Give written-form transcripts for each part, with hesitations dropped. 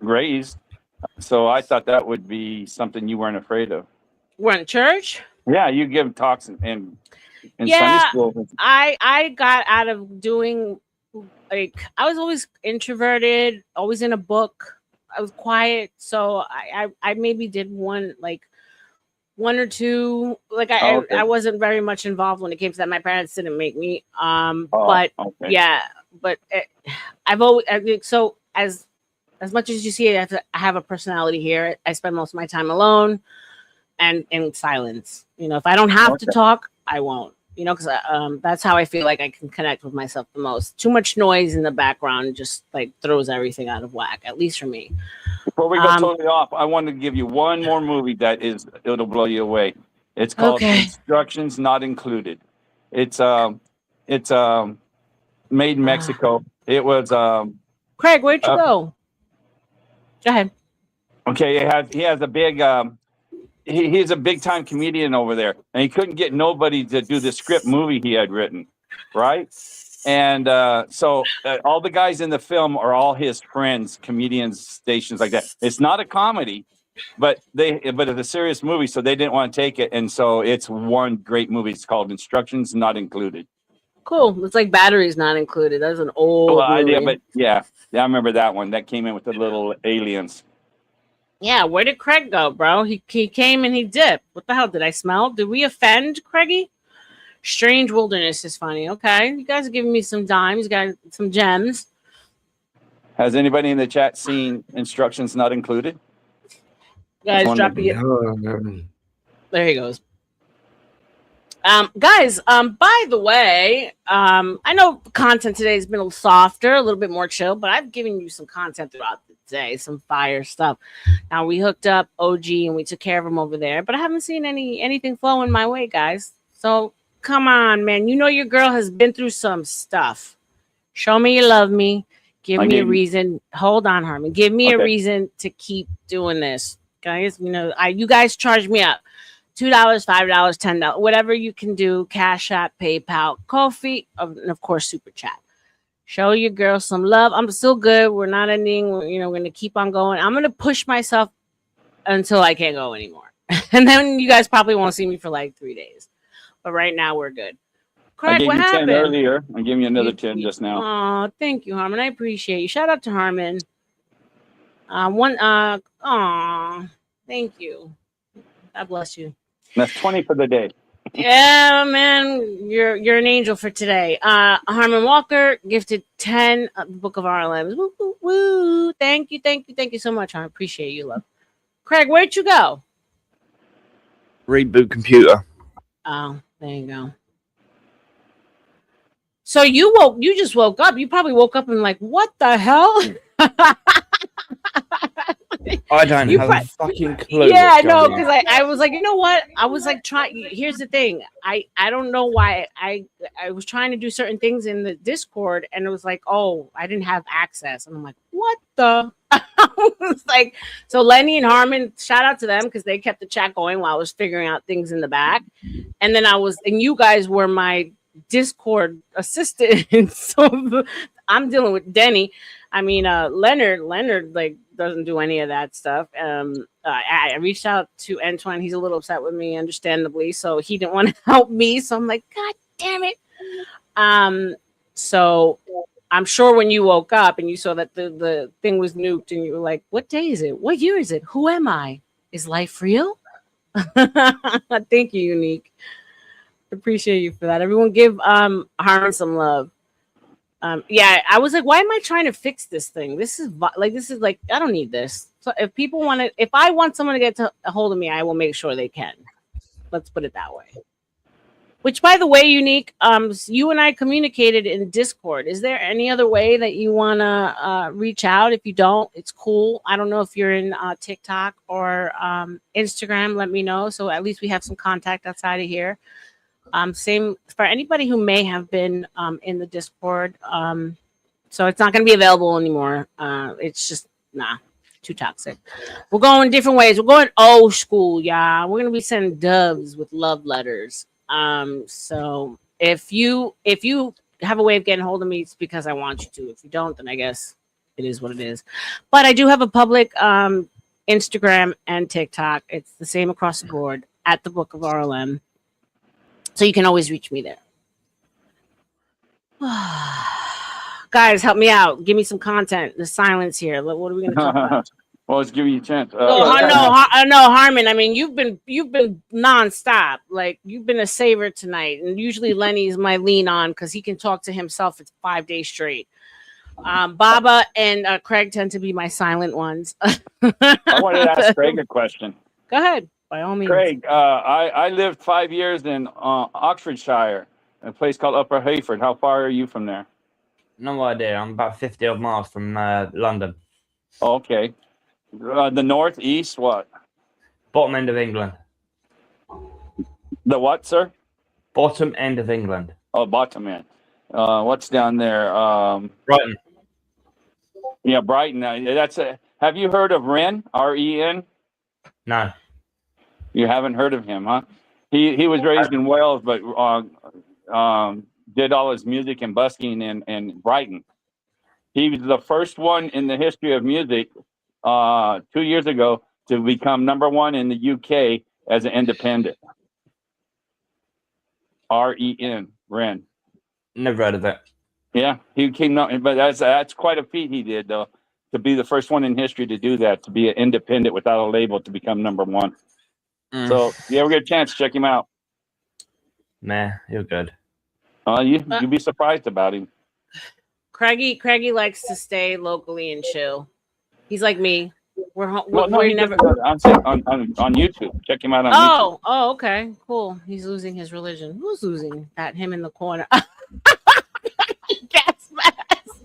raised. So I thought that would be something you weren't afraid of. We're in church. Yeah, you give talks in Sunday Yeah, school. I got out of doing, like, I was always introverted, always in a book. I was quiet, so I maybe did one or two. Like Oh, I okay. wasn't very much involved when it came to that. My parents didn't make me. Oh, But okay. yeah, but I've always so as much as you see it, I have a personality here. I spend most of my time alone and in silence. If I don't have to Okay. talk, I won't. Because that's how I feel like I can connect with myself the most. Too much noise in the background just like throws everything out of whack. At least for me. Before we go Um. totally off, I want to give you one more movie it'll blow you away. It's called Okay. Instructions Not Included. It's made in Mexico. It was Craig, where'd you uh, go? Go ahead. okay. He has a big he's a big time comedian over there, and he couldn't get nobody to do the script movie he had written, right? And so all the guys in the film are all his friends, comedians, stations like that. It's not a comedy, but it's a serious movie, so they didn't want to take it, and so it's one great movie. It's called Instructions Not Included. Cool. It's like batteries not included. That's an Well, old idea, movie. but yeah, I remember that one. That came in with the little aliens. Yeah, where did Craig go, bro? He came and he dipped. What the hell did I smell? Did we offend Craigie? Strange Wilderness is funny. Okay, you guys are giving me some dimes, you got some gems. Has anybody in the chat seen Instructions Not Included? Guys, one drop it. No. There he goes. Guys, by the way, I know content today has been a little softer, a little bit more chill, but I've given you some content throughout the day, some fire stuff. Now we hooked up OG and we took care of him over there, but I haven't seen anything flowing my way, guys. So come on, man. Your girl has been through some stuff. Show me you love me. Give me a reason. Hold on, Harmon. Give me a reason to keep doing this, guys. You guys charge me up. $2, $5, $10, whatever you can do. Cash App, PayPal, Ko-fi, and of course, Super Chat. Show your girl some love. I'm still good. We're not ending. We're going to keep on going. I'm going to push myself until I can't go anymore. And then you guys probably won't see me for like 3 days. But right now, we're good. I Craig, gave what you 10 happened? earlier. I'm giving you another 10 just now. Oh, thank you, Harmon. I appreciate you. Shout out to Harmon. Thank you. God bless you. That's 20 for the day. Yeah, man, you're an angel for today. Harmon Walker gifted 10 Book of RLMs. Woo, woo, woo. Thank you so much. I appreciate you, love. Craig, where'd you go? Reboot computer. Oh, there you go. So you just woke up. You probably woke up and like, what the hell? I don't have a fucking clue. Yeah, no, because I was like, you know what? I was like trying. Here's the thing. I don't know why I was trying to do certain things in the Discord, and it was like, oh, I didn't have access, and I'm like, what the? I was like, so Lenny and Harmon, shout out to them because they kept the chat going while I was figuring out things in the back, and then and you guys were my Discord assistant, so I'm dealing with Denny. I mean, Leonard like doesn't do any of that stuff. I reached out to Antoine. He's a little upset with me, understandably. So he didn't want to help me. So I'm like, God damn it. So I'm sure when you woke up and you saw that the thing was nuked and you were like, what day is it? What year is it? Who am I? Is life real? Thank you, Unique. Appreciate you for that. Everyone give Harmon some love. Yeah, I was like, why am I trying to fix this thing? This is like, I don't need this. So if I want someone to get a hold of me, I will make sure they can. Let's put it that way. Which, by the way, Unique, you and I communicated in Discord. Is there any other way that you want to reach out? If you don't, it's cool. I don't know if you're in TikTok or Instagram. Let me know. So at least we have some contact outside of here. Same for anybody who may have been in the Discord. So it's not going to be available anymore. It's just, too toxic. We're going different ways. We're going old school, y'all. We're going to be sending doves with love letters. So if you have a way of getting hold of me, it's because I want you to. If you don't, then I guess it is what it is. But I do have a public Instagram and TikTok. It's the same across the board at the Book of RLM. So you can always reach me there. Guys, help me out. Give me some content. The silence here. What are we going to talk about? Well, let's give you a chance. No, Harmon. I mean, you've been nonstop. Like you've been a saver tonight, and usually Lenny's my lean on because he can talk to himself for 5 days straight. Baba and Craig tend to be my silent ones. I wanted to ask Craig a question. Go ahead, by all means. Craig, I lived 5 years in Oxfordshire, a place called Upper Hayford. How far are you from there? No idea. I'm about 50 odd miles from London. Okay. The north, east, what? Bottom end of England. The what, sir? Bottom end of England. Oh, bottom end. What's down there? Brighton. Yeah, Brighton. Have you heard of Ren? R-E-N? No. You haven't heard of him, huh? He was raised in Wales, but did all his music and busking in Brighton. He was the first one in the history of music 2 years ago to become #1 in the UK as an independent. R-E-N, Ren. Never heard of it. Yeah, he came out, but that's quite a feat he did, though, to be the first one in history to do that, to be an independent without a label, to become #1. So, if you ever get a chance, check him out. Nah, you're good. You'd be surprised about him. Craigie likes to stay locally and chill. He's like me. I'm saying on YouTube. Check him out on YouTube. Oh, okay, cool. He's losing his religion. Who's losing? That him in the corner. Gas mask.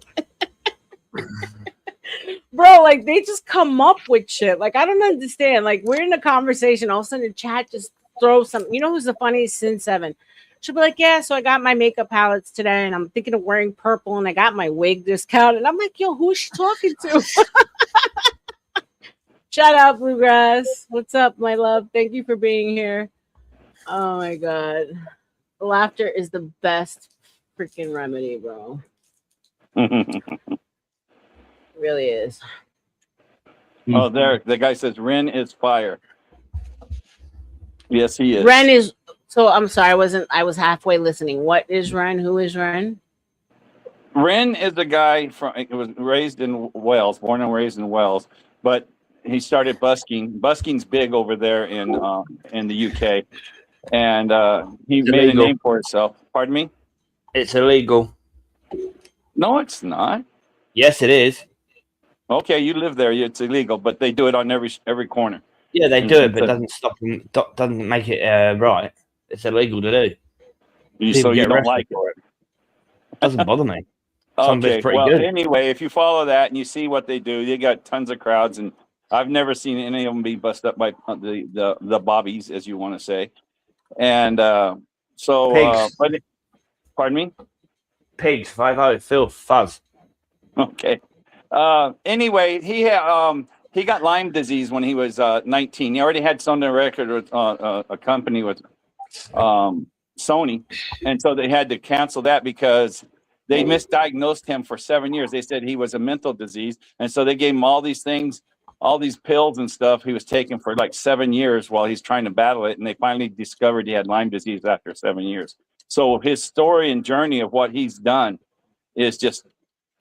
Bro, like they just come up with shit. Like I don't understand. Like we're in a conversation, all of a sudden the chat just throws something. You know who's the funniest? Sin7. She'll be like, yeah, so I got my makeup palettes today and I'm thinking of wearing purple and I got my wig discount. And I'm like, yo, who is she talking to? Shout out, Bluegrass. What's up, my love? Thank you for being here. Oh my God. Laughter is the best freaking remedy, bro. It really is. Oh, there. The guy says Ren is fire. Yes, he is. Ren is. So I'm sorry, I was halfway listening. What is Ren? Who is Ren? Ren is a guy he was raised in Wales, born and raised in Wales, but he started busking. Busking's big over there in the UK, and he made a name for himself. Pardon me? It's illegal. No, it's not. Yes, it is. Okay, you live there. It's illegal, but they do it on every corner. Yeah, they do it, but it doesn't stop them. Doesn't make it right. It's illegal to do. So you don't like it? Doesn't bother me. Okay, well, good. Anyway, if you follow that and you see what they do, they got tons of crowds, and I've never seen any of them be busted up by the bobbies, as you want to say. And Pigs. Pardon me? Pigs, 5-0, filth, fuzz. Okay. Anyway, he got Lyme disease when he was 19. He already had something on the record with a company with Sony, and so they had to cancel that because they misdiagnosed him for 7 years. They said he was a mental disease, and so they gave him all these things, all these pills and stuff he was taking for like 7 years while he's trying to battle it, and they finally discovered he had Lyme disease after 7 years. So his story and journey of what he's done is just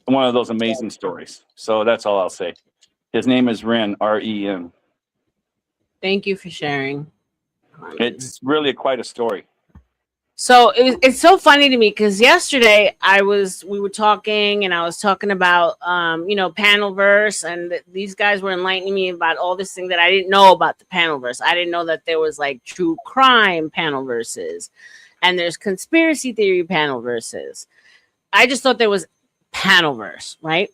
one of those amazing stories. So that's all I'll say. His name is Ren, R-E-N. Thank you for sharing. It's really quite a story. So it's so funny to me because yesterday we were talking and I was talking about Panelverse, and these guys were enlightening me about all this thing that I didn't know about the Panelverse. I didn't know that there was like true crime Panelverses and there's conspiracy theory Panelverses. I just thought there was Panelverse, right?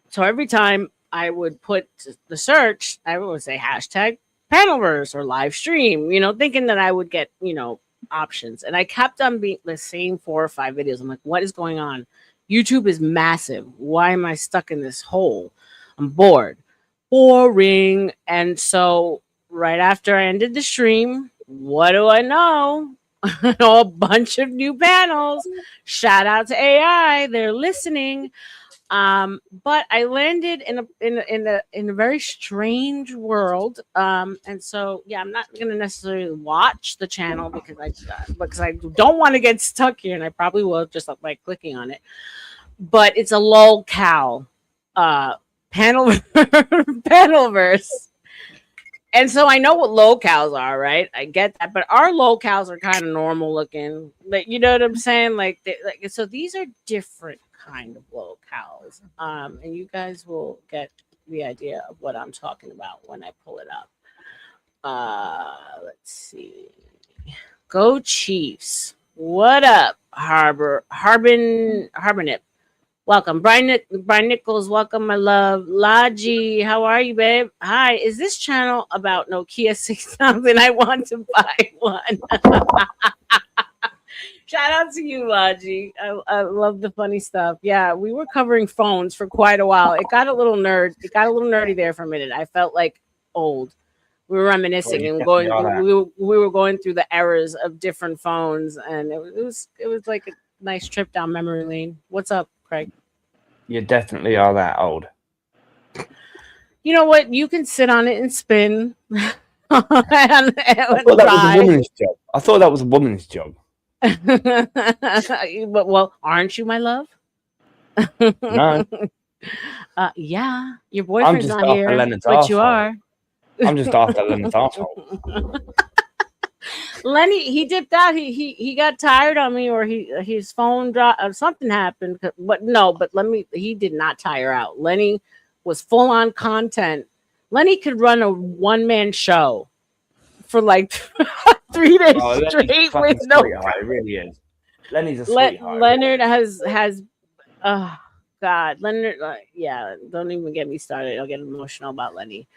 So every time I would put the search, I would say hashtag Panelverse or live stream, thinking that I would get, options. And I kept on being the same 4 or 5 videos. I'm like, what is going on? YouTube is massive. Why am I stuck in this hole? I'm bored. Boring. And so right after I ended the stream, what do I know? A bunch of new panels. Shout out to AI. They're listening. But I landed in a very strange world. And so yeah, I'm not gonna necessarily watch the channel because I don't want to get stuck here, and I probably will just by clicking on it. But it's a lolcow panel panelverse. And so I know what lolcows are, right? I get that, but our lolcows are kind of normal looking. Like, you know what I'm saying? So these are different kind of lolcows. And you guys will get the idea of what I'm talking about when I pull it up. Let's see. Go Chiefs. What up, Harbinip? Welcome. Brian Nichols, welcome, my love. Laji, how are you, babe? Hi. Is this channel about Nokia 6000? I want to buy one. Shout out to you, Laji. I love the funny stuff. Yeah, we were covering phones for quite a while. It got a little nerdy there for a minute. I felt like old. We were reminiscing and going. We were going through the eras of different phones, and it was like a nice trip down memory lane. What's up, Craig? You definitely are that old. You know what? You can sit on it and spin. I thought that was a woman's job. I thought that was a woman's job. But well, aren't you, my love? No. Yeah, your boyfriend's not here, but arsehole. you are. I'm just after Leonard's arsehole. Lenny, he dipped out. He got tired on me, or his phone dropped, or something happened. But he did not tire out. Lenny was full on content. Lenny could run a one-man show for like 3 days straight with no. Sweetheart. It really is. Lenny's a sweetheart. Leonard has. Oh God, Leonard. Yeah, don't even get me started. I'll get emotional about Lenny.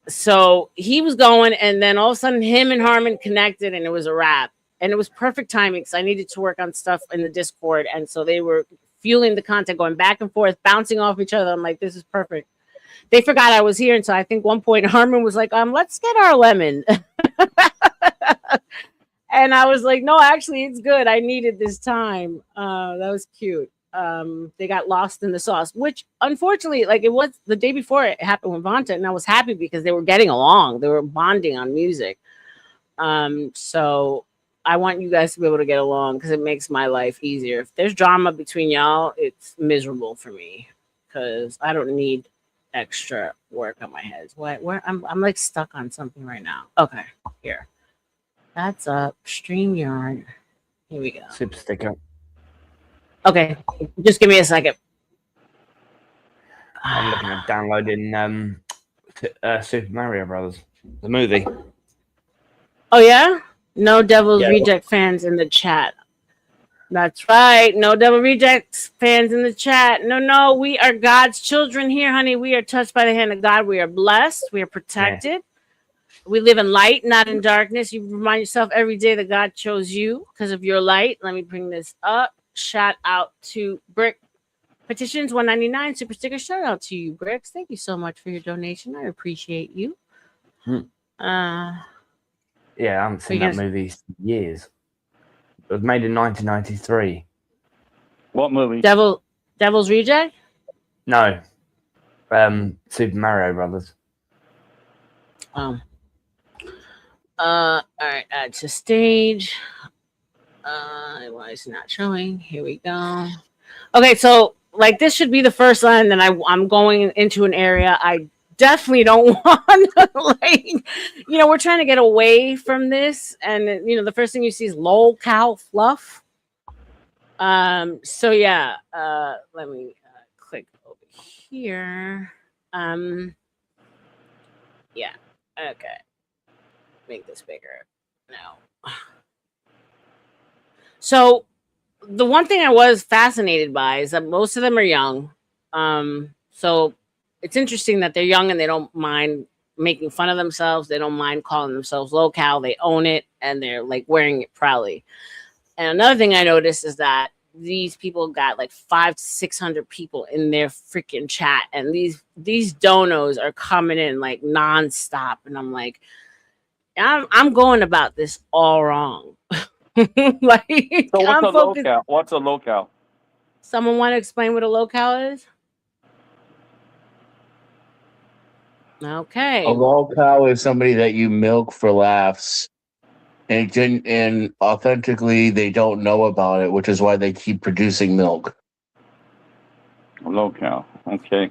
So he was going, and then all of a sudden him and Harmon connected, and it was a wrap. And it was perfect timing because I needed to work on stuff in the Discord, and so they were fueling the content, going back and forth, bouncing off each other. I'm like, this is perfect. They forgot I was here, and so I think one point Harmon was like, let's get our lemon. And I was like, no, actually it's good. I needed this time. That was cute. They got lost in the sauce, which unfortunately, like, it was the day before it happened with Vonta, and I was happy because they were getting along. They were bonding on music. So I want you guys to be able to get along because it makes my life easier. If there's drama between y'all, it's miserable for me because I don't need extra work on my head. Where I'm like stuck on something right now. Okay, here. That's up. StreamYard. Here we go. Super sticker. Okay, just give me a second. I'm looking at downloading Super Mario Brothers, the movie. Oh yeah? No Devil's Reject fans in the chat. That's right. No Devil Rejects fans in the chat. No, we are God's children here, honey. We are touched by the hand of God. We are blessed. We are protected. Yeah. We live in light, not in darkness. You remind yourself every day that God chose you because of your light. Let me bring this up. Shout out to Brick Petitions 199 super sticker. Shout out to you, Bricks. Thank you so much for your donation. I appreciate you. Yeah, I haven't seen that movie in years. It was made in 1993. What movie? Devil's Reject? No. Super Mario Brothers. All right, add to stage. Why is it not showing? Here we go. Okay, so like this should be the first line that I'm going into an area I definitely don't want. Like, we're trying to get away from this, and the first thing you see is lol cow fluff. So yeah, let me click over here. Yeah, okay. Make this bigger now. So the one thing I was fascinated by is that most of them are young. So it's interesting that they're young and they don't mind making fun of themselves. They don't mind calling themselves lolcow. They own it and they're like wearing it proudly. And another thing I noticed is that these people got like 500 to 600 people in their freaking chat, and these donos are coming in like nonstop, and I'm like, I'm going about this all wrong. Like, so what's a lolcow? What's a lolcow? Someone want to explain what a low-cal is? Okay. A low cow is somebody that you milk for laughs, and authentically they don't know about it, which is why they keep producing milk. Low cow. Okay.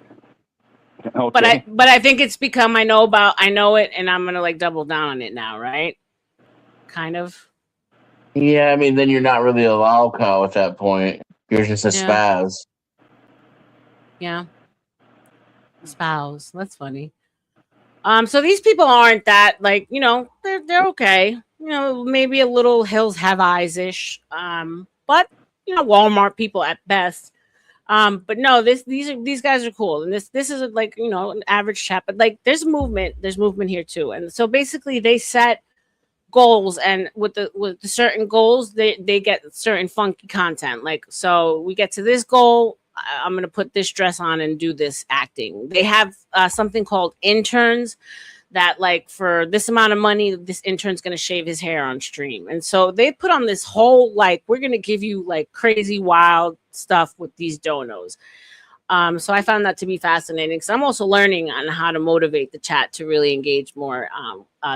But I think it's become I know it, and I'm gonna like double down on it now, right? Kind of. Yeah, I mean, then you're not really a low cow at that point. You're just a spaz. Yeah. Spouse. That's funny. So these people aren't that like, you know, they're okay. You know, maybe a little Hills Have Eyes-ish. But you know, Walmart people at best. But no, these guys are cool, and this is like, you know, an average chat, but like there's movement here too. And so basically they set goals, and with the certain goals they get certain funky content. Like, so we get to this goal, I'm going to put this dress on and do this acting. They have something called interns that, like, for this amount of money, this intern's going to shave his hair on stream. And so they put on this whole, like, we're going to give you like crazy wild stuff with these donos. So I found that to be fascinating, because I'm also learning on how to motivate the chat to really engage more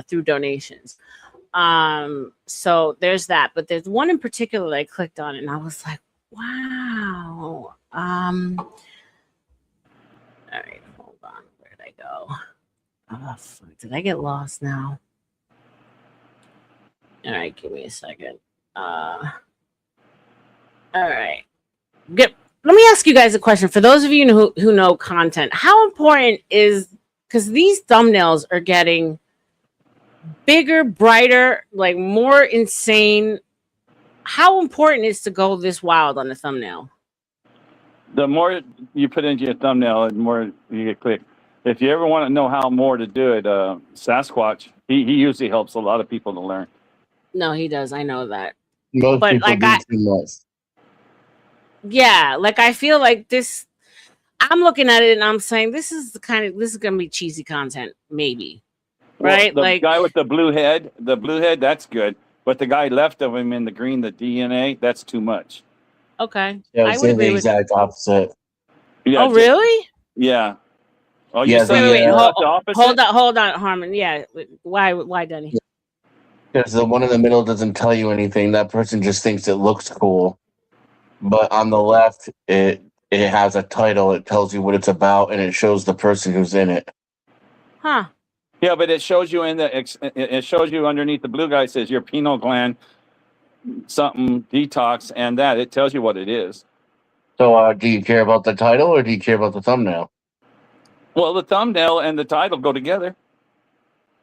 through donations. So there's that. But there's one in particular that I clicked on, and I was like, wow. All right, hold on. Where did I go? Oh, fuck. Did I get lost now? All right, give me a second. All right. Good. Let me ask you guys a question. For those of you who know content, how important is, because these thumbnails are getting bigger, brighter, like more insane. How important is to go this wild on the thumbnail? The more you put into your thumbnail, the more you get clicked. If you ever want to know how more to do it, Sasquatch, he usually helps a lot of people to learn. No, he does. I know that. Most but people like do too much. Yeah, like I feel like this. I'm looking at it and I'm saying this is gonna be cheesy content, maybe. Right? Well, the like guy with the blue head, that's good. But the guy left of him in the green, the DNA, that's too much. Okay. Yeah, I I would say agree the with exact opposite. Yeah, Oh, really? Yeah. Oh, Yeah, you said wait, the opposite? hold on, Harmon. Yeah. Why, Denny? Because the one in the middle doesn't tell you anything. That person just thinks it looks cool. But on the left, it has a title. It tells you what it's about, and it shows the person who's in it. Huh. Yeah, but it shows you it shows you underneath the blue guy, says your pineal gland something detox, and that it tells you what it is. So do you care about the title, or do you care about the thumbnail? Well, the thumbnail and the title go together.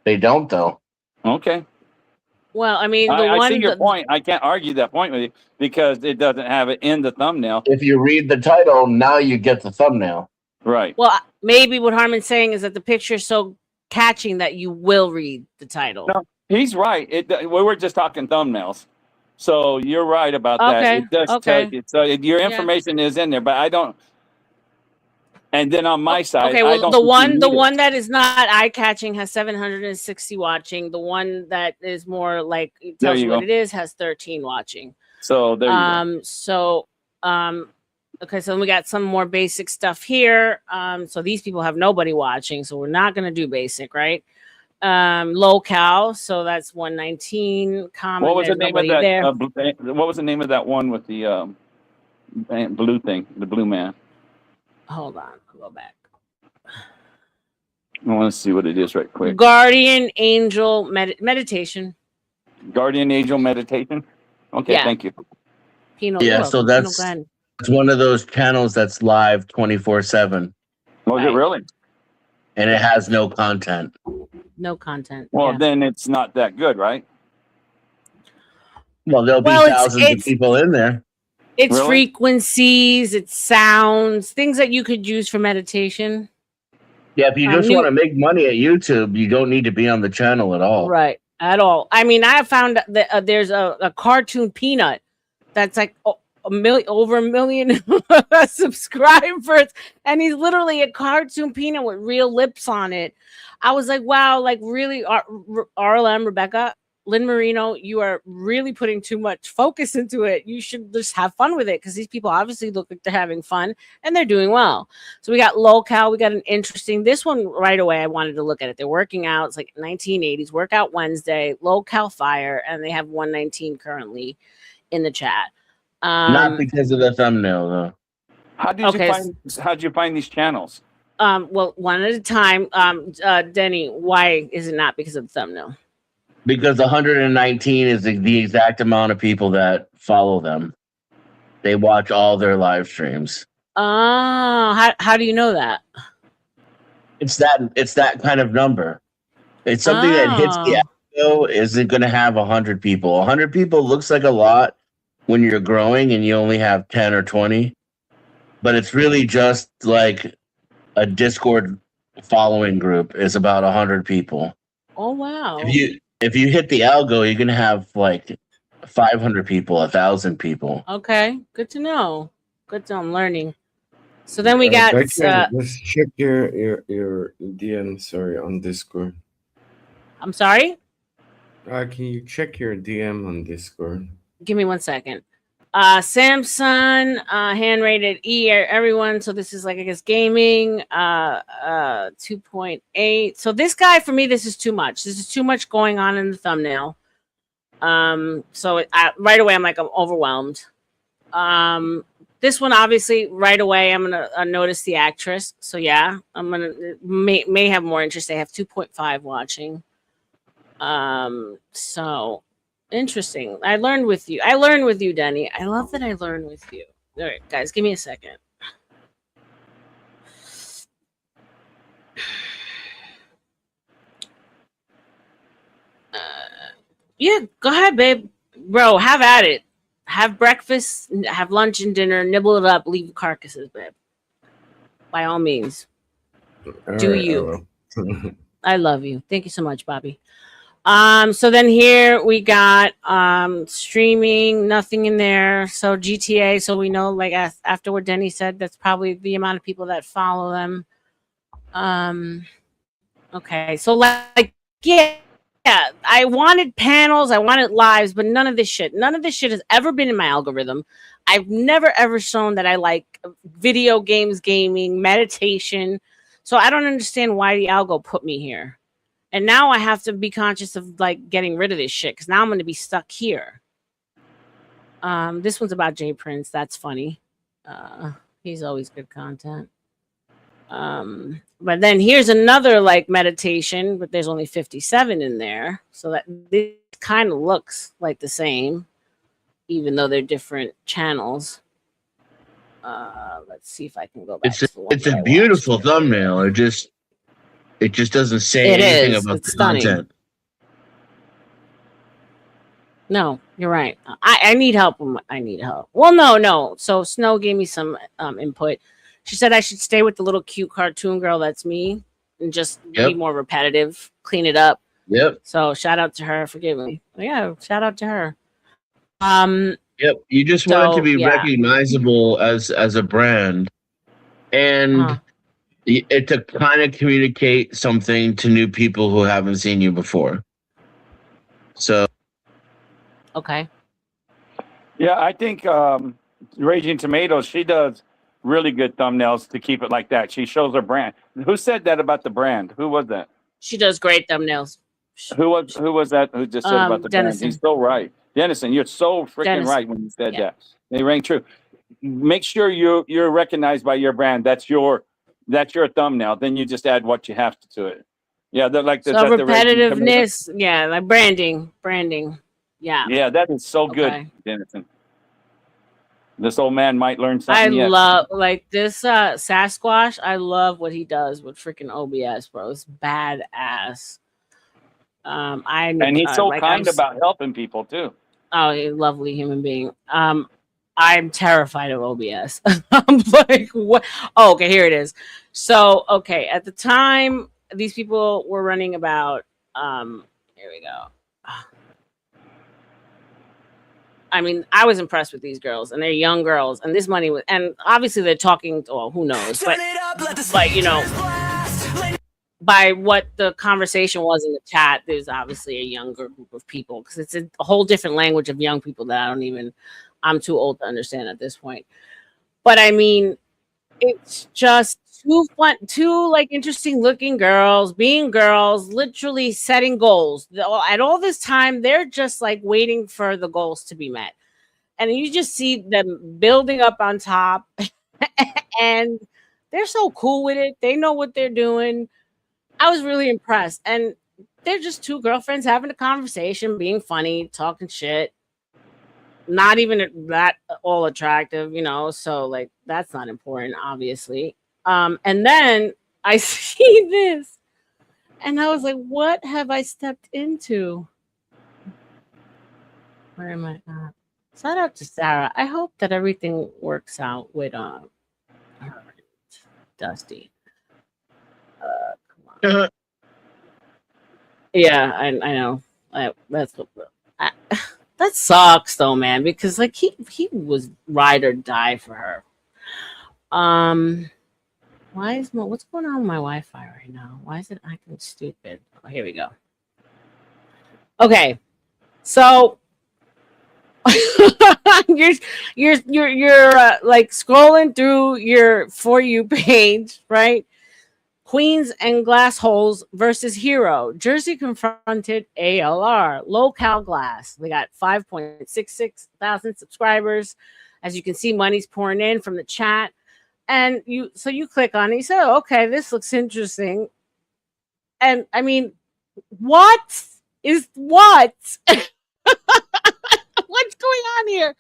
They don't, though. Okay. Well, I mean, I see your point. I can't argue that point with you because it doesn't have it in the thumbnail. If you read the title, now you get the thumbnail. Right. Well, maybe what Harmon's saying is that the picture is so catching that you will read the title. No, he's right. We were just talking thumbnails. So you're right about that. It does tell you. So your information is in there, but I don't. And then on my side, okay. Well, the one that is not eye catching has 760 watching. The one that is more like it tells you what it is has 13 watching. So there you go. Okay, so we got some more basic stuff here. So these people have nobody watching, so we're not gonna do basic, right? Low cal, so that's 119. Common. What was the name of that? There. What was the name of that one with the blue thing, the blue man? Hold on, I'll go back. I want to see what it is right quick. Guardian Angel Meditation. Guardian Angel Meditation. Okay, yeah. Thank you. So that's one of those channels that's live 24/7. Was it really? And it has no content. No content. Well, then it's not that good, right? Well, there'll be thousands of people in there. It's frequencies, it's sounds, things that you could use for meditation. Yeah, if you just want to make money at YouTube, you don't need to be on the channel at all. Right, at all. I mean, I found that there's a cartoon peanut that's like over a million subscribers, and he's literally a cartoon peanut with real lips on it. I was like, wow, like really, RLM Rebecca, Lynn Marino, you are really putting too much focus into it. You should just have fun with it because these people obviously look like they're having fun and they're doing well. So we got Locale. We got an interesting, this one right away. I wanted to look at it. They're working out. It's like 1980s Workout Wednesday, Locale Fire, and they have 119 currently in the chat. Not because of the thumbnail, though. How'd you find these channels? Well, one at a time. Denny, why is it not because of the thumbnail? Because 119 is the exact amount of people that follow them. They watch all their live streams. Oh, how do you know that? It's that kind of number. It's something that hits the algo isn't going to have 100 people. 100 people looks like a lot when you're growing and you only have 10 or 20, but it's really just like a Discord following group is about 100 people. Oh wow! If you hit the algo, you're gonna have like 500 people, 1,000 people. Okay, good to know. Good to know. I'm learning. So then we got. Let's check your DM. Sorry, on Discord. I'm sorry. Can you check your DM on Discord? Give me 1 second. Samsung, hand rated E, everyone. So this is like, I guess, gaming, 2.8. So this guy, for me, this is too much. This is too much going on in the thumbnail. So right away, I'm overwhelmed. This one, obviously, right away, I'm going to notice the actress. So yeah, I'm going to, may have more interest. They have 2.5 watching. So interesting. I learned with you, Denny. I love that I learned with you. All right, guys, give me a second. Yeah, go ahead, babe. Bro, have at it. Have breakfast, have lunch and dinner, nibble it up, leave carcasses, babe. By all means. Do you. I love you. Thank you so much, Bobby. So then here we got streaming, nothing in there. So GTA, so we know, like, after what Denny said, that's probably the amount of people that follow them. Okay, so like, yeah, I wanted panels, I wanted lives, but none of this shit has ever been in my algorithm. I've never ever shown that I like video games, gaming, meditation. So I don't understand why the algo put me here. And now I have to be conscious of like getting rid of this shit because now I'm going to be stuck here. This one's about Jay Prince. That's funny. He's always good content. But then here's another like meditation, but there's only 57 in there. So that this kind of looks like the same, even though they're different channels. Let's see if I can go back. It's a beautiful thumbnail. It just doesn't say anything about the content. No, you're right. I need help. I need help. Well, no. So Snow gave me some input. She said I should stay with the little cute cartoon girl that's me and just be more repetitive, clean it up. Yep. So shout out to her. Forgive me. Yeah, shout out to her. Yep. You just want it to be recognizable as a brand. And it to kind of communicate something to new people who haven't seen you before. So, okay. Yeah, I think Raging Tomatoes, she does really good thumbnails to keep it like that. She shows her brand. Who said that about the brand? Who was that? She does great thumbnails. Who was that who just said about the Dennison. brand? He's so right. Dennison, you're so freaking right when you said that. They rang true. Make sure you're recognized by your brand. That's your thumbnail. Then you just add what you have to it. Yeah, they're like the repetitiveness. Yeah, like branding. Yeah. Yeah, that is so good, Dennison. This old man might learn something. love like this Sasquatch. I love what he does with freaking OBS, bro. It's badass. And he's so kind about helping people too. Oh, a lovely human being. I'm terrified of OBS. I'm like, what? Oh, okay, here it is. So, okay, at the time, these people were running about, here we go. I mean, I was impressed with these girls, and they're young girls, and this money was, and obviously they're talking, well, who knows, but you know, by what the conversation was in the chat, there's obviously a younger group of people because it's a whole different language of young people that I'm too old to understand at this point. But I mean, it's just two like interesting looking girls, being girls, literally setting goals. At all this time, they're just like waiting for the goals to be met. And you just see them building up on top and they're so cool with it. They know what they're doing. I was really impressed. And they're just two girlfriends having a conversation, being funny, talking shit. Not even that all attractive, you know, so like that's not important, obviously. And then I see this and I was like, what have I stepped into? Where am I at? Shout out to Sarah. I hope that everything works out with Dusty. Come on. Yeah, I know. That's what that sucks though, man, because like he was ride or die for her. What's going on with my Wi-Fi right now? Why is it acting stupid? Oh, here we go. Okay, so you're like scrolling through your For You page, right? Queens and Glass Holes versus Hero. Jersey confronted ALR. Local Glass. They got 5.66 thousand subscribers. As you can see, money's pouring in from the chat. And you click on it. You say, oh, okay, this looks interesting. And I mean, what? What's going on here?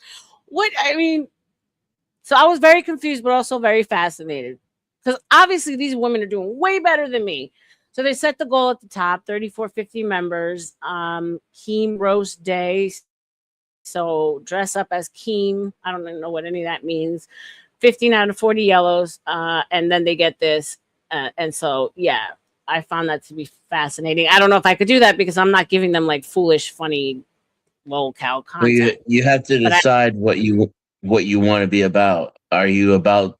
So I was very confused, but also very fascinated. Because obviously these women are doing way better than me. So they set the goal at the top, 3,450 members. Keem Roast Day. So dress up as Keem. I don't even know what any of that means. 15 out of 40 yellows. And then they get this. And so, yeah, I found that to be fascinating. I don't know if I could do that because I'm not giving them like foolish, funny, lol-cal content. Well, you have to decide what you want to be about. Are you about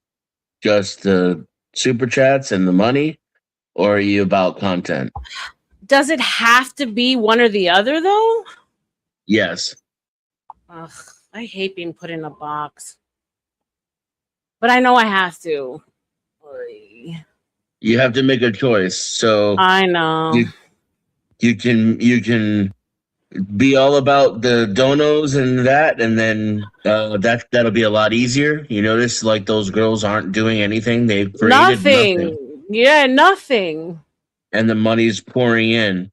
just the super chats and the money, or are you about content? Does it have to be one or the other though? Yes. Ugh, I hate being put in a box, but I know I have to. You have to make a choice. So I know you can be all about the donos and that, and then that'll be a lot easier. You notice like those girls aren't doing anything. They've created nothing. Yeah, nothing. And the money's pouring in.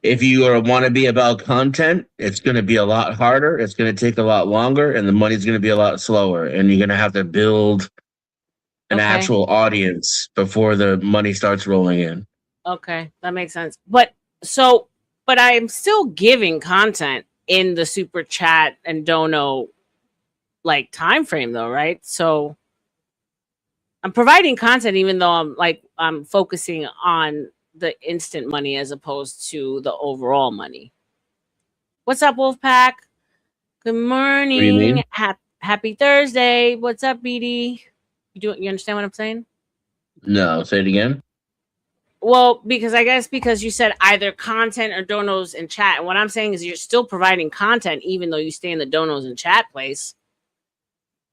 If you want to be about content, it's going to be a lot harder. It's going to take a lot longer, and the money's going to be a lot slower. And you're going to have to build an actual audience before the money starts rolling in. Okay, that makes sense. But I'm still giving content in the super chat and dono like time frame though, right? So I'm providing content even though I'm focusing on the instant money as opposed to the overall money. What's up, Wolfpack? Good morning. What do you mean? Happy Thursday. What's up, BD? You understand what I'm saying? No, say it again. Well, because you said either content or donos and chat. And what I'm saying is you're still providing content even though you stay in the donos and chat place.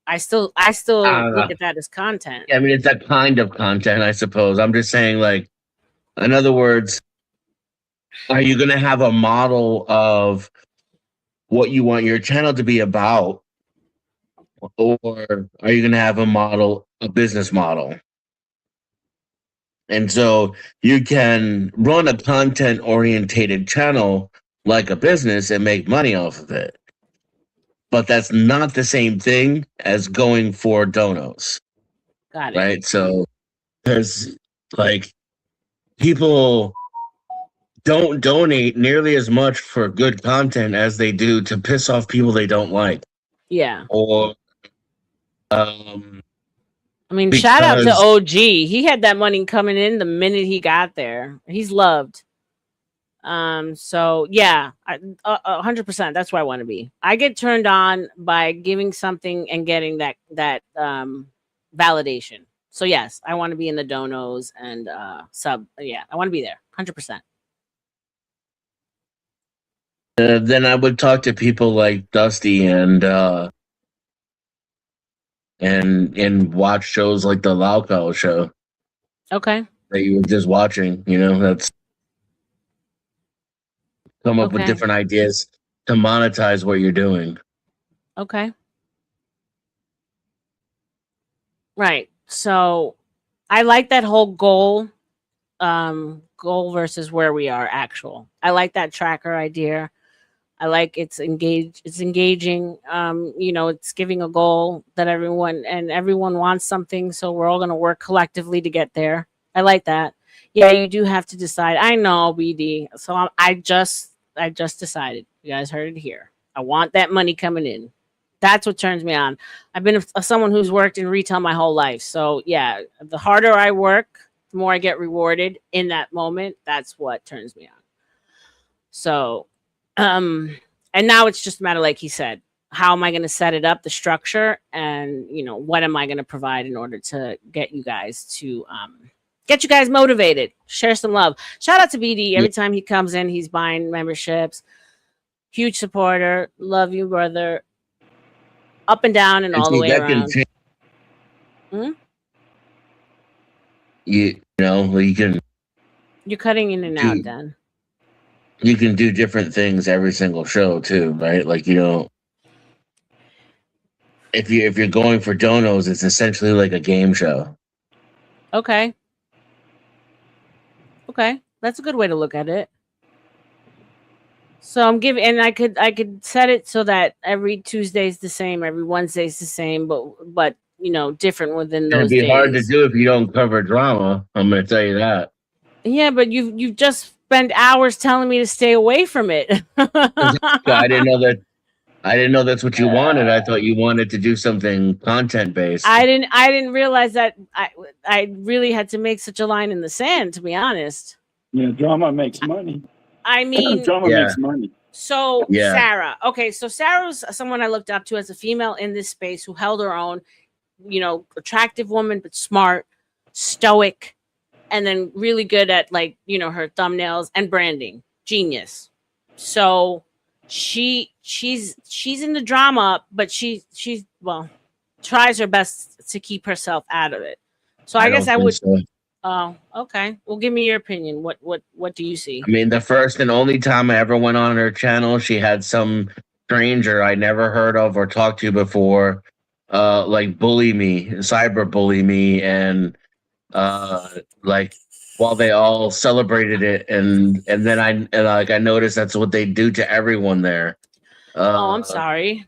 I still look at that as content. I mean, it's that kind of content, I suppose. I'm just saying, like, in other words, are you going to have a model of what you want your channel to be about? Or are you going to have a business model? And so you can run a content-orientated channel like a business and make money off of it. But that's not the same thing as going for donos. Got it. Right? So there's like people don't donate nearly as much for good content as they do to piss off people they don't like. Yeah. Or I mean, shout out to OG. He had that money coming in the minute he got there. He's loved. So yeah, 100%. That's where I want to be. I get turned on by giving something and getting that validation. So yes, I want to be in the donos and sub. Yeah, I want to be there, 100%. Then I would talk to people like Dusty and watch shows like the Laucal show Okay. that you were just watching. You know, that's come up with Okay. different ideas to monetize what you're doing. Okay. Right. So I like that whole goal versus where we are actual. I like that tracker idea. I like it's engaging. It's giving a goal that everyone wants something, so we're all going to work collectively to get there. I like that. Yeah, you do have to decide. I know, BD. So I just decided. You guys heard it here. I want that money coming in. That's what turns me on. I've been someone who's worked in retail my whole life. So yeah, the harder I work, the more I get rewarded in that moment. That's what turns me on. So and now it's just a matter, like he said, how am I going to set it up, the structure, and what am I going to provide in order to get you guys motivated, share some love. Shout out to BD. Every time he comes in, he's buying memberships. Huge supporter. Love you, brother. Up and down and all the way around. You can. You're cutting in and out, Dan. You can do different things every single show too, right? Like, if you're going for donos, it's essentially like a game show. Okay, that's a good way to look at it. So I'm giving, and I could set it so that every Tuesday's the same, every Wednesday's the same, but different within those days. It'd be hard to do if you don't cover drama. I'm going to tell you that. Yeah, but you've just spent hours telling me to stay away from it. I didn't know that's what you wanted. I thought you wanted to do something content based. I didn't realize that I really had to make such a line in the sand, to be honest. Yeah, drama makes money. I mean, drama makes money. So Sarah, okay, so Sarah was someone I looked up to as a female in this space who held her own, attractive woman, but smart, stoic, and then really good at her thumbnails and branding. Genius. So she's in the drama, but she's tries her best to keep herself out of it. So I guess I would. So. Oh, okay. Well, give me your opinion. What do you see? I mean, the first and only time I ever went on her channel, she had some stranger I never heard of or talked to before, bully me, cyber bully me, and while they all celebrated it, and then I noticed that's what they do to everyone there. I'm sorry.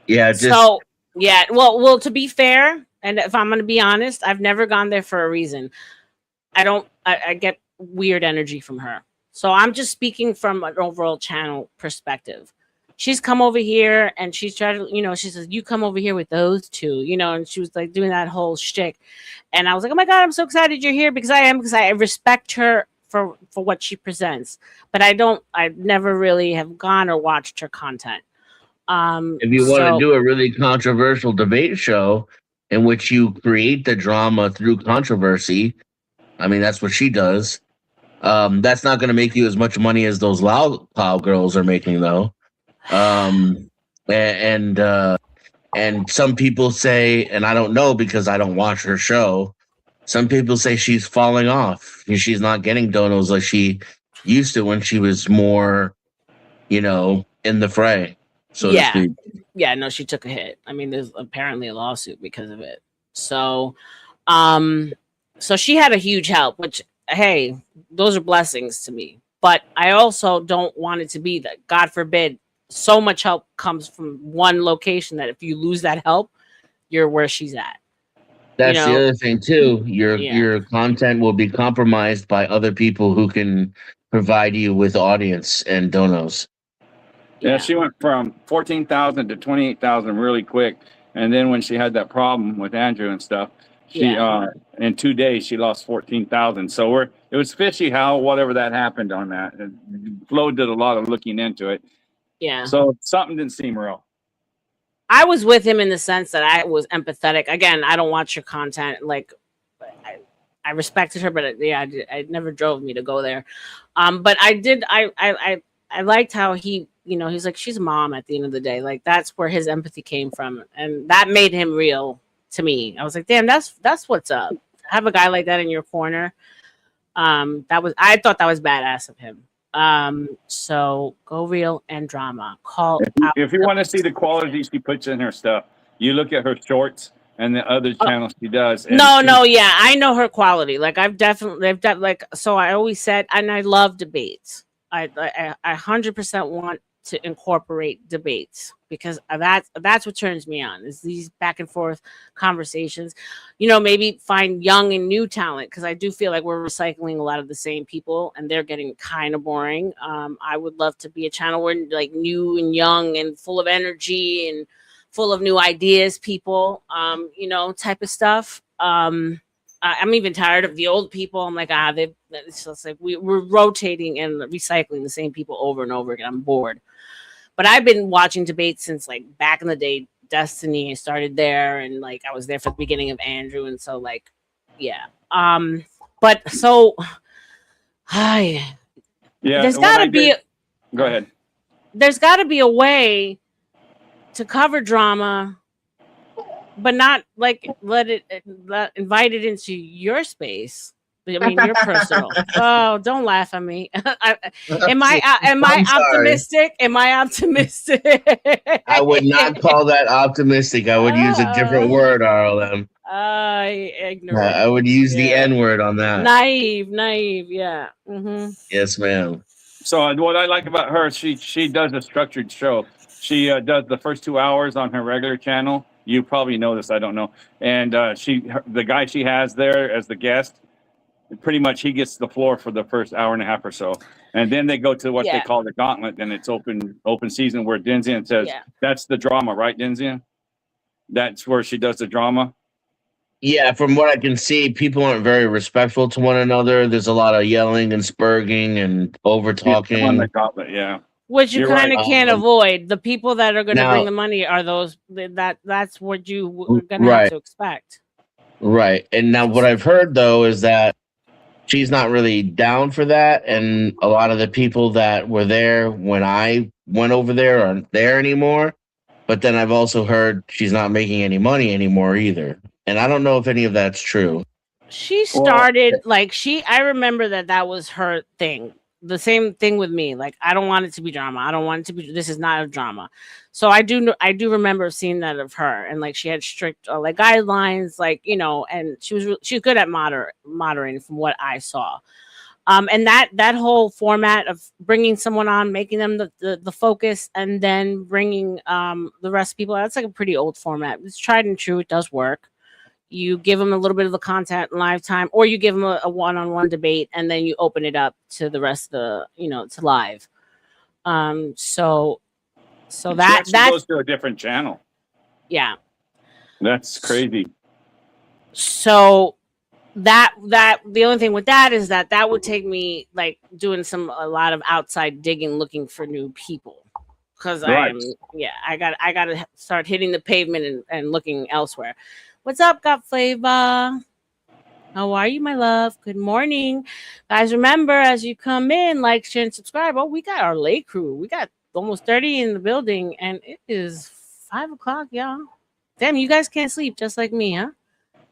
Yeah. Well, to be fair, and if I'm going to be honest, I've never gone there for a reason. I get weird energy from her. So I'm just speaking from an overall channel perspective. She's come over here and she's tried to, she says, you come over here with those two, and she was like doing that whole shtick. And I was like, oh my God, I'm so excited you're here because I respect her for what she presents. But I never really have gone or watched her content. If you want to do a really controversial debate show in which you create the drama through controversy, I mean, that's what she does. That's not going to make you as much money as those Laucal girls are making, though. And some people say, and I don't know because I don't watch her show, some people say she's falling off. She's not getting donos like she used to when she was more, in the fray. So to speak. Yeah, no, she took a hit. I mean, there's apparently a lawsuit because of it. So, so she had a huge help, which, hey, those are blessings to me. But I also don't want it to be that, God forbid, so much help comes from one location that if you lose that help, you're where she's at. That's the other thing too. Your content will be compromised by other people who can provide you with audience and donos. Yeah, she went from 14,000 to 28,000 really quick, and then when she had that problem with Andrew and stuff, she in 2 days she lost 14,000. So it was fishy how whatever that happened on that. And Flo did a lot of looking into it. Yeah. So something didn't seem real. I was with him in the sense that I was empathetic. Again, I don't watch your content. Like, I respected her, but it never drove me to go there. But I did. I liked how he, he's like, she's a mom at the end of the day. Like, that's where his empathy came from, and that made him real to me. I was like, damn, that's what's up. Have a guy like that in your corner. I thought that was badass of him. So go real and drama. If you want to see the quality she puts in her stuff, you look at her shorts and the other channels she does. Yeah, I know her quality. Like so I always said, and I love debates. I 100% want to incorporate debates because that's what turns me on is these back and forth conversations. Maybe find young and new talent because I do feel like we're recycling a lot of the same people and they're getting kind of boring. I would love to be a channel where like new and young and full of energy and full of new ideas, people, type of stuff. I'm even tired of the old people. I'm like, it's just like we're rotating and recycling the same people over and over again. I'm bored. But I've been watching debates since like back in the day. Destiny started there, and like I was there for the beginning of Andrew, and so like, yeah. But so, there's got to be. Go ahead. There's got to be a way to cover drama, but not like invite it into your space. I mean, your personal. Oh, don't laugh at me. Am I optimistic? Am I optimistic? I would not call that optimistic. I would use a different word, RLM. Ignorant. I would use the N word on that. Naive. Yeah. Mm-hmm. Yes, ma'am. So what I like about her, she does a structured show. She does the first 2 hours on her regular channel. You probably know this. I don't know. And the guy she has there as the guest, pretty much he gets the floor for the first hour and a half or so. And then they go to what they call the gauntlet, and it's open season where Denzian says, that's the drama, right, Denzian? That's where she does the drama. Yeah, from what I can see, people aren't very respectful to one another. There's a lot of yelling and spurging and over talking. On the gauntlet, yeah. Which you kind of can't avoid. The people that are going to bring the money are those that's what you were going to have to expect. Right. And now what I've heard though is that she's not really down for that, and a lot of the people that were there when I went over there aren't there anymore. But then I've also heard she's not making any money anymore either. And I don't know if any of that's true. She started I remember that was her thing. The same thing with me. Like, I don't want it to be drama. I don't want it to be. This is not a drama. So I do remember seeing that of her, and like she had strict guidelines, and she was good at moderating from what I saw. And that whole format of bringing someone on, making them the focus, and then bringing the rest of people. That's like a pretty old format. It's tried and true. It does work. You give them a little bit of the content in live time, or you give them a one-on-one debate, and then you open it up to the rest of to live. So that goes to a different channel. Yeah, that's crazy. So that the only thing with that is that would take me like doing a lot of outside digging, looking for new people, because I gotta start hitting the pavement and looking elsewhere. What's up, Got Flavor? How are you, my love? Good morning. Guys, remember, as you come in, like, share, and subscribe. Oh, we got our late crew. We got almost 30 in the building, and it is 5 o'clock, y'all. Damn, you guys can't sleep just like me, huh?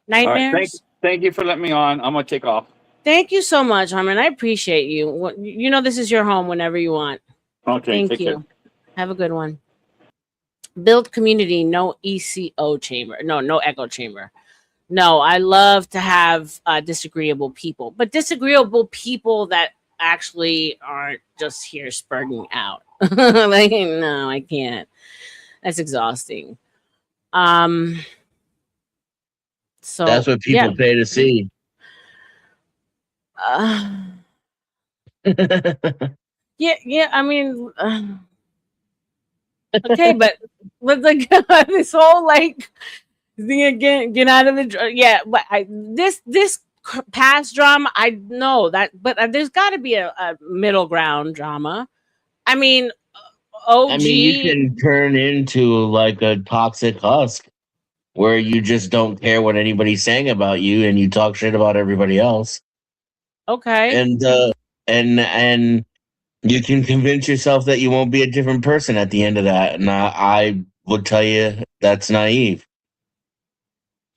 Nightmares? Right, thank you for letting me on. I'm going to take off. Thank you so much, Harmon. I appreciate you. You know this is your home whenever you want. Okay, Thank you. Care. Have a good one. Build community, no ECO chamber. No echo chamber. No, I love to have disagreeable people, but disagreeable people that actually aren't just here spurting out. Like, no, I can't. That's exhausting. So that's what people pay to see. Yeah. I mean, okay, but like this whole thing again, get out of the but this past drama, I know that, but there's got to be a middle ground drama. I mean, OG. I mean, you can turn into like a toxic husk where you just don't care what anybody's saying about you and you talk shit about everybody else. Okay. And you can convince yourself that you won't be a different person at the end of that. And I would tell you that's naive.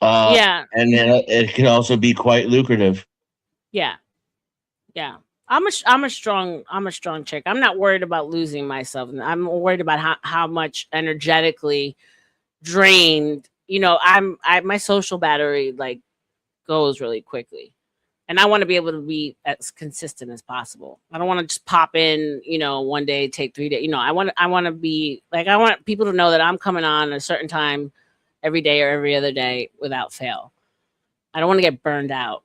Yeah. And then it can also be quite lucrative. Yeah. Yeah. I'm a strong chick. I'm not worried about losing myself. I'm worried about how much energetically drained, my social battery like goes really quickly. And I want to be able to be as consistent as possible. I don't want to just pop in, one day, take 3 days. I want to be like, I want people to know that I'm coming on a certain time every day or every other day without fail. I don't want to get burned out.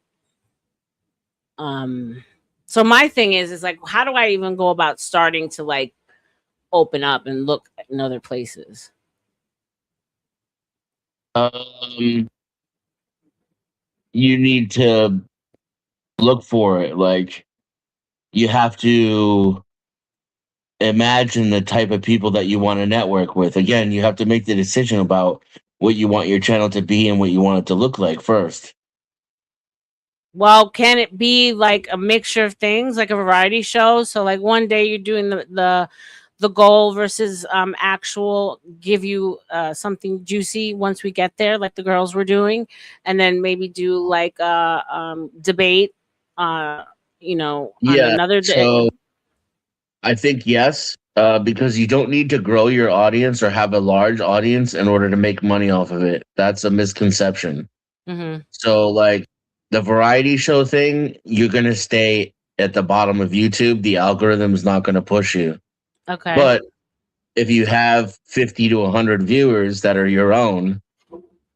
So my thing is like, how do I even go about starting to like open up and look in other places? You need to look for it. Like, you have to imagine the type of people that you want to network with. Again, you have to make the decision about what you want your channel to be and what you want it to look like first. Well, can it be like a mixture of things, like a variety show? So like one day you're doing the goal versus actual, give you something juicy once we get there, like the girls were doing, and then maybe do like debate on another day. So I think yes, because you don't need to grow your audience or have a large audience in order to make money off of it. That's a misconception. Mm-hmm. So like the variety show thing, you're going to stay at the bottom of YouTube. The algorithm is not going to push you. Okay. But if you have 50 to 100 viewers that are your own,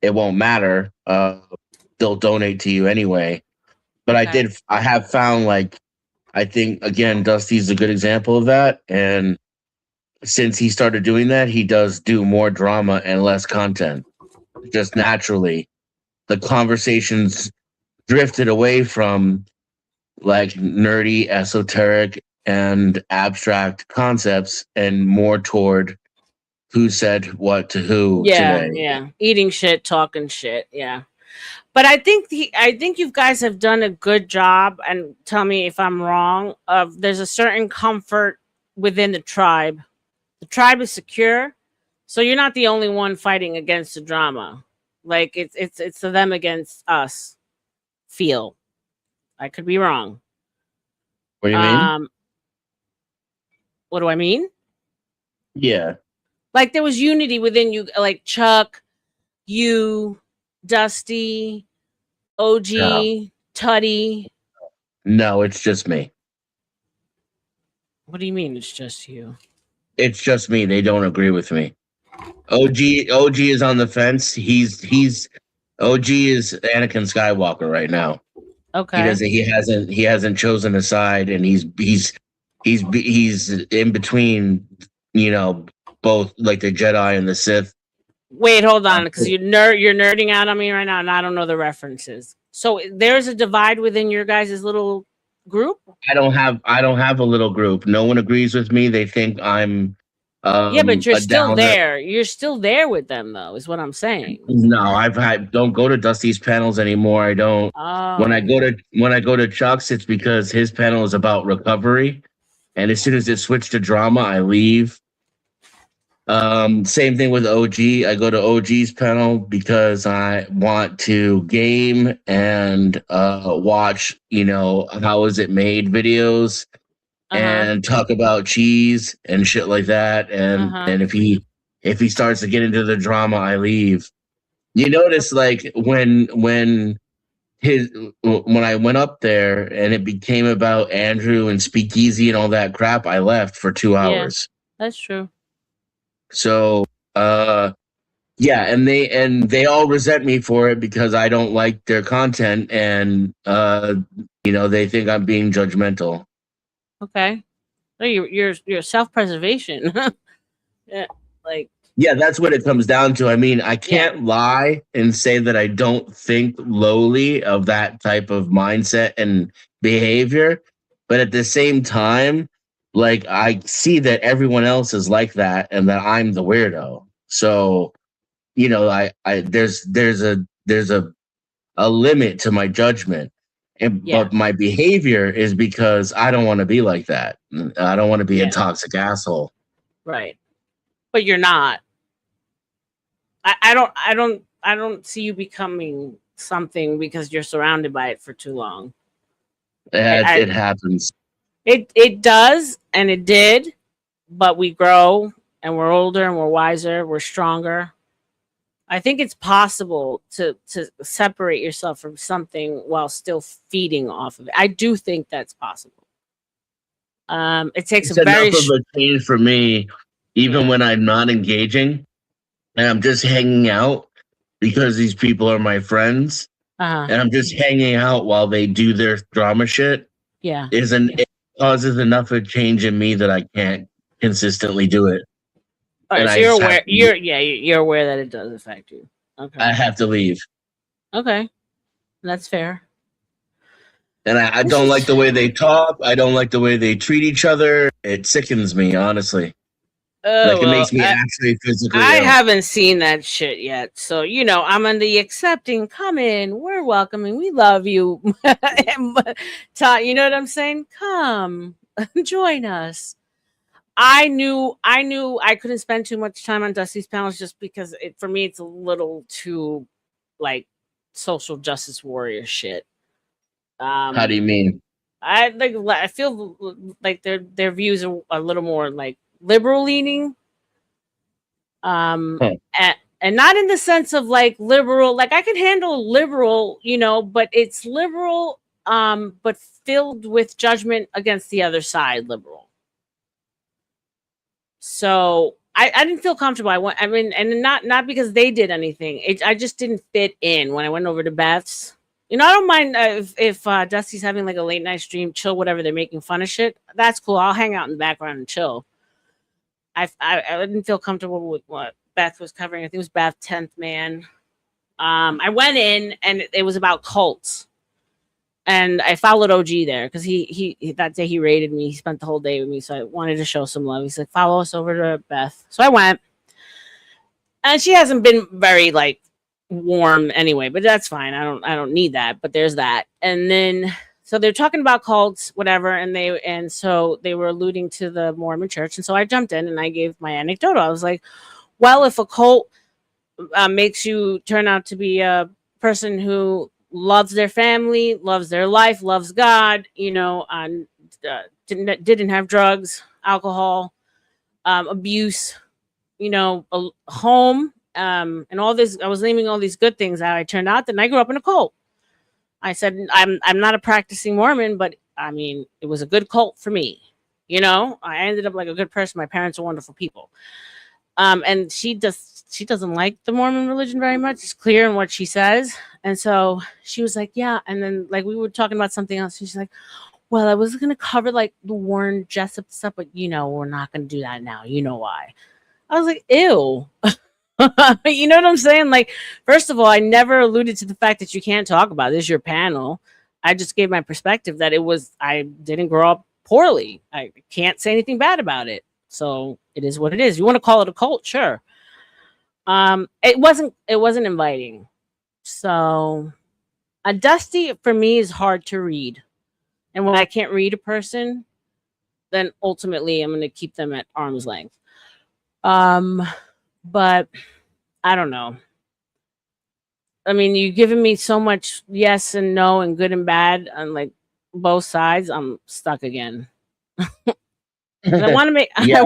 it won't matter. They'll donate to you anyway. But Okay. I have found, like, I think, again, Dusty's a good example of that. And since he started doing that, he does do more drama and less content. Just naturally. The conversations drifted away from like nerdy, esoteric, and abstract concepts and more toward who said what to who today. Yeah. Eating shit, talking shit. Yeah. But I think you guys have done a good job, and tell me if I'm wrong, of there's a certain comfort within the tribe. The tribe is secure, so you're not the only one fighting against the drama. Like it's them against us. Feel. I could be wrong. What do you mean? What do I mean? Yeah. Like there was unity within you, like Chuck, you, Dusty, OG, No. Tutty. No, it's just me. What do you mean it's just you? It's just me. They don't agree with me. OG is on the fence. He's OG is Anakin Skywalker right now. Okay. He hasn't chosen a side, and he's in between, both like the Jedi and the Sith. Wait, hold on, because you're nerding out on me right now, and I don't know the references. So there's a divide within your guys' little group? I don't have a little group. No one agrees with me. They think I'm yeah, but you're still downer. there. You're still there with them, though, is what I'm saying. No, don't go to Dusty's panels anymore. I don't. Oh. When I go to Chuck's, it's because his panel is about recovery, and as soon as it switched to drama, I leave. Same thing with OG. I go to OG's panel because I want to game and watch, how is it made videos. And talk about cheese and shit like that. And if he starts to get into the drama, I leave. You notice, like, when I went up there and it became about Andrew and Speakeasy and all that crap, I left for 2 hours. Yeah, that's true. So yeah, and they all resent me for it because I don't like their content, and they think I'm being judgmental. Okay. No, you're self-preservation. Yeah, like. Yeah, that's what it comes down to. I mean, I can't lie and say that I don't think lowly of that type of mindset and behavior, but at the same time, like I see that everyone else is like that and that I'm the weirdo. So, you know, there's a limit to my judgment. And Yeah. but my behavior is because I don't want to be like that. I don't want to be a Yeah. toxic asshole. Right. But you're not. I don't see you becoming something because you're surrounded by it for too long. It happens. It does, and it did, but we grow and we're older and we're wiser, we're stronger. I think it's possible to separate yourself from something while still feeding off of it. I do think that's possible. It takes It's a very enough of a change for me, even Yeah. when I'm not engaging and I'm just hanging out because these people are my friends and I'm just hanging out while they do their drama shit. Yeah. It causes enough of change in me that I can't consistently do it. All right, And so I you're just have aware. to- You're aware that it does affect you. Okay. I have to leave. Okay, that's fair. And I This don't is- like the way they talk. I don't like the way they treat each other. It sickens me, honestly. Oh, Like it well, makes me actually physically I ill. haven't seen that shit yet. So, you know, I'm on the accepting, come in, we're welcoming, we love you. You know what I'm saying? Come, join us. I knew I couldn't spend too much time on Dusty's panels just because for me it's a little too like social justice warrior shit. How do you mean? I feel like their views are a little more like liberal leaning. And not in the sense of like liberal, like I can handle liberal, you know, but it's liberal, but filled with judgment against the other side, liberal. So I didn't feel comfortable. And not because they did anything. I just didn't fit in when I went over to Beth's. You know, I don't mind if Dusty's having like a late night stream, chill, whatever. They're making fun of shit. That's cool. I'll hang out in the background and chill. I didn't feel comfortable with what Beth was covering. I think it was Beth 10th Man. I went in and it was about cults. And I followed OG there because he that day he raided me. He spent the whole day with me, so I wanted to show some love. He's like, follow us over to Beth. So I went, and she hasn't been very like warm anyway, but that's fine. I don't need that. But there's that. And then so they're talking about cults, whatever, and so they were alluding to the Mormon Church, and so I jumped in and I gave my anecdote. I was like, well, if a cult makes you turn out to be a person who loves their family, loves their life, loves God, you know, didn't have drugs, alcohol, abuse, you know, a home, and all this. I was naming all these good things that I turned out. Then I grew up in a cult. I said I'm not a practicing Mormon, but I mean it was a good cult for me. You know, I ended up like a good person. My parents are wonderful people. And she doesn't like the Mormon religion very much. It's clear in what she says. And so she was like, yeah. And then like we were talking about something else. She's like, well, I was going to cover like the Warren Jessup stuff, but you know, we're not going to do that now. You know why? I was like, ew. You know what I'm saying? Like, first of all, I never alluded to the fact that you can't talk about this. Your panel. I just gave my perspective that I didn't grow up poorly. I can't say anything bad about it. So it is what it is. You want to call it a cult? Sure. It wasn't inviting. So a Dusty for me is hard to read. And when I can't read a person, then ultimately I'm going to keep them at arm's length. But I don't know. I mean, you've given me so much yes and no and good and bad on like both sides. I'm stuck again. And I want to make Yeah.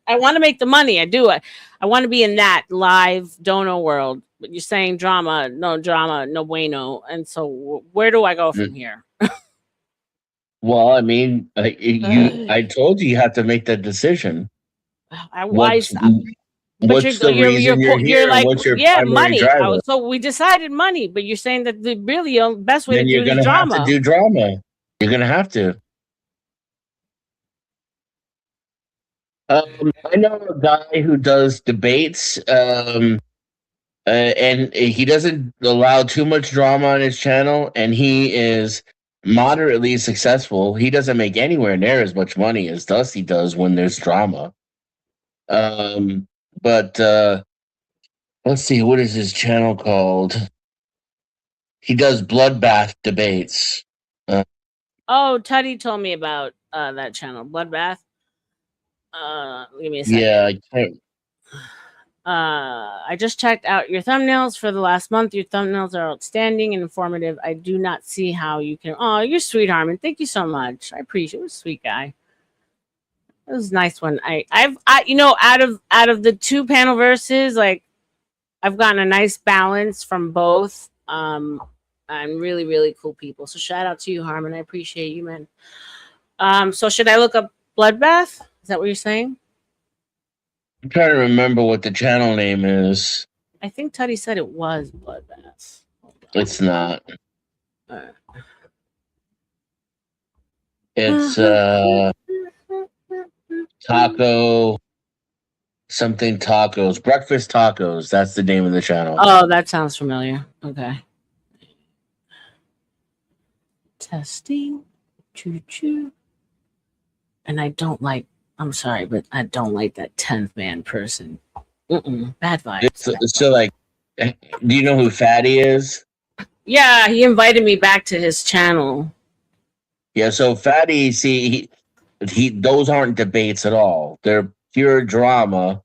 I want to make the money. I do it. I want to be in that live dono world. But you're saying drama, no bueno. And so where do I go from here? Well, I mean, I told you have to make that decision. What's the reason you're here? Like, what's your yeah, primary money. driver? So we decided money, but you're saying that the really best way Then to you're do gonna is drama. have to do drama. You're gonna have to. I know a guy who does debates, and he doesn't allow too much drama on his channel, and he is moderately successful. He doesn't make anywhere near as much money as Dusty does when there's drama. But let's see, what is his channel called? He does bloodbath debates. Oh, Teddy told me about that channel, Bloodbath. Give me a second. Yeah, I can't. I just checked out your thumbnails for the last month. Your thumbnails are outstanding and informative. I do not see how you can. Oh, you're sweet, Harmon. Thank you so much. I appreciate it. Was a sweet guy. It was a nice one. I've you know, out of the two panel verses, like I've gotten a nice balance from both. And really, really cool people. So shout out to you, Harmon. I appreciate you, man. So should I look up Bloodbath? Is that what you're saying? I'm trying to remember what the channel name is. I think Teddy said it was Bloodbath. It's not. Alright. It's taco something tacos. Breakfast tacos. That's the name of the channel. Oh, that sounds familiar. Okay. Testing. Choo choo. And I don't like, I'm sorry, but I don't like that 10th man person. Bad vibes. So like, do you know who Fatty is? Yeah, he invited me back to his channel. Yeah, so Fatty, see, he those aren't debates at all. They're pure drama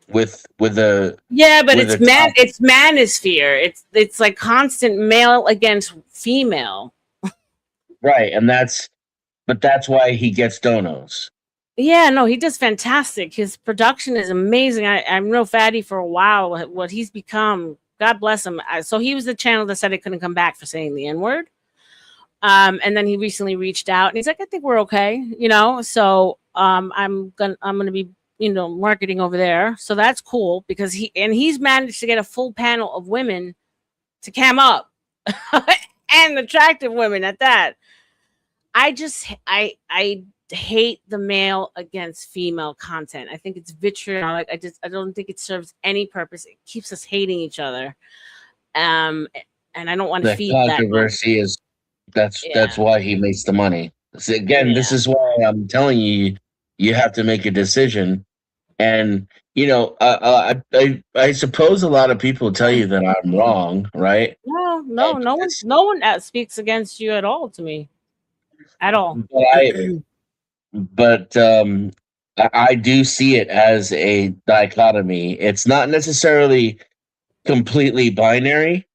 with a Yeah, but with it's a it's manosphere. It's like constant male against female. right, and that's why he gets donos. Yeah, no, he does fantastic. His production is amazing. I know Fatty for a while. What he's become, God bless him. So he was the channel that said I couldn't come back for saying the N-word. And then he recently reached out and he's like, I think we're okay, you know. So I'm gonna be, you know, marketing over there. So that's cool because he's managed to get a full panel of women to cam up and attractive women at that. I hate the male against female content. I think it's vitriolic. I don't think it serves any purpose. It keeps us hating each other. And I don't want to feed that controversy is that's why he makes the money. So again, this is why I'm telling you, you have to make a decision. And you know, I suppose a lot of people tell you that I'm wrong, right? No one speaks against you at all to me, at all. But I do see it as a dichotomy. It's not necessarily completely binary,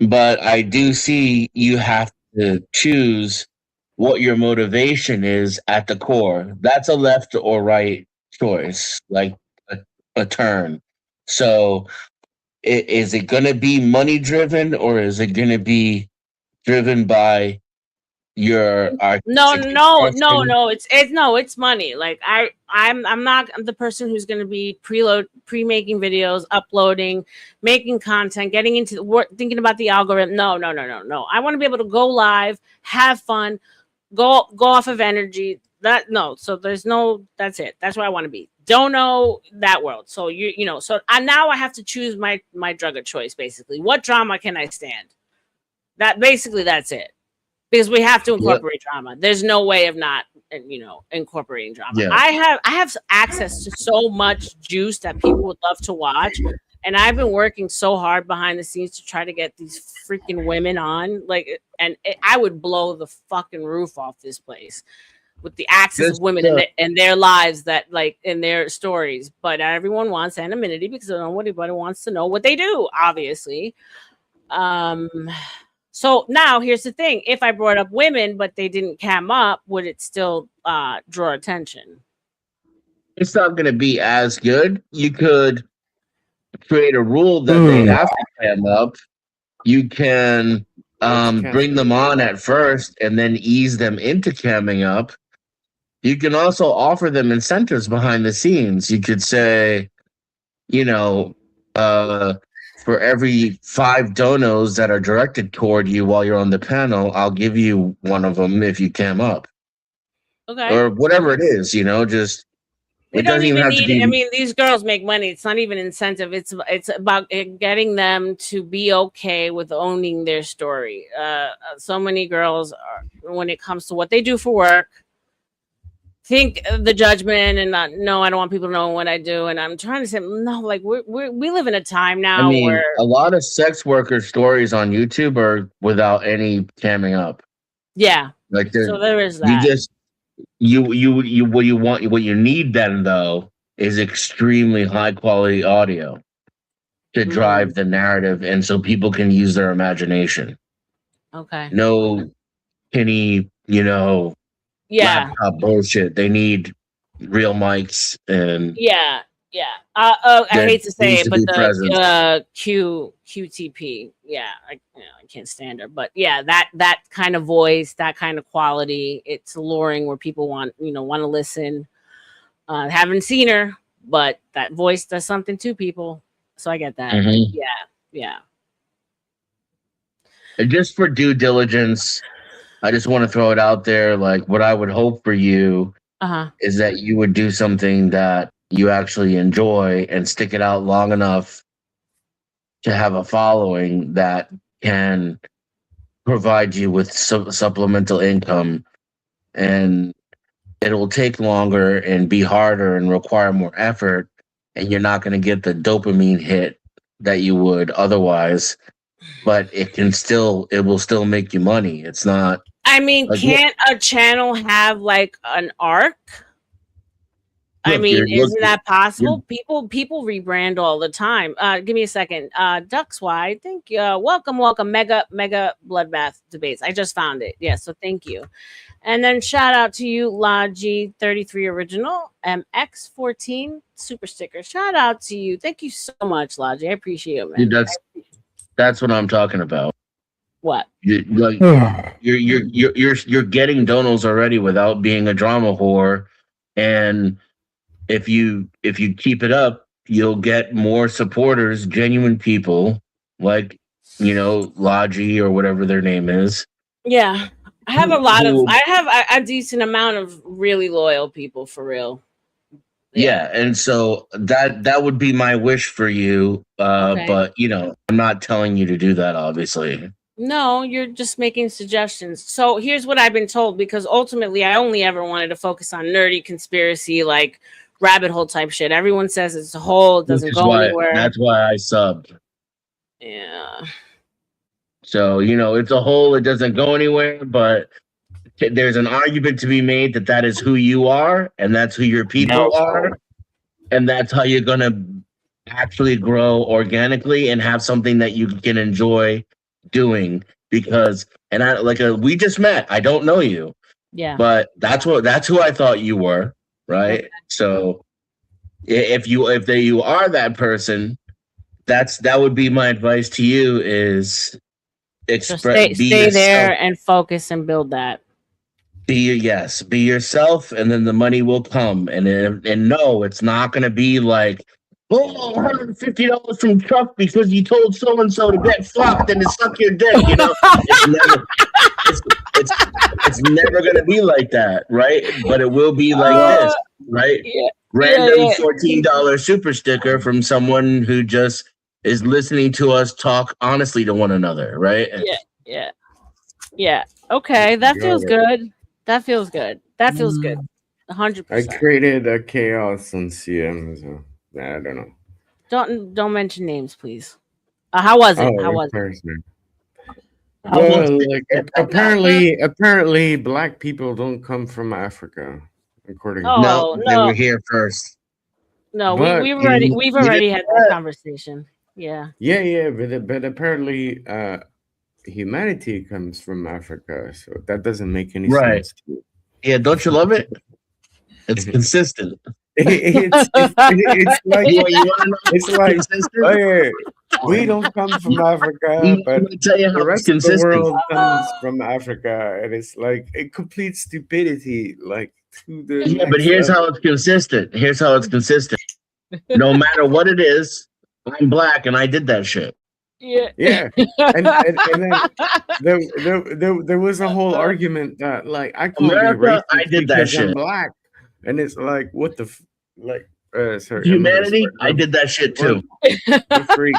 but I do see you have to choose what your motivation is at the core. That's a left or right choice, like a turn. So is it going to be money driven or is it going to be driven by your it's money. Like I'm not the person who's going to be pre-making videos, uploading, making content, getting into work, thinking about the algorithm. No. I want to be able to go live, have fun, go off of energy. That's it. That's where I want to be. Don't know that world. So you know, so now I have to choose my drug of choice. Basically, what drama can I stand? That's it. Because we have to incorporate drama. There's no way of not, you know, incorporating drama. Yeah. I have access to so much juice that people would love to watch, and I've been working so hard behind the scenes to try to get these freaking women on. I would blow the fucking roof off this place with the access of women and their lives that, like, in their stories. But everyone wants anonymity because nobody wants to know what they do, obviously. So now here's the thing. If I brought up women, but they didn't cam up, would it still draw attention? It's not going to be as good. You could create a rule that they have to cam up. You can bring them on at first and then ease them into camming up. You can also offer them incentives behind the scenes. You could say, you know, for every 5 donos that are directed toward you while you're on the panel, I'll give you one of them if you cam up. Okay. Or whatever it is, you know, just They It don't doesn't even even have to need. be. I mean, these girls make money. It's not even incentive. It's about getting them to be okay with owning their story. So many girls are, when it comes to what they do for work, think the judgment and not. No, I don't want people to know what I do. And I'm trying to say no. Like we live in a time I now mean, where a lot of sex worker stories on YouTube are without any camming up. yeah. Like So there is you that. just what you need then though is extremely high quality audio to drive the narrative, and so people can use their imagination. Okay. No penny, Yeah. laptop bullshit. They need real mics and Yeah. I there hate to say needs it, to but be presence. the QTP, yeah, I can't stand her. But yeah, that kind of voice, that kind of quality, it's alluring where people want to listen. Haven't seen her, but that voice does something to people. So I get that. Mhm. Yeah. And just for due diligence, I just want to throw it out there. Like, what I would hope for you Uh-huh. is that you would do something that you actually enjoy and stick it out long enough to have a following that can provide you with supplemental income. And it'll take longer and be harder and require more effort. And you're not going to get the dopamine hit that you would otherwise. But it will still make you money. It's not. I mean, Like, can't a channel have like an arc? I Look, mean, you're isn't that possible? you're- People rebrand all the time. Give me a second. Ducks Y, thank you. Welcome, mega bloodbath debates. I just found it. Yeah, so thank you. And then shout out to you, Logi 33 Original, MX14 Super Sticker. Shout out to you. Thank you so much, Logi. I appreciate it, man. Dude, that's what I'm talking about. What? You're getting donos already without being a drama whore, and if you keep it up, you'll get more supporters, genuine people like Logi or whatever their name is. Yeah, I have I have a decent amount of really loyal people for real. Yeah, and so that would be my wish for you. Okay. But I'm not telling you to do that, obviously. No, you're just making suggestions. So here's what I've been told, because ultimately I only ever wanted to focus on nerdy conspiracy, like rabbit hole type shit. Everyone says it's a hole, it doesn't go anywhere. That's why I subbed. Yeah. So, it's a hole, it doesn't go anywhere, but there's an argument to be made that is who you are, and that's who your people are, and that's how you're going to actually grow organically and have something that you can enjoy doing. Because, we just met. I don't know you. Yeah. But that's who I thought you were, right? Okay. So if you are that person, that would be my advice to you is stay there and focus and build that. Be yourself, and then the money will come. And no, it's not going to be like, $150 from Chuck because you told so and so to get fucked and to suck your dick. It's never going to be like that, right? But it will be like this, right? Yeah. Random $14 super sticker from someone who just is listening to us talk honestly to one another, right? Yeah. Okay, that feels good. That feels good. 100%. I created a chaos on CM, so I don't know. Don't mention names, please. How was it? How was it? Well, apparently, black people don't come from Africa, according. No, they were here first. No, we've already had that conversation. Yeah. Yeah, but apparently, humanity comes from Africa, so that doesn't make any sense to you. Yeah, don't you love it? It's consistent. It's like we don't come from Africa, but the rest of the world comes from Africa, and it's like a complete stupidity. Like but here's how it's consistent. No matter what it is, I'm black, and I did that shit. Yeah. And then there was a whole argument that like I can't be racist I did that because shit. I'm black, and it's like what the like sorry, Humanity, I did that shit too. The freak,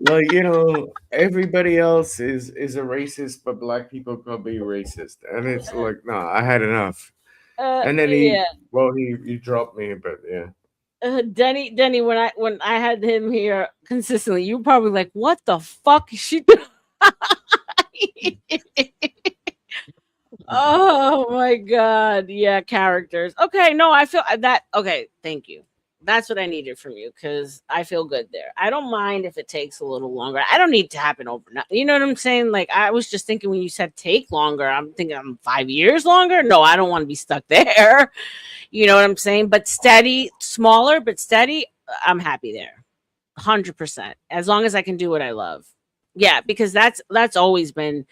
like you know, everybody else is a racist, but black people can be racist, and it's like, no, I had enough. And then he dropped me, but yeah. Denny, when I had him here consistently, you were probably like, "What the fuck is she doing?" Oh my god, yeah, characters. Okay, no, I feel that. Okay, thank you. That's what I needed from you because I feel good there. I don't mind if it takes a little longer. I don't need it to happen overnight. You know what I'm saying? Like I was just thinking when you said take longer, I'm thinking I'm 5 years longer. No, I don't want to be stuck there. You know what I'm saying? But steady, smaller but steady. I'm happy there, 100%. As long as I can do what I love. Yeah, because that's always been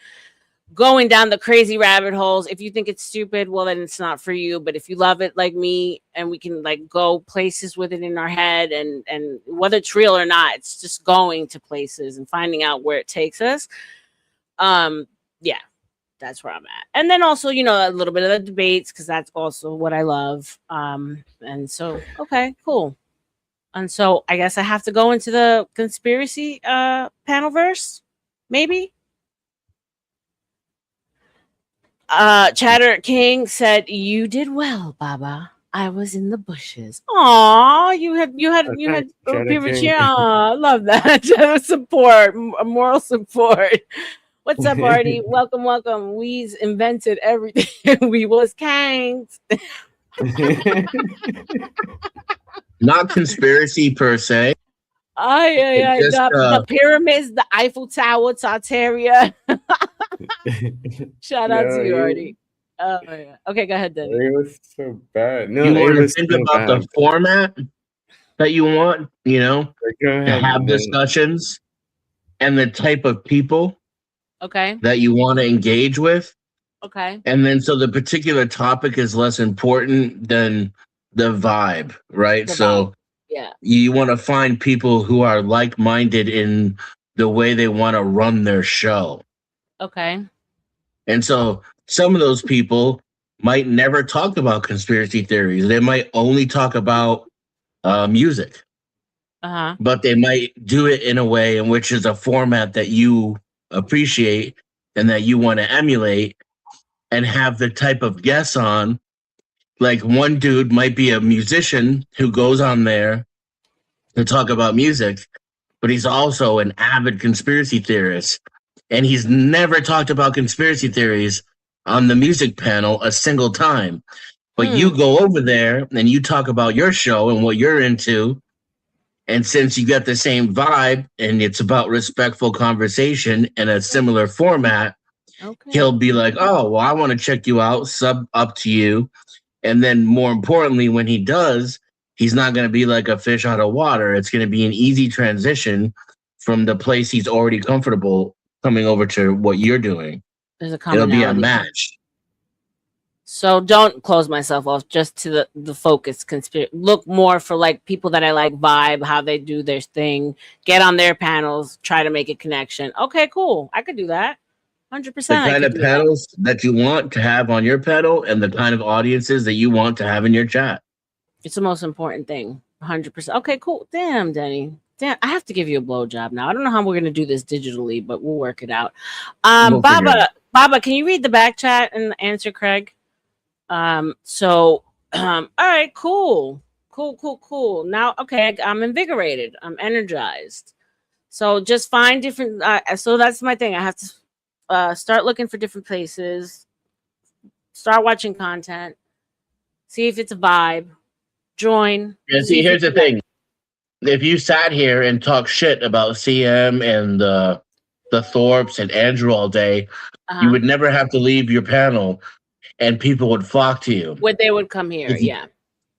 going down the crazy rabbit holes. If you think it's stupid, well then it's not for you. But if you love it like me and we can like go places with it in our head and whether it's real or not, it's just going to places and finding out where it takes us. Yeah, that's where I'm at. And then also, you know, a little bit of the debates because that's also what I love. And so okay, cool. And so I guess I have to go into the conspiracy panel verse, maybe. Chatter King said, "You did well, Baba. I was in the bushes." Aw, you had people cheer. Aw, I love that. Support, moral support. What's up, Artie? Welcome. We's invented everything. We was kangs. Not conspiracy per se. The pyramids, the Eiffel Tower, Tartaria. Shout out to you, Artie. Oh yeah. Okay, go ahead, Denny. It was so bad. No, you want to think so about bad. The format that you want, you know, to have discussions and the type of people that you want to engage with. Okay. And then so the particular topic is less important than the vibe, right? Yeah. You want to find people who are like-minded in the way they want to run their show. Okay. And so some of those people might never talk about conspiracy theories. They might only talk about music. Uh-huh. But they might do it in a way in which is a format that you appreciate and that you want to emulate and have the type of guests on. Like one dude might be a musician who goes on there to talk about music, but he's also an avid conspiracy theorist. And he's never talked about conspiracy theories on the music panel a single time. But you go over there and you talk about your show and what you're into. And since you got the same vibe and it's about respectful conversation and a similar format, he'll be like, oh, well, I want to check you out, sub up to you. And then more importantly, when he does, he's not going to be like a fish out of water. It's going to be an easy transition from the place he's already comfortable coming over to what you're doing. It'll be a match. So don't close myself off just to the focus. Look more for like people that I like vibe, how they do their thing, get on their panels, try to make a connection. Okay, cool. I could do that. 100%. The kind of panels that you want to have on your panel and the kind of audiences that you want to have in your chat. It's the most important thing. 100%. Okay, cool. Damn, Denny. Damn, I have to give you a blowjob now. I don't know how we're going to do this digitally, but we'll work it out. Baba, can you read the back chat and answer Craig? All right, cool. Now, okay, I'm invigorated. I'm energized. So just find different. So that's my thing. I have to start looking for different places, start watching content, see if it's a vibe, join. Yeah, see, here's the thing. If you sat here and talked shit about CM and the Thorpes and Andrew all day, you would never have to leave your panel and people would flock to you. They would come here, yeah.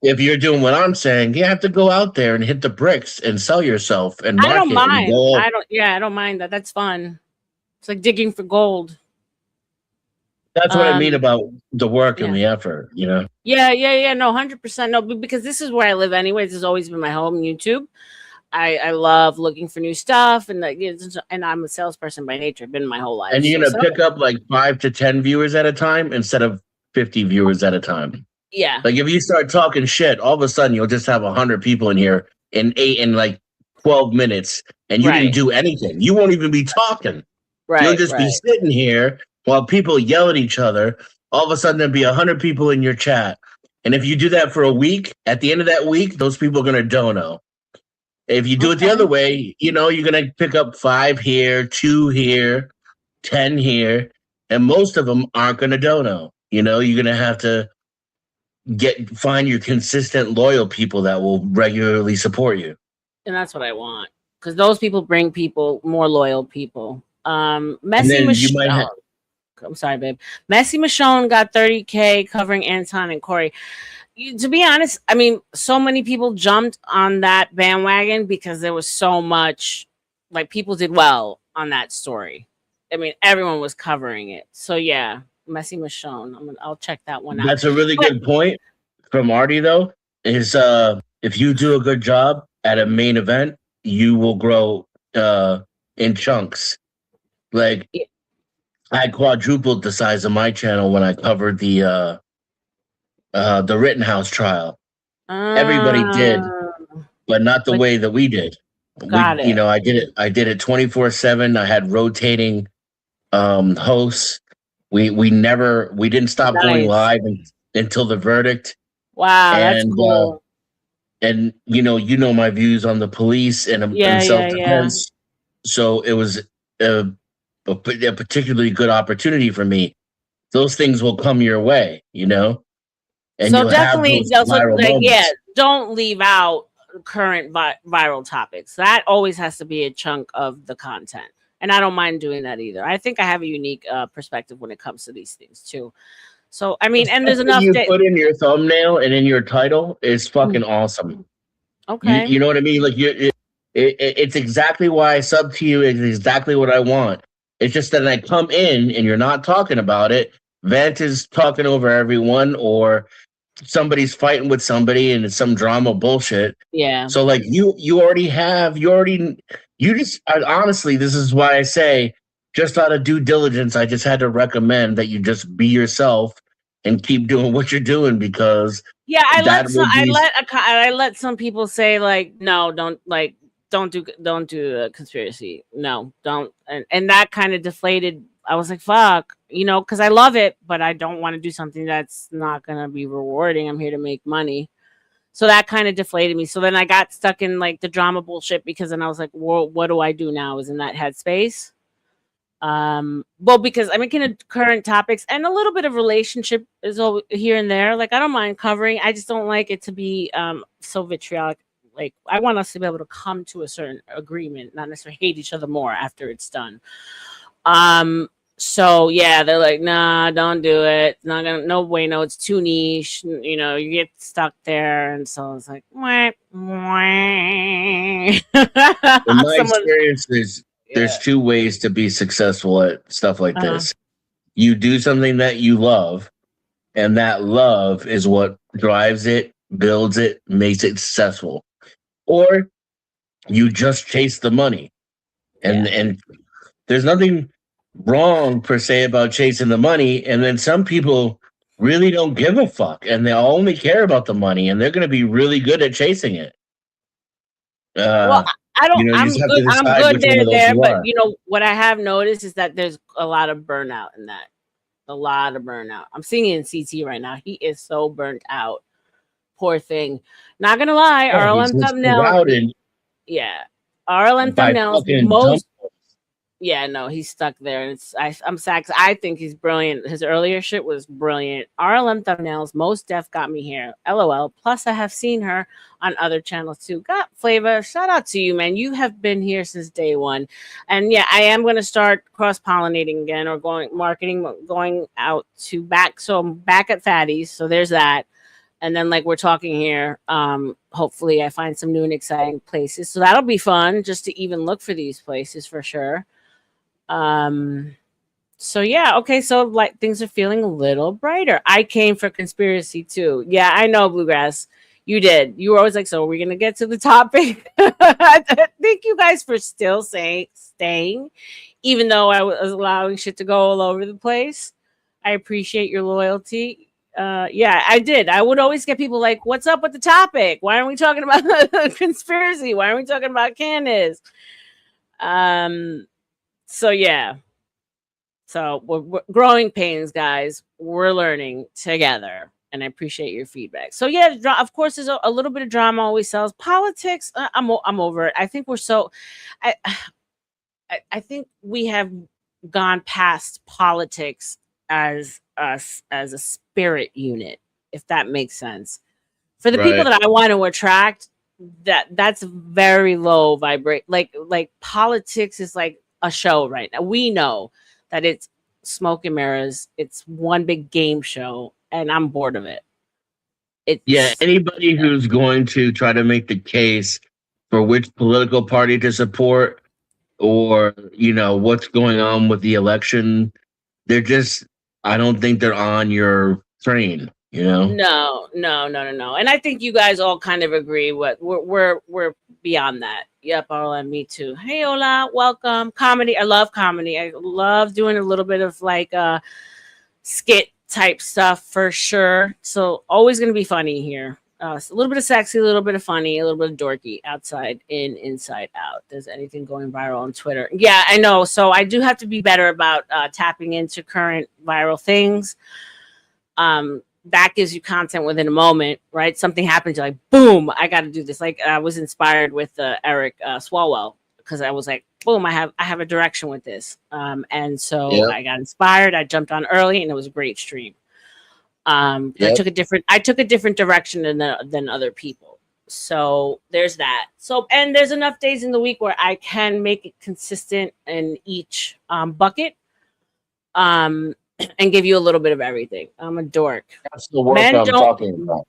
If you're doing what I'm saying, you have to go out there and hit the bricks and sell yourself and market. I don't mind. I don't mind that. That's fun. It's like digging for gold. That's what I mean about the work and the effort, you know? Yeah. No, 100%. No, because this is where I live anyways. This has always been my home, YouTube. I love looking for new stuff, and I'm a salesperson by nature. I've been my whole life. And you're going to pick up like 5 to 10 viewers at a time instead of 50 viewers at a time. Yeah. Like if you start talking shit, all of a sudden you'll just have 100 people in here in like 12 minutes, and you didn't do anything. You won't even be talking. You'll just be sitting here while people yell at each other. All of a sudden there'll be 100 people in your chat. And if you do that for a week, at the end of that week, those people are going to dono. If you do it the other way, you know, you're going to pick up 5 here, 2 here, 10 here, and most of them aren't going to dono. You know, you're going to have to find your consistent, loyal people that will regularly support you. And that's what I want, because those people bring people, more loyal people. Messy Michonne. I'm sorry, babe. Messy Michonne got 30K covering Anton and Corey. To be honest, I mean, so many people jumped on that bandwagon because there was so much, like, people did well on that story. I mean, everyone was covering it. So yeah, Messy Michonne. I'll check that one out. That's a really good point from Artie, though, is if you do a good job at a main event, you will grow in chunks. Like, I quadrupled the size of my channel when I covered the Rittenhouse trial. Everybody did, but not the way that we did. Got it. You know, I did it 24/7. I had rotating hosts. We didn't stop going live until the verdict. Wow, that's cool. And you know my views on the police and self-defense. So it was a particularly good opportunity for me. Those things will come your way, you know. And so definitely, don't leave out current viral topics. That always has to be a chunk of the content, and I don't mind doing that either. I think I have a unique perspective when it comes to these things too. So I mean, and there's enough you put in your thumbnail and in your title is fucking awesome. Okay, you know what I mean? Like it's exactly why I sub to you. It's exactly what I want. It's just that I come in and you're not talking about it. Vant is talking over everyone, or somebody's fighting with somebody and it's some drama bullshit. Yeah. So like honestly, this is why I say, just out of due diligence, I just had to recommend that you just be yourself and keep doing what you're doing, because I let some people say, like, no, don't do a conspiracy. No, don't. And that kind of deflated. I was like, fuck, you know, because I love it, but I don't want to do something that's not going to be rewarding. I'm here to make money. So that kind of deflated me. So then I got stuck in like the drama bullshit, because then I was like, well, what do I do now? I was in that headspace. Well, because I'm making current topics and a little bit of relationship is all here and there. Like, I don't mind covering. I just don't like it to be so vitriolic. Like, I want us to be able to come to a certain agreement, not necessarily hate each other more after it's done. So yeah, they're like, nah, don't do it. Not gonna, no way, no, it's too niche. You know, you get stuck there. And so I was like, wah, wah. In my experience, there's 2 ways to be successful at stuff like this. You do something that you love, and that love is what drives it, builds it, makes it successful. Or you just chase the money. And there's nothing wrong per se about chasing the money, and then some people really don't give a fuck and they only care about the money, and they're going to be really good at chasing it. Well, I don't. I'm good there. But you know what I have noticed is that there's a lot of burnout in that. A lot of burnout. I'm seeing it in CT right now. He is so burnt out. Poor thing. Not gonna lie, RLM thumbnail. Yeah, RLM thumbnails. Most. Yeah, no, he's stuck there, and I'm sad because I think he's brilliant. His earlier shit was brilliant. RLM thumbnails, most def got me here. LOL. Plus, I have seen her on other channels too. Got flavor. Shout out to you, man. You have been here since day one, and yeah, I am going to start cross pollinating again, or going out to back. So I'm back at Fatty's. So there's that, and then like we're talking here. Hopefully, I find some new and exciting places. So that'll be fun, just to even look for these places for sure. So yeah, okay, so like things are feeling a little brighter. I came for conspiracy too. Yeah, I know, Bluegrass. You did. You were always like, so we're gonna get to the topic. Thank you guys for still staying, even though I was allowing shit to go all over the place. I appreciate your loyalty. Yeah, I did. I would always get people like, "What's up with the topic? Why aren't we talking about conspiracy? Why aren't we talking about Candace?" So yeah. So we're growing pains, guys. We're learning together, and I appreciate your feedback. So yeah, of course, there's a little bit of drama always sells. Politics, I'm over it. I think we're so, I I think we have gone past politics as us as a spirit unit, if that makes sense. For the people Right. that I want to attract, that's very low vibrate. Like politics is like a show right now. We know that it's smoke and mirrors. It's one big game show, and I'm bored of it. It's Yeah, anybody who's going to try to make the case for which political party to support or, what's going on with the election, they're just, I don't think they're on your train, no. And I think you guys all kind of agree. What we're beyond that. Yep, Ola, me too. Hey, Ola, welcome. Comedy. I love comedy. I love doing a little bit of like skit type stuff for sure. So always gonna be funny here. A little bit of sexy, a little bit of funny, a little bit of dorky, outside in, inside out. There's anything going viral on Twitter? Yeah, I know. So I do have to be better about tapping into current viral things. That gives you content within a moment, right? Something happens, you're like, boom, I got to do this. Like I was inspired with Eric Swalwell because I was like, boom, I have a direction with this. And so I got inspired. I jumped on early, and it was a great stream. I took a different direction than other people. So there's that. So, and there's enough days in the week where I can make it consistent in each bucket. And give you a little bit of everything. I'm a dork. That's the work I'm talking about.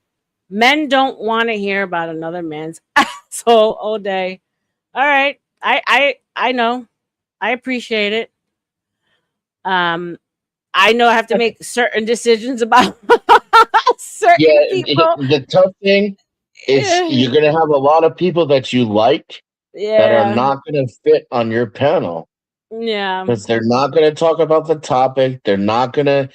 Men don't want to hear about another man's asshole all day. All right. I know. I appreciate it. I know I have to make certain decisions about certain people. The tough thing is you're going to have a lot of people that you like that are not going to fit on your panel. Yeah. Because they're not going to talk about the topic. They're not going to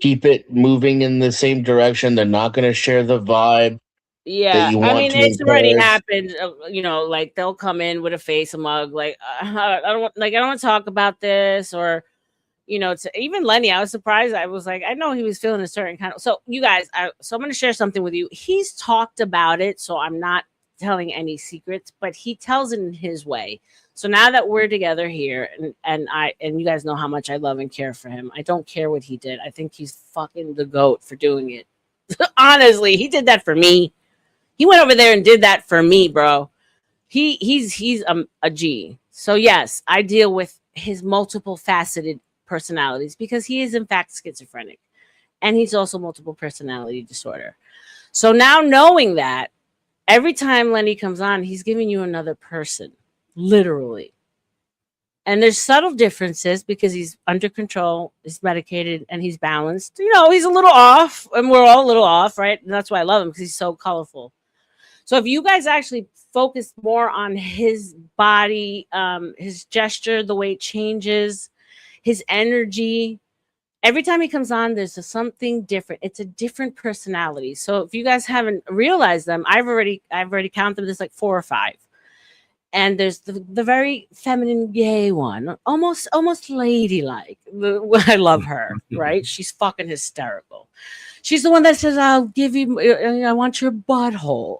keep it moving in the same direction. They're not going to share the vibe. Yeah. I mean, it's already happened. Like they'll come in with a face, a mug, like I don't want to talk about this, or even Lenny. I was surprised. I was like, I know he was feeling a certain kind of. So you guys, so I'm going to share something with you. He's talked about it, so I'm not telling any secrets, but he tells it in his way. So now that we're together here, and you guys know how much I love and care for him, I don't care what he did. I think he's fucking the GOAT for doing it. Honestly, he did that for me. He went over there and did that for me, bro. He's a G. So yes, I deal with his multiple faceted personalities because he is in fact schizophrenic, and he's also multiple personality disorder. So now knowing that, every time Lenny comes on, he's giving you another person. Literally. And there's subtle differences because he's under control, he's medicated, and he's balanced. He's a little off, and we're all a little off, right? And that's why I love him, because he's so colorful. So if you guys actually focus more on his body, his gesture, the way it changes, his energy, every time he comes on, there's something different. It's a different personality. So if you guys haven't realized them, I've already counted them. There's like 4 or 5. And there's the very feminine gay one, almost ladylike. I love her, right? She's fucking hysterical. She's the one that says, "I'll give you, I want your butthole,"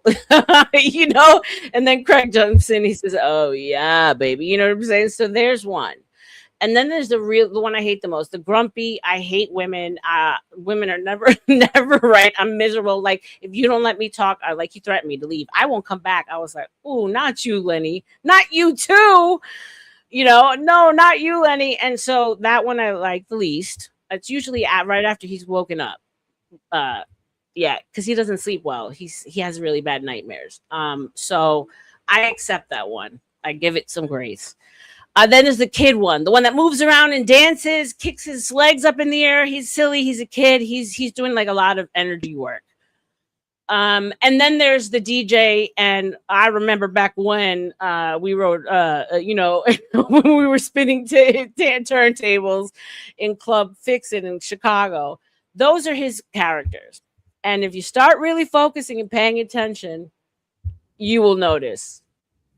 And then Craig jumps in. He says, "Oh yeah, baby," you know what I'm saying? So there's one. And then there's the one I hate the most, the grumpy. I hate women. Women are never right. I'm miserable. Like, if you don't let me talk, like you threatened me to leave, I won't come back. I was like, "Oh, not you, Lenny. Not you too." No, not you, Lenny. And so that one I like the least. It's usually right after he's woken up. Because he doesn't sleep well. He has really bad nightmares. So I accept that one. I give it some grace. Then there's the kid one, the one that moves around and dances, kicks his legs up in the air. He's silly. He's a kid. He's doing like a lot of energy work. And then there's the DJ. And I remember back when we wrote, when we were spinning turntables in Club Fix It in Chicago. those are his characters. And if you start really focusing and paying attention, you will notice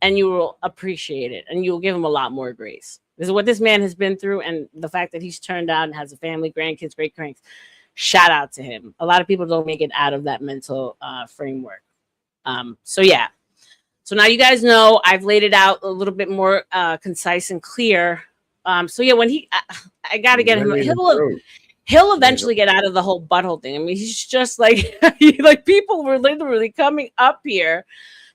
and you will appreciate it and you will give him a lot more grace. This is what this man has been through, and the fact that he's turned out and has a family, grandkids, great cranks. Shout out to him. A lot of people don't make it out of that mental framework. So yeah. So now you guys know I've laid it out a little bit more concise and clear. So yeah, when I got to get him. He'll eventually get out of the whole butthole thing. I mean, he's just like, like people were literally coming up here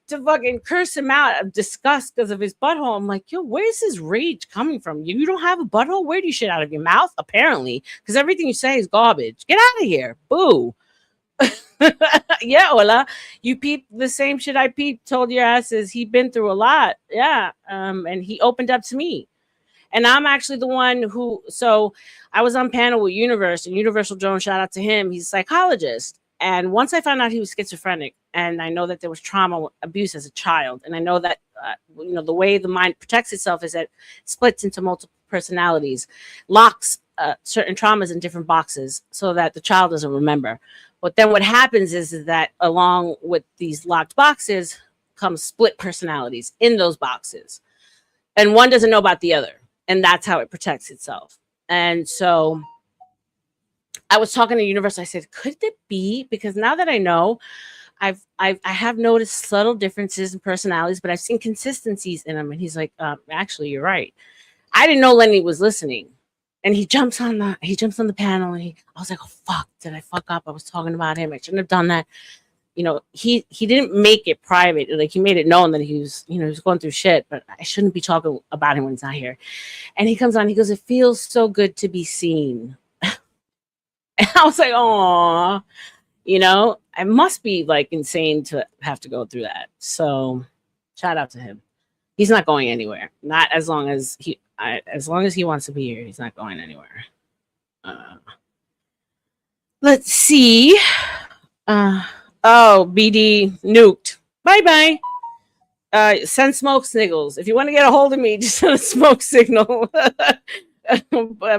to fucking curse him out of disgust because of his butthole. I'm like, yo, where's his rage coming from? You don't have a butthole? Where do you shit out of your mouth? Apparently, because everything you say is garbage. Get out of here. Boo. Yeah, Ola, you peeped the same shit I peeped, told your asses he'd been through a lot. Yeah. And he opened up to me. And I'm actually the one who, so I was on panel with Universe, and Universal Jones, shout out to him. He's a psychologist. And once I found out he was schizophrenic, and I know that there was trauma abuse as a child, and I know that, the way the mind protects itself is that it splits into multiple personalities, locks certain traumas in different boxes so that the child doesn't remember. But then what happens is that along with these locked boxes comes split personalities in those boxes. And one doesn't know about the other. And that's how it protects itself. And so I was talking to Universe. I said, could it be? Because now that I know, I have noticed subtle differences in personalities, but I've seen consistencies in them. And he's like, actually, you're right. I didn't know Lenny was listening. And he jumps on the panel, and I was like, oh fuck, did I fuck up? I was talking about him. I shouldn't have done that. He didn't make it private. Like, he made it known that he was going through shit, but I shouldn't be talking about him when he's not here. And he comes on, he goes, it feels so good to be seen. And I was like, aw, I must be like insane to have to go through that. So shout out to him. He's not going anywhere. Not as long as he wants to be here, he's not going anywhere. Let's see. BD nuked. Bye-bye. Send smoke signals. If you want to get a hold of me, just send a smoke signal.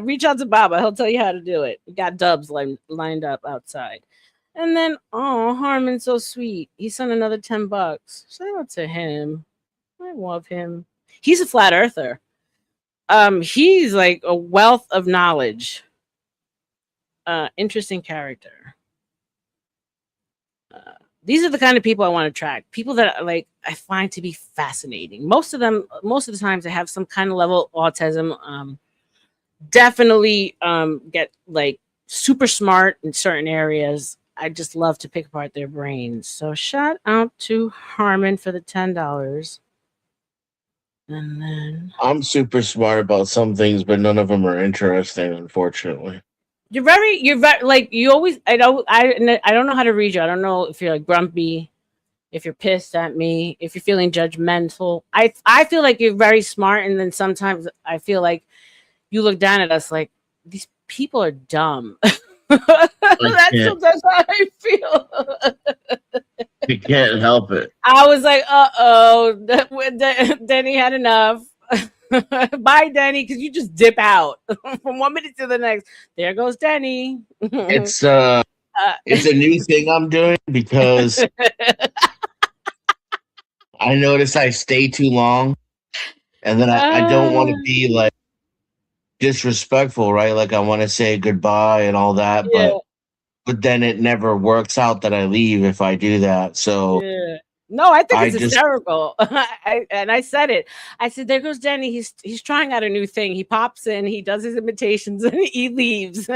Reach out to Baba. He'll tell you how to do it. We got dubs lined up outside. And then, Harmon's so sweet. He sent another $10. Shout out to him. I love him. He's a flat earther. He's like a wealth of knowledge. Interesting character. These are the kind of people I want to track. People that I find to be fascinating. Most of the times they have some kind of level of autism. Definitely get like super smart in certain areas. I just love to pick apart their brains. So shout out to Harmon for the $10. And then I'm super smart about some things, but none of them are interesting, unfortunately. You're very like, you always, I don't know how to read you. I don't know if you're like grumpy, if you're pissed at me, if you're feeling judgmental. I feel like you're very smart, and then sometimes I feel like you look down at us like these people are dumb. That's sometimes how I feel. You can't help it. I was like, Denny had enough. Bye, Denny, because you just dip out from 1 minute to the next. There goes Denny. It's a new thing I'm doing because I notice I stay too long, and then I don't want to be like disrespectful, right? Like, I want to say goodbye and all that, yeah. but then it never works out that I leave if I do that. So yeah. No, I think it's hysterical. I said it. I said, there goes Denny. He's trying out a new thing. He pops in, he does his imitations, and he leaves.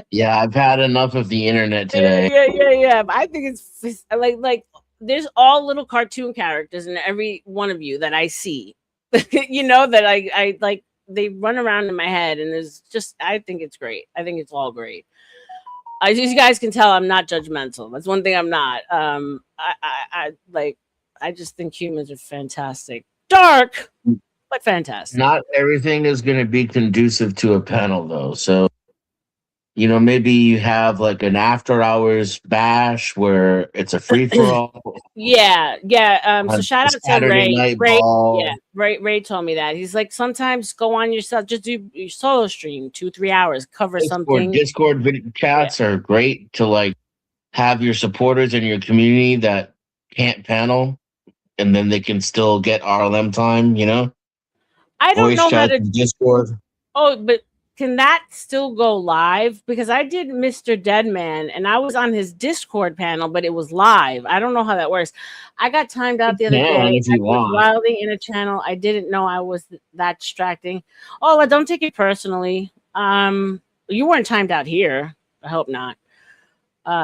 Yeah, I've had enough of the internet today. Yeah. I think it's like there's all little cartoon characters in every one of you that I see. That I like. They run around in my head, and I think it's great. I think it's all great. As you guys can tell, I'm not judgmental. That's one thing I'm not. I just think humans are fantastic. Dark, but fantastic. Not everything is going to be conducive to a panel, though. So maybe you have like an after hours bash where it's a free for all. Yeah. So shout out to Saturday Ray. night Ray, ball. yeah, Ray told me that. He's like, sometimes go on yourself, just do your solo stream 2-3 hours, cover something. Discord chats are great to like have your supporters in your community that can't panel, and then they can still get RLM time. I don't Voice know how chat to. in Discord. Oh, but can that still go live? Because I did Mr. Deadman and I was on his Discord panel, but it was live. I don't know how that works. I got timed out the other day. If you I was want. wilding in a channel. I didn't know I was that distracting. Oh, well, don't take it personally. You weren't timed out here. I hope not.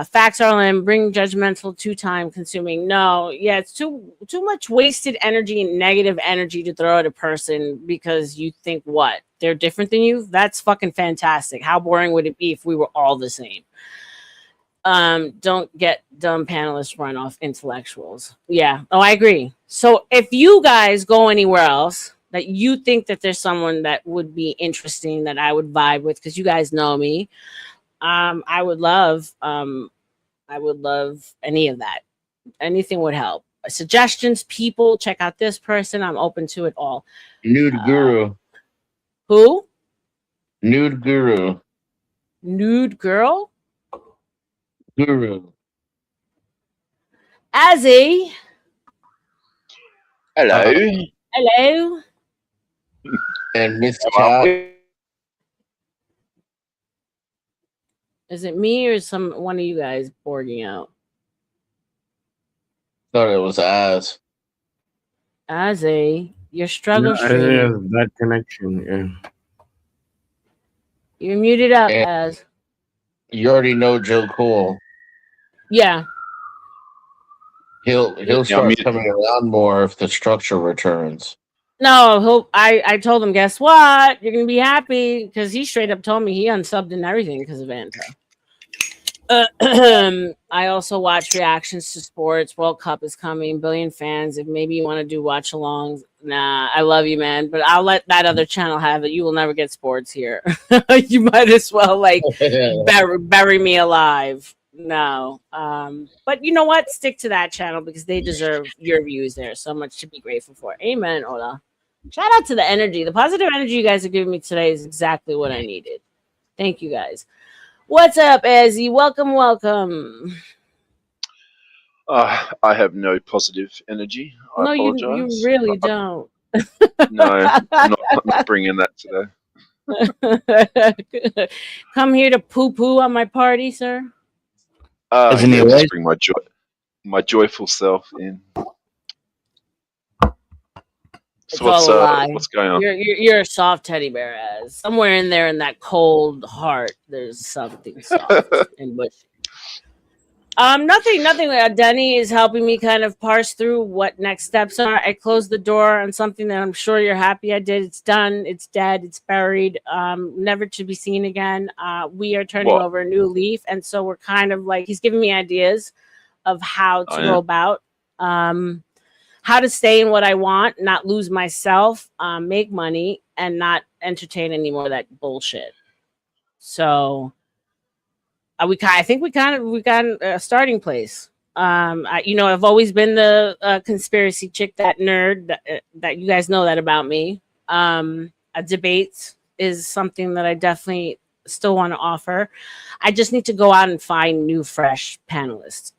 Facts are bring judgmental, too time consuming. No, yeah, it's too much wasted energy and negative energy to throw at a person because you think what they're different than you. That's fucking fantastic. How boring would it be if we were all the same? Don't get dumb panelists run off intellectuals. Yeah, oh, I agree. So if you guys go anywhere else that you think that there's someone that would be interesting that I would vibe with, because you guys know me. I would love any of that. Anything would help. Suggestions, people, check out this person. I'm open to it all. Nude Guru. Who? Nude Guru. Nude girl? Guru. Azzy. Hello. Hello. And Miss Cat. Is it me or one of you guys boarding out? Thought it was Az. Azzy, your struggle I stream. have that connection. Yeah. You're muted up, And Az. you already know Joe Cool. Yeah. He'll start coming around more if the structure returns. No, I told him, guess what? You're gonna be happy because he straight up told me he unsubbed and everything because of Anto. I also watch reactions to sports. World Cup is coming. Billion fans. If maybe you want to do watch alongs, nah, I love you, man. But I'll let that other channel have it. You will never get sports here. You might as well like bury me alive. No. But you know what? Stick to that channel because they deserve your views there. So much to be grateful for. Amen, Ola. Shout out to the energy. The positive energy you guys are giving me today is exactly what I needed. Thank you guys. What's up, Ezzy? Welcome. I have no positive energy. I apologize. You really don't. No, I'm not bringing that today. Come here to poo-poo on my party, sir? Just bring my joyful self in. So what's going on? You're a soft teddy bear, as somewhere in there in that cold heart, there's something soft and bushy. Nothing. Denny is helping me kind of parse through what next steps are. I closed the door on something that I'm sure you're happy I did. It's done. It's dead. It's buried. Never to be seen again. We are turning over a new leaf, and so we're kind of like he's giving me ideas of how to go about. How to stay in what I want, not lose myself, make money, and not entertain any more of that bullshit. So, I think we got a starting place. I've always been the conspiracy chick, that nerd that you guys know that about me. A debate is something that I definitely still want to offer. I just need to go out and find new, fresh panelists.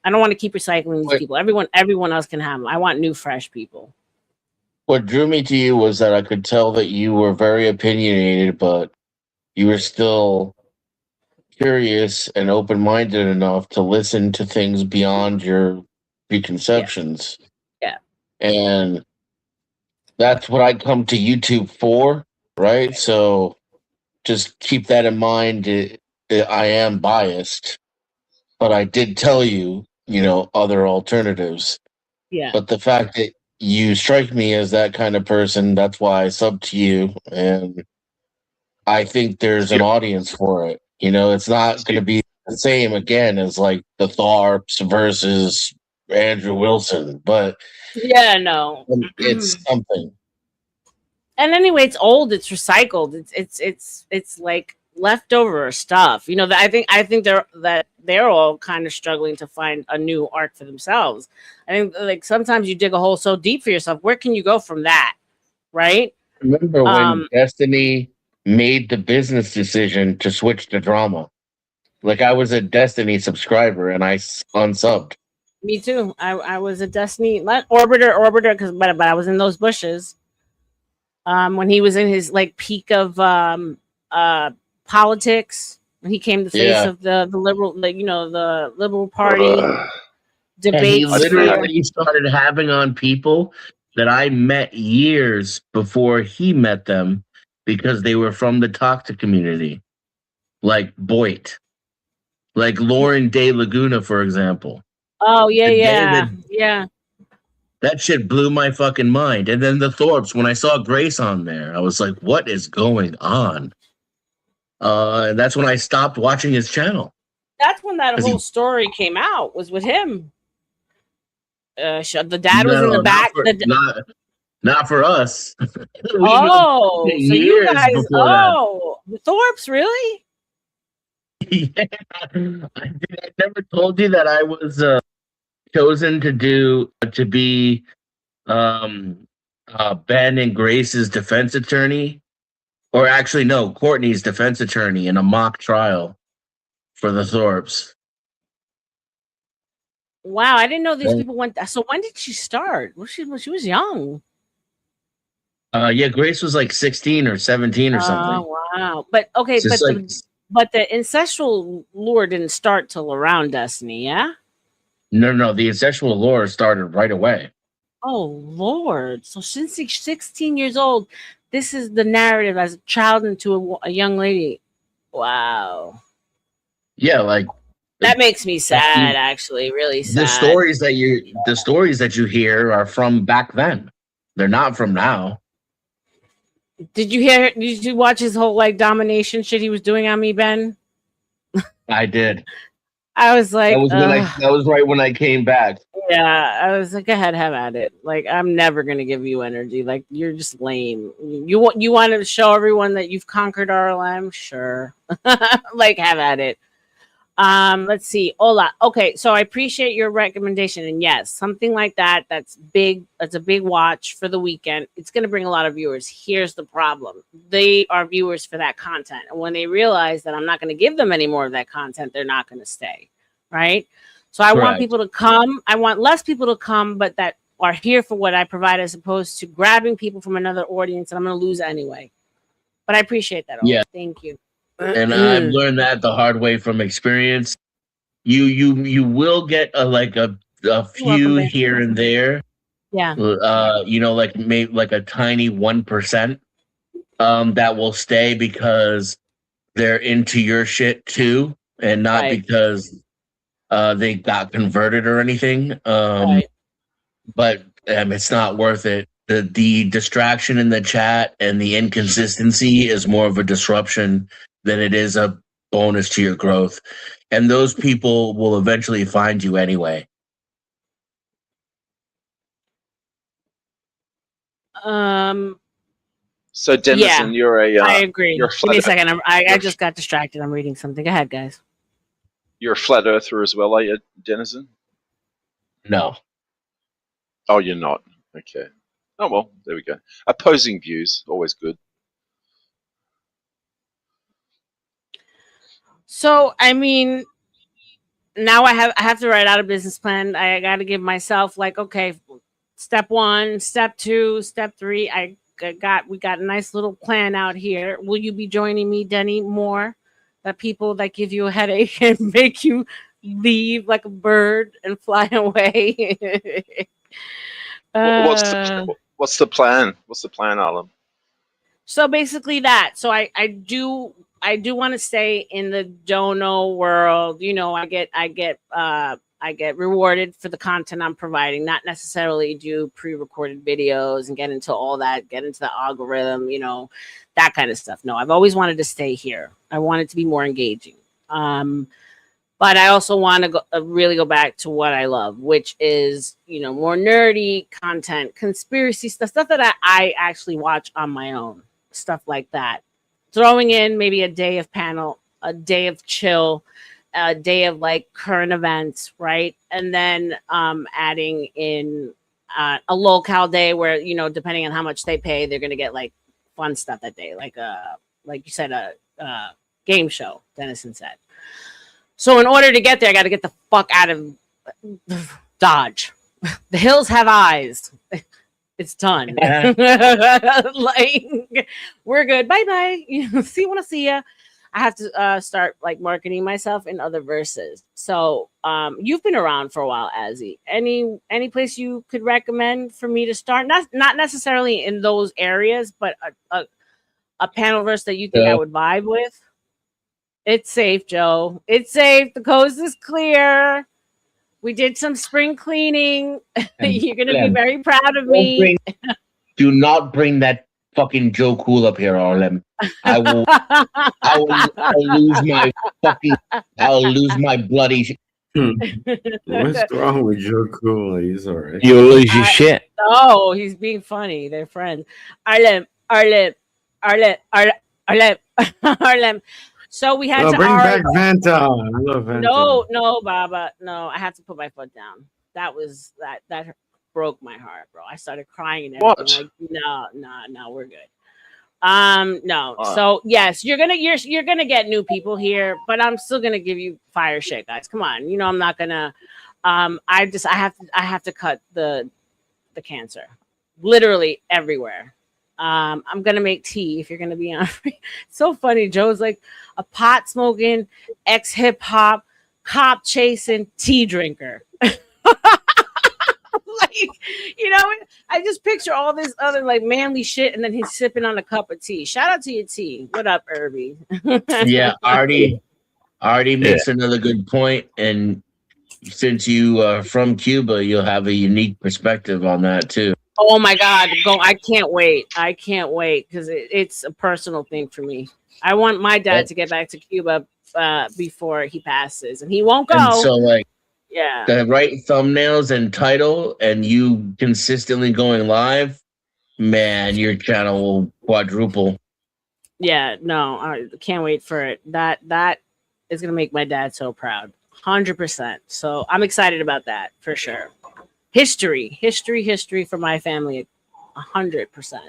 I don't want to keep recycling these people. Everyone else can have them. I want new, fresh people. What drew me to you was that I could tell that you were very opinionated, but you were still curious and open-minded enough to listen to things beyond your preconceptions. Yeah. And that's what I come to YouTube for, right? So just keep that in mind. I am biased, but I did tell you, other alternatives. Yeah. But the fact that you strike me as that kind of person, that's why I sub to you. And I think there's an audience for it. It's not going to be the same again as like the Tharps versus Andrew Wilson, but yeah, no, it's something. And anyway, it's old. It's recycled. It's like leftover stuff. You know, that I think they're all kind of struggling to find a new arc for themselves. I think like sometimes you dig a hole so deep for yourself. Where can you go from that? Right? Remember when Destiny made the business decision to switch to drama? Like I was a Destiny subscriber and I unsubbed. Me too. I was a Destiny, not Orbiter, because but I was in those bushes. When he was in his like peak of politics, when he came the face of the liberal, like the Liberal Party debates. And he literally started having on people that I met years before he met them because they were from the Toxic community, like Boyd, like Lauren De Laguna, for example. Oh yeah. That shit blew my fucking mind. And then the Thorpes, when I saw Grace on there, I was like, what is going on? And that's when I stopped watching his channel. That's when that whole story came out, was with him. The dad was in the back. Not for us. So you guys, the Thorpes, really? Yeah. I never told you that I was chosen to be Ben and Grace's defense attorney, or actually no, Courtney's defense attorney in a mock trial for the Thorpes. Wow, I didn't know these people went. So when did she start? Well, she was young. Yeah, Grace was like 16 or 17 or something. Oh wow! But okay, but the ancestral lore didn't start till around Destiny, yeah? No, the ancestral lore started right away. Oh Lord! So since she's 16 years old, this is the narrative as a child into a young lady. Wow. Yeah, like that makes me sad. Actually, really sad. The stories that you hear are from back then. They're not from now. Did you watch his whole like domination shit he was doing on me, Ben? I did. I was like, that was right when I came back. Yeah, I was like, go ahead, have at it. Like, I'm never gonna give you energy. Like, you're just lame. You want to show everyone that you've conquered RLM? Sure. Like, have at it. Let's see. Hola. Okay, so I appreciate your recommendation, and yes, something like that. That's big. That's a big watch for the weekend. It's going to bring a lot of viewers. Here's the problem: they are viewers for that content, and when they realize that I'm not going to give them any more of that content, they're not going to stay. Right. So I want people to come. I want less people to come, but that are here for what I provide, as opposed to grabbing people from another audience, and I'm going to lose anyway. But I appreciate that. Yeah. Thank you. And I've learned that the hard way from experience. You will get a few here and there. Yeah. Like maybe like a tiny 1% that will stay because they're into your shit too, and not because they got converted or anything. But it's not worth it. The distraction in the chat and the inconsistency is more of a disruption than it is a bonus to your growth. And those people will eventually find you anyway. So Denizen, you're a I agree. Give me a second. I just got distracted. I'm reading something. Go ahead, guys. You're a flat earther as well, are you, Denizen? No. Oh, you're not. Okay. Oh well, there we go. Opposing views, always good. So, I mean, now I have to write out a business plan. I got to give myself like, okay, step 1, step 2, step 3. We got a nice little plan out here. Will you be joining me, Denny, more? That people that give you a headache and make you leave like a bird and fly away. What's the plan? What's the plan, Alan? So basically that. So I do want to stay in the dono world. You know, I get rewarded for the content I'm providing, not necessarily do pre-recorded videos and get into all that, get into the algorithm, you know, that kind of stuff. No, I've always wanted to stay here. I want it to be more engaging. But I also want to really go back to what I love, which is, you know, more nerdy content, conspiracy stuff that I actually watch on my own, stuff like that. throwing in maybe a day of panel, a day of chill, a day of like current events, right? And then adding in a locale day where, you know, depending on how much they pay, they're gonna get like fun stuff that day, like you said, a game show. Dennison said. So in order to get there, I got to get the fuck out of Dodge. The hills have eyes. It's done. Like, we're good. Bye bye. See you when I see ya. I have to start like marketing myself in other verses. So you've been around for a while, Azzy. Any place you could recommend for me to start? Not necessarily in those areas, but a panel verse that you think I would vibe with. It's safe, Joe. It's safe. The coast is clear. We did some spring cleaning. You're gonna be very proud of me. Do not bring that fucking Joe Cool up here, Arlen. I'll lose my bloody. What's wrong with Joe Cool? He's all right. You'll lose your shit. No, he's being funny. They're friends. Arlen. So we had to bring back Vanta. I love Vanta. No, Baba. No, I have to put my foot down. That broke my heart, bro. I started crying and everything. What? Like, no, we're good. No. So yes, you're gonna get new people here, but I'm still gonna give you fire shit, guys. Come on, you know I'm not gonna. I have to cut the cancer, literally everywhere. I'm gonna make tea if you're gonna be on. It's so funny. Joe's like a pot smoking, ex hip hop, cop chasing tea drinker. Like, you know, I just picture all this other like manly shit, and then he's sipping on a cup of tea. Shout out to your tea. What up, Irby? Yeah, Artie makes another good point, and since you are from Cuba, you'll have a unique perspective on that too. Oh my God, I can't wait. I can't wait because it's a personal thing for me. I want my dad to get back to Cuba before he passes, and he won't go. And so, like, yeah, the right thumbnails and title, and you consistently going live, man, your channel will quadruple. Yeah, no, I can't wait for it. That is gonna make my dad so proud, 100%. So I'm excited about that for sure. History for my family, 100%.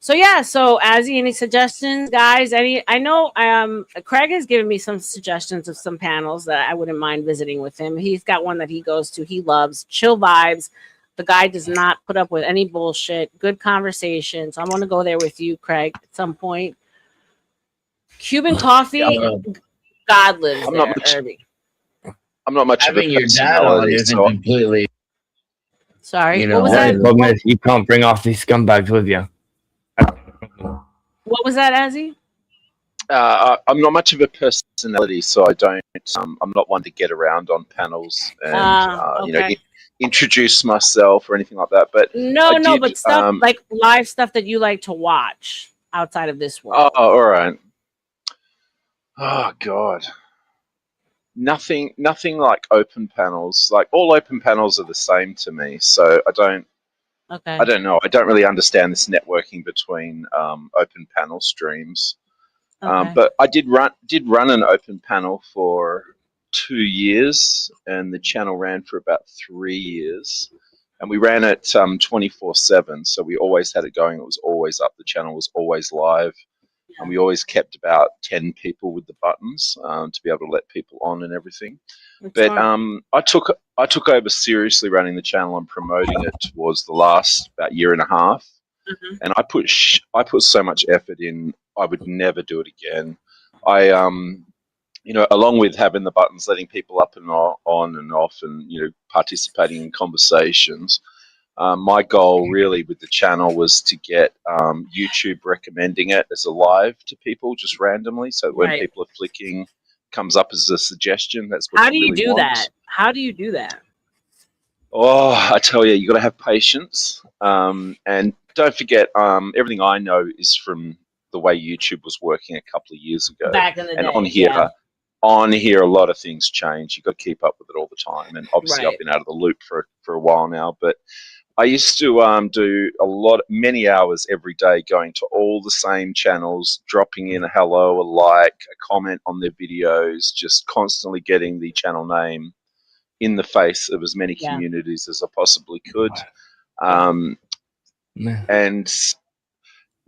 So yeah, so Azzy, any suggestions, guys? I know Craig has given me some suggestions of some panels that I wouldn't mind visiting with him. He's got one that he goes to. He loves chill vibes. The guy does not put up with any bullshit. Good conversation. So I'm gonna go there with you, Craig, at some point. Cuban coffee, God lives there, Irby. I'm not much Having of a your dad on isn't completely. Sorry, You know, what was that? The problem is you can't bring off these scumbags with you. What was that, Azzy? I'm not much of a personality, so I don't. I'm not one to get around on panels and you know, introduce myself or anything like that. But but stuff like live stuff that you like to watch outside of this world. Oh, all right. Oh God. Nothing like open panels. Like all open panels are the same to me. So I don't know. I don't really understand this networking between open panel streams. But I did run an open panel for 2 years, and the channel ran for about 3 years, and we ran it 24/7. So we always had it going. It was always up. The channel was always live. And we always kept about 10 people with the buttons to be able to let people on and everything. But I took over seriously running the channel and promoting it towards the last about year and a half. Mm-hmm. And I put so much effort in. I would never do it again. I you know, along with having the buttons, letting people up and on and off, and you know, participating in conversations. My goal really with the channel was to get YouTube recommending it as a live to people just randomly, so that when people are flicking, comes up as a suggestion. That's what. How do you do that? How do you do that? Oh, I tell you, you got to have patience, and don't forget, everything I know is from the way YouTube was working a couple of years ago. Back in the day, and on here, a lot of things change. You got to keep up with it all the time, and obviously, I've been out of the loop for a while now, but. I used to do many hours every day, going to all the same channels, dropping in a hello, a like, a comment on their videos, just constantly getting the channel name in the face of as many Yeah. communities as I possibly could. Yeah. And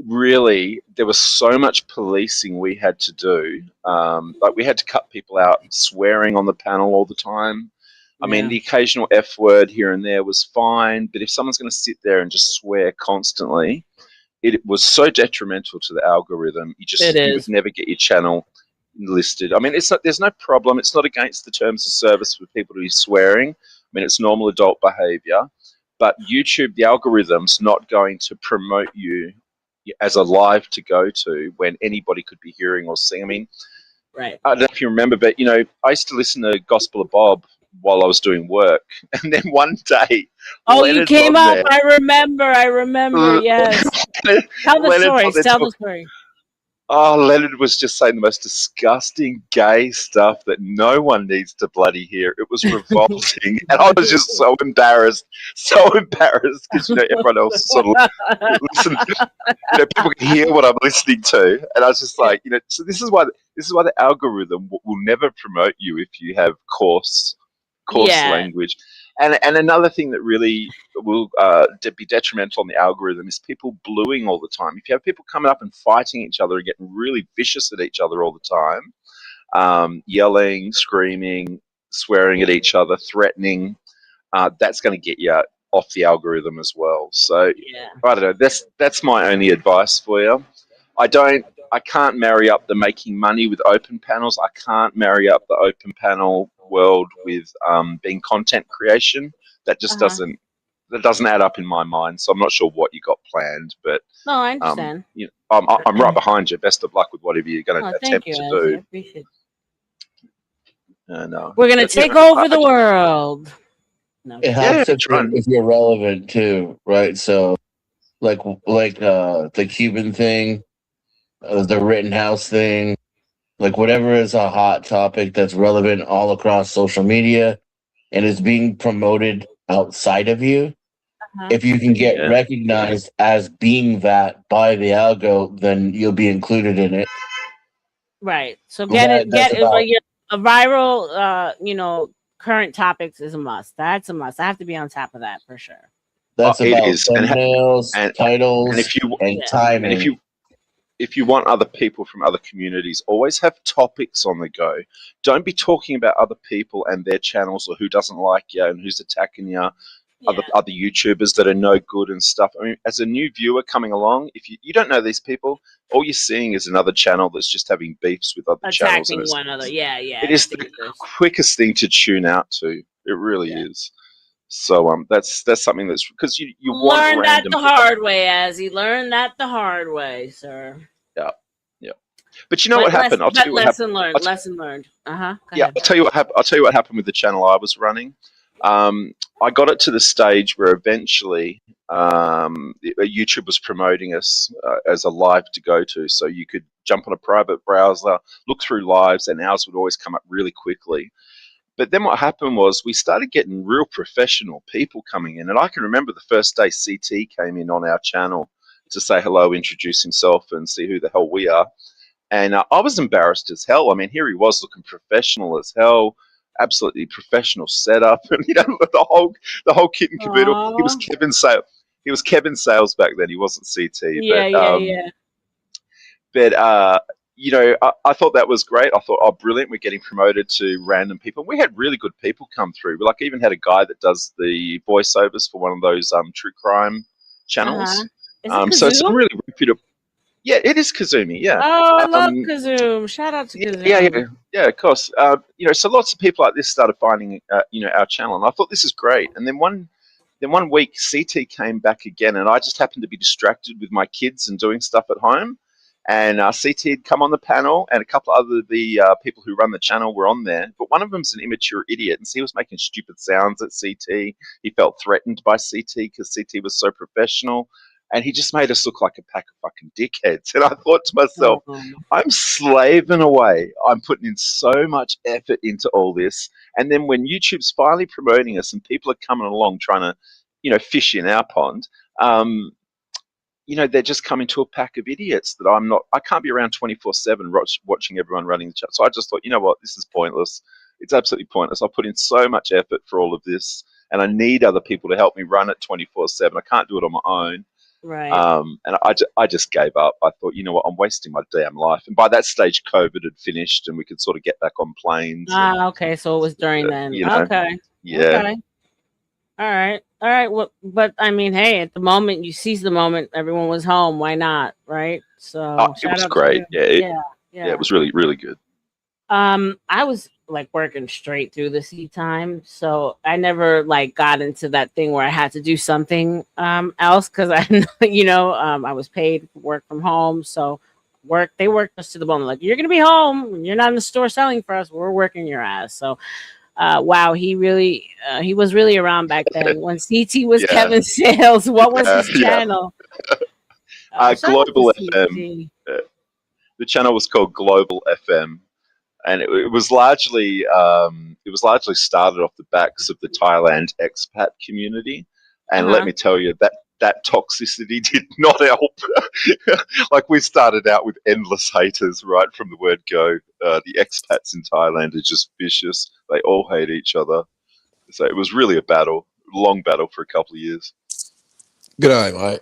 really, there was so much policing we had to do. Like, we had to cut people out swearing on the panel all the time. I mean, the occasional F word here and there was fine, but if someone's going to sit there and just swear constantly, it was so detrimental to the algorithm. You would never get your channel listed. I mean, there's no problem. It's not against the terms of service for people to be swearing. I mean, it's normal adult behavior. But YouTube, the algorithm's not going to promote you as a live to go to when anybody could be hearing or seeing. I mean, Right. I don't know if you remember, but I used to listen to Gospel of Bob while I was doing work, and then one day, you came up. There. I remember. Yes. Tell the story. Tell the story. Oh, Leonard was just saying the most disgusting gay stuff that no one needs to bloody hear. It was revolting, and I was just so embarrassed because everyone else sort of listened. People can hear what I'm listening to, and I was just like, so this is why the algorithm will never promote you if you have coarse language. And another thing that really will be detrimental on the algorithm is people bluing all the time. If you have people coming up and fighting each other and getting really vicious at each other all the time, yelling, screaming, swearing at each other, threatening, that's going to get you off the algorithm as well. So I don't know. That's my only advice for you. I can't marry up the making money with open panels. I can't marry up the open panel world with being content creation. That just doesn't add up in my mind. So I'm not sure what you got planned, but no, I understand. I'm right behind you. Best of luck with whatever you're going to attempt to do. I appreciate it. We're going to take over the world. No. It helps if you're relevant too, right? So, like the Cuban thing, the Rittenhouse thing, like whatever is a hot topic that's relevant all across social media and is being promoted outside of you. If you can get recognized as being that by the algo, then you'll be included in it. Right. So get a viral, current topics is a must. That's a must. I have to be on top of that for sure. That's about thumbnails, titles, and timing. And if you want other people from other communities, always have topics on the go. Don't be talking about other people and their channels or who doesn't like you and who's attacking you, other YouTubers that are no good and stuff. I mean, as a new viewer coming along, if you don't know these people, all you're seeing is another channel that's just having beefs with other channels. Attacking one another, It is the quickest thing to tune out to. It really is. So that's something that's because you want learn that the hard way, Azzy. Learn that the hard way, sir. Yeah. But you know what happened? I'll tell you what happened. Lesson learned. I'll tell you what happened. I'll tell you what happened with the channel I was running. I got it to the stage where eventually YouTube was promoting us as a live to go to, so you could jump on a private browser, look through lives, and ours would always come up really quickly. But then what happened was we started getting real professional people coming in. And I can remember the first day CT came in on our channel to say hello, introduce himself, and see who the hell we are. And I was embarrassed as hell. I mean, here he was looking professional as hell, absolutely professional setup, and the whole kit and caboodle. Aww. He was Kevin Sales back then. He wasn't CT. But I thought that was great. I thought, oh, brilliant. We're getting promoted to random people. We had really good people come through. We even had a guy that does the voiceovers for one of those true crime channels. So it's really reputable. Yeah, it is Kazumi. Yeah. Oh, I love Kazumi. Shout out to Kazumi. Yeah, of course. So lots of people like this started finding, our channel, and I thought this is great. And then one week, CT came back again, and I just happened to be distracted with my kids and doing stuff at home. And CT had come on the panel, and a couple of the people who run the channel were on there. But one of them's an immature idiot, and so he was making stupid sounds at CT. He felt threatened by CT because CT was so professional. And he just made us look like a pack of fucking dickheads. And I thought to myself, I'm slaving away. I'm putting in so much effort into all this. And then when YouTube's finally promoting us and people are coming along trying to fish in our pond. They're just coming to a pack of idiots that I can't be around 24/7 watching everyone running the chat. So I just thought, you know what, this is pointless. It's absolutely pointless. I put in so much effort for all of this, and I need other people to help me run it 24/7. I can't do it on my own. Right. And I just gave up. I thought, you know what, I'm wasting my damn life. And by that stage, COVID had finished, and we could sort of get back on planes. Okay. So it was during then. Okay. Yeah. Okay. All right. Well, but I mean, hey, at the moment, you seize the moment. Everyone was home. Why not? Right. So it was great. Yeah. It was really, really good. I was like working straight through the seat time, so I never like got into that thing where I had to do something else because I was paid to work from home, so they worked us to the bone. Like, you're gonna be home, you're not in the store selling for us, we're working your ass. So wow, he was really around back then when CT was Kevin Sales. What was his channel? Global FM. The channel was called Global FM. And it was largely started off the backs of the Thailand expat community, and let me tell you that toxicity did not help. Like, we started out with endless haters right from the word go. The expats in Thailand are just vicious; they all hate each other. So it was really a long battle for a couple of years. Good night, mate.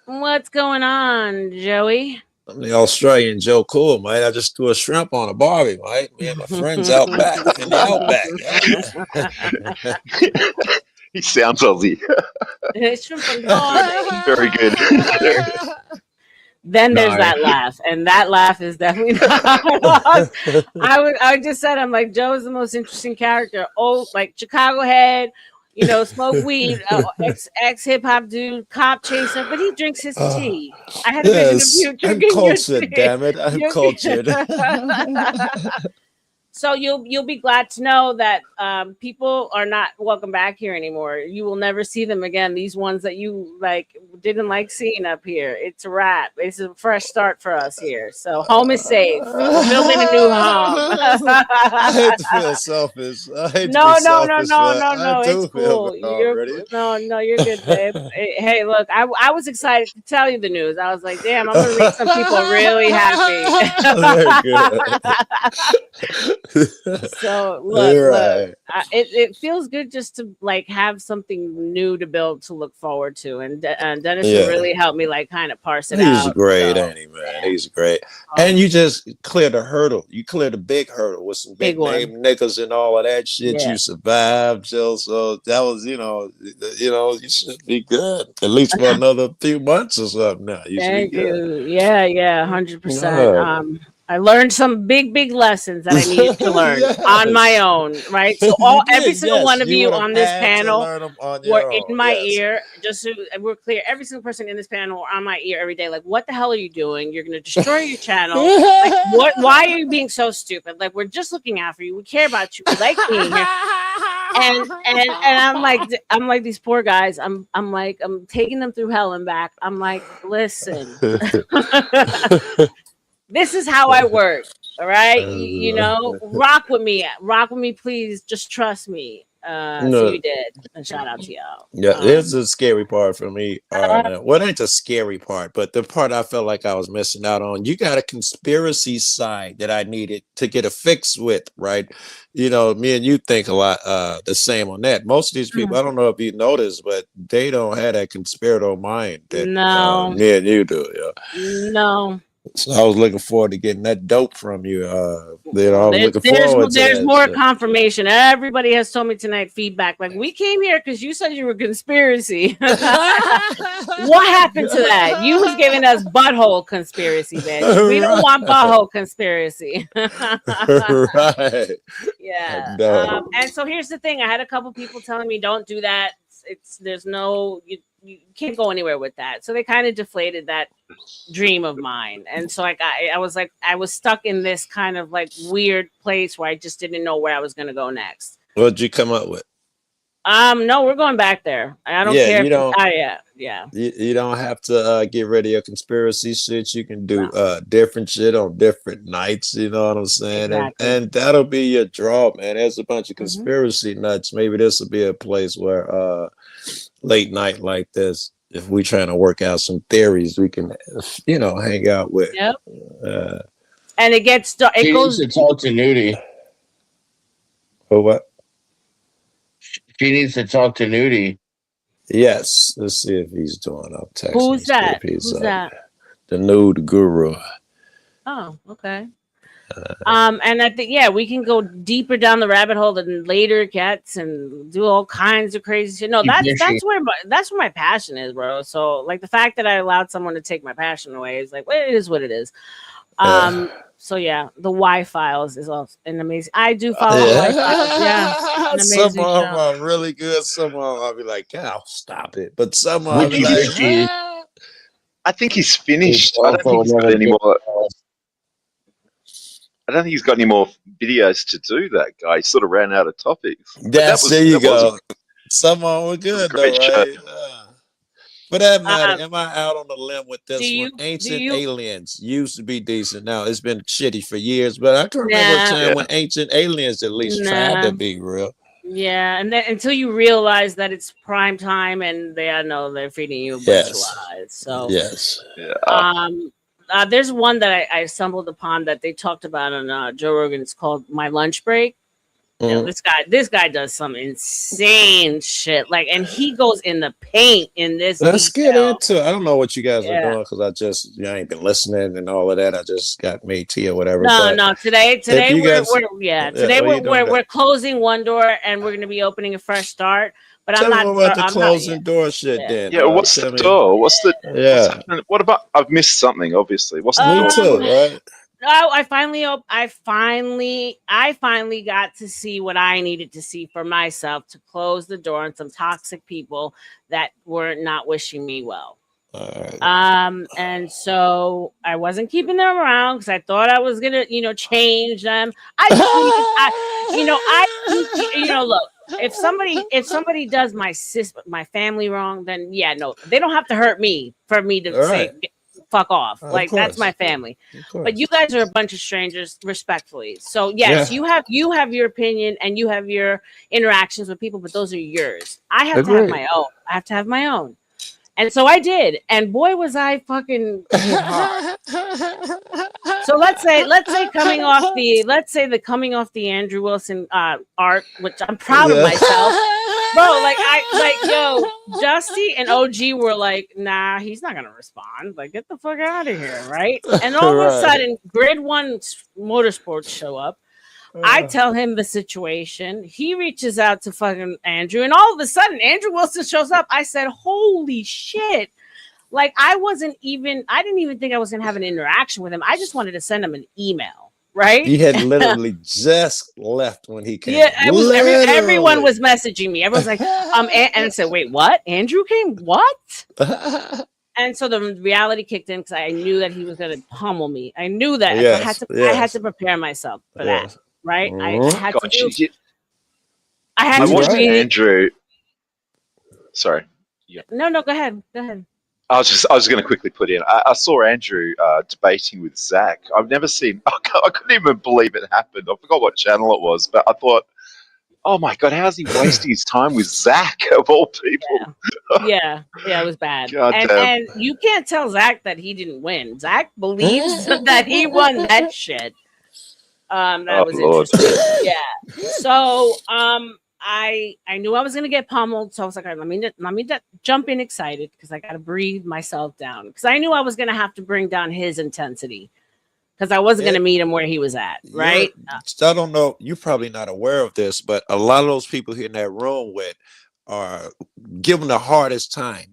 What's going on, Joey? I'm the Australian Joe Cool, mate. I just threw a shrimp on a barbie, mate. Me and my friends out back in the outback. He sounds Aussie. Very good. Then there's that laugh, and that laugh is definitely not. I just said, I'm like, Joe is the most interesting character. Oh, like Chicago head. Smoke weed, ex hip hop dude, cop chaser, but he drinks his tea. I had a vision of you drinking your tea. Damn it, I'm cultured. So you'll be glad to know that people are not welcome back here anymore. You will never see them again. These ones that you didn't like seeing up here. It's a wrap. It's a fresh start for us here. So home is safe. We're building a new home. I hate to feel selfish. No. It's cool. You're good, babe. Hey, look, I was excited to tell you the news. I was like, damn, I'm gonna make some people really happy. So look, it feels good just to have something new to build to look forward to, and Dennis really helped me kind of parse it out. He's great, ain't he, man? He's great. And you just cleared the hurdle. You cleared the big hurdle with some big name niggas and all of that shit. You survived, Jill. So that was, you should be good at least for another few months or something. Now you should be good. Yeah, 100%. I learned some big lessons that I needed to learn on my own, right? So every single one of you on this panel were in my ear. Just so we're clear, every single person in this panel were on my ear every day. Like, what the hell are you doing? You're going to destroy your channel. Why are you being so stupid? Like, we're just looking out for you. We care about you. We like being here. And I'm like these poor guys. I'm taking them through hell and back. I'm like, listen. This is how I work, all right? Rock with me, please. Just trust me. So you did, and shout out to y'all. Yeah, this is a scary part for me. Well, it ain't the scary part, but the part I felt like I was missing out on. You got a conspiracy side that I needed to get a fix with, right? Me and you think a lot the same on that. Most of these people, I don't know if you noticed, but they don't have that conspiratorial mind that me and you do. Yeah. No. So I was looking forward to getting that dope from you. There's more confirmation. Everybody has told me tonight feedback. Like, we came here because you said you were conspiracy. What happened to that? You was giving us butthole conspiracy, bitch. We don't want butthole conspiracy. Right. Yeah. And so here's the thing. I had a couple people telling me, don't do that. You can't go anywhere with that. So they kind of deflated that dream of mine. And so I was stuck in this kind of weird place where I just didn't know where I was going to go next. What'd you come up with? No, we're going back there. I don't care. Yeah. You don't have to get rid of your conspiracy shit. You can do different shit on different nights. You know what I'm saying? Exactly. And that'll be your draw, man. There's a bunch of Mm-hmm. conspiracy nuts. Maybe this will be a place where late night like this, if we trying to work out some theories, we can, hang out with. Yep. And it gets She needs to talk to Nudie. Oh, what? She needs to talk to Nudie. Yes. Let's see if he's doing up. Text Who's that? Who's that? The nude guru. Oh, okay. And I think we can go deeper down the rabbit hole than later gets and do all kinds of crazy shit. No, that's where my passion is, bro. So like the fact that I allowed someone to take my passion away is like, well, it is what it is. So yeah, the Y Files is also an amazing. I do follow the Y Files. Yeah, some of them are really good. Some of them I'll be like, "Oh, stop it!" But some of them, like, I think he's finished. I don't think he's got any more. I don't think he's got any more videos to do. That guy he sort of ran out of topics. There you go. Some of them were good though, right? For that matter, am I out on the limb with this one? Ancient Aliens used to be decent. Now it's been shitty for years, but I can remember a time when Ancient Aliens at least tried to be real. Yeah, and then until you realize that it's prime time and they're feeding you a bunch of lies. So there's one that I stumbled upon that they talked about on Joe Rogan. It's called My Lunch Break. This guy does some insane shit. Like, and he goes in the paint in this. Let's get into it. I don't know what you guys are doing because I ain't been listening and all of that. I just got made tea or whatever. No. Today we're closing one door and we're gonna be opening a fresh start. But Tell I'm not me about the closing door shit. Then what's the door? What's the what about? I've missed something. Obviously, what's the me door? too, right? Oh, I finally got to see what I needed to see for myself to close the door on some toxic people that were not wishing me well. And so I wasn't keeping them around because I thought I was gonna, change them. Look, if somebody does my family wrong, then they don't have to hurt me for me to say fuck off. Like that's my family. But you guys are a bunch of strangers, respectfully. So yes, you have your opinion and you have your interactions with people, but those are yours. I have to have my own. I have to have my own. And so I did. And boy was I fucking hard. So let's say coming off the Andrew Wilson art, which I'm proud of myself. Bro, Dusty and OG were like, nah, he's not gonna respond. Like, get the fuck out of here, right? And all of a sudden, Grid One Motorsports show up. I tell him the situation. He reaches out to fucking Andrew, and all of a sudden, Andrew Wilson shows up. I said, holy shit. Like, I didn't even think I was gonna have an interaction with him. I just wanted to send him an email. Right? You had literally just left when he came. Yeah, everyone was messaging me. Everyone's like, and I said, wait, what? Andrew came? What? And so the reality kicked in because I knew that he was going to pummel me. I knew that. I had to prepare myself for that. Right? I had to. I watched Andrew. Sorry. Yeah. No, go ahead. I was going to quickly put in. I saw Andrew debating with Zach. I've never seen. I couldn't even believe it happened. I forgot what channel it was, but I thought, oh my god, how's he wasting his time with Zach of all people? Yeah, it was bad. And you can't tell Zach that he didn't win. Zach believes that he won that shit. That was interesting. Yeah. So I knew I was gonna get pummeled, so I was like, all right, let me jump in excited because I gotta breathe myself down because I knew I was gonna have to bring down his intensity because I wasn't gonna meet him where he was at, right? I don't know. You're probably not aware of this, but a lot of those people here in that room with are giving the hardest time,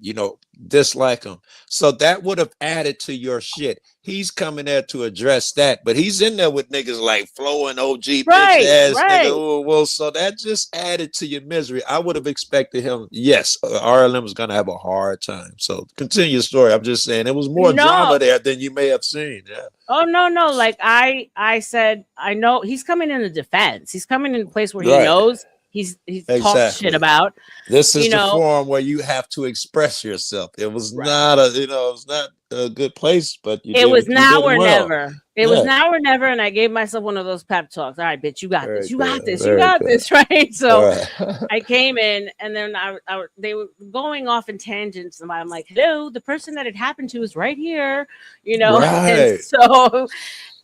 dislike him. So that would have added to your shit. He's coming there to address that, but he's in there with niggas like Flo and OG, bitch ass nigga. Well, so that just added to your misery. I would have expected him. Yes, RLM was gonna have a hard time. So continue your story. I'm just saying it was more drama there than you may have seen. Yeah. Oh no. Like I said, I know he's coming in a defense. He's coming in a place where he knows he's talks Exactly. shit about. This is You the know, forum where you have to express yourself. It was right. not a, you know, it's not a good place, but It was you now did or well. never. It was now or never, and I gave myself one of those pep talks. All right, bitch, you got this. Very You got good. this. You Very got good. this, right? So All right. I came in, and then they were going off in tangents, and I'm like, "Hello, the person that it happened to is right here," you know. And Right. so,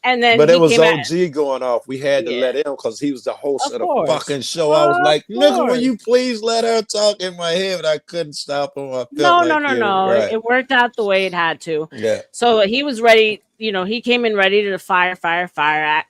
and then But it he was came out. OG going off. We had to Yeah, let him because he was the host of of the course, fucking show. I was of like, nigga, will course. you please let her talk in my head? But I couldn't stop him. I felt No, like you. Right. It worked out the way it had to. Yeah. So he was ready. You know, he came in ready to fire.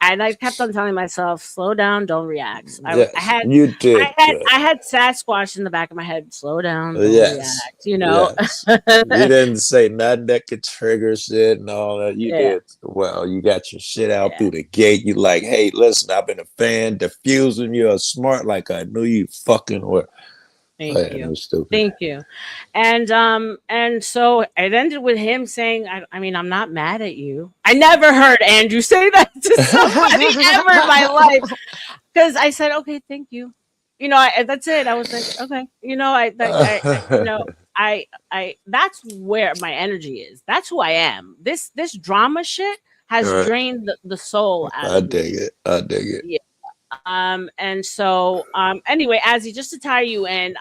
And I kept on telling myself, slow down, don't react. Yes, you did. I had Sasquatch in the back of my head. Slow down, don't react. You know. Yes. You didn't say nothing that could trigger shit and all that. You Yeah. did well. You got your shit out Yeah. through the gate. You like, hey, listen, I've been a fan. Diffusing, you're smart like I knew you fucking were. Thank you. Thank you. And so it ended with him saying, I mean, I'm not mad at you. I never heard Andrew say that to somebody ever in my life. Because I said, okay, thank you. You know, that's it. I was like, okay. You know, I that's where my energy is. That's who I am. This drama shit has drained the soul out of me. I dig it. Yeah. And so anyway, Azzy, just to tie you in,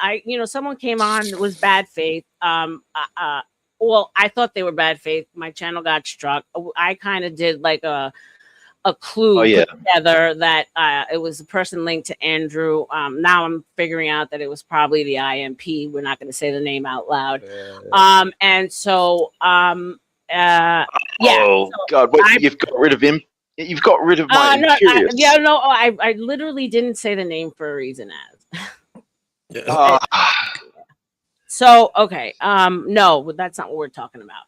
someone came on, it was bad faith. Well, I thought they were bad faith. My channel got struck. I kind of did like a clue put together that it was a person linked to Andrew. Now I'm figuring out that it was probably the IMP. We're not going to say the name out loud. And so yeah. Oh God! Wait, you've got rid of him. You've got rid of my Imperius. I literally didn't say the name for a reason. So okay, no, that's not what we're talking about.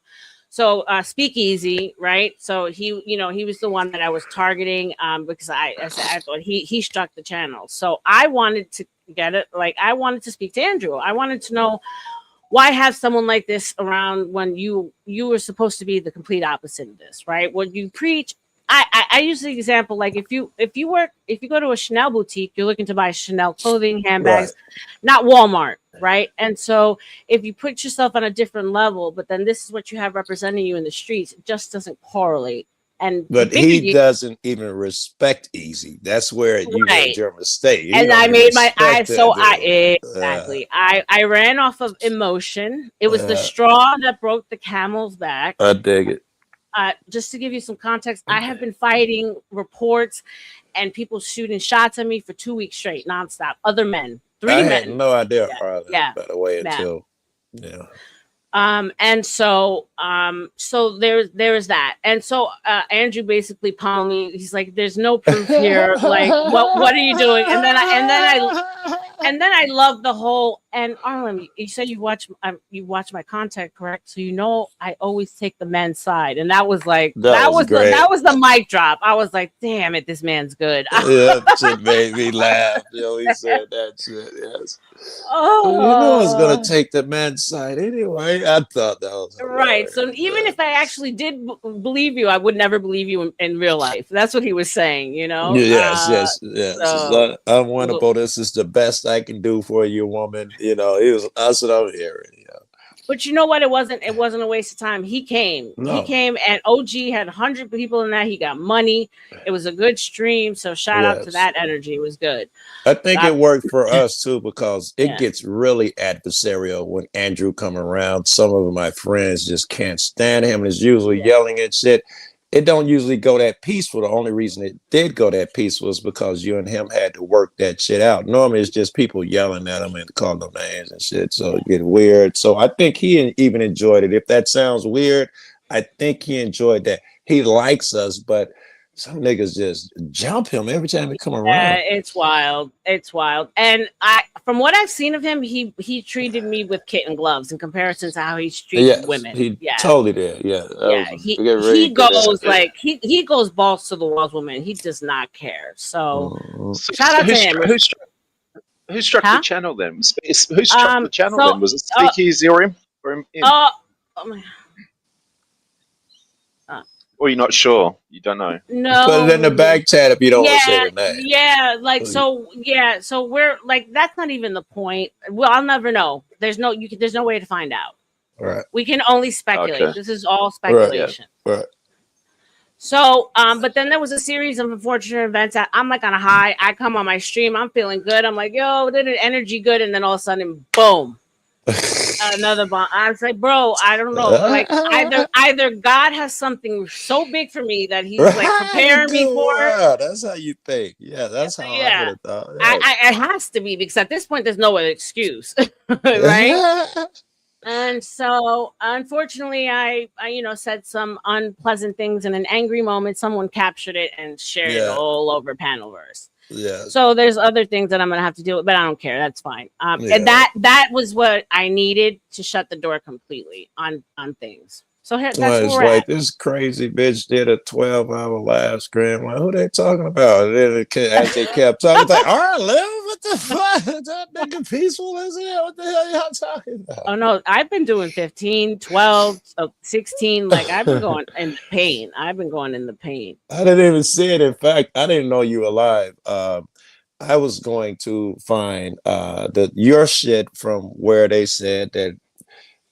So Speakeasy, right? So he was the one that I was targeting because I thought he struck the channel. So I wanted to get it. Like I wanted to speak to Andrew. I wanted to know why have someone like this around when you were supposed to be the complete opposite of this, right? What you preach. I use the example like if you go to a Chanel boutique, you're looking to buy Chanel clothing, handbags, not Walmart, right? And so if you put yourself on a different level, but then this is what you have representing you in the streets, it just doesn't correlate. But he doesn't even respect Easy. That's where you made your mistake. And I made exactly. I ran off of emotion. It was the straw that broke the camel's back. I dig it. Just to give you some context, I have been fighting reports and people shooting shots at me for 2 weeks straight, nonstop. Other men, 3 men. I had no idea, Harlan, by the way, until and so there's that. And so Andrew basically palmed me. He's like, "There's no proof here. Like, what are you doing?" And then I love the whole. And Arlen, you said you watch my content, correct? So I always take the men's side, and that was like that was the mic drop. I was like, "Damn it, this man's good." Yeah, shit made me laugh. He said that shit. Yes. Oh, it's gonna take the men's side anyway. I thought that was right. So even if I actually did believe you, I would never believe you in real life. That's what he was saying, Yes. So, it's unwinnable. This is the best I can do for you, woman. That's what I'm hearing. But you know what? It wasn't a waste of time. He came. He came, and OG had 100 people in that. He got money. It was a good stream. So shout out to that energy. It was good. I think it worked for us too because it gets really adversarial when Andrew come around. Some of my friends just can't stand him and is usually yelling and shit. It don't usually go that peaceful. The only reason it did go that peaceful was because you and him had to work that shit out. Normally, it's just people yelling at him and calling them names and shit. So it get weird. So I think he even enjoyed it. If that sounds weird, I think he enjoyed that. He likes us, but some niggas just jump him every time he come around. It's wild. It's wild. And from what I've seen of him, he treated me with kitten gloves in comparison to how he's treated women. He totally did. He goes like he goes balls to the walls, women. He does not care. So shout out to him. Who struck the channel then? Who struck the channel then? Was it Speakeasy or him? Or you're not sure? You don't know. No. Put it in the back chat if you don't want to say Yeah, your name. yeah, like so we're like that's not even the point. Well, I'll never know. There's no there's no way to find out. Right. We can only speculate. Okay. This is all speculation. Right. So, but then there was a series of unfortunate events. I'm like on a high. I come on my stream. I'm feeling good. I'm like, yo, did an energy good, and then all of a sudden, boom, another bomb. I was like, bro, I don't know. Like either God has something so big for me that He's like preparing me for it. Wow, that's how you think. Yeah, that's how I would have thought. It has to be because at this point, there's no other excuse, right? And so, unfortunately, I said some unpleasant things in an angry moment. Someone captured it and shared it all over Panelverse. Yeah. So there's other things that I'm gonna have to deal with, but I don't care. That's fine. And that was what I needed to shut the door completely on things. So that's where it's we're like at. this crazy bitch did a 12-hour live stream. Like, who they talking about? And then as they kept talking, it's like, all right, Lil, what the fuck? Is that nigga peaceful as hell? What the hell y'all talking about? Oh no, I've been doing 15, 12, 16. Like I've been going in pain. I've been going in the pain. I didn't even see it. In fact, I didn't know you were live. I was going to find your shit from where they said that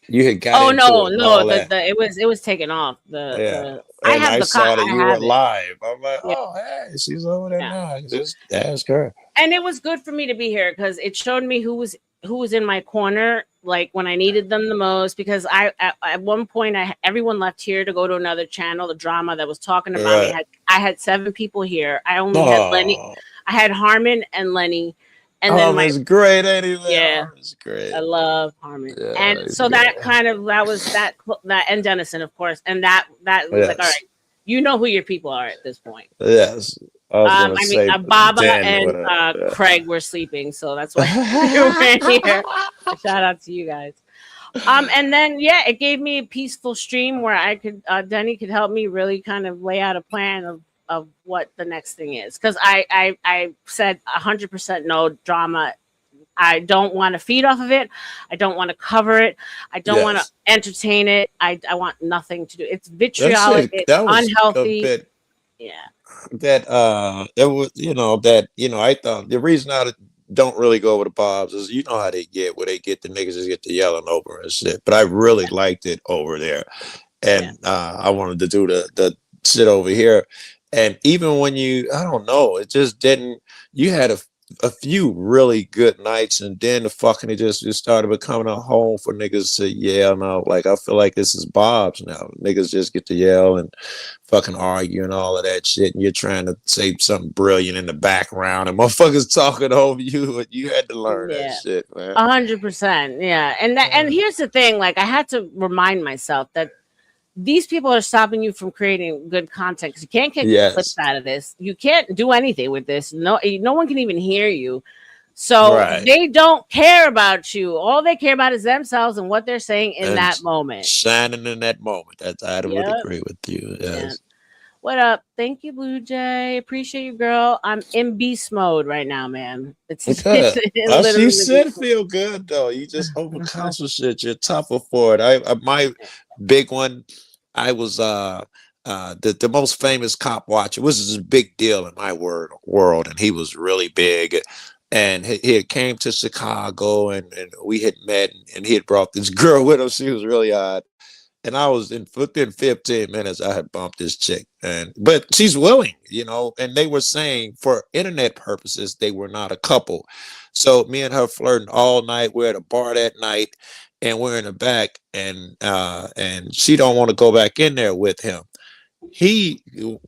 you had got. Oh no, it was taken off. I saw that you were live. I'm like, oh hey, she's over there now. Just ask her. And it was good for me to be here because it showed me who was in my corner, like when I needed them the most. Because at one point everyone left here to go to another channel, the drama that was talking about me. I had 7 people here. I only had Lenny. I had Harmon and Lenny. And then it's great anyway. Yeah, it's great. I love Harmon, and so that was that and Dennison, of course, and that was like, all right, you know who your people are at this point. Yes, Baba and Craig were sleeping, so that's why we're here. Shout out to you guys. And then it gave me a peaceful stream where I could Denny could help me really kind of lay out a plan of what the next thing is, because I said 100% no drama. I don't want to feed off of it. I don't want to cover it. I don't want to entertain it. I want nothing to do. It's vitriolic. It's unhealthy. That was I thought the reason I don't really go over the Bobs is how they get where they get the niggas just get to yelling over and shit. But I really liked it over there, and I wanted to do the shit over here. And even when I don't know, it just didn't. You had a few really good nights, and then it just started becoming a home for niggas to yell. Now, like I feel like this is Bob's now. Niggas just get to yell and fucking argue and all of that shit, and you're trying to say something brilliant in the background, and motherfuckers talking over you, and you had to learn that shit, man. 100%, yeah. And here's the thing: like I had to remind myself that these people are stopping you from creating good content because you can't get clips out of this. You can't do anything with this. No one can even hear you. So they don't care about you. All they care about is themselves and what they're saying in that moment. Shining in that moment. I would agree with you. Yes. Yeah. What up? Thank you, Blue Jay. Appreciate you, girl. I'm in beast mode right now, man. It's you should feel good though. You just overcome some shit. You're tougher for it. My big one. I was the most famous cop watcher, which is a big deal in my world, and he was really big. And he had came to Chicago, and we had met, and he had brought this girl with him. She was really odd. And I was within 15 minutes, I had bumped this chick, but she's willing, and they were saying for internet purposes, they were not a couple. So me and her flirting all night. We're at a bar that night, and we're in the back, and she don't want to go back in there with him.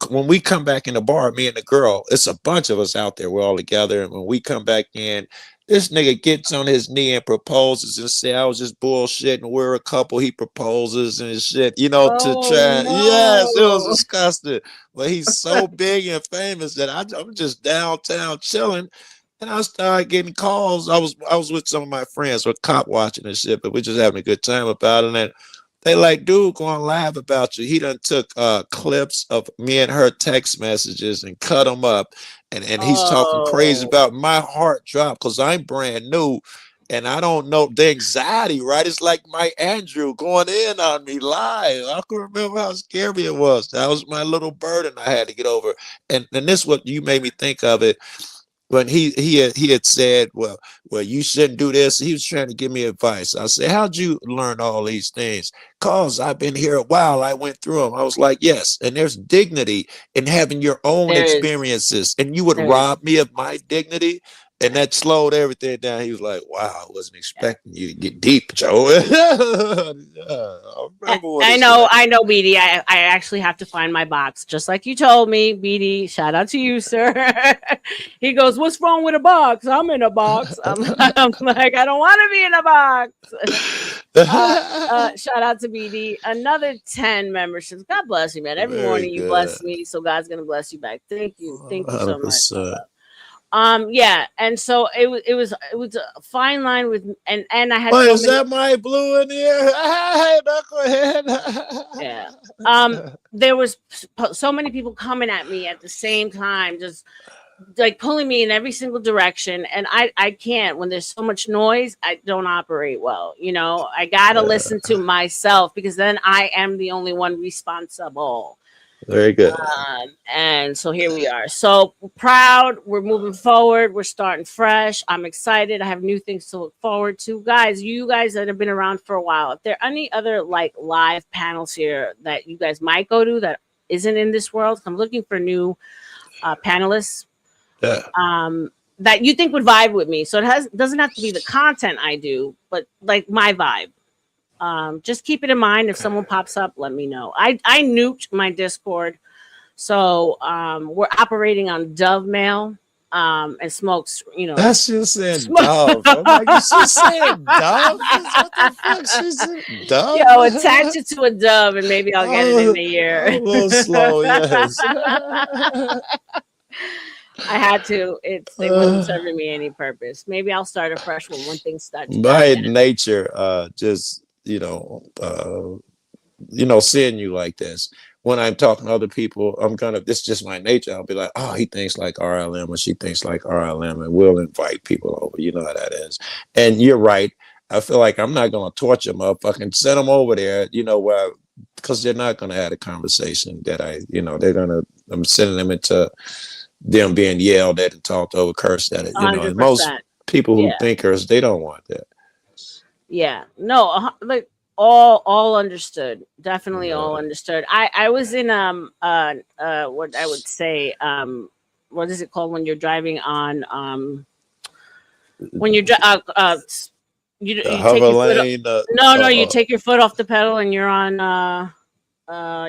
When we come back in the bar, me and the girl, it's a bunch of us out there. We're all together, and when we come back in, this nigga gets on his knee and proposes and say, I was just bullshitting. We're a couple. He proposes and shit, to try. No. Yes, it was disgusting. But he's so big and famous that I'm just downtown chilling. And I started getting calls. I was with some of my friends who were cop watching and shit, but we're just having a good time about it. And they like, dude, going live about you. He done took clips of me and her text messages and cut them up. And he's talking crazy about. My heart dropped because I'm brand new. and I don't know the anxiety, right? It's like my Andrew going in on me live. I can remember how scary it was. That was my little burden I had to get over. And this is what you made me think of it when he had said, well, you shouldn't do this. He was trying to give me advice. I said, how'd you learn all these things? Cause I've been here a while. I went through them. I was like, yes. And there's dignity in having your own experiences. And you would rob me of my dignity. And that slowed everything down. He was like, wow, I wasn't expecting you to get deep, Joe. I know, BD. I actually have to find my box, just like you told me, BD. Shout out to you, sir. He goes, what's wrong with a box? I'm in a box. I'm like, I don't want to be in a box. Shout out to BD. Another 10 memberships. God bless you, man. Every morning you bless me, so God's gonna bless you back. Thank you so much. Yeah, and so it was a fine line with and I had. Is that my blue in here? Hey, knucklehead. Yeah. There was so many people coming at me at the same time, just like pulling me in every single direction, and I can't. When there's so much noise, I don't operate well. You know, I gotta listen to myself, because then I am the only one responsible. Very good. And so here we are. So proud. We're moving forward. We're starting fresh. I'm excited. I have new things to look forward to. Guys, you guys that have been around for a while, if there are any other like live panels here that you guys might go to that isn't in this world, I'm looking for new panelists that you think would vibe with me. So it doesn't have to be the content I do, but like my vibe. Just keep it in mind. If someone pops up, let me know. I nuked my Discord, so we're operating on Dove Mail and Smokes. You know, that's just saying Dove. I'm like, she's saying Dove. What the fuck? She's saying Dove. Yo, attach it to a dove, and maybe I'll get it in the year. A little slow, yes. I had to. It wasn't serving me any purpose. Maybe I'll start afresh when one thing starts. By nature, just seeing you like this, when I'm talking to other people, this is just my nature. I'll be like, oh, he thinks like RLM, or she thinks like RLM, and we'll invite people over. You know how that is. And you're right. I feel like I'm not going to torture them up. I can send them over there, because they're not going to have a conversation that I'm sending them into them being yelled at and talked over, cursed at it. Most people who thinkers, they don't want that. Yeah, no, like all understood. Definitely all understood. I was in what I would say what is it called when you're driving on when you're you take your foot you take your foot off the pedal and you're on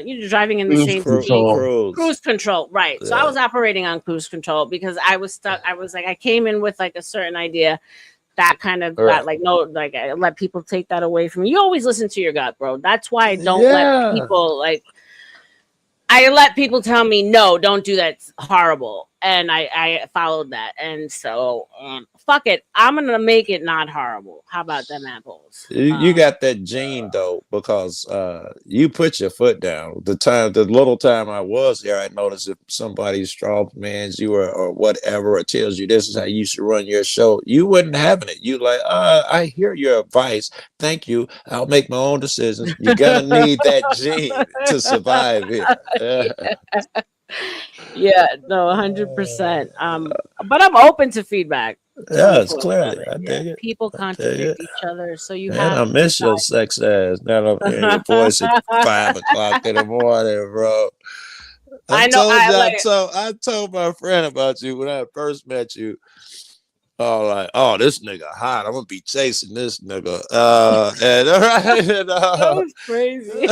you're driving in the same cruise control, right? So I was operating on cruise control because I was stuck. I was like, I came in with like a certain idea. That kind of got like, no, like I let people take that away from you. You always listen to your gut, bro. That's why I don't let people I let people tell me, no, don't do that. It's horrible. And I followed that. And so fuck it. I'm going to make it not horrible. How about them apples? You got that gene though, because you put your foot down. The little time I was there, I noticed if somebody straw mans you or whatever, or tells you this is how you should run your show, you wouldn't having it. You like, I hear your advice. Thank you. I'll make my own decisions. You're going to need that gene to survive here. Yeah, no, 100%. But I'm open to feedback. Yes, clearly. I dig it. People contradict each other, so you have. I miss your sex ass. Now I'm hearing your voice at 5 o'clock in the morning, bro. I told my friend about you when I first met you. Oh, this nigga hot. I'm gonna be chasing this nigga. That was crazy.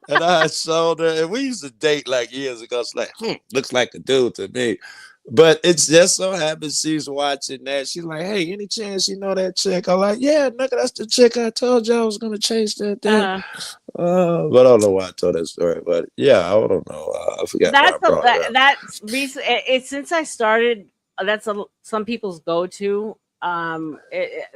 and I showed her, and we used to date like years ago. It's like, looks like a dude to me. But it's just so happens she's watching that. She's like, hey, any chance you know that chick? I'm like, yeah, nigga, that's the chick I told you I was gonna chase that day. But I don't know why I told that story. But yeah, I don't know. I forgot. That's recent. Since I started. That's some people's go-to.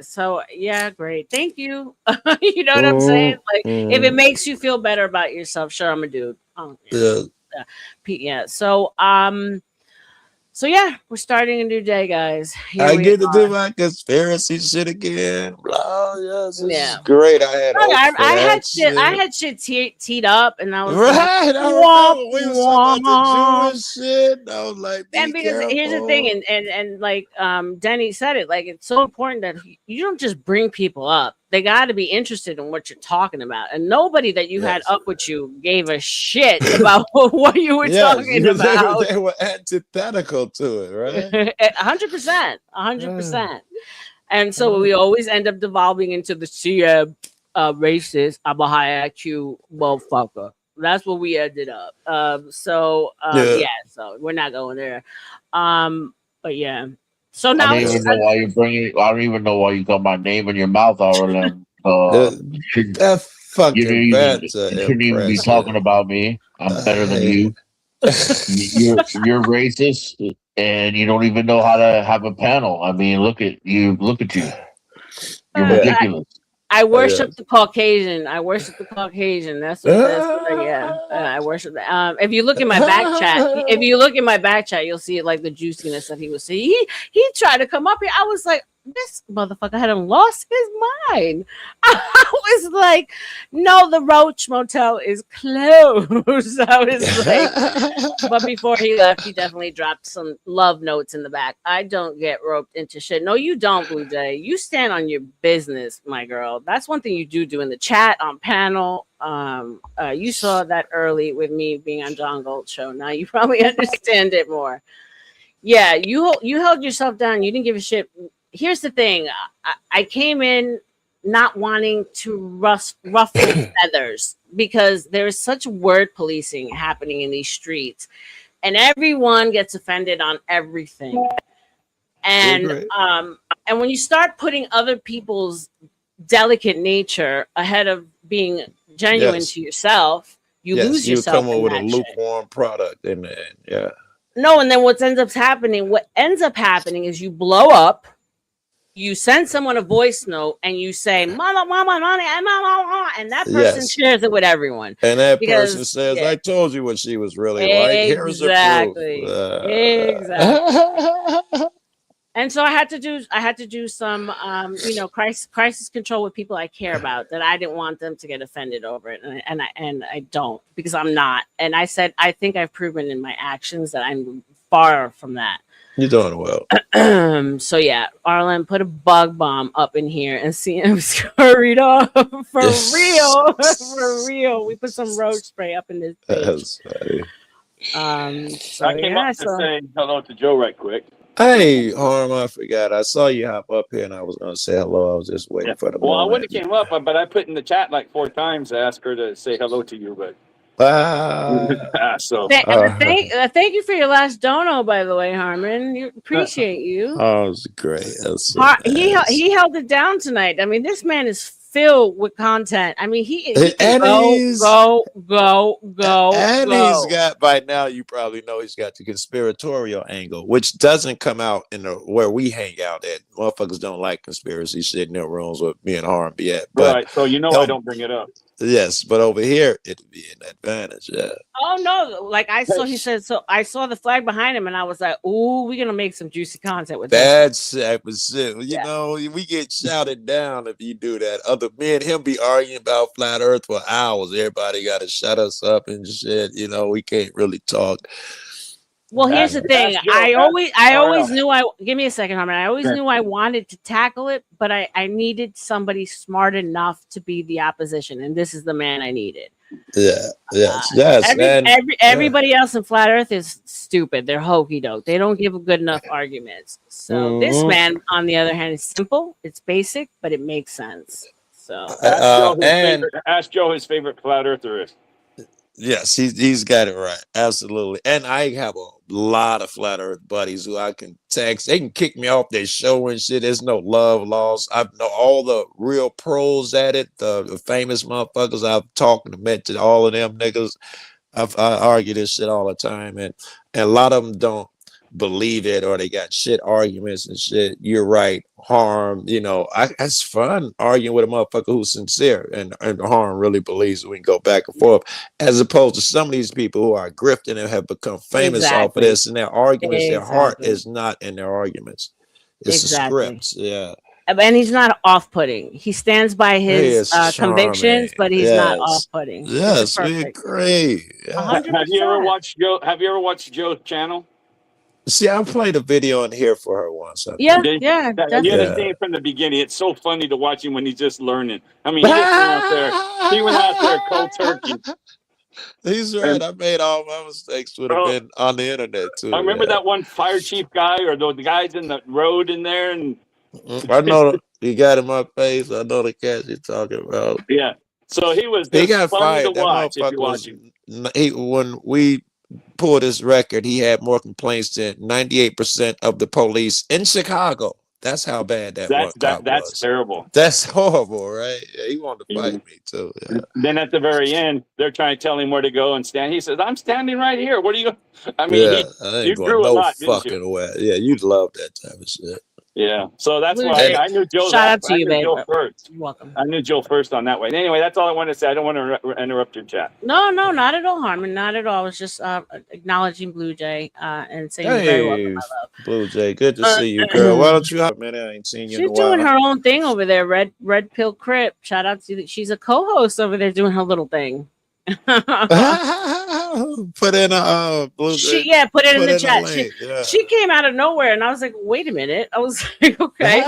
So yeah, great. Thank you. You know what I'm saying? Like, if it makes you feel better about yourself, sure, I'm a dude. Yeah. So So yeah, we're starting a new day, guys. Here I we get to do are. my conspiracy shit again. Blah, yes, this Yeah. is great. I had Look, hopes for I that had shit. I shit. had shit teed up, and I was Right, like, I womp, remember we was talking about womp. the Jewish shit. I was like, And be because here's the thing, careful. and like Denny said it, like it's so important that you don't just bring people up. They got to be interested in what you're talking about, and nobody that you had Yes. up with you gave a shit about what you were Yes, talking because about. they were antithetical to it, right? 100%, 100%. And so we always end up devolving into the CM racist. I'm a high IQ motherfucker. That's what we ended up. Yeah, so we're not going there. But yeah. So I now don't even know why you bring it. I don't even know why you got my name in your mouth, Arlen. That You fucking shouldn't that's even be talking impressive. about me. I'm better than you. You're racist, and you don't even know how to have a panel. I mean, look at you. Look at you. You're ridiculous. I worship the Caucasian. I worship the Caucasian. That's what yeah. I worship that. If you look in my back chat, you'll see it like the juiciness that he was saying. He tried to come up here. I was like, this motherfucker had lost his mind. I was like, no, the Roach Motel is closed. I was like, but before he left, he definitely dropped some love notes in the back. I don't get roped into shit. No, you don't, Blue Jay. You stand on your business, my girl. That's one thing you do in the chat, on panel. You saw that early with me being on John Gold's show. Now you probably understand it more. Yeah, you held yourself down. You didn't give a shit. Here's the thing. I came in not wanting to ruffle feathers because there is such word policing happening in these streets, and everyone gets offended on everything. And when you start putting other people's delicate nature ahead of being genuine to yourself, you lose yourself. You come up with a lukewarm product in the end. Yeah. No, and then what ends up happening is you blow up. You send someone a voice note and you say, mama, and that person shares it with everyone. And that person says, I told you what she was really like. Here's the proof. Exactly. And so I had to do some crisis control with people I care about, that I didn't want them to get offended over it. And I don't, because I'm not. And I said, I think I've proven in my actions that I'm far from that. You're doing well. So yeah, Arlen, put a bug bomb up in here and see him scurried off. For real. For real. We put some road spray up in this bitch. That's funny. So I came up to say hello to Joe right quick. Hey, Harm, I forgot. I saw you hop up here and I was going to say hello. I was just waiting for the moment. I wouldn't have came up, but I put in the chat like 4 times to ask her to say hello to you, but so thank you for your last dono, by the way, Harmon. Appreciate you. Oh, it was great. He held it down tonight. I mean, this man is filled with content. I mean, he and go. And he's got, by now you probably know he's got the conspiratorial angle, which doesn't come out in where we hang out at. Motherfuckers don't like conspiracy shit in their rooms with me and Harm be at. But right, so I don't bring it up. Yes, but over here it'd be an advantage. Yeah. Oh no! Like I saw, he said. So I saw the flag behind him, and I was like, "Ooh, we're gonna make some juicy content with that type of shit." You know, we get shouted down if you do that. Me and him be arguing about flat Earth for hours. Everybody got to shut us up and shit. You know, we can't really talk. Well, here's the thing. I always knew give me a second, Harmon. I always knew I wanted to tackle it, but I needed somebody smart enough to be the opposition, and this is the man I needed. Everybody else in flat Earth is stupid. They're hokey doke. They don't give good enough arguments. So this man, on the other hand, is simple. It's basic, but it makes sense. So ask Joe his favorite flat earther is. Yes, he's got it right. Absolutely. And I have a lot of flat earth buddies who I can text. They can kick me off their show and shit. There's no love lost. I know all the real pros at it, the famous motherfuckers. I've talked and met to all of them niggas. I argue this shit all the time. And a lot of them don't believe it or they got shit arguments and shit. You're right. Harm, that's fun arguing with a motherfucker who's sincere and Harm really believes we can go back and forth, as opposed to some of these people who are grifting and have become famous off of this, and their arguments, their heart is not in their arguments. It's the scripts. Yeah. And he's not off-putting. He stands by his convictions, but he's not off-putting. Yes, we agree. Yeah. Have you ever watched Joe's channel? See, I played a video in here for her once. Yeah. You haven't seen it from the beginning. It's so funny to watch him when he's just learning. I mean, he went out there cold turkey. He's right. I made all my mistakes would have been on the internet too. I remember that one fire chief guy or the guys in the road in there, and I know you got in my face. I know the cats you're talking about. Yeah. So he got fired. To watch if you watch him. When we pulled his record, he had more complaints than 98% of the police in Chicago. That's how bad that was. That's terrible. That's horrible, right? Yeah, he wanted to fight me too. Yeah. Then at the very end, they're trying to tell him where to go and stand. He says, "I'm standing right here. What are you?" I mean, you grew a lot, fucking way. Yeah, you'd love that type of shit. Yeah, so that's why I knew Joe. Shout out to you, babe. Joe first. You're welcome. I knew Joe first on that way. Anyway, that's all I wanted to say. I don't want to interrupt your chat. No, not at all, Harmon. Not at all. I was just acknowledging Blue Jay and saying you're very welcome, my love. Blue Jay, good to see you, girl. Why don't you hop, man? I ain't seen you in a while. She's doing her own thing over there. Red Pill Crip. Shout out to she's a co-host over there doing her little thing. Put in a put it in the chat. She came out of nowhere, and I was like, "Wait a minute!" I was like, "Okay."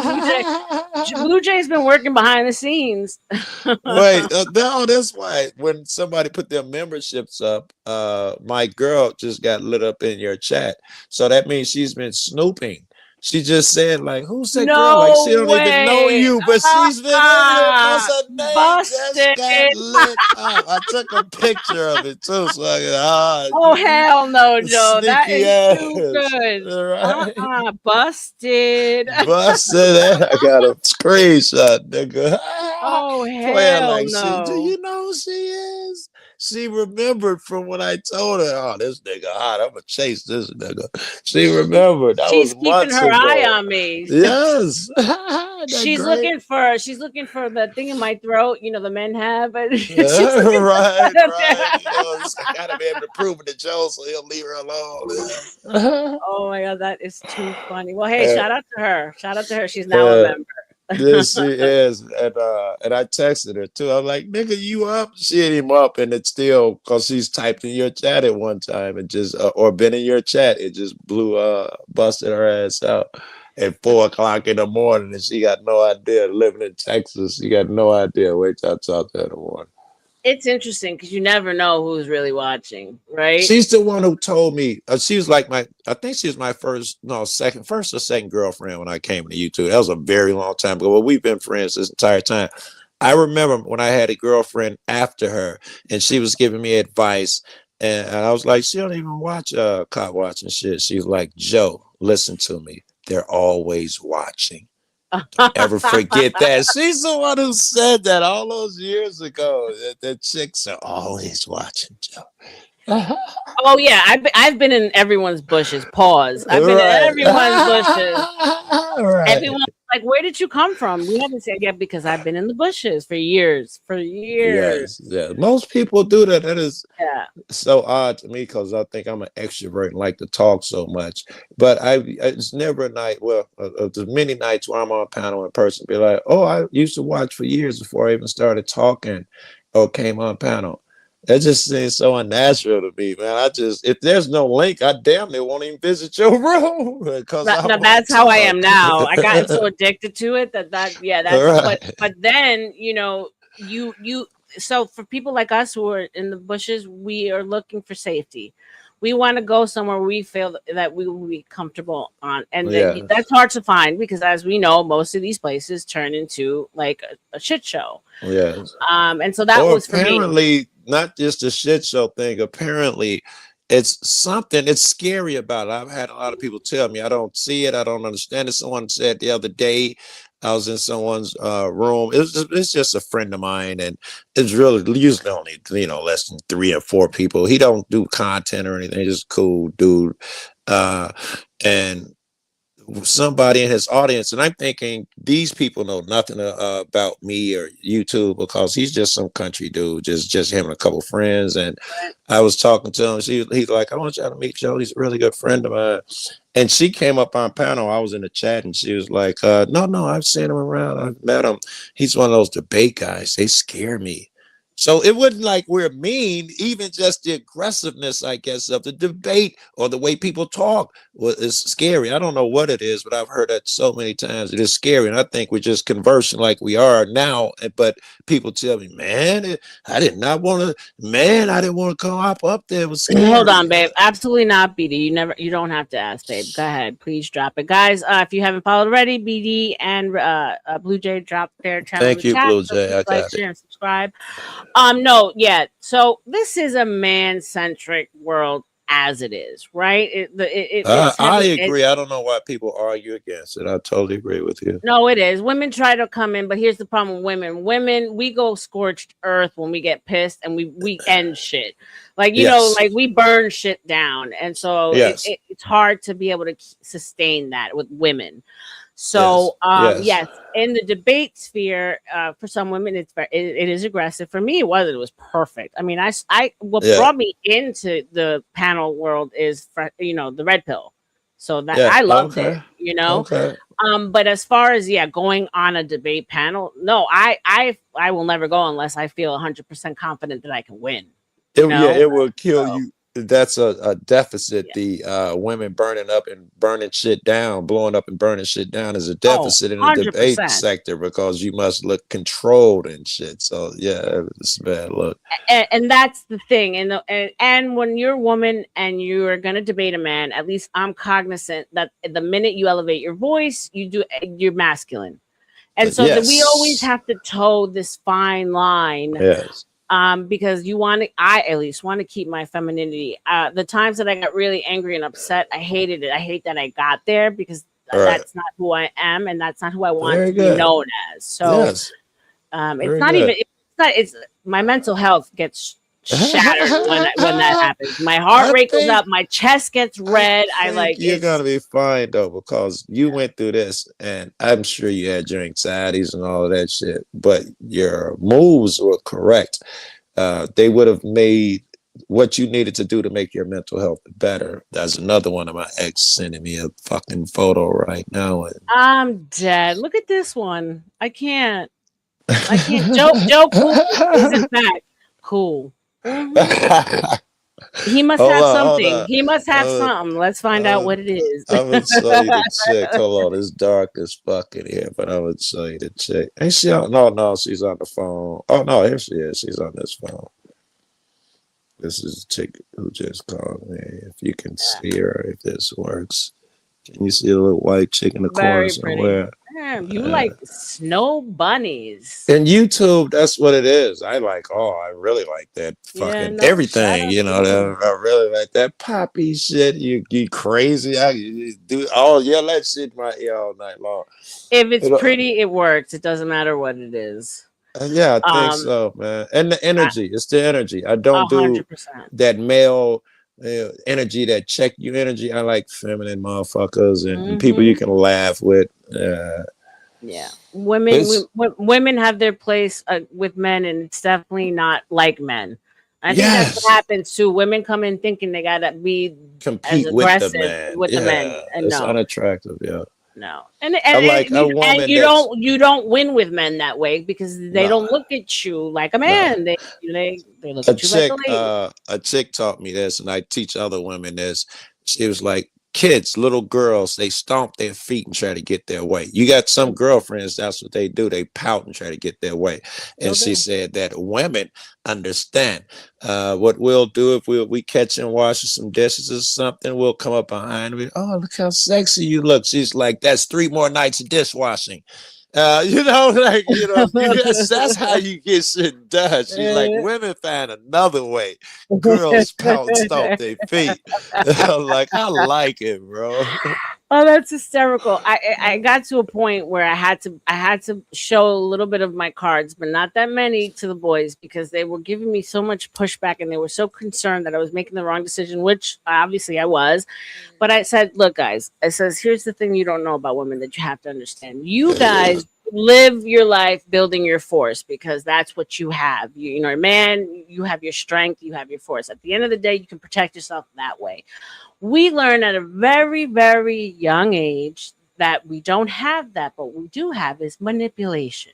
Blue Jay's been working behind the scenes. Wait, no, that's why when somebody put their memberships up, my girl just got lit up in your chat, so that means she's been snooping. She just said, like, who's that girl? Like, she don't even know you, but she's been in here. What's her name? Busted. Just got lit up. I took a picture of it, too. So oh, hell no, Joe. That is too good. Right. Busted. Busted. I got a screenshot, nigga. Oh, hell no. Do you know who she is? She remembered from when I told her, "Oh, this nigga hot. I'm gonna chase this nigga." She remembered. She's keeping her eye on me. Yes. She's looking for the thing in my throat. You know, the men have. Right. I gotta be able to prove it to Joe, so he'll leave her alone. Oh my god, that is too funny. Well, hey, shout out to her. Shout out to her. She's now a member. Yes, she is, and I texted her too. I'm like, "Nigga, you up?" She hit him up, and it's still because she's typed in your chat at one time and just or been in your chat. It just busted her ass out at 4:00 in the morning, and she got no idea. Living in Texas, she got no idea. Wait till I talk to her in the morning. It's interesting because you never know who's really watching, right? She's the one who told me. She was like I think she was my first or second girlfriend when I came to YouTube. That was a very long time ago. Well, we've been friends this entire time. I remember when I had a girlfriend after her, and she was giving me advice, and I was like, she don't even watch cop watching shit. She's like, "Joe, listen to me. They're always watching. Don't ever forget that." She's the one who said that all those years ago. That chicks are always watching, Joe. Oh yeah, I've been in everyone's bushes. Pause. I've been in everyone's bushes. Right. Everyone's like, "Where did you come from?" We haven't said yet because I've been in the bushes for years. Yes, yeah. Most people do that. That is so odd to me because I think I'm an extrovert and like to talk so much. But it's never a night. Well, there's many nights where I'm on a panel in person, be like, "Oh, I used to watch for years before I even started talking or came on panel." That just seems so unnatural to me, man. If there's no link, I damn near won't even visit your room. That's how I am now. I got so addicted to it that's right. But then, so for people like us who are in the bushes, we are looking for safety. We want to go somewhere we feel that we will be comfortable on. And that's hard to find because, as we know, most of these places turn into like a shit show. Yes. And so that was for me. Apparently, not just a shit show thing. Apparently, it's something. It's scary about it. I've had a lot of people tell me I don't see it. I don't understand it. Someone said the other day I was in someone's room. It's just a friend of mine, and it's really usually only less than 3 or 4 people. He don't do content or anything. He's just a cool dude. and somebody in his audience, and I'm thinking these people know nothing about me or YouTube because he's just some country dude, just him and a couple friends. And I was talking to him. He's like, I want y'all to meet Joe. He's a really good friend of mine. And she came up on panel. I was in the chat, and she was like, no, I've seen him around. I've met him. He's one of those debate guys. They scare me. So it wasn't like we're mean, even just the aggressiveness, I guess, of the debate or the way people talk is scary. I don't know what it is, but I've heard that so many times. It is scary. And I think we're just conversing like we are now. But people tell me, man, I didn't want to come up there. It was scary. Hold on, babe. Absolutely not, BD. You don't have to ask, babe. Go ahead. Please drop it. Guys, if you haven't followed already, BD and Blue Jay drop their channel. Thank you, Blue Jay. I got share, and subscribe. No, yeah. So this is a man-centric world as it is, right? I agree. I don't know why people argue against it. I totally agree with you. No, it is. Women try to come in, but here's the problem with women. Women, we go scorched earth when we get pissed, and we end shit. Like, you know, like we burn shit down. And so it's hard to be able to sustain that with women. So, yes, in the debate sphere, for some women, it is aggressive. For me, it was perfect. I mean, what brought me into the panel world is, the red pill. So that I loved it, Okay. But as far as going on a debate panel, no, I will never go unless I feel 100% confident that I can win. It will kill you. That's a deficit. The women burning up and burning shit down, blowing up and burning shit down is a deficit in the debate sector because you must look controlled and shit. So it's a bad look. And that's the thing. And when you're a woman and you are going to debate a man, at least I'm cognizant that the minute you elevate your voice, you're masculine. And so we always have to toe this fine line. Yes. Because I at least want to keep my femininity. The times that I got really angry and upset, I hated it. I hate that I got there because that's not who I am, and that's not who I want to be known as. So, it's not even. It's my mental health gets shattered when that happens. My heart rate goes up. My chest gets red. You're gonna be fine though because you went through this, and I'm sure you had your anxieties and all of that shit. But your moves were correct. They would have made what you needed to do to make your mental health better. That's another one of my ex sending me a fucking photo right now. I'm dead. Look at this one. I can't. Joe Cool is in fact cool. He must have something. He must have something. Let's find out what it is. I'm gonna show you the chick. Hold on, it's dark as fuck in here, but I'm gonna show you the chick. Ain't she on? No, she's on the phone. Oh no, here she is. She's on this phone. This is a chick who just called me. If you can see her, if this works. Can you see a little white chick in the corner somewhere? Damn, you like snow bunnies. And YouTube, that's what it is. I really like that fucking everything. I really like that poppy shit. You crazy. You do that shit in my ear all night long. If it's pretty, it works. It doesn't matter what it is. I think so, man. And the energy. It's the energy. I don't 100%. Do that male energy, that check you energy. I like feminine motherfuckers and people you can laugh with. Women have their place with men, and it's definitely not like men. I think that's what happens too. Women come in thinking they gotta be compete as aggressive with the men, and it's unattractive. No, and you don't win with men that way because they don't look at you like a man. They look at you like a lady. A chick taught me this, and I teach other women this. She was like, kids, little girls, they stomp their feet and try to get their way. You got some girlfriends, that's what they do. They pout and try to get their way. And she said that women understand what we'll do if we catch and washing some dishes or something. We'll come up behind me. Oh, look how sexy you look. She's like, that's 3 more nights of dishwashing. That's how you get shit done. She's like, women find another way. Girls pout and stomp their feet. I'm like, I like it, bro. Oh, that's hysterical. I got to a point where I had to show a little bit of my cards, but not that many to the boys because they were giving me so much pushback and they were so concerned that I was making the wrong decision, which obviously I was. But I said, look, guys, I says, here's the thing you don't know about women that you have to understand. You guys live your life building your force because that's what you have. You know, man, you have your strength, you have your force. At the end of the day, you can protect yourself that way. We learn at a very, very young age that we don't have that, but what we do have is manipulation,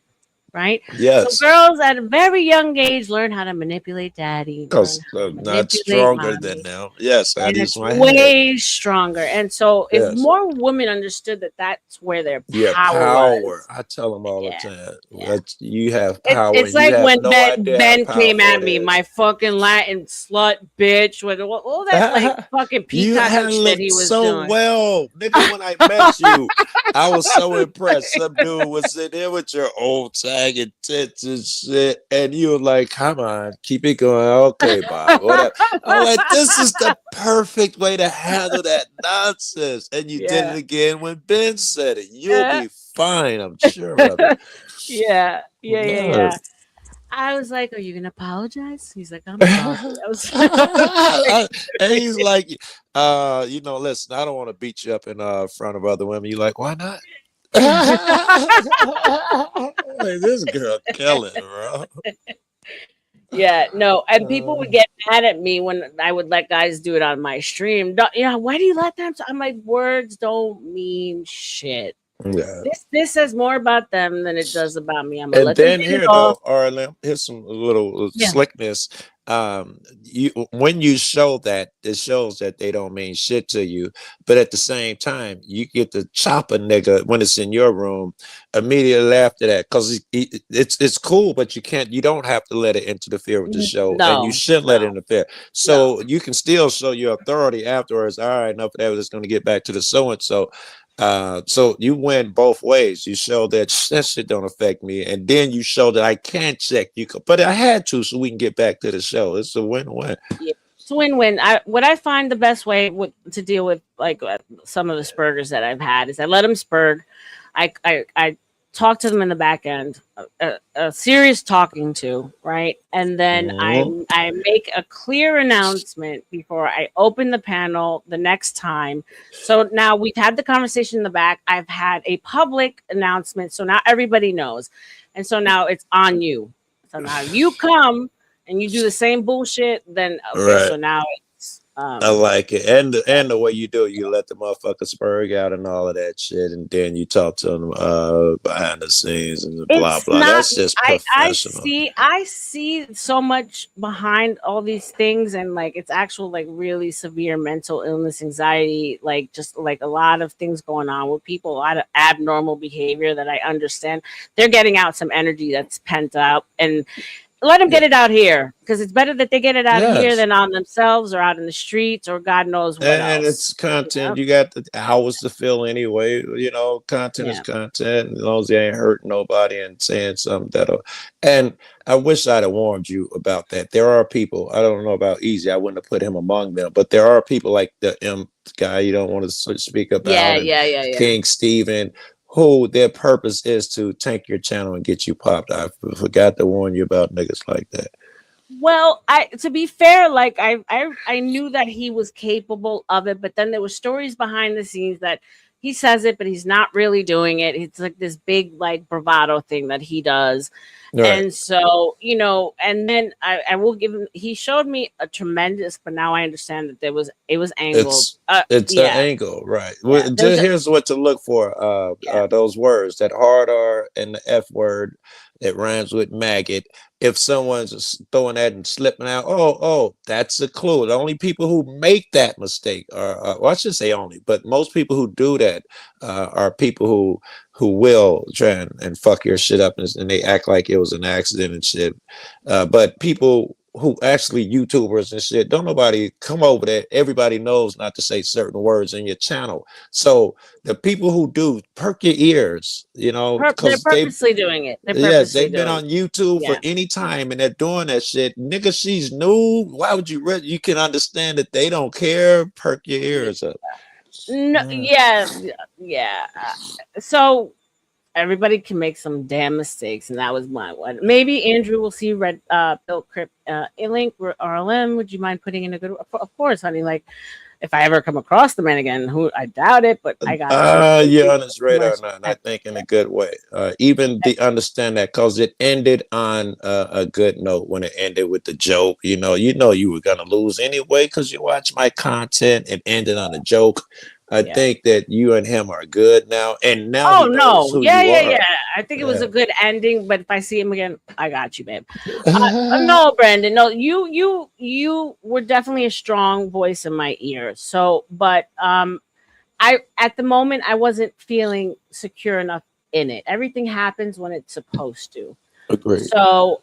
right? Yes. So girls at a very young age learn how to manipulate daddy, Because learn how to not manipulate stronger mommy, than now. Yes, I and use it's my head. way stronger. And so if Yes. more women understood that that's where their Yeah, power power. was. I tell them all Yeah. the time. Yeah. That you have power. It's and you like have when no idea how Ben came powerful at it me, is. my fucking Latin slut bitch, with all that like fucking You peacock shit handled he was so doing. well, nigga. When I met you, I was so impressed. Some dude was sitting there with your old tagging tits and shit, and you were like, "Come on, keep it going." Okay, Bob. Whatever. I'm like, this is the perfect way to handle that nonsense, and you did it again when Ben said it. You'll be fine. I'm sure of it. Yeah. Yes. I was like, "Are you gonna apologize?" He's like, "I'm sorry." I was And he's like, you know, listen, I don't want to beat you up in front of other women. You like, why not? Like, this girl killing, bro. Yeah, no, and people would get mad at me when I would let guys do it on my stream. Yeah, why do you let them? I'm like, words don't mean shit. Yeah. This says more about them than it does about me. I'm gonna And let them then get here it off. though, Arlen, here's some little Yeah. slickness. You when you show that, it shows that they don't mean shit to you, but at the same time, you get to chop a nigga when it's in your room immediately after that, because it's cool, but you don't have to let it interfere with the show, and you shouldn't let it interfere. So you can still show your authority afterwards. All right, enough of that. We're just going to get back to the so and so. So you win both ways. You show that that shit don't affect me, and then you show that I can check you, but I had to, so we can get back to the show. It's a win-win. Yeah, it's a win-win. What I find the best way to deal with like some of the spurgers that I've had is I let them spurg. I talk to them in the back end, a serious talking to, right? And then I make a clear announcement before I open the panel the next time. So now we've had the conversation in the back. I've had a public announcement. So now everybody knows. And so now it's on you. So now you come and you do the same bullshit, then okay, Right. so now it's I like it, and the way you do it, you let the motherfucker spurg out and all of that shit, and then you talk to them behind the scenes and blah blah. That's just professional. I see so much behind all these things, and like it's actual like really severe mental illness, anxiety, like just like a lot of things going on with people, a lot of abnormal behavior that I understand. They're getting out some energy that's pent up, and let them get it out here, because it's better that they get it out here than on themselves or out in the streets or God knows what And else. it's content. You got the hours to fill anyway. You know, content is content. As long as they ain't hurting nobody and saying something that'll. And I wish I'd have warned you about that. There are people. I don't know about Easy. I wouldn't have put him among them. But there are people like the M guy you don't want to speak about. Yeah. King Steven, who their purpose is to tank your channel and get you popped. I forgot to warn you about niggas like that. Well, to be fair, like I knew that he was capable of it, but then there were stories behind the scenes that he says it, but he's not really doing it. It's like this big like bravado thing that he does. Right. And so, you know, and then I will give him, he showed me a tremendous, but now I understand that it was angled. It's an angle, right? Well, here's what to look for. Those words, that hard R and the F word that rhymes with maggot. If someone's throwing that and slipping out, that's a clue. The only people who make that mistake are, well, I should say only, but most people who do that are people who will try and fuck your shit up, and they act like it was an accident and shit. But people who actually YouTubers and shit, don't nobody come over there. Everybody knows not to say certain words in your channel. So the people who do, perk your ears, you know, they're purposely doing it. They've been on YouTube for any time and they're doing that shit. Nigga, she's new. Why would you can understand that they don't care? Perk your ears up. No, yeah. So everybody can make some damn mistakes, and that was my one. Maybe Andrew will see Red Bill Crypt link or RLM. Would you mind putting in a good? Of course, honey. Like if I ever come across the man again, who I doubt it, but I got you're on his radar now, and I think in a good way. Even the understand that because it ended on a good note when it ended with the joke. You know you were gonna lose anyway because you watch my content. It ended on a joke. I think that you and him are good now, and now he knows who you are. I think it was a good ending. But if I see him again, I got you, babe. No, Brandon, no, you were definitely a strong voice in my ear. So, but I at the moment I wasn't feeling secure enough in it. Everything happens when it's supposed to. Agreed. So,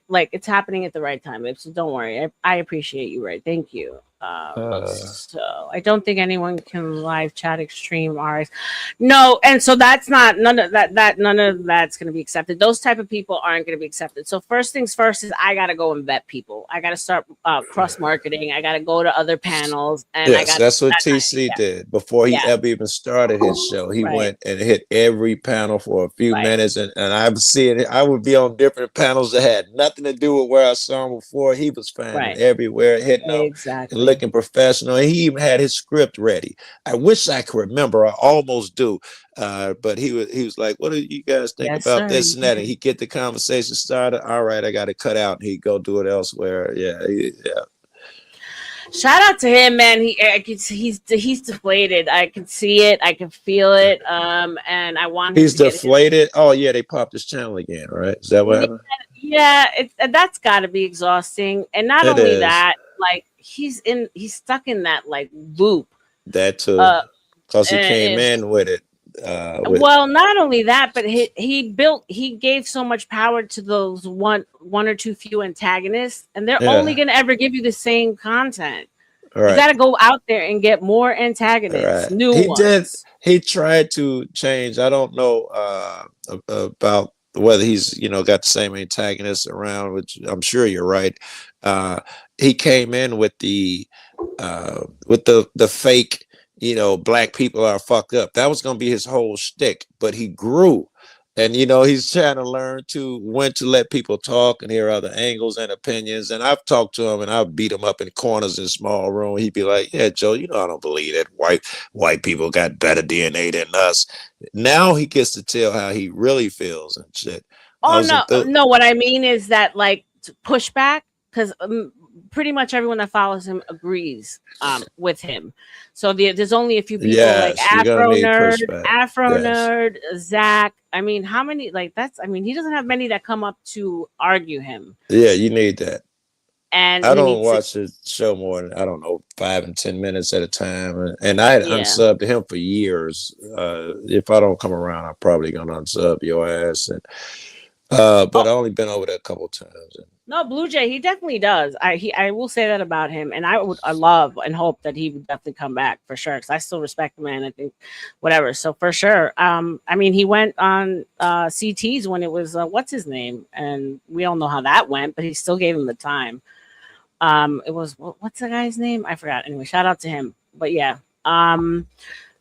like it's happening at the right time, babe. So don't worry. I appreciate you, Ray. Thank you. So I don't think anyone can live chat extreme RX. No, and so that's not none of that's going to be accepted. Those type of people aren't going to be accepted. So first things first is I got to go and vet people. I got to start cross marketing. I got to go to other panels. And that's what TC did before he ever even started his show. He went and hit every panel for a few minutes, and I've seen it. I would be on different panels that had nothing to do with where I saw him before. He was finding everywhere, hitting exactly. them, looking professional. He even had his script ready. I wish I could remember. I almost do. But he was like, "What do you guys think about this and that?" And he get the conversation started. All right, I got to cut out. And he go do it elsewhere. Yeah. Shout out to him, man. He's deflated. I can see it. I can feel it. And I want. He's deflated. Oh yeah, they popped his channel again, right? Is that what happened? Yeah, that's got to be exhausting. And not only that, like he's stuck in that like loop. That too, because he came in with it. Well, not only that, but he gave so much power to those one or two few antagonists, and they're only going to ever give you the same content. Right. You got to go out there and get more antagonists, new ones. He tried to change. I don't know about whether he's got the same antagonists around, which I'm sure you're right. He came in with the fake. Black people are fucked up. That was going to be his whole shtick, but he grew. And, he's trying to learn when to let people talk and hear other angles and opinions. And I've talked to him and I've beat him up in corners in small room. He'd be like, "Yeah, Joe, I don't believe that white people got better DNA than us." Now he gets to tell how he really feels and shit. Oh, no. What I mean is that like pushback, because pretty much everyone that follows him agrees with him. So there's only a few people like Afro Nerd, Zach. I mean, how many he doesn't have many that come up to argue him. Yeah, you need that. And I don't watch the show more than 5 and 10 minutes at a time. And I had unsubbed him for years. If I don't come around, I'm probably gonna unsub your ass. And but I've only been over there a couple times. No, Blue Jay, he definitely does. I will say that about him, and I love and hope that he would definitely come back for sure. Because I still respect the man. I think whatever. So for sure. I mean, he went on CTs when it was what's his name, and we all know how that went. But he still gave him the time. It was what's the guy's name? I forgot. Anyway, shout out to him. But yeah.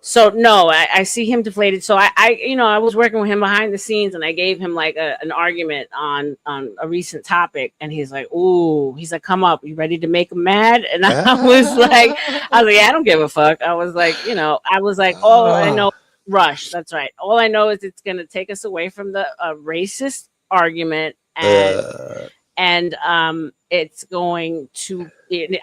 So no, I see him deflated. So I was working with him behind the scenes, and I gave him like an argument on a recent topic, and he's like, "Ooh," he's like, "Come up, you ready to make him mad?" And I was like, "Yeah, I don't give a fuck." I was like, "Oh, I know, Rush. That's right. All I know is it's gonna take us away from the racist argument, and it's going to."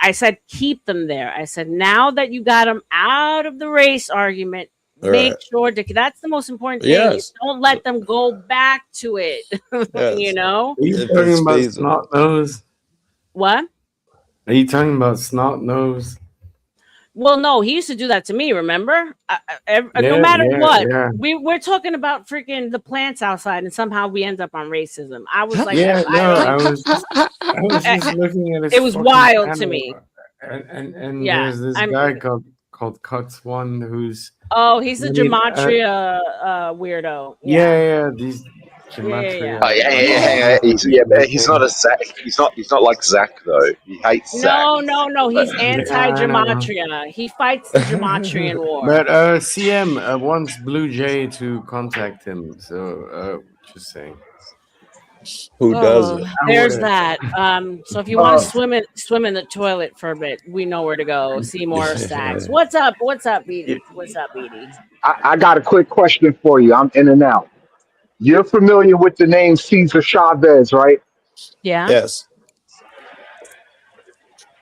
I said, keep them there. I said, now that you got them out of the race argument, make sure that's the most important thing. Yes. Don't let them go back to it. Yes. Are you talking about Snot Nose? What? Are you talking about Snot Nose? Well, no, he used to do that to me. Remember? No matter what, we're talking about freaking the plants outside, and somehow we end up on racism. I was like, I was just looking at it. It was wild to me. And there's this guy called Cuts One who's he's a gematria weirdo. Yeah, these Gematria. Oh, yeah. He's not a Zach. He's not like Zach though. He hates Zach. No. He's anti-gematria. He fights the Gematrian war. But CM wants Blue Jay to contact him. So just saying. Who doesn't? There's that. So if you want to swim in the toilet for a bit, we know where to go. See more stacks. What's up, Beatty? I got a quick question for you. I'm in and out. You're familiar with the name Cesar Chavez, right? Yeah. Yes.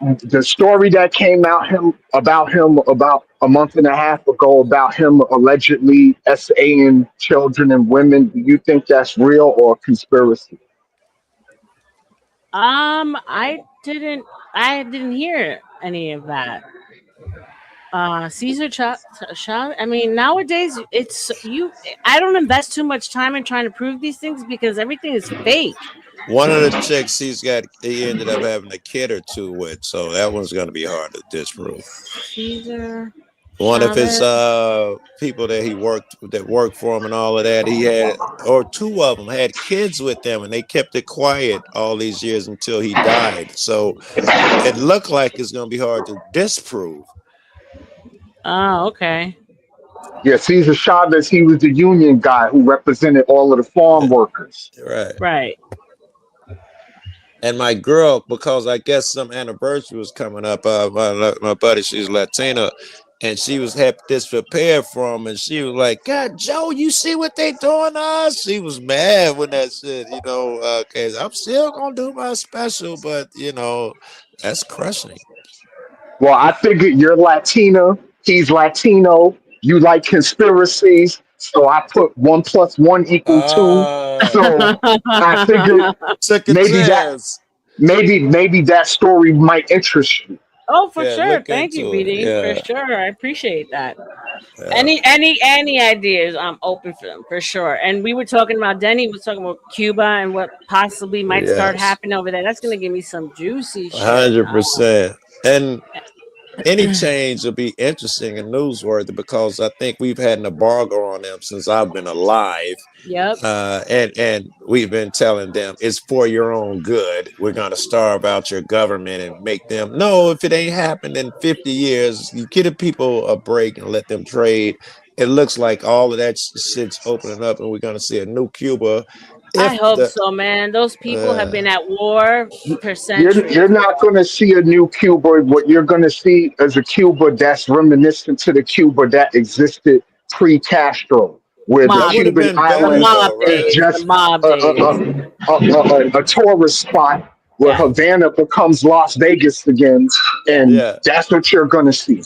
The story that came out about him about a month and a half ago about him allegedly SAing children and women. Do you think that's real or conspiracy? I didn't hear any of that. Caesar Chavez. I mean, nowadays I don't invest too much time in trying to prove these things because everything is fake. One of the chicks he ended up having a kid or two with, so that one's going to be hard to disprove. Caesar. One of his people that worked for him and all of that, he had, or two of them had kids with them, and they kept it quiet all these years until he died. So it looked like it's going to be hard to disprove. Oh, okay. Yeah, Cesar Chavez, he was the union guy who represented all of the farm workers. Right. And my girl, because I guess some anniversary was coming up, my buddy, she's Latina, and she was disprepared for him, and she was like, God, Joe, you see what they doing to us? She was mad when that shit, because I'm still going to do my special, but, that's crushing. Well, I figured you're Latina, he's Latino, you like conspiracies, so I put 1 + 1 = 2. So I figured maybe that story might interest you. Oh, for sure. Thank you, BD. Yeah. For sure. I appreciate that. Yeah. Any ideas, I'm open for them, for sure. And we were talking about, Denny was talking about Cuba and what possibly might start happening over there. That's going to give me some juicy shit. 100%. And any change will be interesting and newsworthy because I think we've had an embargo on them since I've been alive. Yep. And we've been telling them it's for your own good. We're going to starve out your government and make them know if it ain't happened in 50 years, you give the people a break and let them trade. It looks like all of that shit's opening up and we're going to see a new Cuba. I hope so, man. Those people have been at war for centuries. You're not going to see a new Cuba. What you're going to see is a Cuba that's reminiscent to the Cuba that existed pre-Castro, where the Cuban island is just a tourist spot where Havana becomes Las Vegas again, and that's what you're going to see.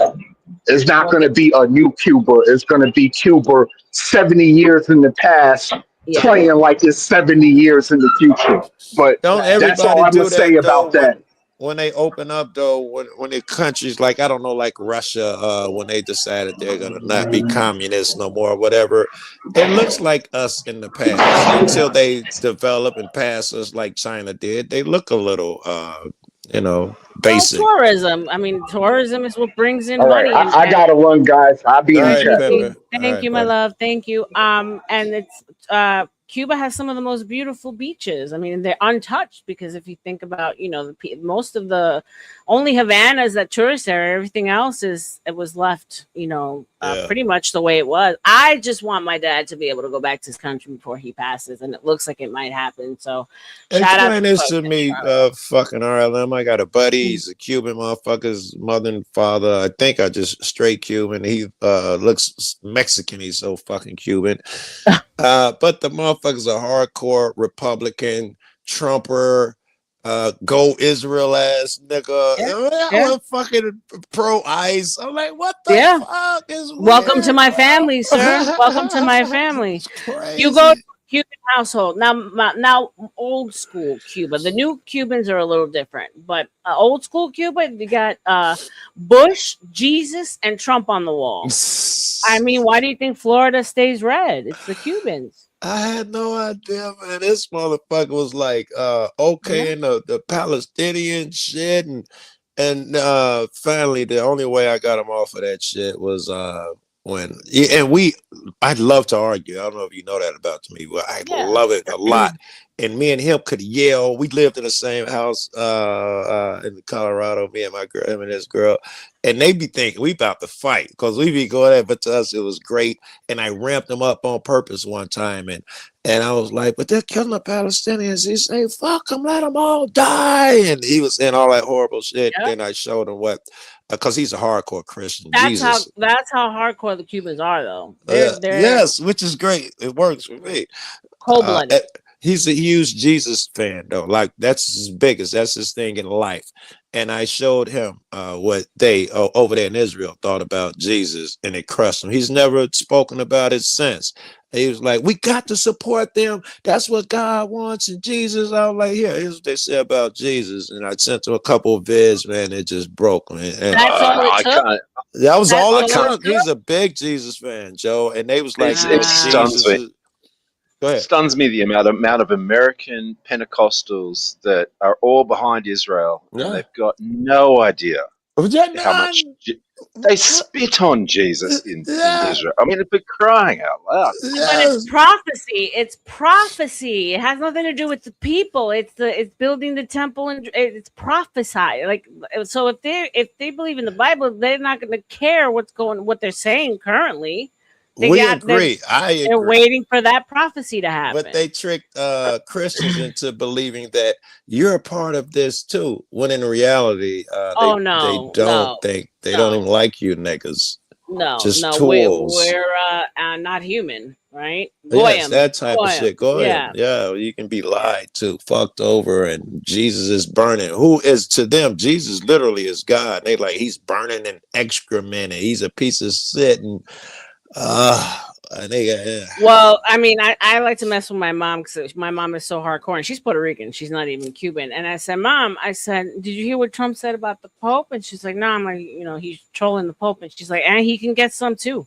It's not going to be a new Cuba. It's going to be Cuba 70 years in the past. Playing like it's 70 years in the future, but that's all I'm gonna say about that. When they open up, though, when the countries like I don't know, like Russia, when they decided they're gonna not be communist no more, or whatever, it looks like us in the past until they develop and pass us like China did. They look a little, basic. Well, tourism. I mean, tourism is what brings in money. I gotta run, guys. I'll be in the chat. Thank you, my love. Thank you. And it's Cuba has some of the most beautiful beaches. I mean, they're untouched because if you think about, most of the only Havana is that tourist area. Everything else it was left, pretty much the way it was. I just want my dad to be able to go back to his country before he passes, and it looks like it might happen. So, explain this to me, fucking RLM. I got a buddy. He's a Cuban motherfucker's mother and father. I think I just straight Cuban. He looks Mexican. He's so fucking Cuban. But the motherfucker's a hardcore Republican, Trumper, go Israel ass nigga. I'm fucking pro ICE. I'm like, what the fuck is welcome to my family, sir. Welcome to my family. You go to Cuban household. Now old school Cuba. The new Cubans are a little different, but old school Cuba, you got Bush, Jesus, and Trump on the wall. I mean, why do you think Florida stays red? It's the Cubans. I had no idea, man. This motherfucker was like in the Palestinian shit, and finally the only way I got him off of that shit was I'd love to argue. I don't know if you know that about me, but I love it a lot. And me and him could yell. We lived in the same house in Colorado, me and my girl, him and his girl. And they be thinking we about to fight because we be going at, but to us it was great. And I ramped them up on purpose one time, and I was like, but they're killing the Palestinians. He say, fuck them, let them all die. And he was saying all that horrible shit. Yep. Then I showed him what, because he's a hardcore Christian. That's how hardcore the Cubans are, though. They're yes, which is great. It works for me. Cold-blooded. He's a huge Jesus fan, though. Like, that's his biggest. That's his thing in life. And I showed him what they over there in Israel thought about Jesus, and it crushed him. He's never spoken about it since. He was like, we got to support them. That's what God wants. And Jesus, I was like, here's what they say about Jesus. And I sent him a couple of vids, man. It just broke me. And that's all it took? That was all it took. He's a big Jesus fan, Joe. And they was like, it stuns me. Go ahead. It stuns me the amount of American Pentecostals that are all behind Israel. Yeah. And they've got no idea how much they spit on Jesus in Israel. I mean, it's crying out loud. Yes. But it's prophecy. It's prophecy. It has nothing to do with the people. It's building the temple, and it's prophesied. Like, so if they believe in the Bible, they're not going to care what they're saying currently. We agree. I agree. They're waiting for that prophecy to happen. But they tricked Christians into believing that you're a part of this too, when in reality, they don't think they don't even like you niggas. Just tools. We're not human, right? Yes, that type of shit. Go ahead. Yeah, you can be lied to, fucked over, and Jesus is burning. Who is to them? Jesus literally is God. They like he's burning in excrement, and he's a piece of shit, and well, I mean, I like to mess with my mom because my mom is so hardcore, and she's Puerto Rican. She's not even Cuban. And I said, Mom, did you hear what Trump said about the Pope? And she's like, no. I'm like, he's trolling the Pope. And she's like, and he can get some too.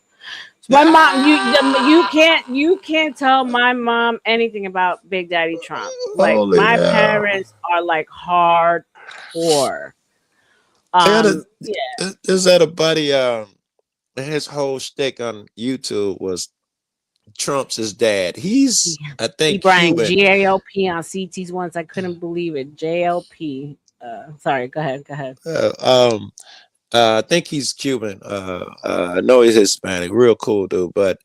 So my mom, you can't tell my mom anything about Big Daddy Trump. Like my parents are like hardcore. Is that a buddy? His whole shtick on YouTube was Trump's his dad. He's, I think, Brian JLP on CT's once. I couldn't believe it. JLP. Sorry, go ahead. I think he's Cuban. I know he's Hispanic. Real cool dude, but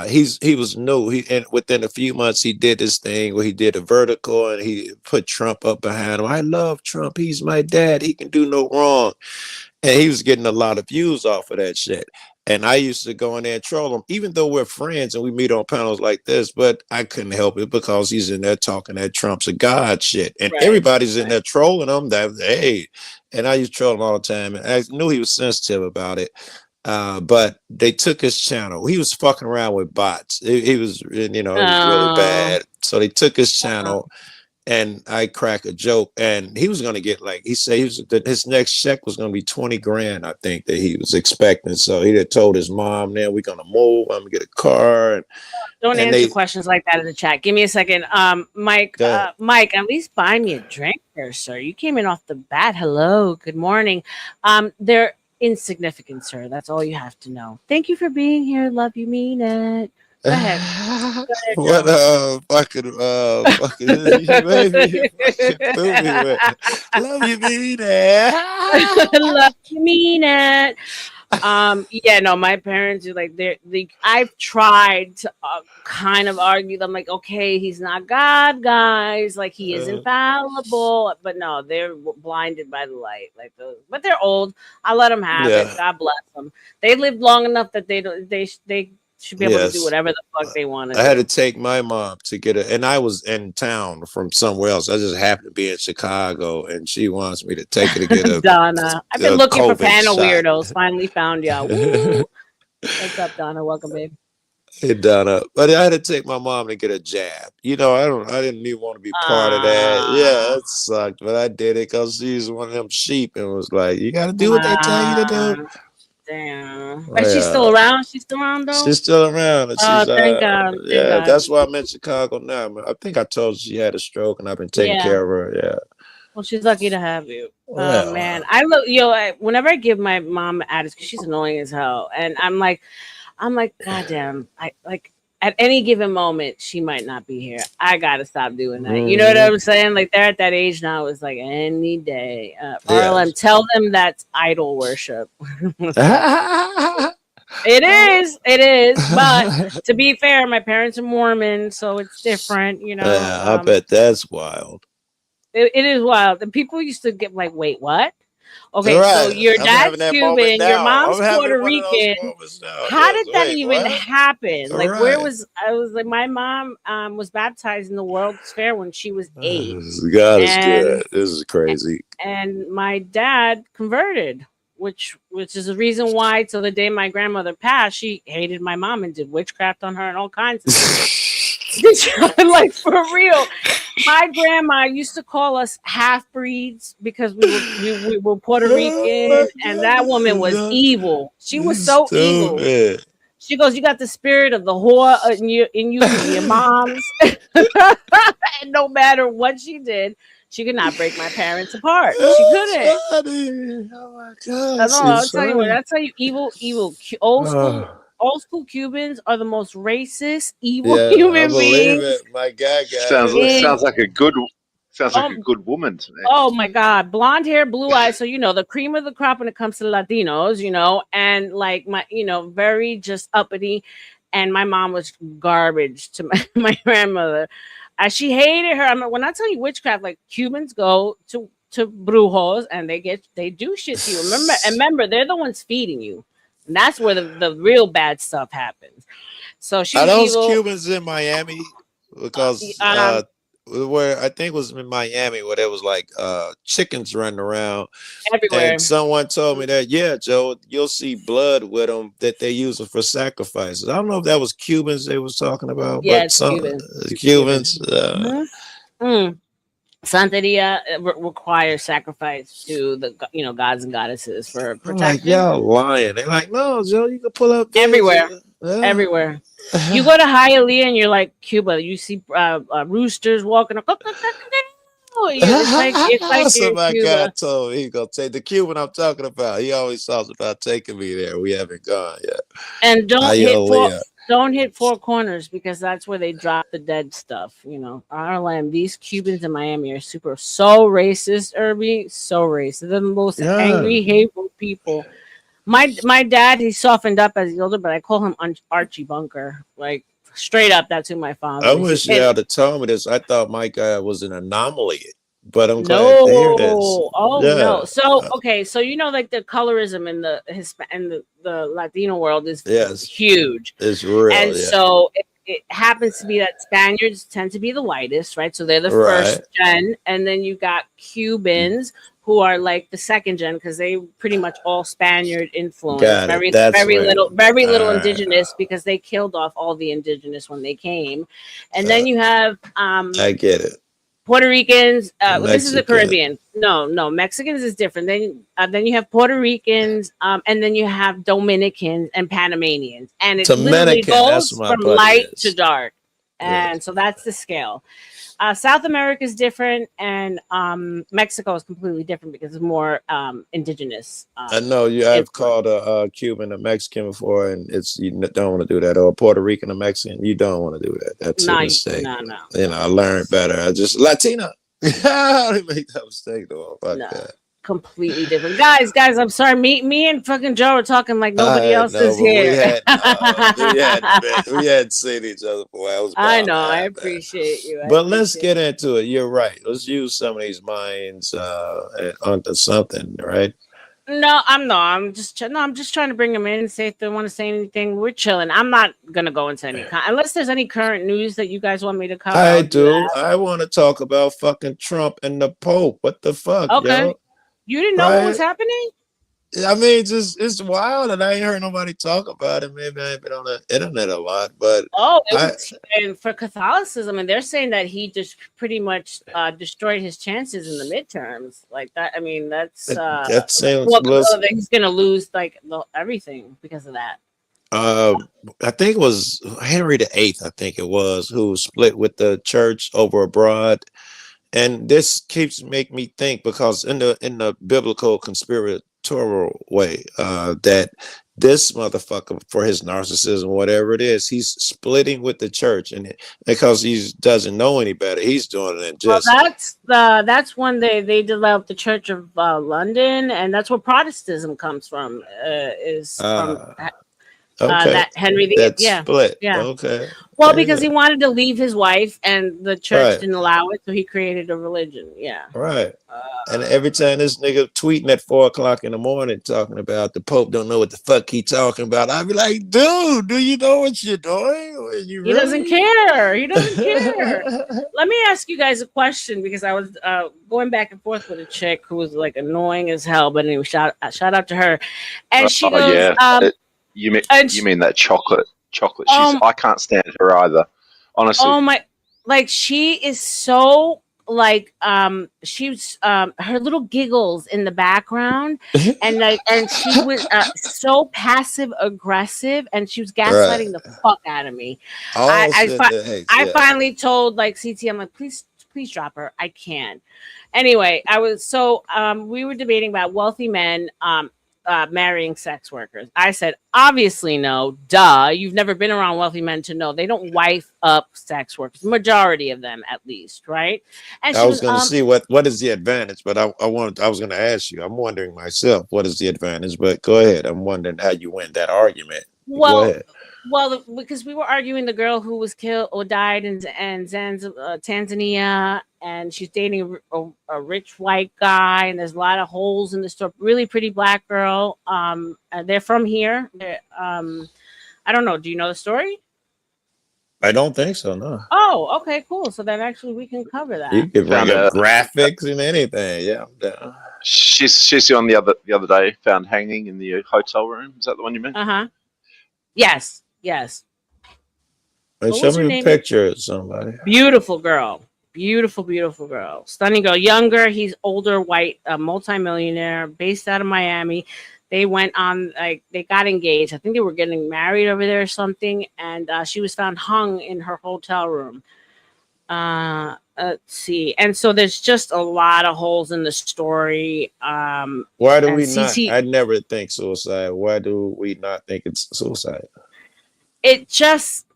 he was new. And within a few months he did this thing where he did a vertical and he put Trump up behind him. I love Trump. He's my dad. He can do no wrong. And he was getting a lot of views off of that shit. And I used to go in there and troll him, even though we're friends and we meet on panels like this, but I couldn't help it because he's in there talking that Trump's a god shit. And everybody's in there trolling him and I used to troll him all the time. And I knew he was sensitive about it. But they took his channel. He was fucking around with bots. He was really bad. So they took his channel. And I crack a joke, and he was going to get he said his next check was going to be 20 grand, I think, that he was expecting. So he had told his mom, "Now we're going to move. I'm going to get a car." Don't answer questions like that in the chat. Give me a second, Mike. Mike, at least buy me a drink first, sir. You came in off the bat. Hello, good morning. They're insignificant, sir. That's all you have to know. Thank you for being here. Love you, mean it. Go ahead. What fucking you made me fucking me with. Love you, mean it. Love you, mean it. My parents are like I've tried to kind of argue them, like, okay, he's not God, guys, like he is infallible, but no, they're blinded by the light, but they're old. I let them have it. God bless them. They lived long enough that they should be able to do whatever the fuck they want. I had to take my mom to get and I was in town from somewhere else. I just happened to be in Chicago, and she wants me to take her to get a Donna. I've been looking for panel weirdos. Finally found y'all. What's up, Donna? Welcome, babe. Hey, Donna. But I had to take my mom to get a jab. I didn't even want to be part of that. Yeah, it sucked, but I did it because she's one of them sheep and was like, you got to do what they tell you to do. Damn. Is she still around? She's still around, though? She's still around. Thank God. Yeah, that's why I'm in Chicago now. I think I told you she had a stroke, and I've been taking care of her. Yeah. Well, she's lucky to have you. Oh, man. Whenever I give my mom attitude, because she's annoying as hell, and I'm like, I'm like, goddamn, I like at any given moment she might not be here. I gotta stop doing that. You know what I'm saying? Like they're at that age now. It's like any day. RLM, tell them that's idol worship. It is. But to be fair, my parents are Mormon, so it's different. You know. Yeah, I bet that's wild. It is wild. And people used to get like, wait, what? Okay, Right. so your I'm dad's having that Cuban, moment your now. mom's I'm having Puerto one of those Rican. moments now. How Yes. did that Wait, even what? happen? Like, Right. where was I? Was like, my mom was baptized in the World's Fair when she was 8, God is and good. This is crazy. and my dad converted, which is the reason why till the day my grandmother passed, she hated my mom and did witchcraft on her and all kinds of stuff. Like for real. My grandma used to call us half breeds because we were Puerto Rican, and that woman was evil. She was so evil. Stupid. She goes, "You got the spirit of the whore in you from your mom's." And no matter what she did, she could not break my parents apart. She couldn't. Funny. Oh my God. I'll tell you what. That's how you evil. Old school Cubans are the most racist, evil Yeah, I human believe beings. it. My God, Sounds like a good woman to me. Oh my God, blonde hair, blue eyes. So the cream of the crop when it comes to Latinos, and like very just uppity. And my mom was garbage to my grandmother. She hated her. I mean, when I tell you witchcraft, like Cubans go to brujos and they do shit to you. Remember, they're the ones feeding you. And that's where the real bad stuff happens. So she Are was those evil. Cubans in Miami? Because where I think it was in Miami where there was like chickens running around everywhere. And someone told me that, yeah, Joe, you'll see blood with them that they use for sacrifices. I don't know if that was Cubans they was talking about, Yeah, but some Cubans. Cubans. Santeria requires sacrifice to the gods and goddesses for protection. Like y'all lying. They're like, no, Joe, you can pull up everywhere. Everywhere. You go to Hialeah and you're like Cuba. You see roosters walking. It's like so my Cuba. guy told me he's gonna take the Cuban I'm talking about. He always talks about taking me there. We haven't gone yet. And don't hit four corners because that's where they drop the dead stuff. RLM. These Cubans in Miami are so racist, Irby. So racist. They're the most angry, hateful people. My dad, he softened up as he's older, but I call him Archie Bunker. Like straight up, that's who my father is. I wish you had told me this. I thought my guy was an anomaly, but I'm glad no. to hear this. Oh no. So okay, so like the colorism in the Latino world is huge. It's real. And so it happens to be that Spaniards tend to be the whitest, right? So they're the first gen, and then you got Cubans who are like the second gen because they pretty much all Spaniard influence. Very little indigenous because they killed off all the indigenous when they came. And then you have I get it. Puerto Ricans. This is the Caribbean. No, Mexicans is different. Then you have Puerto Ricans, and then you have Dominicans and Panamanians, and it literally goes from light to dark. And so that's the scale. South America is different, and Mexico is completely different because it's more indigenous. I know I've called a Cuban a Mexican before, and you don't want to do that. Or a Puerto Rican a Mexican, you don't want to do that. That's a mistake. No. I learned better. I just Latina. I didn't make that mistake though. Fuck that. Completely different, guys. I'm sorry. Me and fucking Joe are talking like nobody else is here. We hadn't seen each other for a while. I know. I appreciate you. But let's get into it. You're right. Let's use some of these minds onto something, right? No, I'm just trying to bring them in and say if they want to say anything. We're chilling. I'm not gonna go into any unless there's any current news that you guys want me to cover. I do. I want to talk about fucking Trump and the Pope. What the fuck? Okay. Yo? You didn't know what was happening? I mean, it's wild, and I ain't heard nobody talk about it. Maybe I ain't been on the internet a lot, but and for Catholicism, and they're saying that he just pretty much destroyed his chances in the midterms, like that. I mean, that's he's gonna lose like everything because of that. I think it was Henry VIII. I think it was who split with the church over abroad. And this keeps making me think because in the biblical conspiratorial dictatorial way. That this motherfucker, for his narcissism, whatever it is, he's splitting with the church, and because he doesn't know any better, he's doing it Well, just. that's when they developed the Church of London, and that's where Protestantism comes from. Okay, That Henry that yeah, split. yeah. Okay. Well, because he wanted to leave his wife, and the church Right. didn't allow it, so he created a religion. Yeah. Right. And every time this nigga tweeting at 4:00 in the morning talking about the Pope don't know what the fuck he talking about, I'd be like, dude, do you know what you're doing? He doesn't care. He doesn't care. Let me ask you guys a question, because I was going back and forth with a chick who was like annoying as hell, but anyway, shout out to her. And she goes, you mean that chocolate? I can't stand her either. Honestly. Oh my! Like, she is so like she's her little giggles in the background, and she was so passive aggressive, and she was gaslighting the fuck out of me. I finally told like CT, I'm like, please drop her. I can't. Anyway, we were debating about wealthy men marrying sex workers. I said, obviously no, duh. You've never been around wealthy men to know they don't wife up sex workers. Majority of them, at least, right? And I was going to see what is the advantage, but I was going to ask you. I'm wondering myself, what is the advantage? But go ahead. I'm wondering how you win that argument. Go ahead. Well, because we were arguing the girl who was killed or died in Tanzania, and she's dating a rich white guy, and there's a lot of holes in the story. Really pretty black girl. They're from here. I don't know. Do you know the story? I don't think so. No. Oh, okay, cool. So then actually we can cover that. You could bring up graphics and anything. Yeah. She's on the other day found hanging in the hotel room. Is that the one you meant? Yes. Show me a picture of somebody. Beautiful girl. Beautiful girl. Stunning girl. Younger. He's older, white, multimillionaire, based out of Miami. They went on, they got engaged. I think they were getting married over there or something. And she was found hung in her hotel room. Let's see. And so there's just a lot of holes in the story. Why do we not? I never think suicide. Why do we not think it's suicide? It just,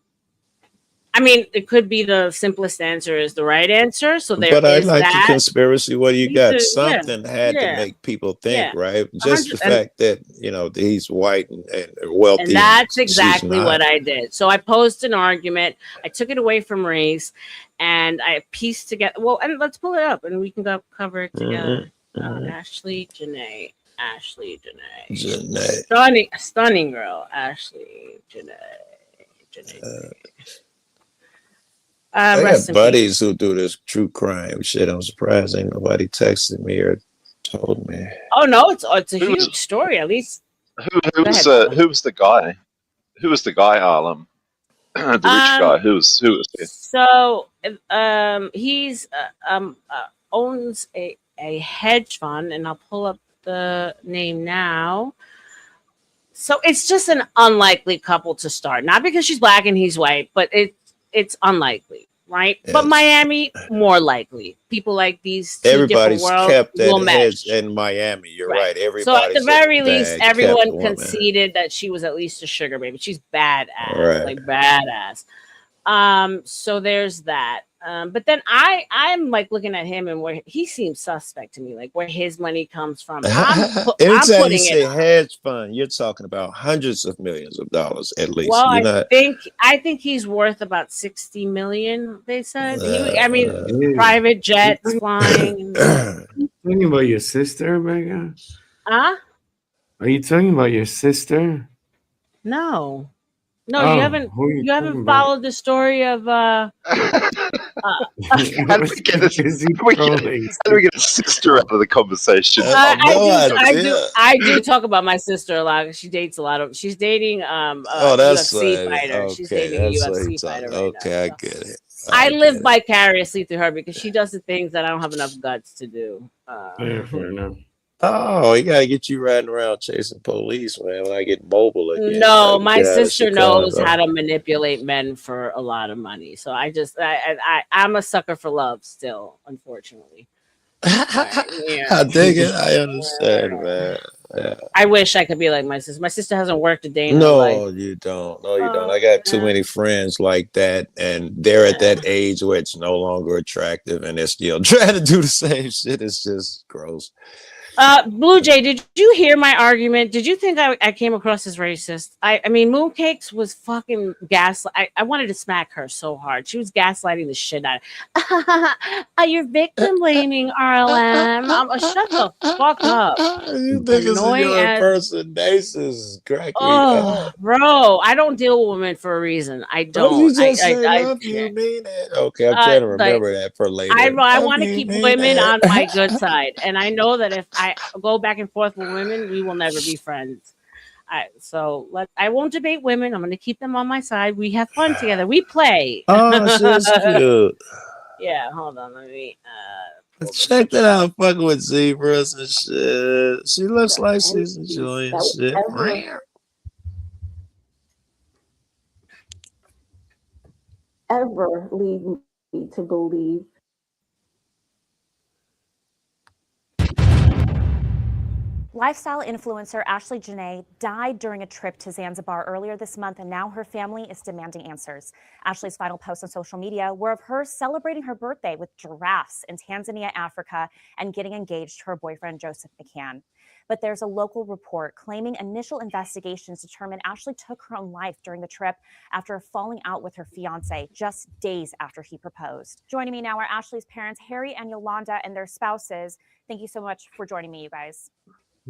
I mean, it could be the simplest answer is the right answer. So there but I is like that. The conspiracy. What do you got? Something had to make people think, right? Just the fact that he's white and wealthy. And that's exactly what I did. So I posed an argument. I took it away from race, and I pieced together. Well, and let's pull it up, and we can go cover it together. Ashley Janae. Stunning girl. Ashley Janae. I got buddies who do this true crime shit. I'm surprised ain't nobody texted me or told me. Oh no, it's a huge story. At least who was the guy? Who was the guy, Harlem? The rich guy. Who was he? So he's owns a hedge fund, and I'll pull up the name now. So it's just an unlikely couple to start. Not because she's black and he's white, but it's unlikely, right? Yes. But Miami, more likely. People like these two everybody's different worlds kept will that match. In Miami. You're right. Everybody. So at the very least, everyone conceded that she was at least a sugar baby. She's badass, like badass. So there's that. But then I'm like looking at him and where he seems suspect to me, like where his money comes from. Anytime you say hedge fund, you're talking about hundreds of millions of dollars at least. Well, I think he's worth about 60 million. They said. Private jets flying. Are you talking about your sister, Megan? Huh? Are you talking about your sister? No. No, you haven't followed the story of how do we get a sister out of the conversation? I do talk about my sister a lot. She dates a lot of. She's dating UFC fighter. Okay, she's dating a UFC fighter. I get it. I live vicariously through her because she does the things that I don't have enough guts to do. Fair enough. Oh, he gotta get you riding around chasing police, man. When I get mobile again. No, my sister knows how to manipulate men for a lot of money. So I'm a sucker for love still, unfortunately. I dig it. I understand, man. I wish I could be like my sister. My sister hasn't worked a day in her No, life. you don't. No, you don't. I got too many friends like that, and they're at that age where it's no longer attractive, and they're still trying to do the same shit. It's just gross. Blue Jay, did you hear my argument? Did you think I came across as racist? I mean, Mooncakes was fucking I wanted to smack her so hard. She was gaslighting the shit out of you're victim blaming RLM. Shut the fuck up. You think it's your impersonations, crack me up. Bro, I don't deal with women for a reason. I don't. You just say love you mean it. Okay, I'm trying to remember that for later. I want to keep women on my good side, and I know that if I go back and forth with women, we will never be friends. I won't debate women. I'm going to keep them on my side. We have fun together. We play. Oh, shit's cute. Yeah, hold on. Let me check that out. Fucking with zebras and shit. She looks like she's enjoying shit. Ever lead me to believe. Lifestyle influencer Ashley Janae died during a trip to Zanzibar earlier this month, and now her family is demanding answers. Ashley's final posts on social media were of her celebrating her birthday with giraffes in Tanzania, Africa, and getting engaged to her boyfriend, Joseph McCann. But there's a local report claiming initial investigations determined Ashley took her own life during the trip after falling out with her fiance just days after he proposed. Joining me now are Ashley's parents, Harry and Yolanda, and their spouses. Thank you so much for joining me, you guys.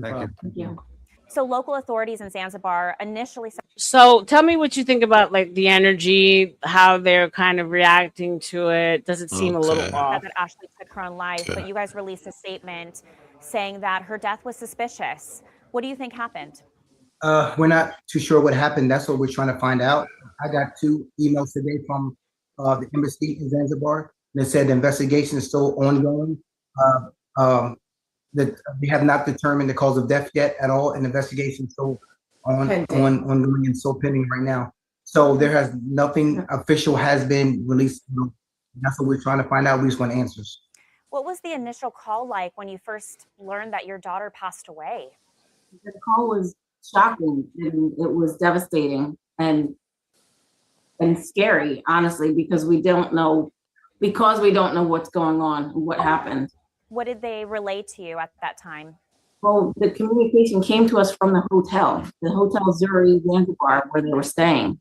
Thank you. So local authorities in Zanzibar initially said— So tell me what you think about like the energy, how they're kind of reacting to it. Does it seem a little off? That Ashley took her own life, but you guys released a statement saying that her death was suspicious. What do you think happened? We're not too sure what happened. That's what we're trying to find out. I got 2 emails today from the embassy in Zanzibar that said the investigation is still ongoing. That we have not determined the cause of death yet at all, and investigation still ongoing and still pending right now. So there has nothing official has been released. That's what we're trying to find out. We just want answers. What was the initial call like when you first learned that your daughter passed away? The call was shocking and it was devastating and scary, honestly, because we don't know what's going on and what happened. What did they relay to you at that time? Well, the communication came to us from the Hotel Zuri Zanzibar, where they were staying.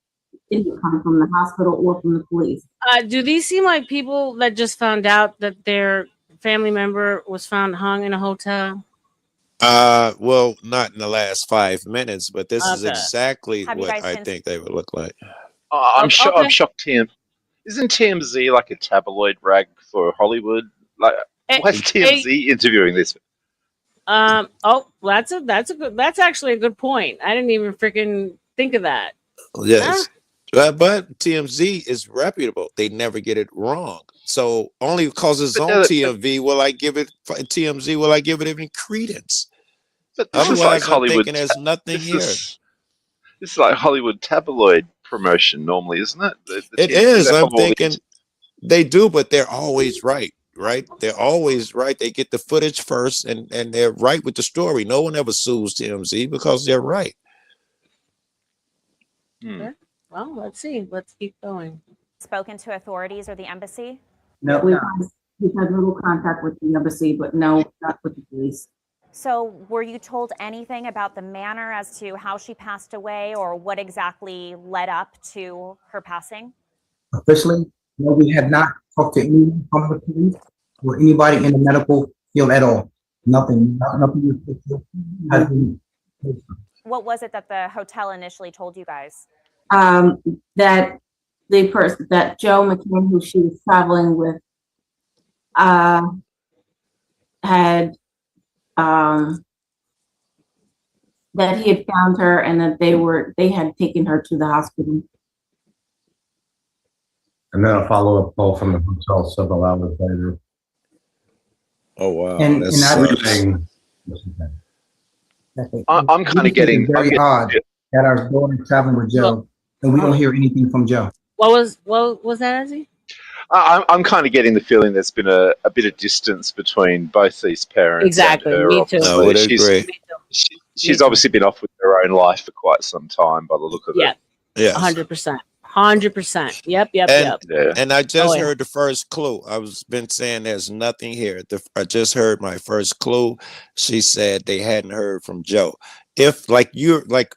It didn't come from the hospital or from the police. Do these seem like people that just found out that their family member was found hung in a hotel? Well, not in the last 5 minutes, but this is exactly what I think they would look like. I'm shocked. Isn't TMZ like a tabloid rag for Hollywood? Like, why is TMZ interviewing this? That's actually a good point. I didn't even freaking think of that. Yes. But TMZ is reputable. They never get it wrong. So only because it's on TMZ will I give it any credence. But this otherwise, is like Hollywood. I'm thinking there's nothing here. This is like Hollywood tabloid promotion normally, isn't it? It is. I'm thinking they do, but they're always right. Right? They're always right. They get the footage first and they're right with the story. No one ever sues TMZ because they're right. Okay. Well, let's see. Let's keep going. Spoken to authorities or the embassy? No. We've had little contact with the embassy, but no, not with the police. So were you told anything about the manner as to how she passed away or what exactly led up to her passing? Officially, no, we have not talked to anyone from the police or anybody in the medical field at all. Nothing has been. What was it that the hotel initially told you guys? That the person, that Joe McCann, who she was traveling with, had that he had found her and that they had taken her to the hospital. And then a follow-up call from the hotel several hours later. Oh wow! And I'm kind of getting very odd that our daughter is traveling with Joe, and we don't hear anything from Joe. What was that, Ezzy? I'm kind of getting the feeling there's been a bit of distance between both these parents. Exactly. And her, me too. I would agree. she's obviously been off with her own life for quite some time by the look of Yeah. it. Yes. 100%. 100%. Yep. And Yeah. and I just Oh, yeah. heard the first clue. I was been saying there's nothing here. I just heard my first clue. She said they hadn't heard from Joe. If like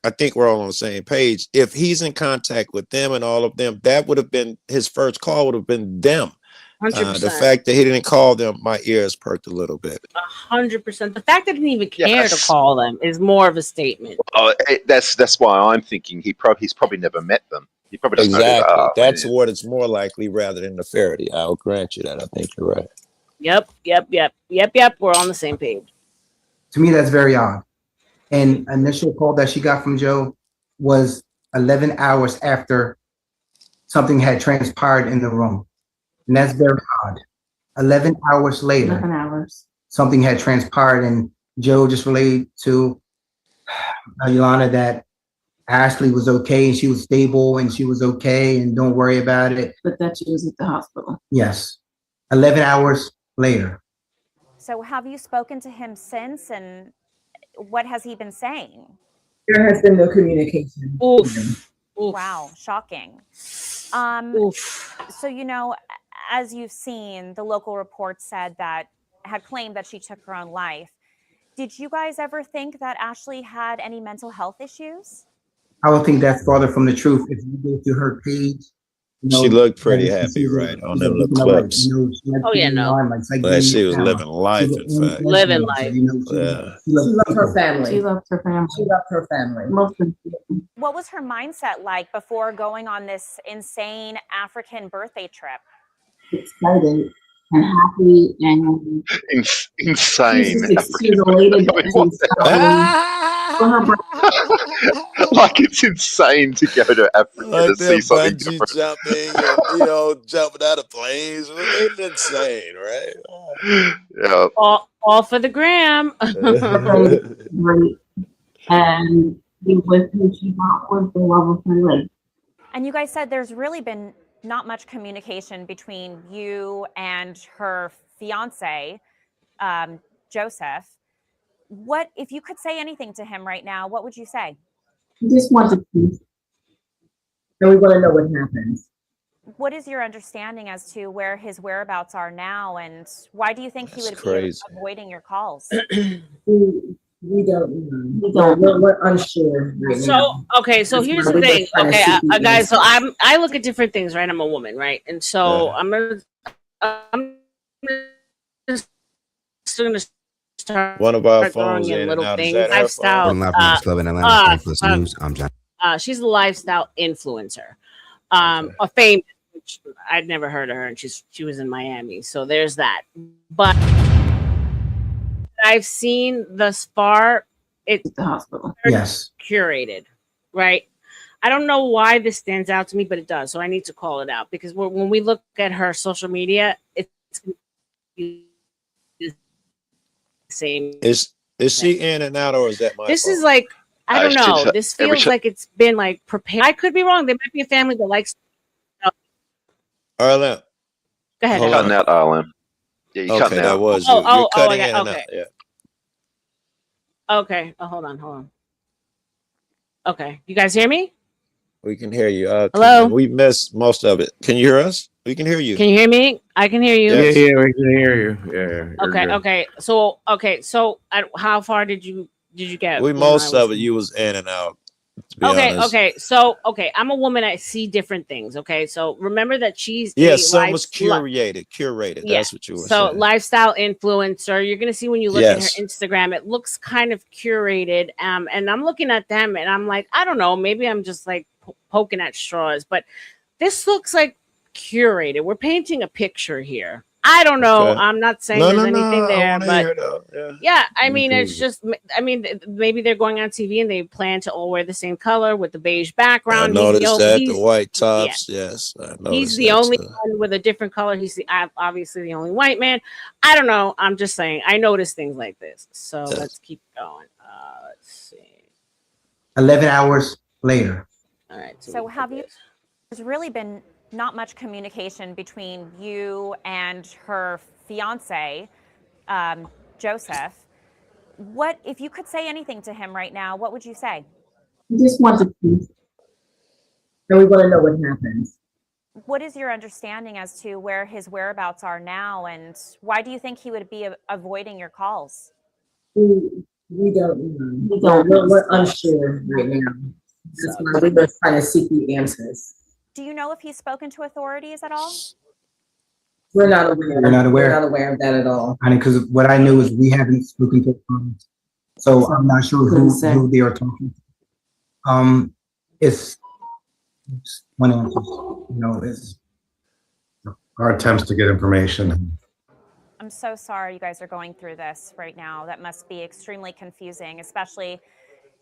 I think we're all on the same page. If he's in contact with them and all of them, that would have been his first call. Would have been them. The 100%. fact that he didn't call them, my ears perked a little bit. 100%. The fact that he didn't even care Yes. to call them is more of a statement. Oh, that's why I'm thinking he's probably never met them. He probably doesn't know who they Exactly. are. That's what it's more likely rather than the Faraday. I'll grant you that. I think you're right. Yep. We're on the same page. To me, that's very odd. And initial call that she got from Joe was 11 hours after something had transpired in the room. And that's very odd. 11 hours later, 11 hours. something had transpired, and Joe just relayed to Yolanda that Ashley was okay and she was stable and she was okay and don't worry about it. But that she was at the hospital. Yes. 11 hours later. So have you spoken to him since, and what has he been saying? There has been no communication. Oof. Wow, shocking. So, you know, as you've seen, the local report had claimed that she took her own life. Did you guys ever think that Ashley had any mental health issues? I would think that's farther from the truth. If you go to her page, She looked pretty happy, right, on them little clips. Oh, yeah, no. Like she was living life, in fact. Living life. Yeah. She loved her family. She loved her family. She loved her family. Most important. What was her mindset like before going on this insane African birthday trip? Excited and happy and Insane. she's elated that she's for her birthday. Like it's insane to go to Africa Like to they're see something bungee different. jumping and, jumping out of planes. It's insane, right? Yeah. All for the gram. Great. And he was who she thought was the love of her life. And you guys said there's really been not much communication between you and her fiance, Joseph. What, if you could say anything to him right now, what would you say? He just wants peace. And we want to know what happens. What is your understanding as to where his whereabouts are now, and why do you think he would be avoiding your calls? We don't know. We're unsure right now. Okay, so here's the thing. Okay, guys, so I look at different things, right? I'm a woman, right? And so I'm just gonna start one of our throwing phones in in little and out. Is things. that her Lifestyle. phone? Live Club in Atlanta, Plus News. I'm John. She's a lifestyle influencer. A famous. I'd never heard of her, and she was in Miami. So there's that. But I've seen thus far, it's the hospital. Yes. Curated, right? I don't know why this stands out to me, but it does. So I need to call it out because when we look at her social media, it's the same. Is she in and out, or is that my This fault? is like, I don't know. This every feels like it's been like prepared. I could be wrong. There might be a family that likes. Arlen. Go ahead. You're cutting out, Arlen. Yeah, you're cutting that out. was Oh, you. You're I cutting got- in and okay. out. Yeah. Okay. Oh, hold on. Okay. You guys hear me? We can hear you. Hello? We missed most of it. Can you hear us? We can hear you. Can you hear me? I can hear you. Yes. Yeah, we can hear you. Yeah. Okay. So how far did you get? We when most I was- of it. You was in and out. To be Okay, honest. okay. So, I'm a woman. I see different things. Okay, so remember that she's Yeah, a some was lifestyle- curated. Yeah. That's what you were So saying. lifestyle influencer. You're gonna see when you look Yes. at her Instagram, it looks kind of curated. And I'm looking at them, and I'm like, I don't know. Maybe I'm just like poking at straws, but this looks like curated. We're painting a picture here. I don't know. Okay. I'm not saying No, there's no, anything I there, wanna but hear it out. Yeah. yeah, I mean, it's just, maybe they're going on TV and they plan to all wear the same color with the beige I background. noticed that the white tops. yeah. Yes, I He's noticed the that only too. one with a different color. He's obviously the only white man. I don't know. I'm just saying. I notice things like this. So let's keep going. Let's see. 11 hours later. All right. So there's really been not much communication between you and her fiance, Joseph. What, if you could say anything to him right now, what would you say? We just want to peace. And we want to know what happens. What is your understanding as to where his whereabouts are now, and why do you think he would be avoiding your calls? We don't know. We're unsure right now. That's why we're just trying to seek the answers. Do you know if he's spoken to authorities at all? We're not aware. We're not aware. We're not aware of that at all. I mean, because what I knew is we haven't spoken to them, so I'm not sure who they are talking to. It's one answer. It's Our attempts to get information. I'm so sorry you guys are going through this right now. That must be extremely confusing, especially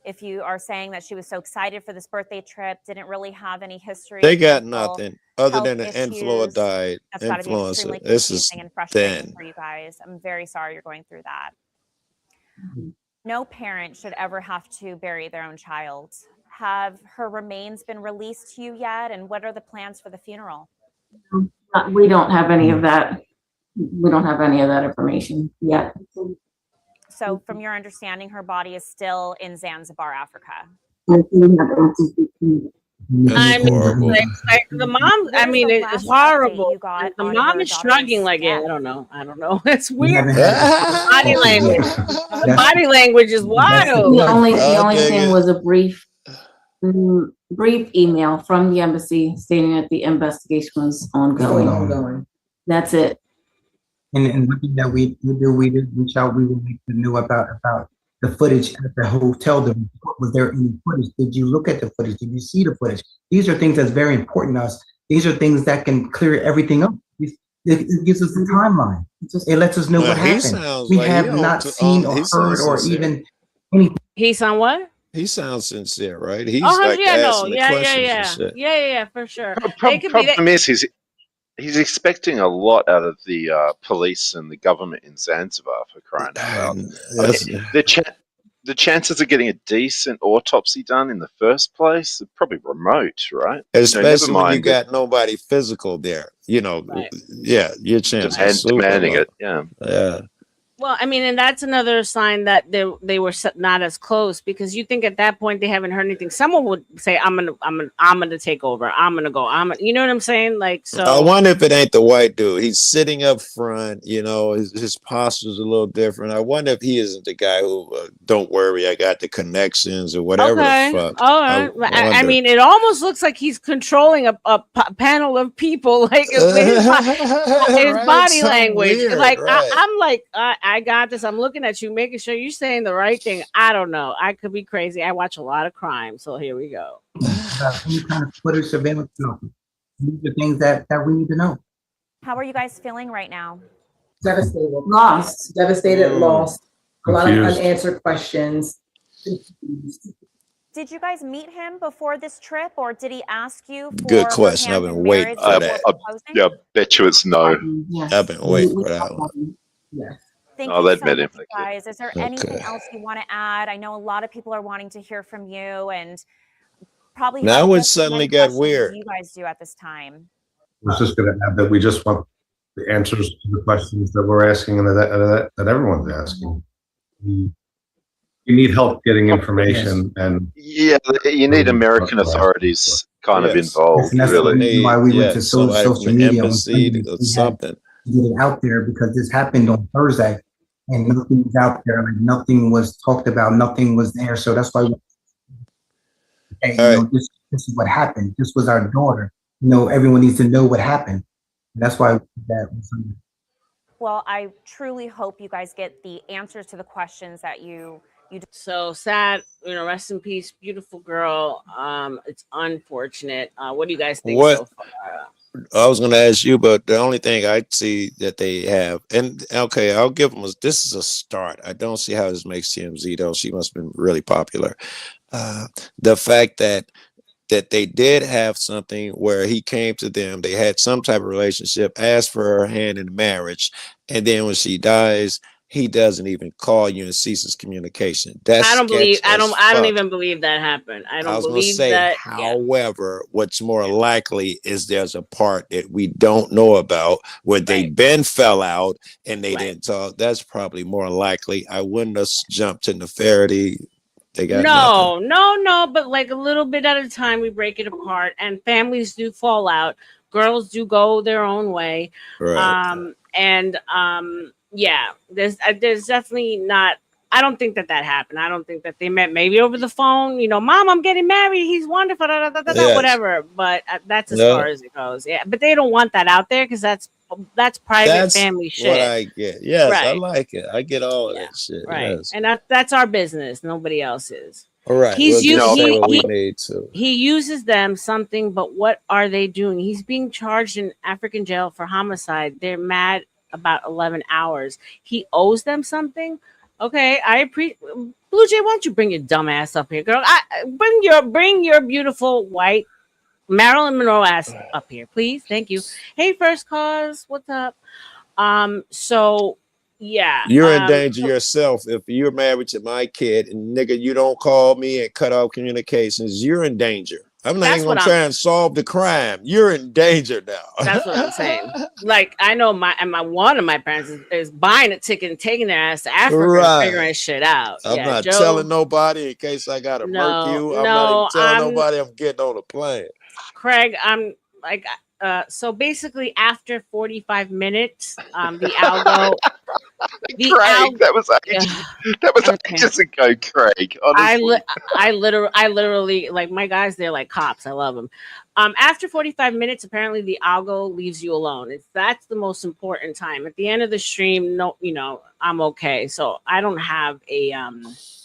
if you are saying that she was so excited for this birthday trip, didn't really have any history. They of got mental nothing other health than an issues. died That's got to be extremely influencer. This is confusing and frustrating then. for you guys. I'm very sorry you're going through that. No parent should ever have to bury their own child. Have her remains been released to you yet? And what are the plans for the funeral? We don't have any of that. We don't have any of that information yet. So from your understanding, her body is still in Zanzibar, Africa. That's I'm horrible. like the mom. I mean, the it's last update horrible. you got The on mom your is shrugging daughter's like, yeah, death? I don't know. It's weird. haven't Body language. The body language is wild. The only Okay, thing good. was a brief email from the embassy stating that the investigation was ongoing. Ongoing. That's it. And one thing that we did reach out. We would make the know about the footage at the hotel. Was there any footage? Did you look at the footage? Did you see the footage? These are things that's very important to us. These are things that can clear everything up. It gives us a timeline. It lets us know Now, what he happened. sounds We like he have don't not t- seen or he heard sounds or sincere. even anything. He's on what? He sounds sincere, right? He's Oh, like yeah, no, asking the yeah, questions and shit. yeah, for sure. They could be Problem is, he's expecting a lot out of the police and the government in Zanzibar, for crying out loud. That's- The chances of getting a decent autopsy done in the first place are probably remote, right? Especially when you mind got nobody physical there. Yeah, your chance is super demanding low. it. Yeah. Yeah. Well, I mean, and that's another sign that they were not as close, because you think at that point they haven't heard anything. Someone would say, "I'm gonna take over. I'm gonna go. You know what I'm saying?" Like, so. I wonder if it ain't the white dude. He's sitting up front. His posture's a little different. I wonder if he isn't the guy who, don't worry, I got the connections or whatever Okay, the fuck. all right. I wonder. mean, it almost looks like he's controlling a panel of people, like with his Right, body something language. weird, Like, right. I'm like, I got this. I'm looking at you, making sure you're saying the right thing. I don't know. I could be crazy. I watch a lot of crime, so here we go. Any kind of footage, surveillance. These are things that we need to know. How are you guys feeling right now? Devastated. Lost. Devastated, lost. A lot of Confused. unanswered questions. Did you guys meet him before this trip, or did he ask you for Good her question. hand I've been in waiting marriage for before that. proposing? Yeah, I bet you it's no. Yes. I've been waiting for that one. Yes. Thank Oh, you they'd so met much, him. you guys. Is there anything Okay. else you want to add? I know a lot of people are wanting to hear from you, and probably Now have it just as suddenly many got questions as weird. you guys do at this time. I was just going to add that we just want the answers to the questions that we're asking and that everyone's asking. We need help getting information, and Yeah, you need American authorities kind of Yes. involved, And that's the really. reason why we went to somebody from social the media on embassy Sunday. or We had something. to get it out there because this happened on Thursday and nothing was out there. Like nothing was talked about. Nothing was there. So that's why. This is what happened. This was our daughter. Everyone needs to know what happened. That's why that was. Well, I truly hope you guys get the answers to the questions that you. So sad, rest in peace, beautiful girl. It's unfortunate. What do you guys think What? so far? I was going to ask you, but the only thing I see that they have, and okay, I'll give them this is a start. I don't see how this makes TMZ though. She must have been really popular. The fact that they did have something where he came to them, they had some type of relationship, asked for her hand in marriage, and then when she dies, he doesn't even call you and ceases communication. That's I don't believe. sketch as I don't fuck. even believe that happened. I I don't was going to believe say, that. however, what's more likely is there's a part that we don't know about where they been fell out and they didn't talk. That's probably more likely. I wouldn't have jumped to nefariety. They got nothing. No. But like a little bit at a time, we break it apart, and families do fall out. Girls do go their own way. Right. Yeah, there's definitely not. I don't think that happened. I don't think that they met maybe over the phone. You know, Mom, I'm getting married. He's wonderful. Yes. Whatever. But that's as far as it goes. Yeah, but they don't want that out there because that's private family shit. What I get. Yes, Right. I like it. I get all of that shit. Right, Yes. and that's our business. Nobody else's. All right. He's we'll say what we he need to. he uses them something, but what are they doing? He's being charged in African jail for homicide. They're mad about 11 hours. He owes them something. Okay, I appreciate. Blue Jay, why don't you bring your dumb ass up here, girl? Bring your beautiful white Marilyn Monroe ass up here, please. Thank you. Hey, First Cause, what's up? So yeah, You're in danger yourself if you're married to my kid and nigga, you don't call me and cut off communications. You're in danger. I'm not even gonna try and solve the crime. You're in danger now. That's what I'm saying. Like I know one of my parents is buying a ticket and taking their ass to Africa and figuring shit out. I'm Yeah, not Joe, telling nobody in case I gotta murk you. I'm not even telling nobody I'm getting on a plane. Craig, I'm like so basically after 45 minutes, the algo Craig, that was ages ago, Craig. Honestly. I literally like my guys, they're like cops. I love them. After 45 minutes, apparently the algo leaves you alone. That's the most important time. At the end of the stream, no, I'm okay. So I don't have a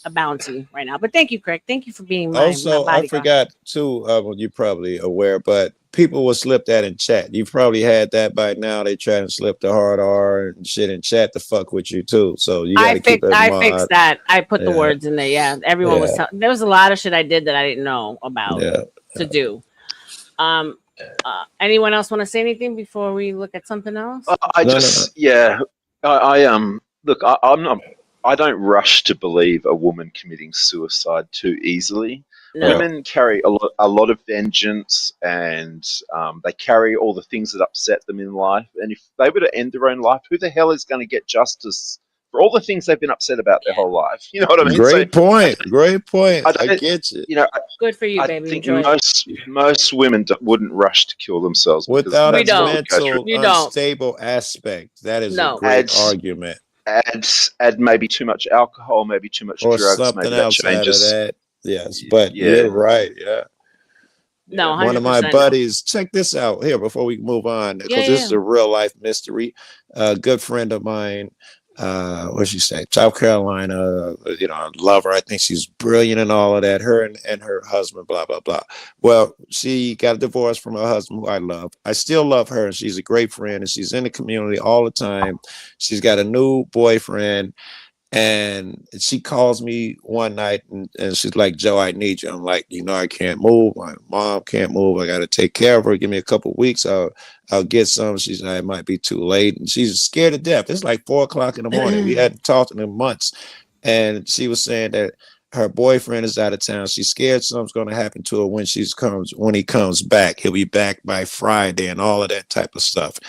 bounty right now. But thank you, Craig. Thank you for being my Also, my I bodyguard. forgot too. You're probably aware, but people will slip that in chat. You've probably had that by now. They try and slip the hard R and shit in chat to fuck with you too. So you got to keep it in mind. I fixed that. I put the words in there. Yeah, everyone was. There was a lot of shit I did that I didn't know about to do. Anyone else want to say anything before we look at something else? Look, I'm not. I don't rush to believe a woman committing suicide too easily. No. Women carry a lot of vengeance, and they carry all the things that upset them in life. And if they were to end their own life, who the hell is going to get justice for all the things they've been upset about their whole life? You know what I mean? Great point. I get you. Good for you, baby. I think most women wouldn't rush to kill themselves without a mental unstable aspect. That is a great argument. Add maybe too much alcohol, maybe too much drugs, something maybe that else changes. Out of that. Yes, but you're right. Yeah. No, 100%. One of my buddies, check this out here before we move on, because this is a real life mystery. A good friend of mine, what'd she say? South Carolina, I love her. I think she's brilliant and all of that. Her and her husband, blah, blah, blah. Well, she got a divorce from her husband, who I love. I still love her, and she's a great friend, and she's in the community all the time. She's got a new boyfriend. And she calls me one night and she's like, Joe, I need you. I'm like, I can't move. My mom can't move. I got to take care of her. Give me a couple of weeks. I'll get some. She's like, it might be too late. And she's scared to death. It's like 4:00 in the morning. We hadn't talked in months. And she was saying that her boyfriend is out of town. She's scared something's going to happen to her when he comes back. He'll be back by Friday and all of that type of stuff.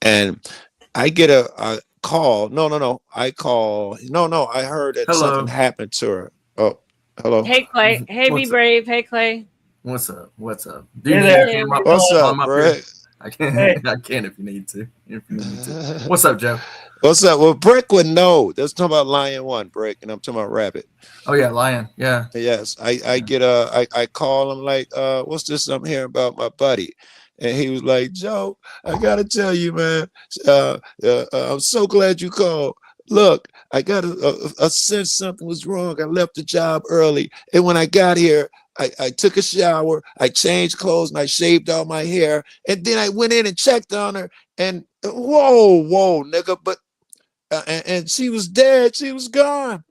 And I get a call. I heard that something happened to her. Oh, hello. Hey, Clay. Hey, be brave. Hey, Clay. What's up? What's up, Brick? I can if you need to. What's up, Joe? What's up? Well, Brick would know. Let's talk about Lion One, Brick, and I'm talking about Rabbit. Oh yeah, Lion. Yeah. Yes. I get I call him like, what's this I'm hearing about my buddy? And he was like, Joe, I got to tell you, man, I'm so glad you called. Look, I got a sense something was wrong. I left the job early. And when I got here, I took a shower, I changed clothes, and I shaved all my hair. And then I went in and checked on her. And whoa, nigga. But and she was dead. She was gone.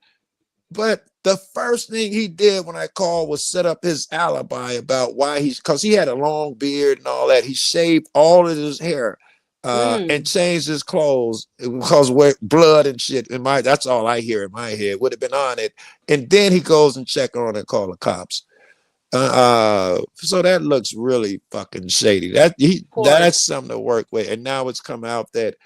But the first thing he did when I called was set up his alibi about why because he had a long beard and all that. He shaved all of his hair. and changed his clothes because where blood and shit in my, that's all I hear in my head, would have been on it. And then he goes and check on it and call the cops. So that looks really fucking shady. That's something to work with. And now it's come out that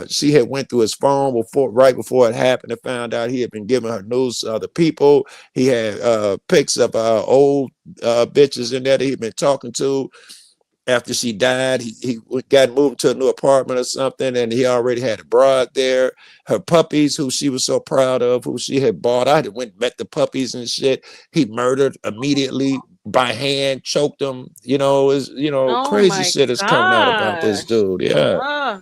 she had went through his phone right before it happened, and found out he had been giving her news to other people. He had pics of old bitches in there that he'd been talking to. After she died, he got moved to a new apartment or something, and he already had a broad there. Her puppies, who she was so proud of, who she had bought. I went and met the puppies and shit. He murdered immediately by hand, choked them. Crazy shit is coming out about this dude. Yeah.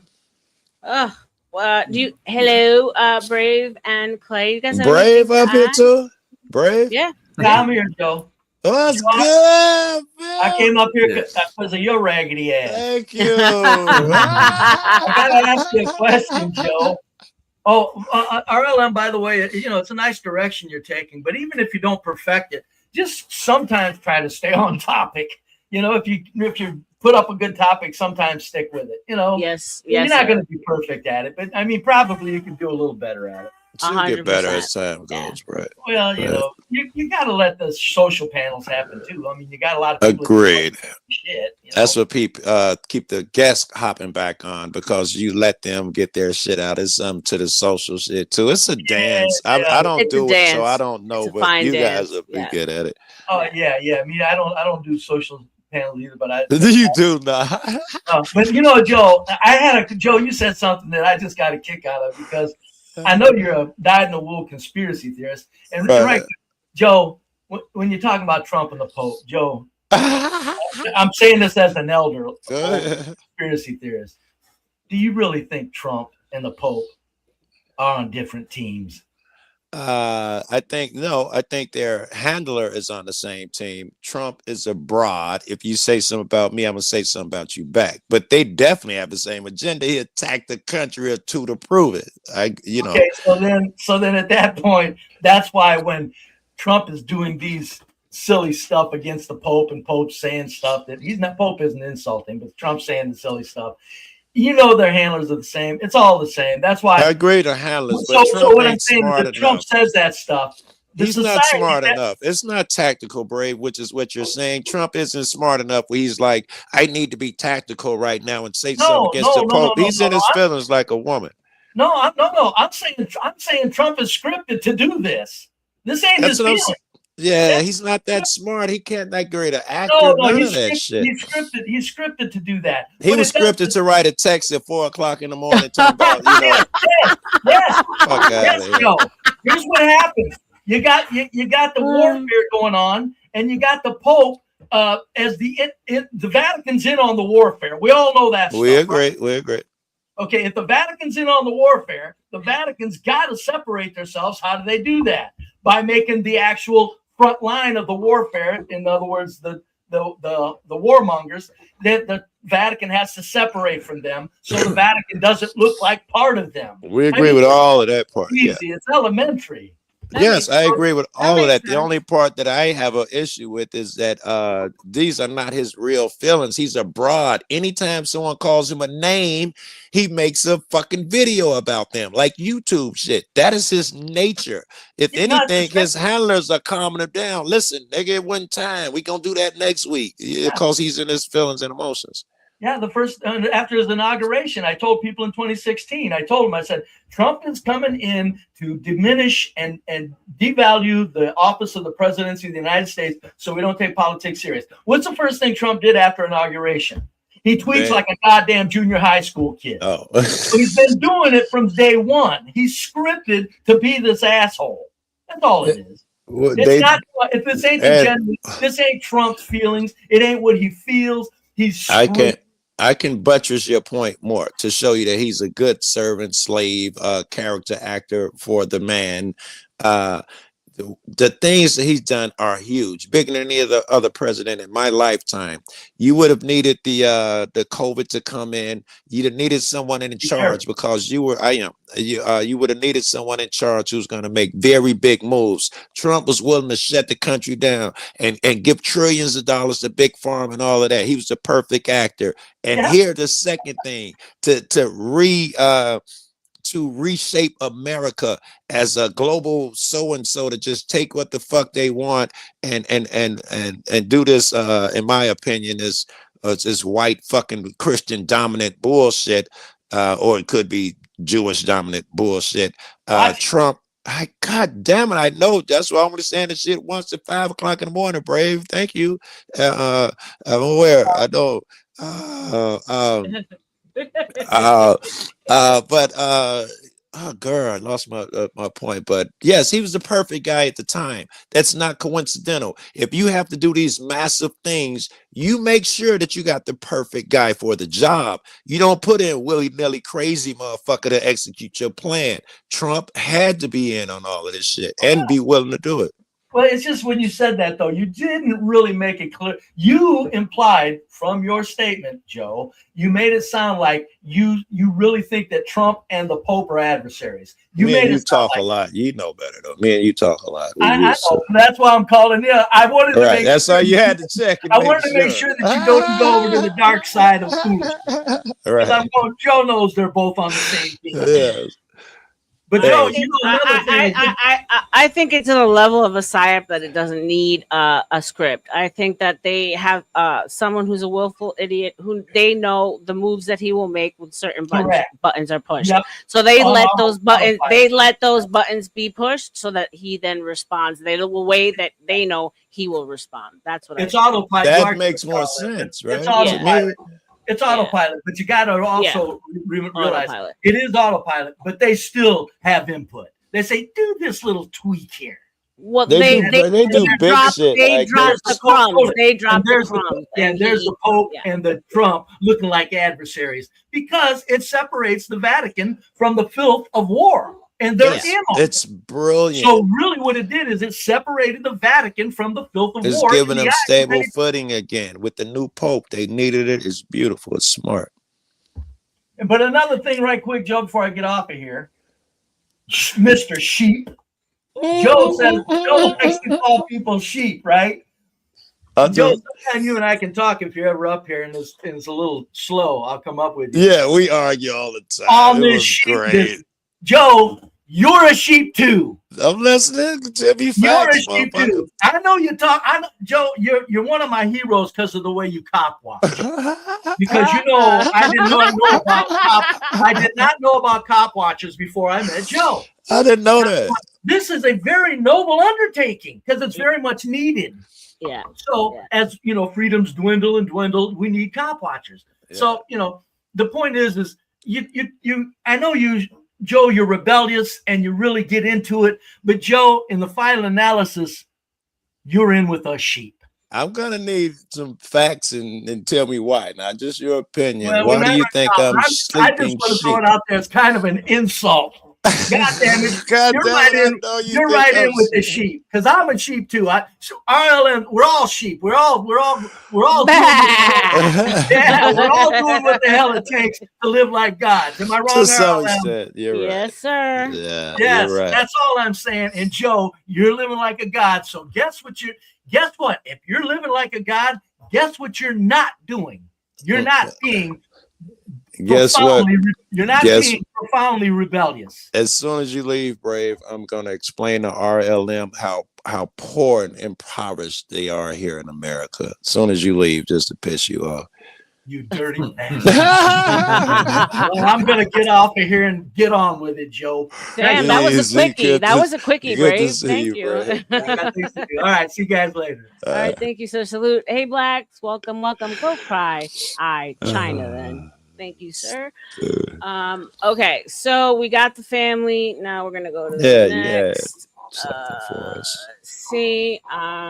Hello, Brave and Clay. You guys have Brave up here too? Brave? Yeah. I'm here, Joe. That's good, man. I came up here because of your raggedy ass. Thank you. I gotta ask you a question, Joe. RLM, by the way, it's a nice direction you're taking, but even if you don't perfect it, just sometimes try to stay on topic. If you put up a good topic, sometimes stick with it. Yes. You're not going to be perfect at it, but I mean, probably you can do a little better at it. She'll get better as time goes, right? Well, you got to let the social panels happen too. I mean, you got a lot of people. Agreed. Shit. That's what people keep the guests hopping back on, because you let them get their shit out. It's something to the social shit too. It's a dance. I don't do it, so I don't know, but you guys are pretty good at it. Oh yeah. I mean, I don't do social panels either, but you do not. But Joe, Joe, you said something that I just got a kick out of, because I know you're a dyed-in-the-wool conspiracy theorist, and right, Joe, when you're talking about Trump and the Pope, Joe, I'm saying this as an elder conspiracy theorist. Do you really think Trump and the Pope are on different teams? I think their handler is on the same team. Trump is abroad. If you say something about me, I'm gonna say something about you back. But they definitely have the same agenda. He attacked the country or two to prove it. Okay, so then at that point, that's why when Trump is doing these silly stuff against the Pope, and Pope saying stuff that Pope isn't insulting, but Trump's saying the silly stuff. Their handlers are the same. It's all the same. That's why I agree to handlers. So what I'm saying is that Trump says that stuff. He's not smart enough. It's not tactical, Brave, which is what you're saying. Trump isn't smart enough where he's like, I need to be tactical right now and say something against the Pope. He's in his feelings like a woman. I'm saying Trump is scripted to do this. This ain't his feeling. Yeah, he's not that smart. He can't that great an actor. None of that shit. He's scripted to do that. He was scripted to write a text at 4:00 in the morning talking about, Yes. Here's what happens. You got the warfare going on, and you got the Pope as the Vatican's in on the warfare. We all know that. We agree. We agree. Okay, if the Vatican's in on the warfare, the Vatican's got to separate themselves. How do they do that? By making the actual front line of the warfare, in other words, the warmongers, that the Vatican has to separate from them, so the Vatican doesn't look like part of them. We agree with all of that part. Easy, it's elementary. Yes, I agree with all of that. The only part that I have an issue with is that these are not his real feelings. He's abroad. Anytime someone calls him a name, he makes a fucking video about them, like YouTube shit. That is his nature. If anything, his handlers are calming him down. Listen, nigga, it wasn't time. We gonna do that next week, because he's in his feelings and emotions. Yeah, the first after his inauguration, I told people in 2016. I told them, I said, Trump is coming in to diminish and devalue the office of the presidency of the United States, so we don't take politics serious. What's the first thing Trump did after inauguration? He tweets like a goddamn junior high school kid. Oh, so he's been doing it from day one. He's scripted to be this asshole. That's all it is. Well, it's not. If this ain't agenda, this ain't Trump's feelings. It ain't what he feels. He's. I can buttress your point more to show you that he's a good servant, slave, character actor for the man. the things that he's done are huge, bigger than any other president in my lifetime. You would have needed the COVID to come in. You'd have needed someone in charge because you would have needed someone in charge who's going to make very big moves. Trump was willing to shut the country down and give trillions of dollars to big pharma and all of that. He was the perfect actor. And here, the second thing to reshape America as a global so-and-so to just take what the fuck they want and do this, in my opinion, is white fucking Christian dominant bullshit, or it could be Jewish dominant bullshit. Trump, God damn it, I know. That's why I'm gonna say this shit once at 5 o'clock in the morning, Brave. Thank you. I'm aware. I know. Oh girl, I lost my point. But yes, he was the perfect guy at the time. That's not coincidental. If you have to do these massive things, you make sure that you got the perfect guy for the job. You don't put in willy-nilly crazy motherfucker to execute your plan. Trump had to be in on all of this shit and be willing to do it. Well, it's just when you said that, though, you didn't really make it clear. You implied from your statement, Joe, you made it sound like you really think that Trump and the Pope are adversaries. You talk a lot. You know better, though. Me and you talk a lot. I know. That's why I'm calling you. I wanted to make that's all you had to check. I wanted to make sure that you don't go over to the dark side of foolishness. Right. Joe knows they're both on the same team. Yes. But Joe, I think it's at a level of a psyop that it doesn't need a script. I think that they have someone who's a willful idiot who they know the moves that he will make when certain buttons are pushed. Yep. So they let those buttons be pushed so that he then responds. They will way that they know he will respond. That's what it's autopilot. That makes more sense, right? It's autopilot. It's autopilot, but you got to also realize it is autopilot, but they still have input. They say, do this little tweak here. Well, they do big shit. They drop the crumbs. They drop the crumbs. And there's the Pope and the Trump looking like adversaries because it separates the Vatican from the filth of war. And they're in on it's brilliant. So really what it did is it separated the Vatican from the filth of war. It's giving them stable footing again. With the new Pope, they needed it. It's beautiful. It's smart. But another thing right quick, Joe, before I get off of here, Mr. Sheep. Joe likes to call people sheep, right? Joe, sometime you and I can talk if you're ever up here and it's a little slow. I'll come up with you. Yeah, we argue all the time. On this sheep business. Joe, you're a sheep too. I'm listening to me. You're a sheep too. I know you talk. Joe, you're one of my heroes because of the way you cop watch. Because I did not know about cop watches before I met Joe. I didn't know that. This is a very noble undertaking because it's very much needed. Yeah. So as you know, freedoms dwindle and dwindle. We need cop watchers. Yeah. So the point is you. I know you. Joe, you're rebellious and you really get into it. But Joe, in the final analysis, you're in with us sheep. I'm going to need some facts and tell me why. Not just your opinion. Well, why do you think I'm sleeping I just want to throw it out there as kind of an insult. God damn it. You're right in with the sheep. Because I'm a sheep too. RLM, we're all sheep. We're all we're all doing we're all doing what the hell it takes to live like gods. Am I wrong? To some extent, you're right. Yes, sir. Yeah, yes, you're right. That's all I'm saying. And Joe, you're living like a god. So guess what? If you're living like a god, guess what you're not doing? You're not being Guess what? You're not being profoundly rebellious. As soon as you leave, Brave, I'm going to explain to RLM how poor and impoverished they are here in America. As soon as you leave, just to piss you off. You dirty bastard. Well, I'm going to get off of here and get on with it, Joe. Damn, that was a quickie. That was a quickie, Brave. Thank you. All right, see you guys later. All right, thank you, sir. Salute. Hey, Blacks, welcome. Go cry. China then. Thank you, sir. Okay, so we got the family. Now we're gonna go to the next. See,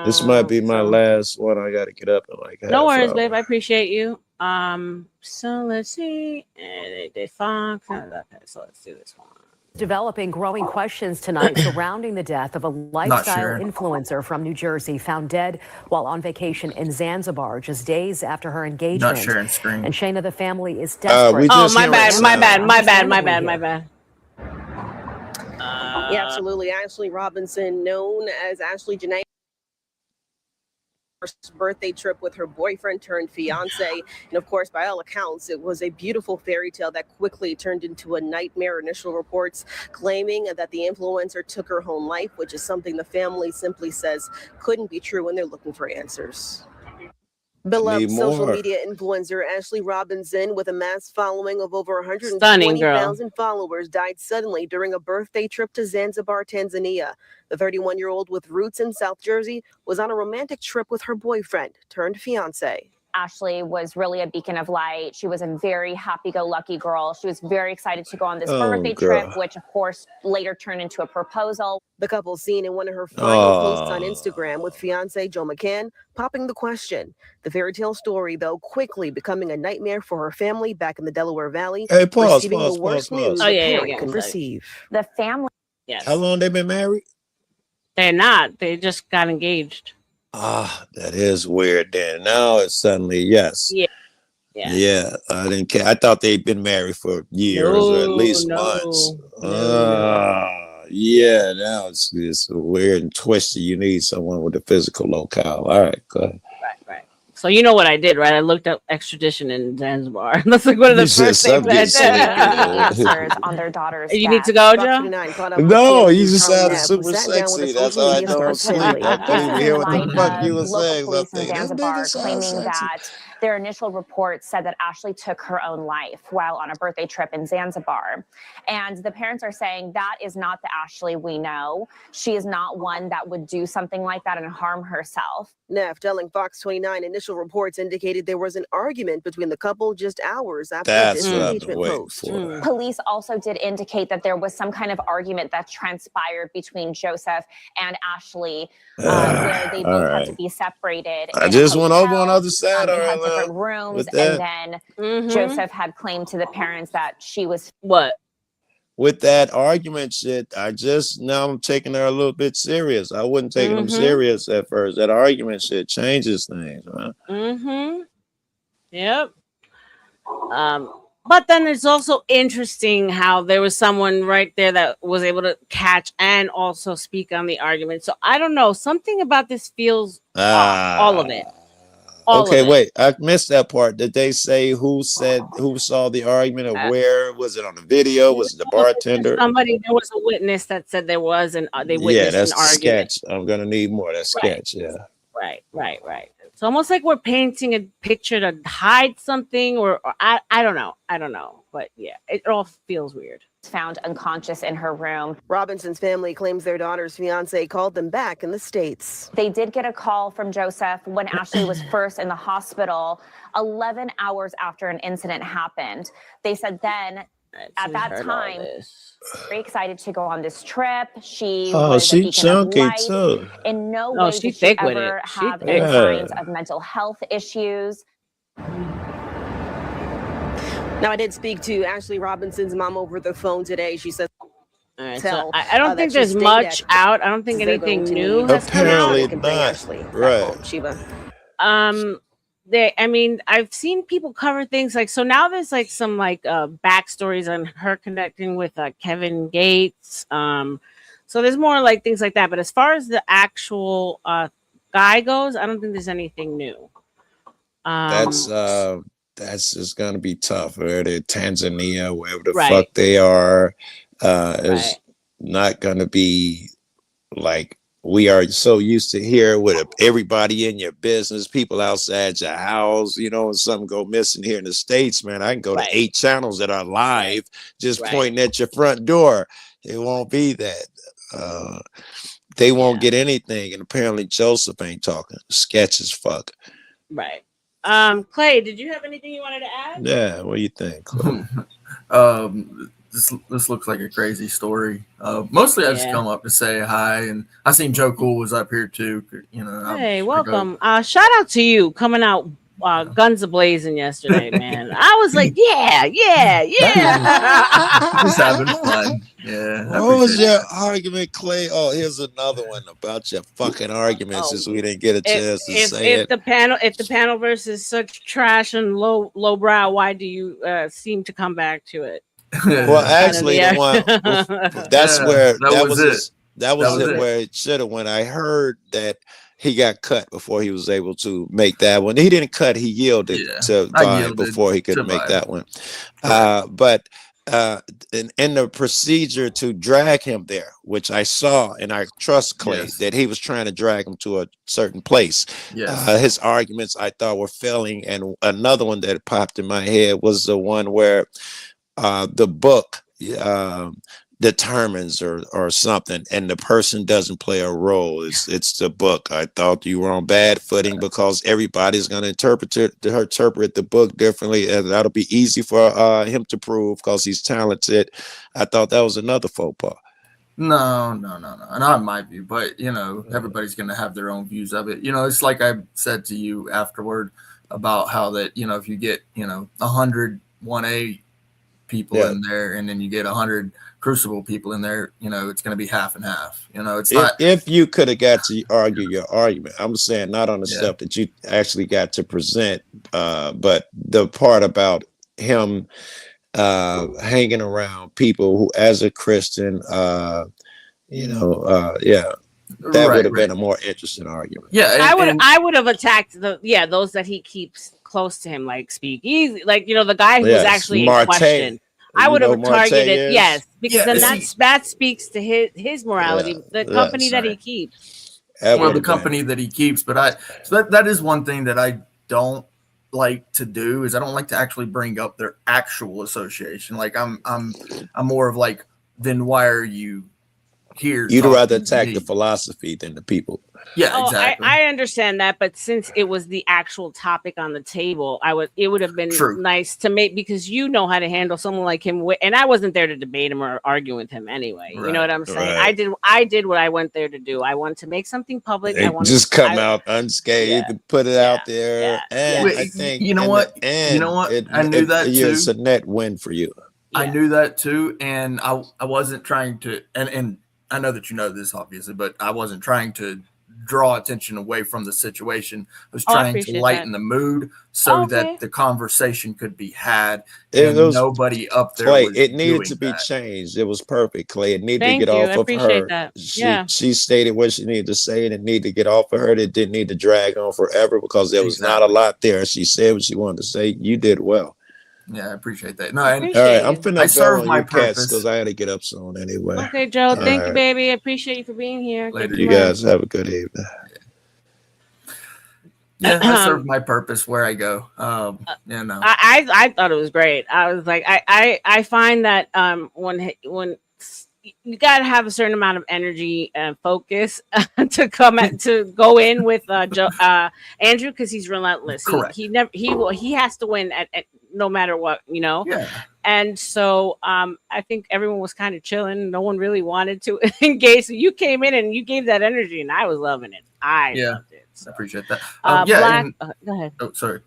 this might be my last one. I gotta get up in like no worries, babe. I appreciate you. So let's see. They Fox. Okay, so let's do this one. Developing growing questions tonight surrounding the death of a lifestyle sure. influencer from New Jersey found dead while on vacation in Zanzibar just days after her engagement. Not sharing screen. And Shayna, the family is desperate. Oh, my bad. Yeah, absolutely. Ashley Robinson, known as Ashley Janae, first birthday trip with her boyfriend turned fiance. And of course, by all accounts, it was a beautiful fairy tale that quickly turned into a nightmare. Initial reports claiming that the influencer took her own life, which is something the family simply says couldn't be true when they're looking for answers. Beloved social media influencer Ashley Robinson, with a mass following of over 120,000 followers, died suddenly during a birthday trip to Zanzibar, Tanzania. The 31-year-old with roots in South Jersey was on a romantic trip with her boyfriend turned fiance. Ashley was really a beacon of light. She was a very happy-go-lucky girl. She was very excited to go on this birthday trip, which of course later turned into a proposal. The couple seen in one of her final posts on Instagram with fiance Joe McCann popping the question. The fairy tale story, though, quickly becoming a nightmare for her family back in the Delaware Valley, receiving the worst news a parent could receive. The family. Yes. How long they been married? They're not. They just got engaged. That is weird. Then now it's suddenly yes. Yeah. I didn't care. I thought they'd been married for years or at least months. Yeah. Now it's weird and twisted. You need someone with a physical locale. All right, go ahead. Right. So you know what I did, right? I looked up extradition in Zanzibar. That's like one of the first things I did. Answers on their daughters. You need to go, Joe? No, you just sounded super sexy. That's how I know I'm asleep. I couldn't even hear what the fuck you were saying. Local police in Zanzibar claiming that their initial reports said that Ashley took her own life while on a birthday trip in Zanzibar. And the parents are saying that is not the Ashley we know. She is not one that would do something like that and harm herself. Neff telling Fox 29 initial reports indicated there was an argument between the couple just hours after the disengagement post. Police also did indicate that there was some kind of argument that transpired between Joseph and Ashley, where they both had to be separated. I just went over on the other side. They had different rooms, and then Joseph had claimed to the parents that she was with that argument shit. Now I'm taking her a little bit serious. I wasn't taking them serious at first. That argument shit changes things, man. Yep. But then it's also interesting how there was someone right there that was able to catch and also speak on the argument. So I don't know. Something about this feels off, all of it. Okay, wait. I missed that part. Did they say who saw the argument or where? Was it on the video? Was it the bartender? Somebody, there was a witness that said there was, and they witnessed that's an the argument. sketch. I'm gonna need more. That sketch, Right. It's almost like we're painting a picture to hide something, or I don't know. But yeah, it all feels weird. Found unconscious in her room. Robinson's family claims their daughter's fiance called them back in the States. They did get a call from Joseph when Ashley was first in the hospital 11 hours after an incident happened. They said then, at that time, very excited to go on this trip. She was a beacon of light. In no way did she ever have any signs of mental health issues. Now, I did speak to Ashley Robinson's mom over the phone today. She said, so I don't think there's much out. I don't think anything new has come out. Apparently not. Right. I mean, I've seen people cover things like, so now there's like some like backstories on her connecting with Kevin Gates. So there's more like things like that. But as far as the actual guy goes, I don't think there's anything new. That's just gonna be tough. Where they're Tanzania, wherever the fuck they are, is not gonna be like we are so used to here with everybody in your business, people outside your house. You know, when something go missing here in the States, man, I can go to 8 channels that are live, just pointing at your front door. It won't be that. They won't get anything, and apparently Joseph ain't talking. Sketch as fuck. Right. Clay, did you have anything you wanted to add? Yeah, what do you think, Clay? This looks like a crazy story. Mostly I just come up to say hi, and I seen Joe Cool was up here too. You know. Hey, welcome. Shout out to you coming out Guns A-Blazing yesterday, man. I was like, yeah. Just having fun. Yeah. What was your argument, Clay? Oh, here's another one about your fucking arguments, since we didn't get a chance to say if it. the panel versus such trash and low brow, why do you seem to come back to it? Well, actually, the one that's where that was it. Where it should have went. I heard that he got cut before he was able to make that one. He didn't cut; he yielded to Vine before he could make that one. But in the procedure to drag him there, which I saw, and I trust Clay that he was trying to drag him to a certain place. His arguments I thought were failing, and another one that popped in my head was the one where the book determines or something, and the person doesn't play a role. It's the book. I thought you were on bad footing because everybody's going to interpret the book differently, and that'll be easy for him to prove because he's talented. I thought that was another faux pas. No. Not my view, but everybody's going to have their own views of it. It's like I said to you afterward about how that if you get 100 1A people in there, and then you get 100 Crucible people in there, it's going to be half and half. It's not. If you could have got to argue your argument, I'm saying not on the stuff that you actually got to present, but the part about him hanging around people who, as a Christian, that would have been a more interesting argument. I would have attacked those that he keeps close to him, like Speak Easy, like the guy who's actually in question. I would have targeted, because then that speaks to his morality, the company that he keeps. The company that he keeps. But that is one thing that I don't like to do, is I don't like to actually bring up their actual association. Like I'm more of like, then why are you here? You'd rather attack the philosophy than the people. Yeah, exactly. I understand that, but since it was the actual topic on the table, it would have been nice to make, because you know how to handle someone like him, and I wasn't there to debate him or argue with him anyway. You know what I'm saying? I did what I went there to do. I wanted to make something public. I wanted just come out unscathed and put it out there. And I think I knew that too. It's a net win for you. I knew that too, and I wasn't trying to, and I know that you know this obviously, but I wasn't trying to draw attention away from the situation. I was trying to lighten the mood so that the conversation could be had, and nobody up there Clay, was it needed doing to be that. changed. It was perfect, Clay. It needed to get off of her. She stated what she needed to say, and it needed to get off of her. It didn't need to drag on forever because there was not a lot there. She said what she wanted to say. You did well. Yeah, I appreciate that. No, all right, I'm finna I serve my purpose because I had to get up soon anyway. Okay, Joe. Thank you, baby. I appreciate you for being here. You guys have a good evening. Yeah, I serve my purpose where I go. I thought it was great. I was like, I find that when you got to have a certain amount of energy and focus to go in with Andrew, because he's relentless. Correct. He has to win at no matter what, Yeah. And so I think everyone was kind of chilling. No one really wanted to engage. So you came in and you gave that energy, and I was loving it. Loved it. So. I appreciate that. Go ahead. Oh, sorry.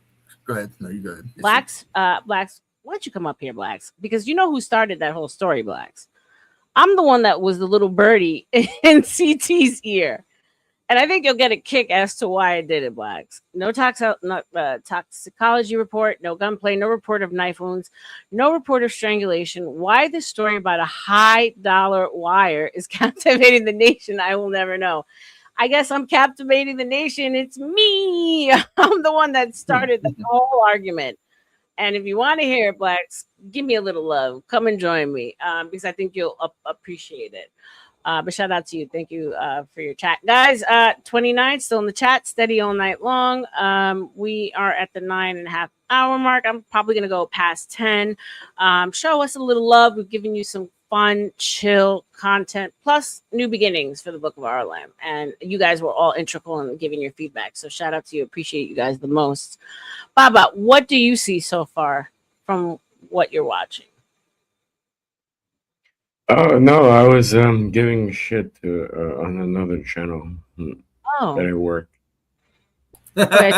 Go ahead. No, you go ahead. Blacks, why don't you come up here, Blacks? Because you know who started that whole story, Blacks. I'm the one that was the little birdie in CT's ear. And I think you'll get a kick as to why I did it, Blacks. No toxicology report, no gunplay, no report of knife wounds, no report of strangulation. Why this story about a high-dollar wire is captivating the nation, I will never know. I guess I'm captivating the nation. It's me. I'm the one that started the whole argument. And if you want to hear it, Blacks, give me a little love. Come and join me because I think you'll appreciate it. But shout out to you. Thank you for your chat. Guys, 29 still in the chat, steady all night long. We are at the 9.5 hour mark. I'm probably going to go past 10. Show us a little love. We've given you some fun, chill content, plus new beginnings for the Book of Our Lamb. And you guys were all integral in giving your feedback. So shout out to you. Appreciate you guys the most. Baba, what do you see so far from what you're watching? Oh no, I was giving shit to on another channel that I work. Okay.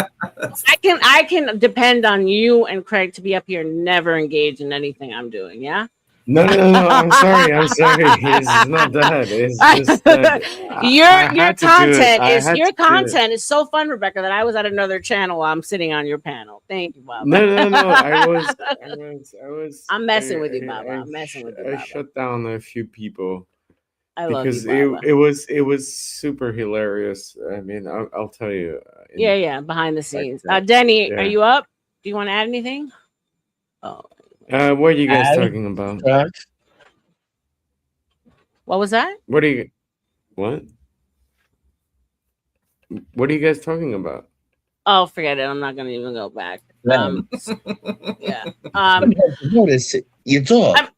I can depend on you and Craig to be up here, never engage in anything I'm doing. Yeah. No. I'm sorry. It's not that. It's just that your content is so fun, Rebecca, that I was at another channel while I'm sitting on your panel. Thank you, Bob. No. I was. I'm messing with you, Baba. I'm messing with you, Baba. I shut down a few people. I love because you, Baba. it was super hilarious. I mean, I'll tell you. Yeah, behind the scenes. Denny, yeah. are you up? Do you want to add anything? Oh. What are you guys talking about? What was that? What are you guys talking about? Oh, forget it. I'm not gonna even go back. Yeah. Notice you talk.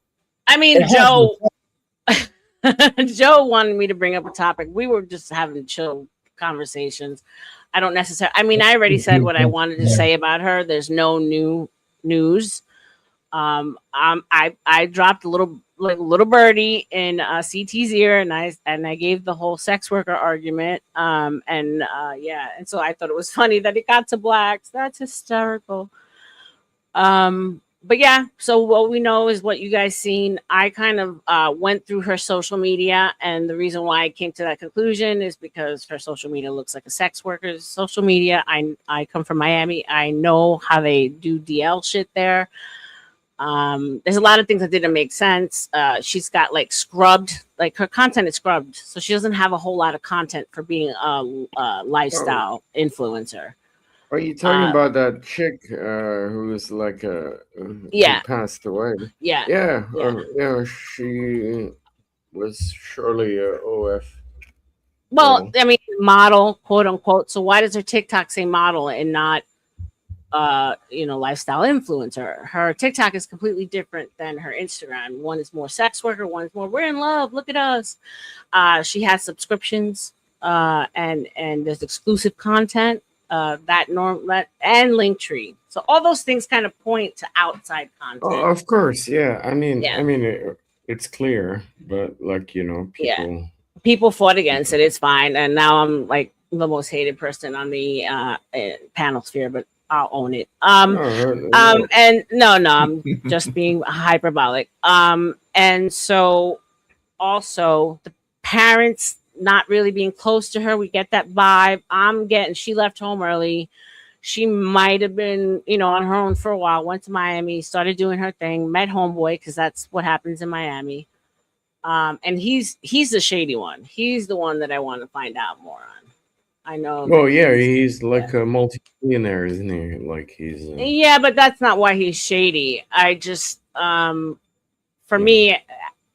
I mean, Joe. Joe wanted me to bring up a topic. We were just having chill conversations. I don't necessarily. I mean, I already said what I wanted to say about her. There's no new news. I dropped a little birdie in CT's ear, and I gave the whole sex worker argument. And so I thought it was funny that it got to blacks. That's hysterical. But yeah, so what we know is what you guys seen. I kind of went through her social media, and the reason why I came to that conclusion is because her social media looks like a sex worker's social media. I come from Miami. I know how they do DL shit there. There's a lot of things that didn't make sense. She's got like scrubbed, like her content is scrubbed, so she doesn't have a whole lot of content for being a lifestyle influencer. Are you talking about that chick who was like who passed away? Yeah. She was surely a OF. Well, I mean, model, quote unquote. So why does her TikTok say model and not lifestyle influencer? Her TikTok is completely different than her Instagram. One is more sex worker, one is more we're in love, look at us. She has subscriptions and there's exclusive content. And Linktree. So all those things kind of point to outside content. Oh, of course, yeah. I mean, it's clear, but people fought against it. It's fine, and now I'm like the most hated person on the panel sphere, but I'll own it. And no, I'm just being hyperbolic. And so also the parents not really being close to her. We get that vibe. She left home early. She might have been, on her own for a while, went to Miami, started doing her thing, met homeboy, because that's what happens in Miami. And he's the shady one. He's the one that I want to find out more on. I know. Well, yeah, he's like a multi-millionaire, isn't he? Like he's. Yeah, but that's not why he's shady. I just, for me,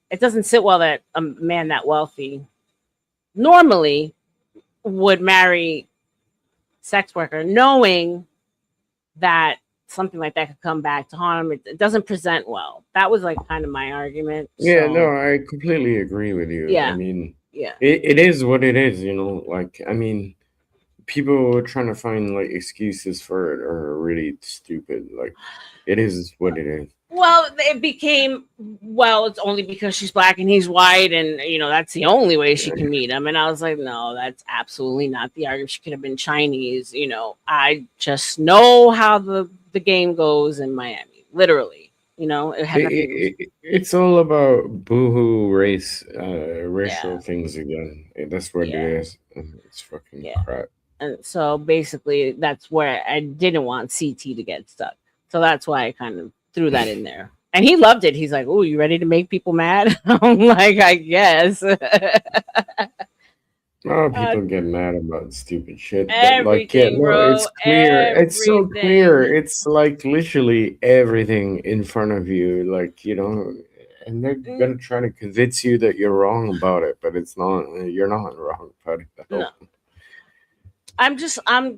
it doesn't sit well that a man that wealthy normally would marry sex worker, knowing that something like that could come back to haunt him. It doesn't present well. That was like kind of my argument. Yeah, no, I completely agree with you. Yeah. I mean, yeah, it is what it is, like, I mean, people trying to find like excuses for it are really stupid. Like, it is what it is. Well, it became, it's only because she's black and he's white, and that's the only way she can meet him. And I was like, no, that's absolutely not the argument. She could have been Chinese. I just know how the game goes in Miami, literally. It had it's all about boohoo racial things again. That's what it is. It's fucking crap. And so basically, that's where I didn't want CT to get stuck. So that's why I kind of threw that in there. And he loved it. He's like, oh, you ready to make people mad? I'm like, I guess. People get mad about stupid shit. Everything, bro, it's clear. everything. It's so clear. It's like literally everything in front of you. Like, and they're going to try to convince you that you're wrong about it, but it's not. You're not wrong about it. No. I'm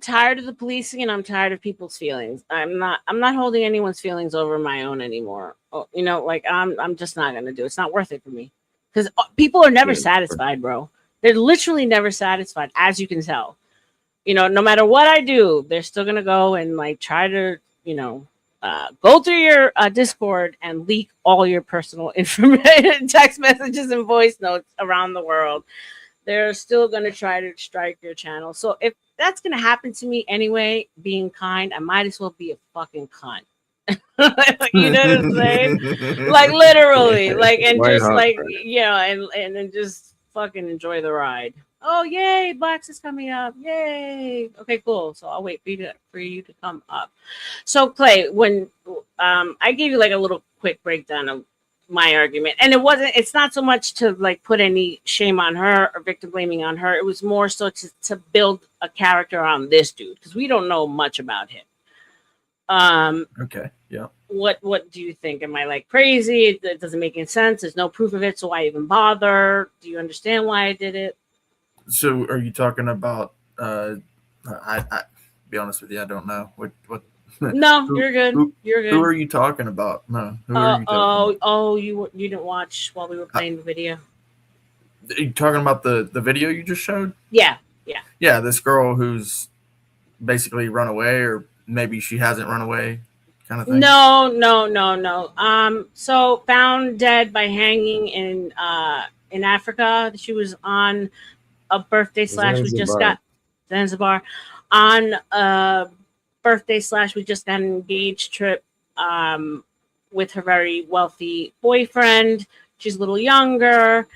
tired of the policing, and I'm tired of people's feelings. I'm not holding anyone's feelings over my own anymore. I'm just not going to do it. It's not worth it for me, because people are never satisfied, bro. They're literally never satisfied, as you can tell. No matter what I do, they're still going to go and like try to, go through your Discord and leak all your personal information, text messages and voice notes around the world. They're still going to try to strike your channel. So if that's gonna happen to me anyway. Being kind, I might as well be a fucking cunt. You know what I'm saying? Like literally, like, and White just hot like, girl. you know, and then just fucking enjoy the ride. Oh yay, Blacks is coming up! Yay! Okay, cool. So I'll wait for you to come up. So Clay, when I gave you like a little quick breakdown of my argument, and it's not so much to like put any shame on her or victim blaming on her. It was more so to build a character on this dude, because we don't know much about him. Okay. Yeah. What do you think? Am I like crazy? It doesn't make any sense. There's no proof of it, so why even bother? Do you understand why I did it? So are you talking about I be honest with you, I don't know. What No, you're good. You're good. Who are you talking about? No. Who are you talking about? You didn't watch while we were playing the video? Are you talking about the video you just showed? Yeah. Yeah, this girl who's basically run away, or maybe she hasn't run away, kind of thing. No. So found dead by hanging in Africa. She was on a birthday / we just got Zanzibar on a birthday / we just got an engaged trip with her very wealthy boyfriend. She's a little younger.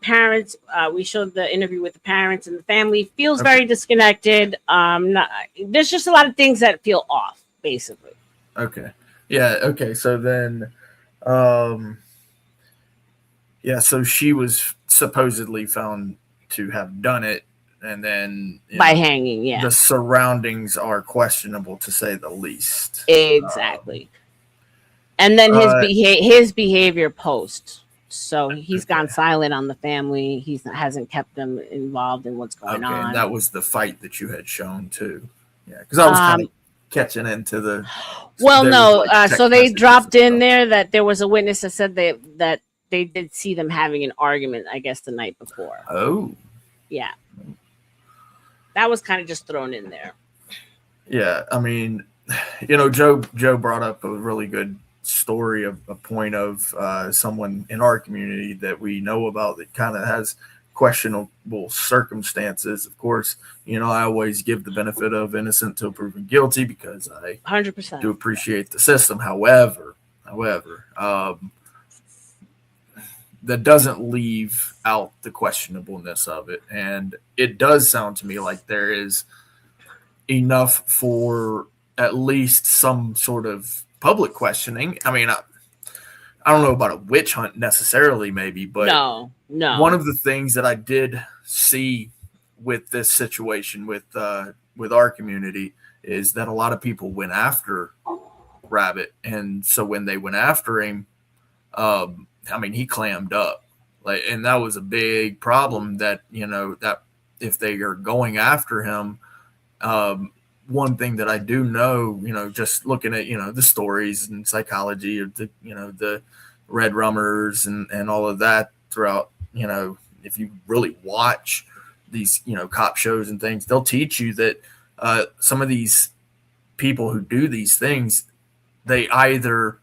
Parents, we showed the interview with the parents, and the family feels very disconnected. There's just a lot of things that feel off, basically. Okay. Yeah. Okay. So then, yeah. So she was supposedly found to have done it, and then By hanging, yeah. the surroundings are questionable, to say the least. Exactly. And then his behavior post. So he's gone silent on the family. He hasn't kept them involved in what's going on. And that was the fight that you had shown too. Yeah, because I was kind of catching into the. Well, there no. was, like, So text they messages dropped and in stuff. there that there was a witness that said that they did see them having an argument, I guess, the night before. Oh. Yeah. That was kind of just thrown in there. Yeah, I mean, you know, Joe brought up a really good story of a point of someone in our community that we know about that kind of has questionable circumstances. Of course, you know, I always give the benefit of innocent till proven guilty because I 100% do appreciate the system. However, that doesn't leave out the questionableness of it. And it does sound to me like there is enough for at least some sort of public questioning. I mean, I don't know about a witch hunt necessarily, maybe, but no. One of the things that I did see with this situation with our community is that a lot of people went after Rabbit. And so when they went after him, I mean, he clammed up, and that was a big problem. That, you know, that if they are going after him, one thing that I do know, you know, just looking at, you know, the stories and psychology of the, you know, the Red Rummers and all of that throughout, you know, if you really watch these, you know, cop shows and things, they'll teach you that some of these people who do these things, they either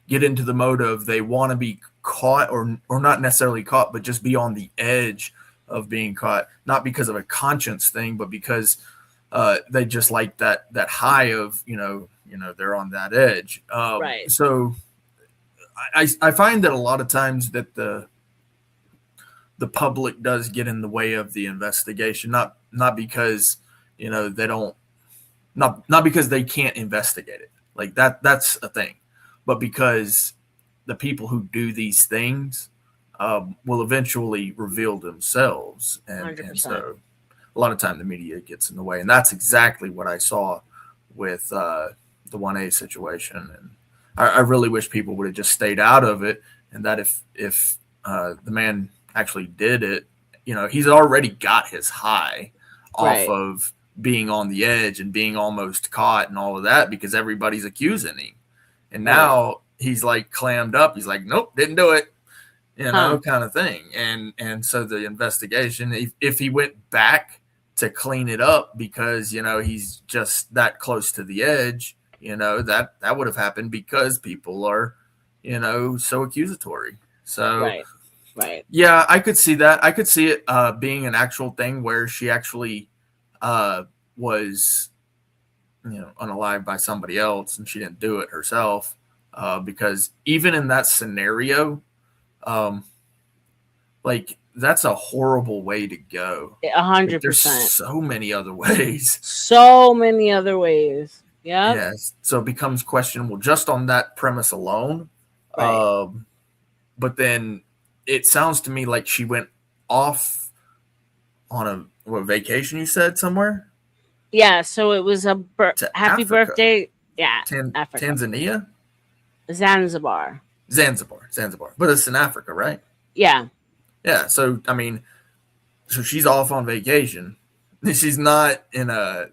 get into the mode of they want to be caught or not necessarily caught, but just be on the edge of being caught, not because of a conscience thing, but because they just like that high of, you know, they're on that edge. Right. So I find that a lot of times that the public does get in the way of the investigation, not because, you know, they don't, not because they can't investigate it. Like that's a thing, but because the people who do these things will eventually reveal themselves. And so a lot of time the media gets in the way. And that's exactly what I saw with the 1A situation. And I really wish people would have just stayed out of it. And that if the man actually did it, you know, he's already got his high off of being on the edge and being almost caught and all of that, because everybody's accusing him. And now he's like clammed up. He's like, nope, didn't do it, you know, kind of thing. And so the investigation, if he went back to clean it up because, you know, he's just that close to the edge, you know, that would have happened because people are, you know, so accusatory. So, right. Yeah, I could see that. I could see it being an actual thing where she actually was, unalived by somebody else and she didn't do it herself. Because even in that scenario, like that's a horrible way to go. 100%. There's so many other ways. So many other ways. Yeah. Yes. So it becomes questionable just on that premise alone. Right. But then it sounds to me like she went off on a vacation, you said, somewhere? Yeah, so it was a happy Africa. birthday. Yeah, Africa. Tanzania? Zanzibar. Zanzibar. But it's in Africa, right? Yeah. Yeah, so I mean, so she's off on vacation. She's not in a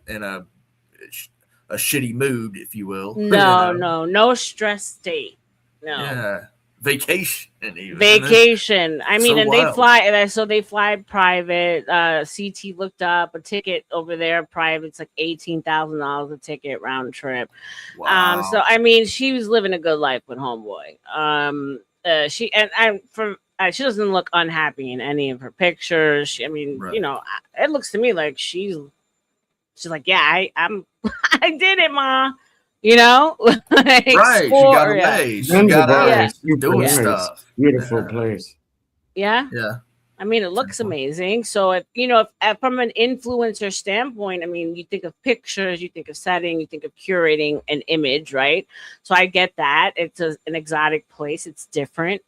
shitty mood, if you will. No stress state. No. Yeah. Vacation even. Vacation. I mean, So and wild. they fly private. CT looked up a ticket over there private. It's like $18,000 a ticket round trip. Wow. So I mean, she was living a good life with homeboy. She doesn't look unhappy in any of her pictures. It looks to me like she's like, yeah, I did it, Ma. Like, Right, she got away. She got out doing Nice. stuff. Beautiful place. Yeah. Yeah. I mean, it looks amazing. So if from an influencer standpoint, I mean, you think of pictures, you think of setting, you think of curating an image, right? So I get that. It's an exotic place. It's different.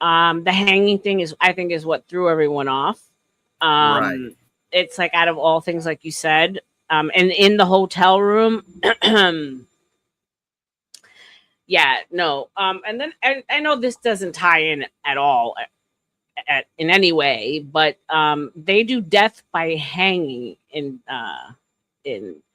The hanging thing I think is what threw everyone off. Right. It's like out of all things, like you said, and in the hotel room. Yeah, no. And then I know this doesn't tie in at all in any way, but they do death by hanging in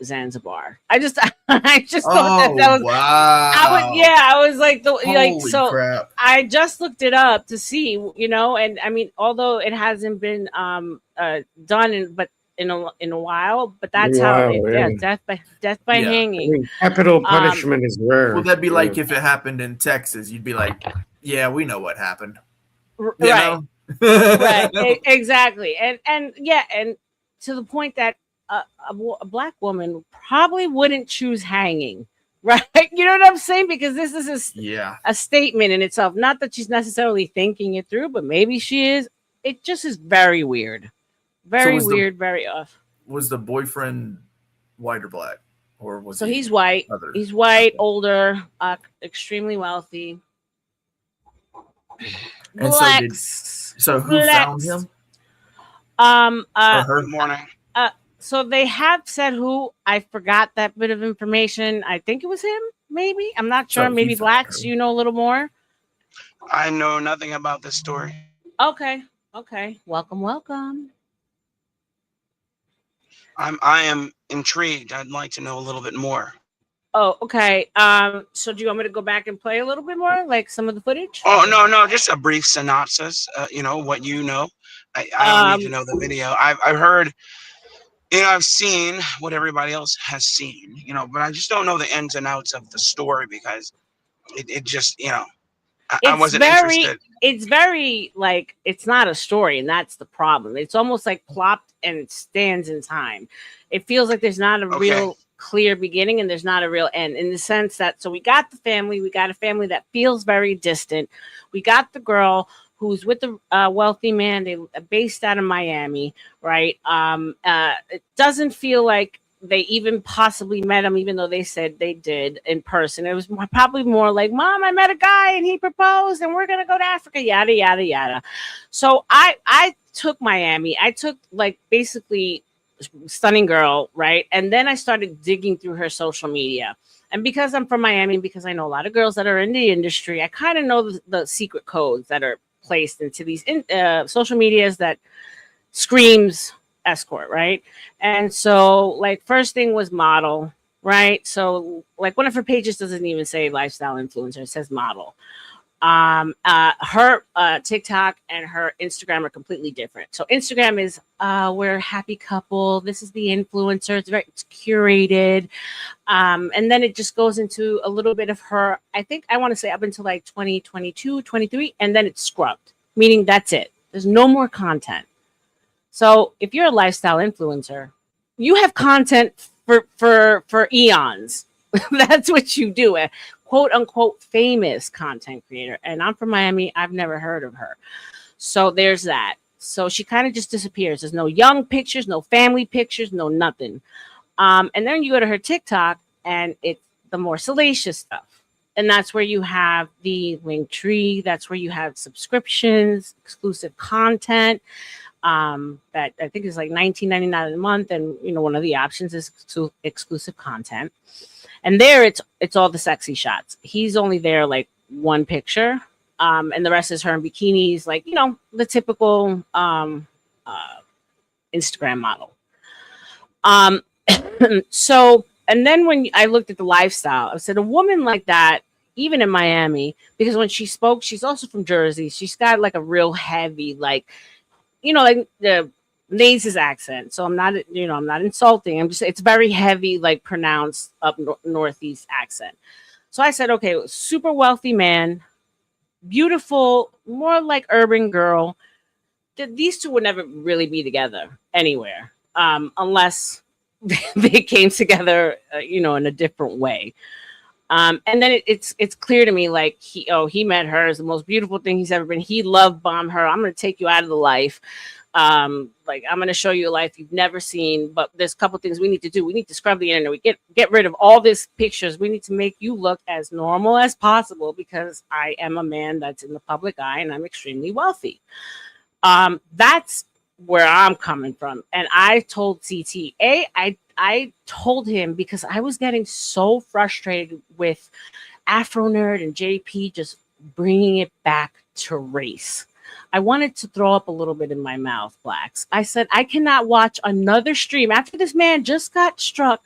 Zanzibar. I just thought that was wow. I was like Holy crap. I just looked it up to see, and I mean, although it hasn't been done in a while, but that's death by hanging. I mean, capital punishment is rare. Well, that'd be like if it happened in Texas, you'd be like, yeah, we know what happened. Right. Right. Exactly. And to the point that a black woman probably wouldn't choose hanging. Right. You know what I'm saying? Because this is a statement in itself. Not that she's necessarily thinking it through, but maybe she is. It just is very weird. Very weird, very off. Was the boyfriend white or black? Or was so he he's white. other? He's white, older, extremely wealthy. And so who found him? Or her? Good morning. So they have said who. I forgot that bit of information. I think it was him, maybe. I'm not sure. So Maybe he found Blacks, you know a little more. I know nothing about this story. Okay. Welcome. I am intrigued. I'd like to know a little bit more. Oh, okay. So do you want me to go back and play a little bit more, like some of the footage? Oh, no, just a brief synopsis. What you know. I don't need to know the video. I've heard, I've seen what everybody else has seen, but I just don't know the ins and outs of the story because it just, I wasn't interested. It's very like it's not a story, and that's the problem. It's almost like plopped and it stands in time. It feels like there's not a real clear beginning and there's not a real end, in the sense that we got a family that feels very distant. We got the girl who's with the wealthy man. They based out of Miami, right? It doesn't feel like they even possibly met him, even though they said they did in person. It was probably more like, Mom, I met a guy and he proposed and we're going to go to Africa, yada, yada, yada. So I took Miami. I took like basically Stunning Girl, right? And then I started digging through her social media. And because I'm from Miami, because I know a lot of girls that are in the industry, I kind of know the secret codes that are placed into these social medias that screams escort, right? And so like first thing was model, right? So like one of her pages doesn't even say lifestyle influencer, it says model. Her TikTok and her Instagram are completely different. So Instagram is we're a happy couple, this is the influencer, it's curated, and then it just goes into a little bit of her, I think I want to say up until like 2022 23, and then it's scrubbed, meaning that's it, there's no more content. So if you're a lifestyle influencer, you have content for eons. That's what you do, a quote unquote famous content creator. And I'm from Miami. I've never heard of her. So there's that. So she kind of just disappears. There's no young pictures, no family pictures, no nothing. And then you go to her TikTok and it's the more salacious stuff. And that's where you have the Linktree. That's where you have subscriptions, exclusive content. That I think is like $19.99 a month. And one of the options is exclusive content. And there it's all the sexy shots. He's only there like one picture. And the rest is her in bikinis, like, the typical Instagram model. So, and then when I looked at the lifestyle, I said, a woman like that, even in Miami, because when she spoke, she's also from Jersey. She's got like a real heavy, like the Naze's accent. So I'm not insulting. It's very heavy, like pronounced up Northeast accent. So I said, okay, super wealthy man, beautiful, more like urban girl. These two would never really be together anywhere, unless they came together, in a different way. And then it's clear to me, like he met her. It's the most beautiful thing he's ever been. He love bombed her. I'm going to take you out of the life. Like I'm going to show you a life you've never seen. But there's a couple things we need to do. We need to scrub the internet. We get rid of all these pictures. We need to make you look as normal as possible because I am a man that's in the public eye and I'm extremely wealthy. That's where I'm coming from. And I told CT, I told him because I was getting so frustrated with Afro Nerd and JP just bringing it back to race. I wanted to throw up a little bit in my mouth, Blacks. I said, I cannot watch another stream after this man just got struck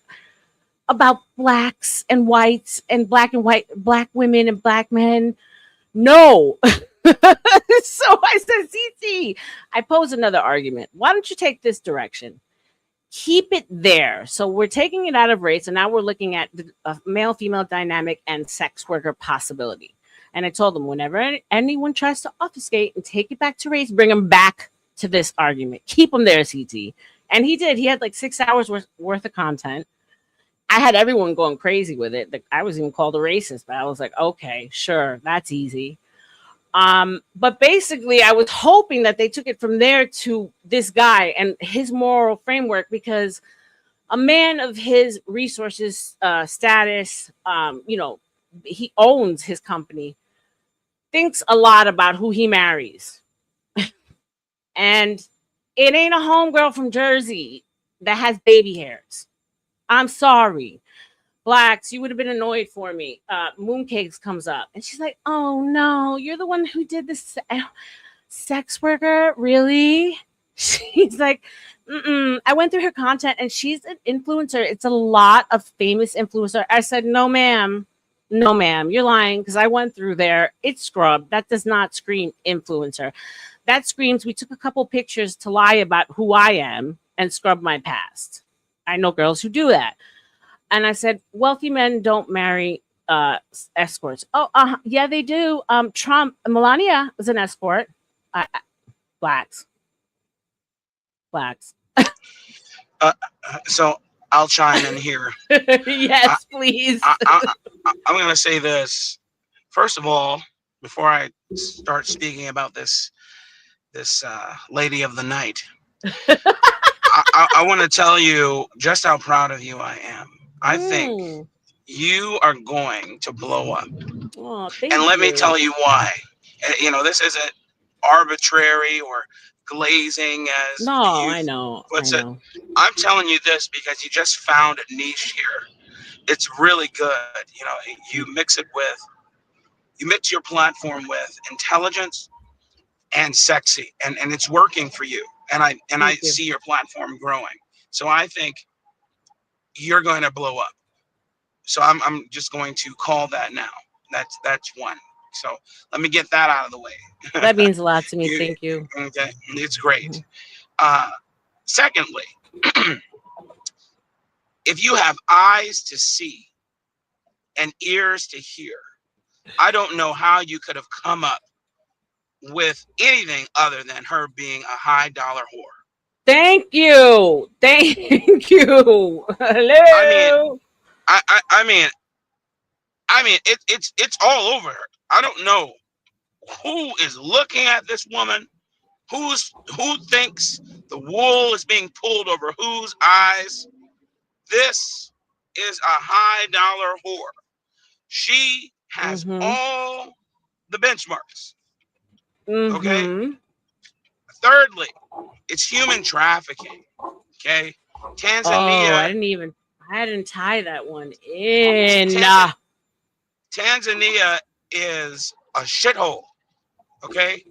about blacks and whites and black and white, black women and black men. No. So I said, CT, I pose another argument. Why don't you take this direction? Keep it there. So we're taking it out of race, and now we're looking at the male-female dynamic and sex worker possibility. And I told them, whenever anyone tries to obfuscate and take it back to race, bring them back to this argument. Keep them there, CT. And he did. He had like 6 hours worth of content. I had everyone going crazy with it. I was even called a racist, but I was like, okay, sure, that's easy. But basically, I was hoping that they took it from there to this guy and his moral framework, because a man of his resources, status, he owns his company, thinks a lot about who he marries. And it ain't a homegirl from Jersey that has baby hairs. I'm sorry. Blacks, you would have been annoyed for me. Mooncakes comes up and she's like, oh no, you're the one who did this sex worker? Really? She's like, I went through her content and she's an influencer. It's a lot of famous influencer. I said, no, ma'am. No, ma'am. You're lying because I went through there. It's scrubbed. That does not scream influencer. That screams we took a couple pictures to lie about who I am and scrub my past. I know girls who do that. And I said, wealthy men don't marry escorts. Oh, yeah, they do. Melania was an escort. Blacks. So I'll chime in here. Yes, please. I'm going to say this. First of all, before I start speaking about this lady of the night, I want to tell you just how proud of you I am. I think you are going to blow up. Oh, and let me tell you why. This isn't arbitrary or glazing as I know. I'm telling you this because you just found a niche here. It's really good. You mix your platform with intelligence and sexy, and it's working for you. And I see your platform growing. So I think you're going to blow up. So I'm just going to call that now. That's one. So let me get that out of the way. That means a lot to me. Thank you. Okay, it's great. Secondly, if you have eyes to see and ears to hear, I don't know how you could have come up with anything other than her being a high dollar whore. Thank you. Thank you. Hello. I mean, it's all over her. I don't know who is looking at this woman, who thinks the wool is being pulled over whose eyes. This is a high dollar whore. She has all the benchmarks. Okay. Thirdly, it's human trafficking. Okay. Tanzania. Oh, I didn't tie that one in. Tanzania is a shithole. Okay.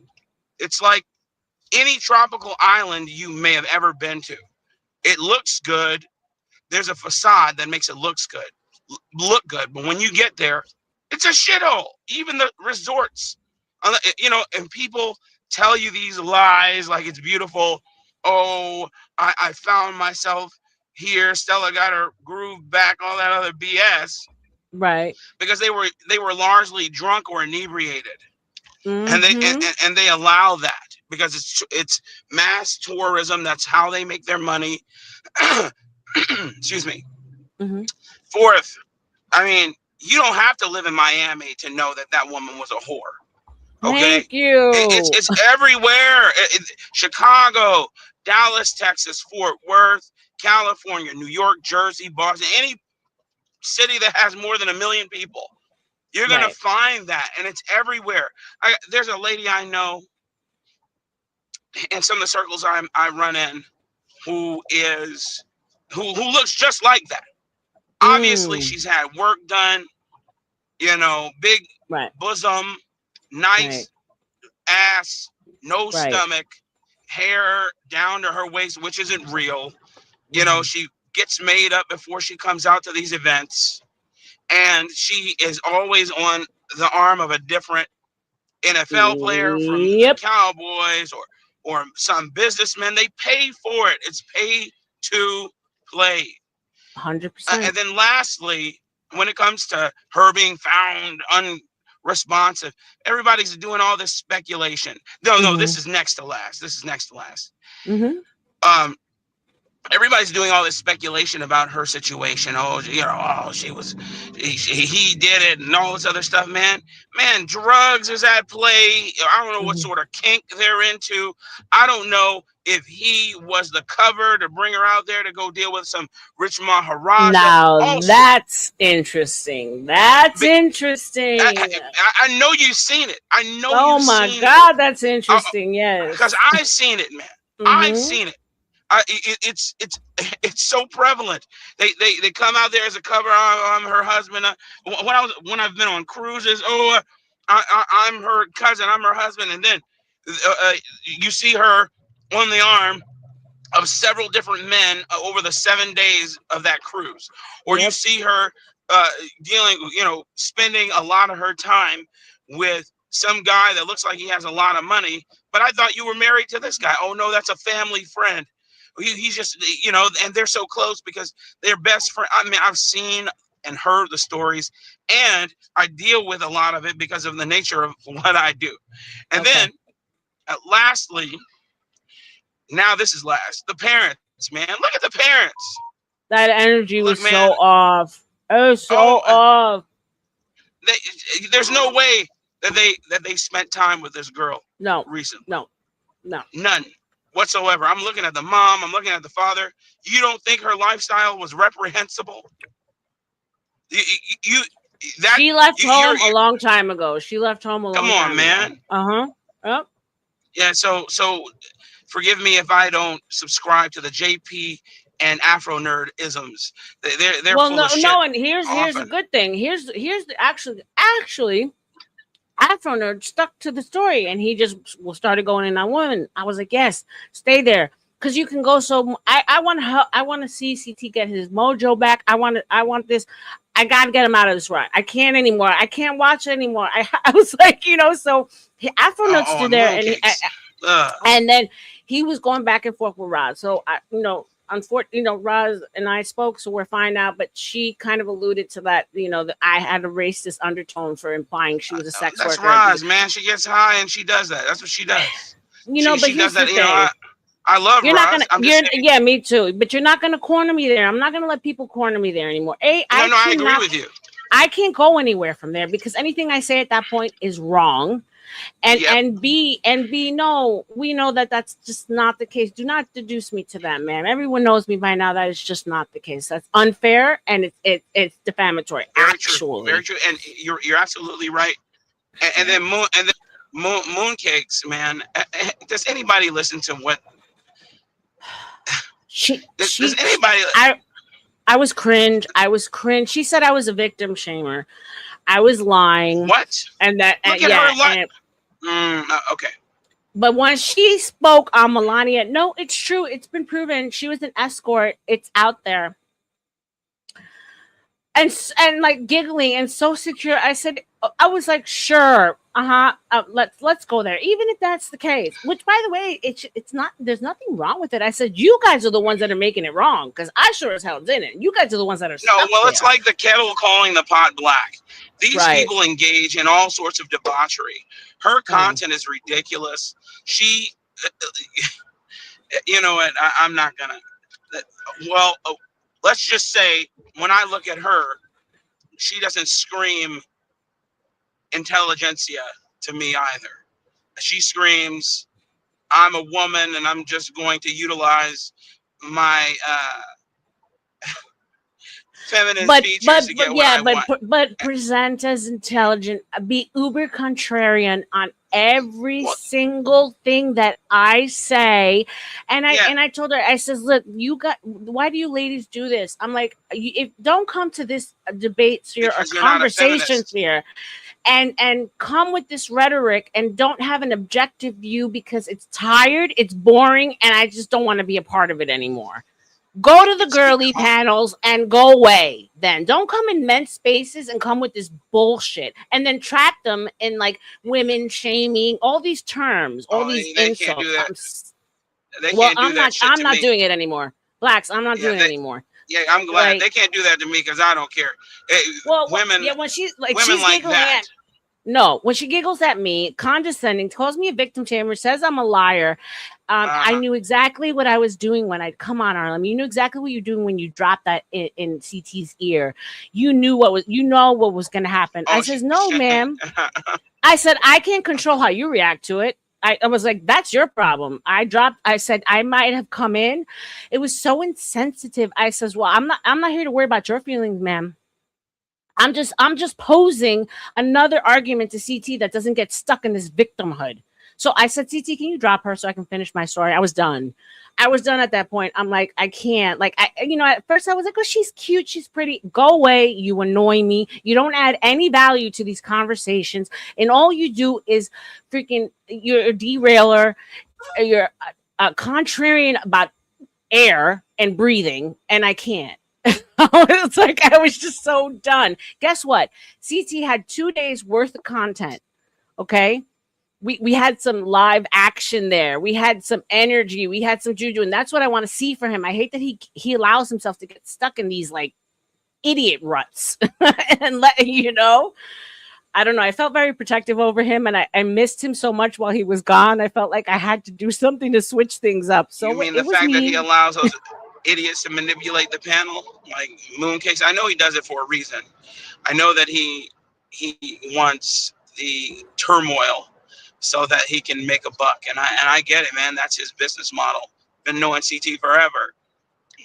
It's like any tropical island you may have ever been to. It looks good. There's a facade that makes it look good. But when you get there, it's a shithole. Even the resorts, and people tell you these lies like it's beautiful. Oh, I found myself here. Stella got her groove back, all that other BS. Right. Because they were largely drunk or inebriated. And they allow that because it's mass tourism. That's how they make their money. Excuse me. Fourth, I mean, you don't have to live in Miami to know that woman was a whore. Okay? Thank you. It's everywhere. Chicago, Dallas, Texas, Fort Worth, California, New York, Jersey, Boston, any city that has more than 1 million people. You're going to find that, and it's everywhere. There's a lady I know in some of the circles I run in who looks just like that. Obviously, she's had work done, big bosom, nice ass, no stomach, hair down to her waist, which isn't real. She gets made up before she comes out to these events. And she is always on the arm of a different NFL player from the Cowboys or some businessman. They pay for it. It's pay to play. 100%. And then lastly, when it comes to her being found unresponsive, everybody's doing all this speculation. No, this is next to last. Everybody's doing all this speculation about her situation. He did it and all this other stuff, man. Drugs is at play. I don't know what sort of kink they're into. I don't know if he was the cover to bring her out there to go deal with some rich Maharaja. Now that's interesting. Interesting. I know you've seen it. I know. Oh my God, that's interesting. Yes, because I've seen it, man. I've seen it. It's so prevalent. They come out there as a cover. I'm her husband. When I've been on cruises, I'm her cousin. I'm her husband, and then you see her on the arm of several different men over the 7 days of that cruise, or you see her spending a lot of her time with some guy that looks like he has a lot of money. But I thought you were married to this guy. Oh no, that's a family friend. He's just, and they're so close because they're best friends. I mean, I've seen and heard the stories, and I deal with a lot of it because of the nature of what I do. And then, lastly, now this is last. The parents, man, look at the parents. That energy was so off. It was so off. There's no way that they spent time with this girl. No, recently. No, none whatsoever. I'm looking at the mom. I'm looking at the father. You don't think her lifestyle was reprehensible? She left home a long time ago. Come on, man. Yep. Yeah. So forgive me if I don't subscribe to the JP and Afro nerd isms. They're full of shit. And here's a good thing. Here's actually. Afro nerd stuck to the story, and he just started going in on women. I was like, yes, stay there, because you can go. So I want to see CT get his mojo back. I want this. I gotta get him out of this rut. I can't anymore. I can't watch it anymore. I was like, so Afro nerd stood there, and then he was going back and forth with Roz. So unfortunately, Roz and I spoke, so we're fine now. But she kind of alluded to that, that I had a racist undertone for implying she was a sex worker. That's Roz, man. She gets high and she does that. That's what she does. But here's the thing. I love You're Roz. not gonna. I'm just saying, Yeah, me too. But you're not gonna corner me there. I'm not gonna let people corner me there anymore. I agree with you. I can't go anywhere from there because anything I say at that point is wrong. And B, no, we know that that's just not the case. Do not deduce me to that, man. Everyone knows me by now. That is just not the case. That's unfair and it's defamatory. Very true. And you're absolutely right. And then Mooncakes, man. Does anybody listen to what? Does anybody? I was cringe. She said I was a victim shamer. I was lying. What? And that. Look at her lying. Okay. But when she spoke on Melania, no, it's true. It's been proven. She was an escort. It's out there. And like giggling and so secure. I was like, sure, let's go there. Even if that's the case, which by the way, it's not. There's nothing wrong with it. I said, you guys are the ones that are making it wrong because I sure as hell didn't. You guys are the ones that are. No, well, it's like the kettle calling the pot black. These people engage in all sorts of debauchery. Her content is ridiculous. She, you know what? I'm not gonna. Well, let's just say when I look at her, she doesn't scream intelligentsia to me either. She screams, I'm a woman and I'm just going to utilize my feminine features to get what I want. But present as intelligent, be uber contrarian on every single thing that I say. And I told her, I says, look, why do you ladies do this? I'm like, don't come to this debate sphere or conversation sphere and come with this rhetoric and don't have an objective view because it's tired, it's boring, and I just don't want to be a part of it anymore. Go to the girly panels and go away. Then don't come in men's spaces and come with this bullshit and then trap them in like women shaming, all these terms, all these insults. I'm not doing it anymore. Blacks, I'm not doing it anymore. Yeah, I'm glad they can't do that to me because I don't care. Women, when she's like, women she's like giggling that. No, when she giggles at me, condescending, calls me a victim shamer, says I'm a liar. I knew exactly what I was doing when I'd come on, Arlen. You knew exactly what you're doing when you dropped that in CT's ear. You know what was going to happen. I says, no, ma'am. I said, I can't control how you react to it. I was like, that's your problem. I said, I might have come in. It was so insensitive. I says, well, I'm not here to worry about your feelings, ma'am. I'm just posing another argument to CT that doesn't get stuck in this victimhood. So I said, CT, can you drop her so I can finish my story? I was done at that point. I'm like, I can't. Like, at first I was like, oh, she's cute, she's pretty. Go away. You annoy me. You don't add any value to these conversations, and all you do is you're a derailer. You're a contrarian about air and breathing, and I can't. It's like I was just so done. Guess what? CT had 2 days worth of content. Okay. We had some live action there. We had some energy. We had some juju, and that's what I want to see for him. I hate that he allows himself to get stuck in these like idiot ruts and I don't know. I felt very protective over him, and I missed him so much while he was gone. I felt like I had to do something to switch things up. So you mean the fact that he allows those idiots to manipulate the panel like Mooncakes? I know he does it for a reason. I know that he wants the turmoil so that he can make a buck, and I get it, man. That's his business model. Been knowing CT forever,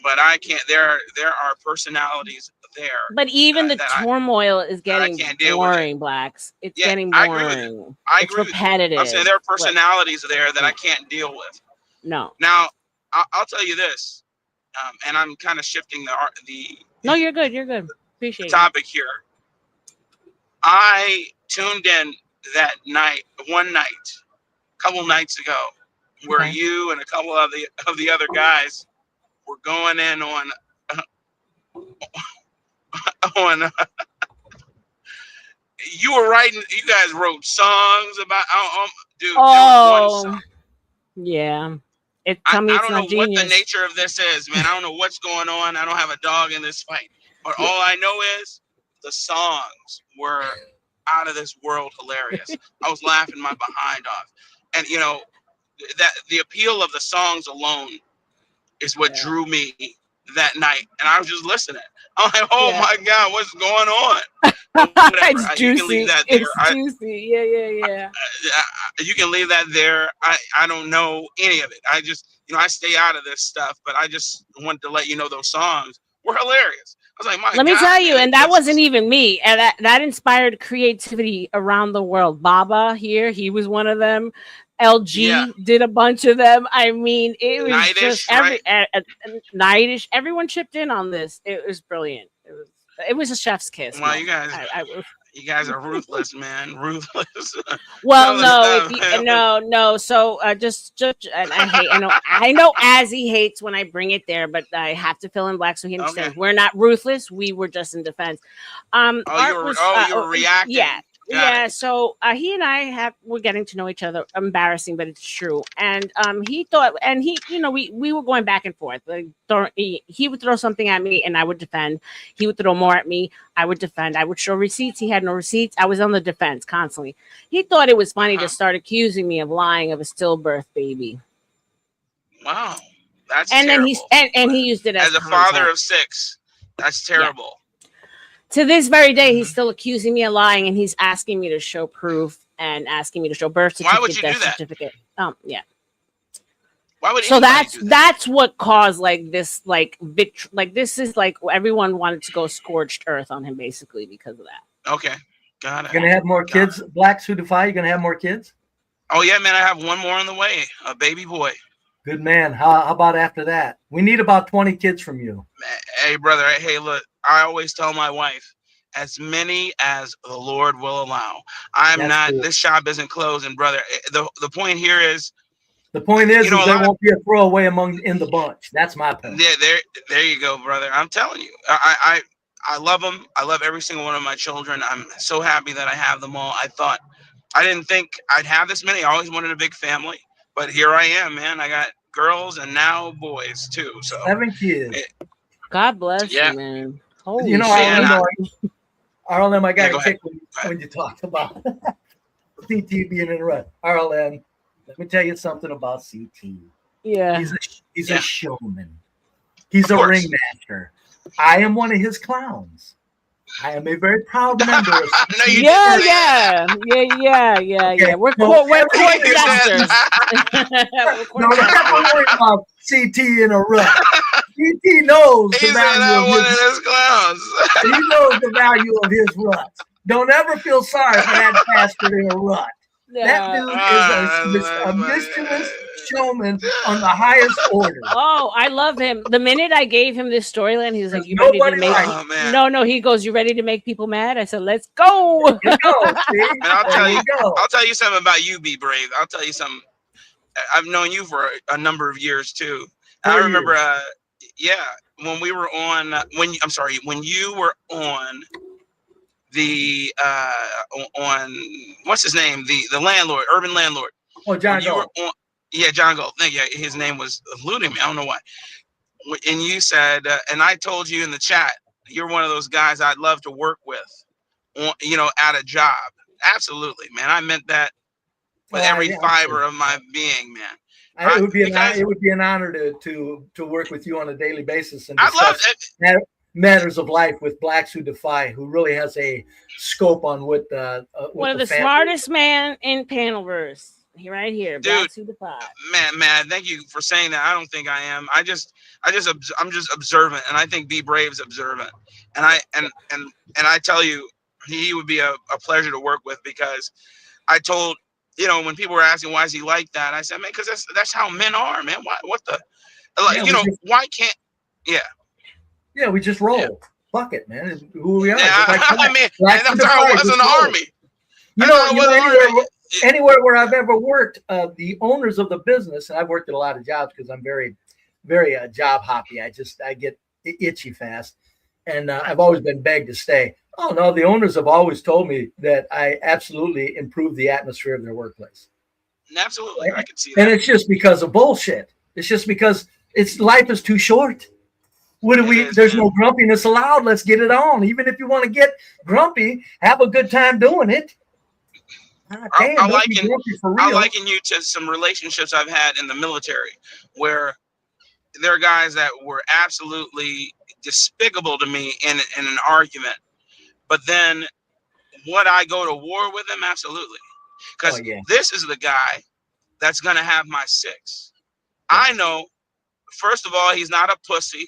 but I can't. There are personalities there. But even the turmoil is getting boring, Blacks. It's getting boring. I agree with you. It's repetitive. I'm saying there are personalities there that I can't deal with. No. Now, I'll tell you this, and I'm kind of shifting the. No, you're good. You're good. Appreciate topic here. I tuned in that one night, a couple nights ago, where you and a couple of the other guys were going in on you were writing. You guys wrote songs about. Dude. Oh, yeah. I don't know what the nature of this is, man. I don't know what's going on. I don't have a dog in this fight. But all I know is the songs were out of this world hilarious. I was laughing my behind off. And that the appeal of the songs alone is what drew me that night, and I was just listening. I'm like, oh my God, what's going on? It's juicy. You can leave that there. It's juicy. Yeah. You can leave that there. I don't know any of it. I just, I stay out of this stuff, but I just wanted to let you know those songs were hilarious. I was like, my God. Let me tell you, and that wasn't even me. And that inspired creativity around the world. Baba here, he was one of them. LG did a bunch of them. I mean, it was Nightish, just Nightish. Everyone chipped in on this. It was brilliant. It was a chef's kiss. Well, you guys are ruthless, man. Ruthless. Well, no. So and I know Azzy hates when I bring it there, but I have to fill in black so he understands. We're not ruthless. We were just in defense. You were reacting. Yeah. So he and I we're getting to know each other. Embarrassing, but it's true. And he thought, and he, we were going back and forth. Like, he would throw something at me, and I would defend. He would throw more at me. I would defend. I would show receipts. He had no receipts. I was on the defense constantly. He thought it was funny to start accusing me of lying of a stillbirth baby. Wow, that's and terrible. Then he used it as a father of 6. That's terrible. Yeah. To this very day, he's still accusing me of lying, and he's asking me to show proof and asking me to show birth certificate. Why would you do that? Certificate. Yeah. Why would so that's what caused this this is like everyone wanted to go scorched earth on him basically because of that. Okay, got it. You're gonna have more kids, Blacks Who Defy. You're gonna have more kids. Oh yeah, man! I have one more on the way, a baby boy. Good man. How about after that? We need about 20 kids from you. Hey, brother. Hey, look. I always tell my wife, as many as the Lord will allow. This shop isn't closing, brother. The point here is. The point is there won't be a throwaway in the bunch. That's my point. Yeah, there you go, brother. I'm telling you, I love them. I love every single one of my children. I'm so happy that I have them all. I didn't think I'd have this many. I always wanted a big family, but here I am, man. I got girls and now boys too. So 7 kids. God bless you, man. Holy RLM, I got to kick when you talk about CT being in a rut. RLM, let me tell you something about CT. Yeah. He's a showman. He's a ringmaster. I am one of his clowns. I am a very proud member of CT. Yeah. We're court jesters. No, don't worry about CT in a rut. CT knows the value of his clowns. He knows the value of his rut. Don't ever feel sorry for that bastard in a rut. No. That dude is a mischievous showman on the highest order. Oh, I love him. The minute I gave him this storyline, he was like, "You ready to make?" No. He goes, "You ready to make people mad?" I said, "Let's go." And I'll tell you something about you, Be Brave. I'll tell you something. I've known you for a number of years too. I remember, when we were on, when you were on the on what's his name, the landlord, urban landlord. Oh, John Gold. John Gold. Yeah, his name was eluding me. I don't know why. And you said, and I told you in the chat, you're one of those guys I'd love to work with, at a job. Absolutely, man. I meant that with every fiber of my being, man. It would be an honor to work with you on a daily basis and discuss matters of life with Blacks Who Defy, who really has a scope on what one of the smartest man in Panelverse. Right here, dude. Blacks Who Defy. Man, thank you for saying that. I don't think I am. I'm just observant, and I think Be Brave's observant. And I tell you, he would be a pleasure to work with, because I told. When people were asking why is he like that, I said, man, because that's how men are, man. Why can't? Yeah, we just roll. Yeah. Fuck it, man. Who we are. That's how I was in the army. Anywhere where I've ever worked, the owners of the business, and I've worked at a lot of jobs because I'm very, very job hoppy. I get itchy fast, and I've always been begged to stay. Oh no, the owners have always told me that I absolutely improve the atmosphere of their workplace. Absolutely, I can see that. And it's just because of bullshit. It's just because life is too short. There's no grumpiness allowed. Let's get it on. Even if you want to get grumpy, have a good time doing it. Damn, don't be grumpy for real. I'll liken you to some relationships I've had in the military where there are guys that were absolutely despicable to me in an argument. But then would I go to war with him? Absolutely. Because this is the guy that's going to have my six. I know, first of all, he's not a pussy.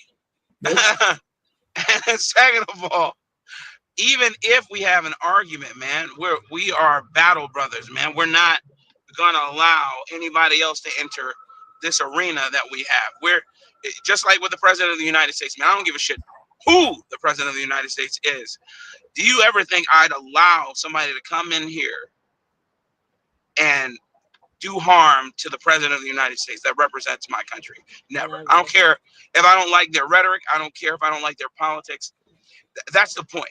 And second of all, even if we have an argument, man, we are battle brothers, man. We're not going to allow anybody else to enter this arena that we have. We're just like with the president of the United States, man. I don't give a shit who the president of the United States is. Do you ever think I'd allow somebody to come in here and do harm to the president of the United States that represents my country? Never. I don't care if I don't like their rhetoric. I don't care if I don't like their politics. That's the point.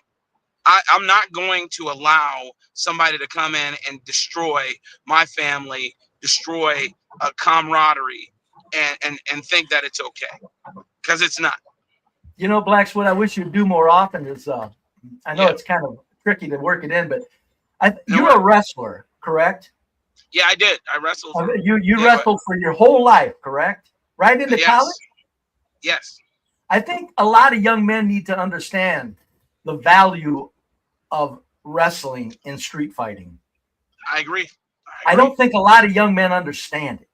I'm not going to allow somebody to come in and destroy my family, destroy a camaraderie, and think that it's okay, because it's not. You know, Blacks, what I wish you'd do more often is, I know it's kind of tricky to work it in, but you're a wrestler, correct? Yeah, I did. I wrestled. You wrestled for your whole life, correct? Right into college? Yes. I think a lot of young men need to understand the value of wrestling in street fighting. I agree. I don't think a lot of young men understand it.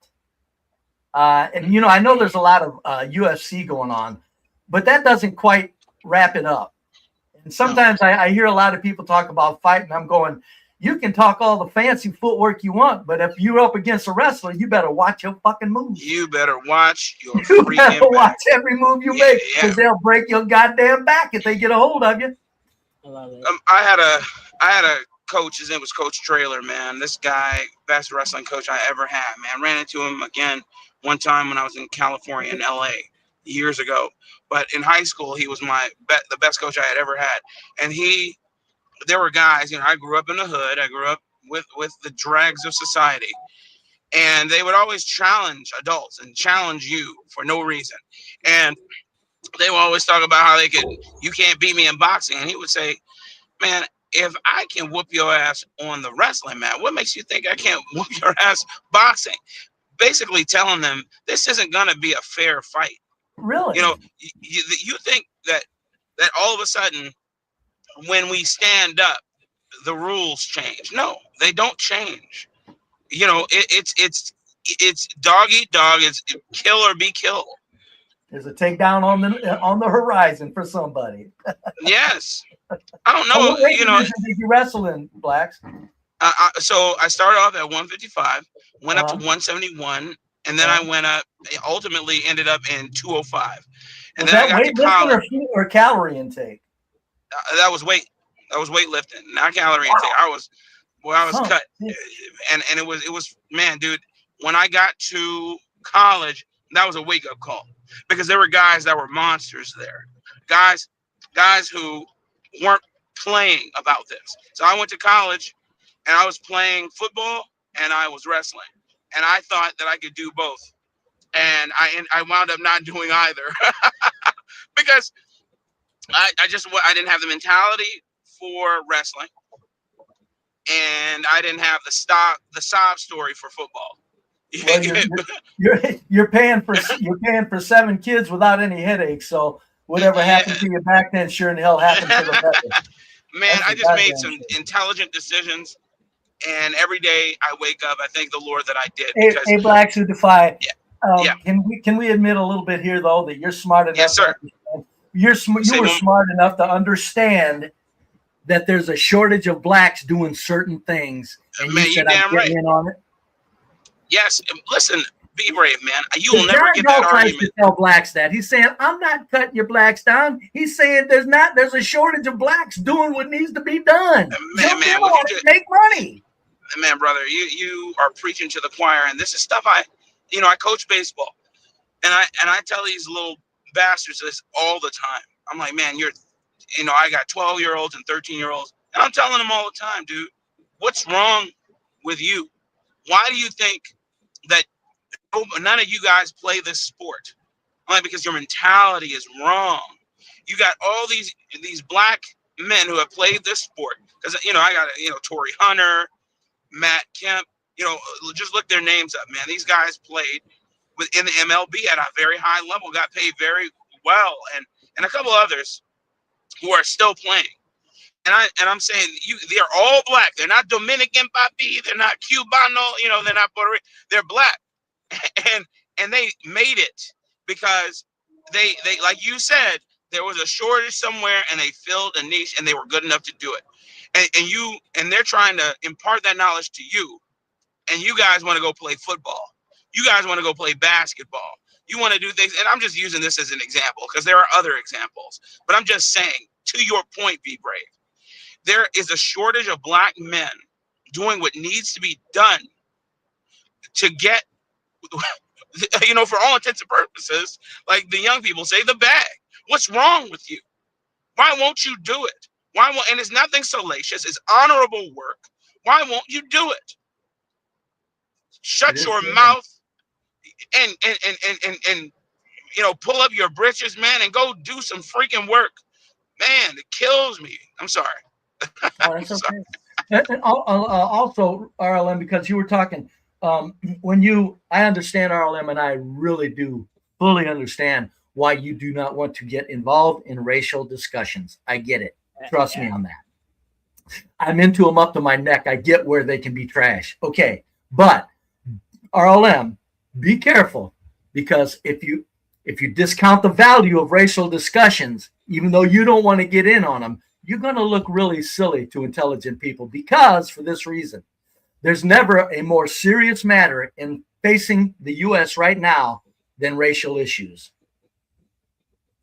And, you know, I know there's a lot of UFC going on, but that doesn't quite wrap it up. And sometimes I hear a lot of people talk about fighting. I'm going, you can talk all the fancy footwork you want, but if you're up against a wrestler, you better watch your fucking moves. You better watch your You better watch every move you make, because they'll break your goddamn back if they get a hold of you. I had a coach. His name was Coach Trailer, man. This guy, best wrestling coach I ever had, man. Ran into him again one time when I was in California, in LA, years ago. But in high school, he was the best coach I had ever had. And there were guys, you know, I grew up in the hood. I grew up with the dregs of society. And they would always challenge adults and challenge you for no reason. And they would always talk about how you can't beat me in boxing. And he would say, man, if I can whoop your ass on the wrestling mat, what makes you think I can't whoop your ass boxing? Basically telling them this isn't going to be a fair fight. Really? You know, you think that all of a sudden when we stand up, the rules change. No, they don't change. You know, it's dog eat dog. It's kill or be killed. There's a takedown on the horizon for somebody. Yes. I don't know. What you know, did you wrestle in, Blacks? So I started off at 155, went up to 171, and then I went up. Ultimately, ended up in 205. And Was then that I got to college. or calorie intake? That was weight. That was weightlifting, not calorie intake. I was cut, and it was man, dude. When I got to college, that was a wake up call, because there were guys that were monsters there, guys who weren't playing about this. So I went to college, and I was playing football and I was wrestling, and I thought that I could do both, and I wound up not doing either because I didn't have the mentality for wrestling, and I didn't have the sob story for football. Well, you're paying for 7 kids without any headaches. So whatever happened to you back then, sure in hell happened to the better. Man, I just made some intelligent decisions, and every day I wake up, I thank the Lord that I did. Hey, Blacks Who Defy. Can we admit a little bit here though that you're smart enough? Yes, sir. You were smart enough to understand that there's a shortage of blacks doing certain things, and man, you said, damn I'm right. getting in on it. Yes, listen, be brave, man. You will never get Jared that tries argument. to tell blacks that. He's saying, I'm not cutting your blacks down. He's saying there's a shortage of blacks doing what needs to be done. Make money. Man, brother, you are preaching to the choir, and this is stuff I coach baseball, and I tell these little bastards this all the time. I'm like, man, I got 12-year-olds and 13-year-olds, and I'm telling them all the time, dude, what's wrong with you? Why do you think that none of you guys play this sport? Only because your mentality is wrong. You got all these black men who have played this sport. Because I got Torrey Hunter, Matt Kemp, just look their names up, man. These guys played in the MLB at a very high level, got paid very well, and a couple others who are still playing. And I'm saying they're all black. They're not Dominican papi. They're not Cubano. They're not Puerto Rican. They're black, and they made it because they like you said, there was a shortage somewhere, and they filled a niche, and they were good enough to do it. And they're trying to impart that knowledge to you, and you guys want to go play football. You guys want to go play basketball. You want to do things, and I'm just using this as an example because there are other examples. But I'm just saying, to your point, Be Brave. There is a shortage of black men doing what needs to be done to get, for all intents and purposes, like the young people say, the bag. What's wrong with you? Why won't you do it? And it's nothing salacious. It's honorable work. Why won't you do it? Shut your mouth and pull up your britches, man, and go do some freaking work. Man, it kills me. I'm sorry. That's okay. And also, RLM, because you were talking, I understand RLM, and I really do fully understand why you do not want to get involved in racial discussions. I get it. Trust me on that. I'm into them up to my neck. I get where they can be trash. Okay. But RLM, be careful, because if you discount the value of racial discussions, even though you don't want to get in on them, you're going to look really silly to intelligent people, because for this reason, there's never a more serious matter in facing the U.S. right now than racial issues.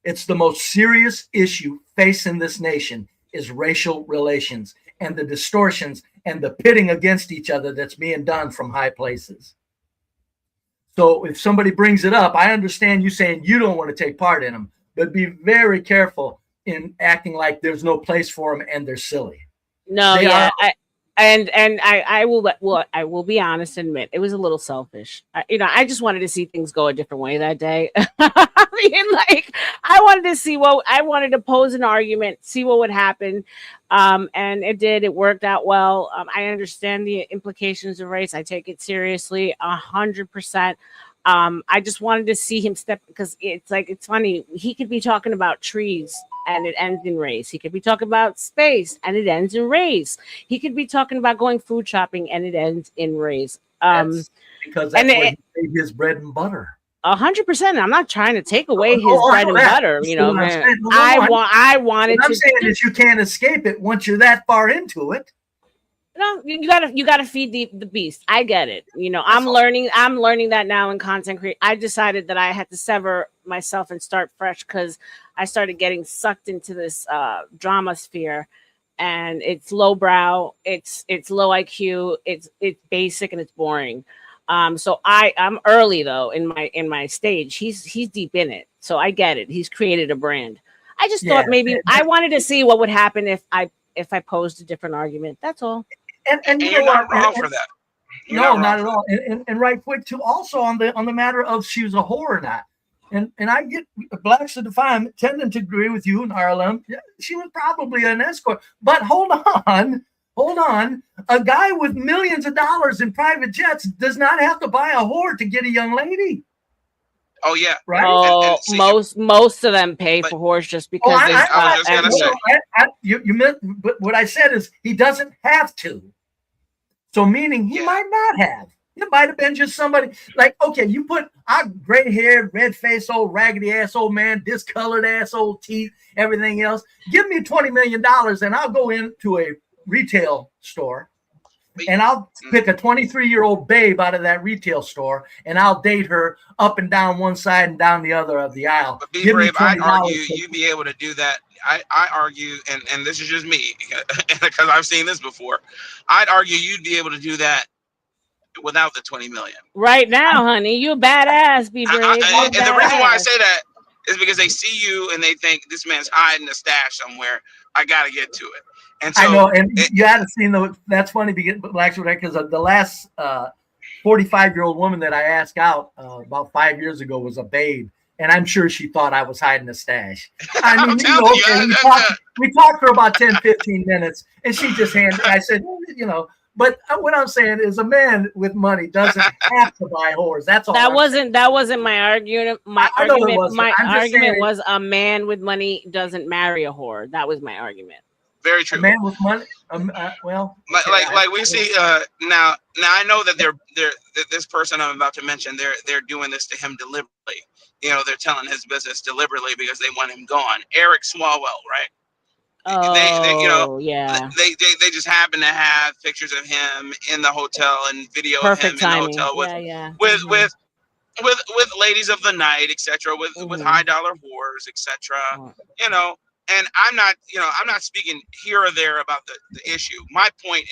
It's the most serious issue facing this nation is racial relations and the distortions and the pitting against each other that's being done from high places. So if somebody brings it up, I understand you saying you don't want to take part in them, but be very careful in acting like there's no place for them and they're silly. No, yeah, I will be honest and admit it was a little selfish. I just wanted to see things go a different way that day. I wanted to pose an argument, see what would happen, and it did. It worked out well. I understand the implications of race. I take it seriously, 100%. I just wanted to see him step, because it's funny. He could be talking about trees and it ends in race. He could be talking about space and it ends in race. He could be talking about going food shopping and it ends in race. Because that's where he made his bread and butter. 100%. I'm not trying to take away his bread and butter. I wanted to. I'm saying that you can't escape it once you're that far into it. No, you gotta feed the beast. I get it. I'm learning that now in content creation. I decided that I had to sever myself and start fresh, because I started getting sucked into this drama sphere, and it's lowbrow, it's low IQ, it's basic, and it's boring. So I'm early though in my stage. He's deep in it, so I get it. He's created a brand. I just thought maybe I wanted to see what would happen if I posed a different argument. That's all. And you're not wrong for that. No, not at all. And right quick too, also on the matter of she was a whore or not. And I get Blacks to Define tending to agree with you and RLM. Yeah, she was probably an escort. But hold on. A guy with millions of dollars in private jets does not have to buy a whore to get a young lady. Oh yeah, right. Oh, most of them pay for whores just because. You meant, but what I said is he doesn't have to. So meaning he might not have. It might have been just somebody like, okay, you put a gray haired, red faced, old raggedy ass old man, discolored ass old teeth, everything else. Give me $20 million and I'll go into a retail store and I'll pick a 23-year-old babe out of that retail store and I'll date her up and down one side and down the other of the aisle. But Be Brave, I argue you'd be able to do that. I argue, and this is just me because I've seen this before. I'd argue you'd be able to do that without the 20 million. Right now, honey, you a badass, Be Brave. And the reason why I say that is because they see you and they think this man's hiding a stash somewhere. I got to get to it. And so, I know, and you haven't seen that's funny because the last 45-year-old woman that I asked out about 5 years ago was a babe, and I'm sure she thought I was hiding a stash. I mean, we talked for about 10, 15 minutes, and she just handed. I said, But what I'm saying is, a man with money doesn't have to buy whores. That's all. That wasn't my argument. My I know it argument, wasn't. my I'm just argument saying- was a man with money doesn't marry a whore. That was my argument. Very true. A man with money. Well, Like we see now I know that this person I'm about to mention, they're doing this to him deliberately. You know, they're telling his business deliberately because they want him gone. Eric Swalwell, right? Oh, yeah. They just happen to have pictures of him in the hotel and video Perfect of him timing. in the hotel with Yeah. with ladies of the night, etc., with high dollar whores, etc. You know, and I'm not speaking here or there about the issue. My point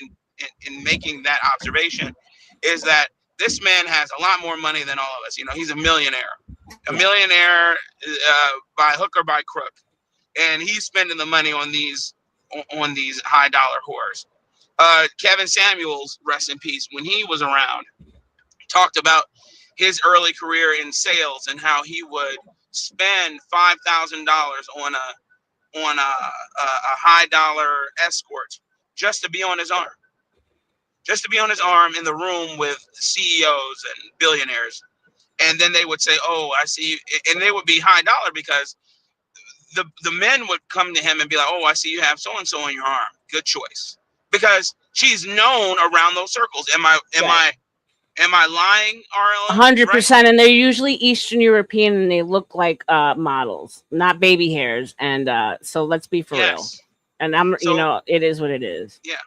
in making that observation is that this man has a lot more money than all of us. You know, he's a millionaire by hook or by crook, and he's spending the money on these high dollar whores. Kevin Samuels, rest in peace, when he was around, talked about his early career in sales and how he would spend $5,000 on a high dollar escort just to be on his arm in the room with CEOs and billionaires. And then they would say, "Oh, I see," and they would be high dollar because the men would come to him and be like, "Oh, I see you have so and so on your arm. Good choice," because she's known around those circles. Am I lying, RLM? 100%, and they're usually Eastern European, and they look like models, not baby hairs. And so let's be for real. And it is what it is. Yeah,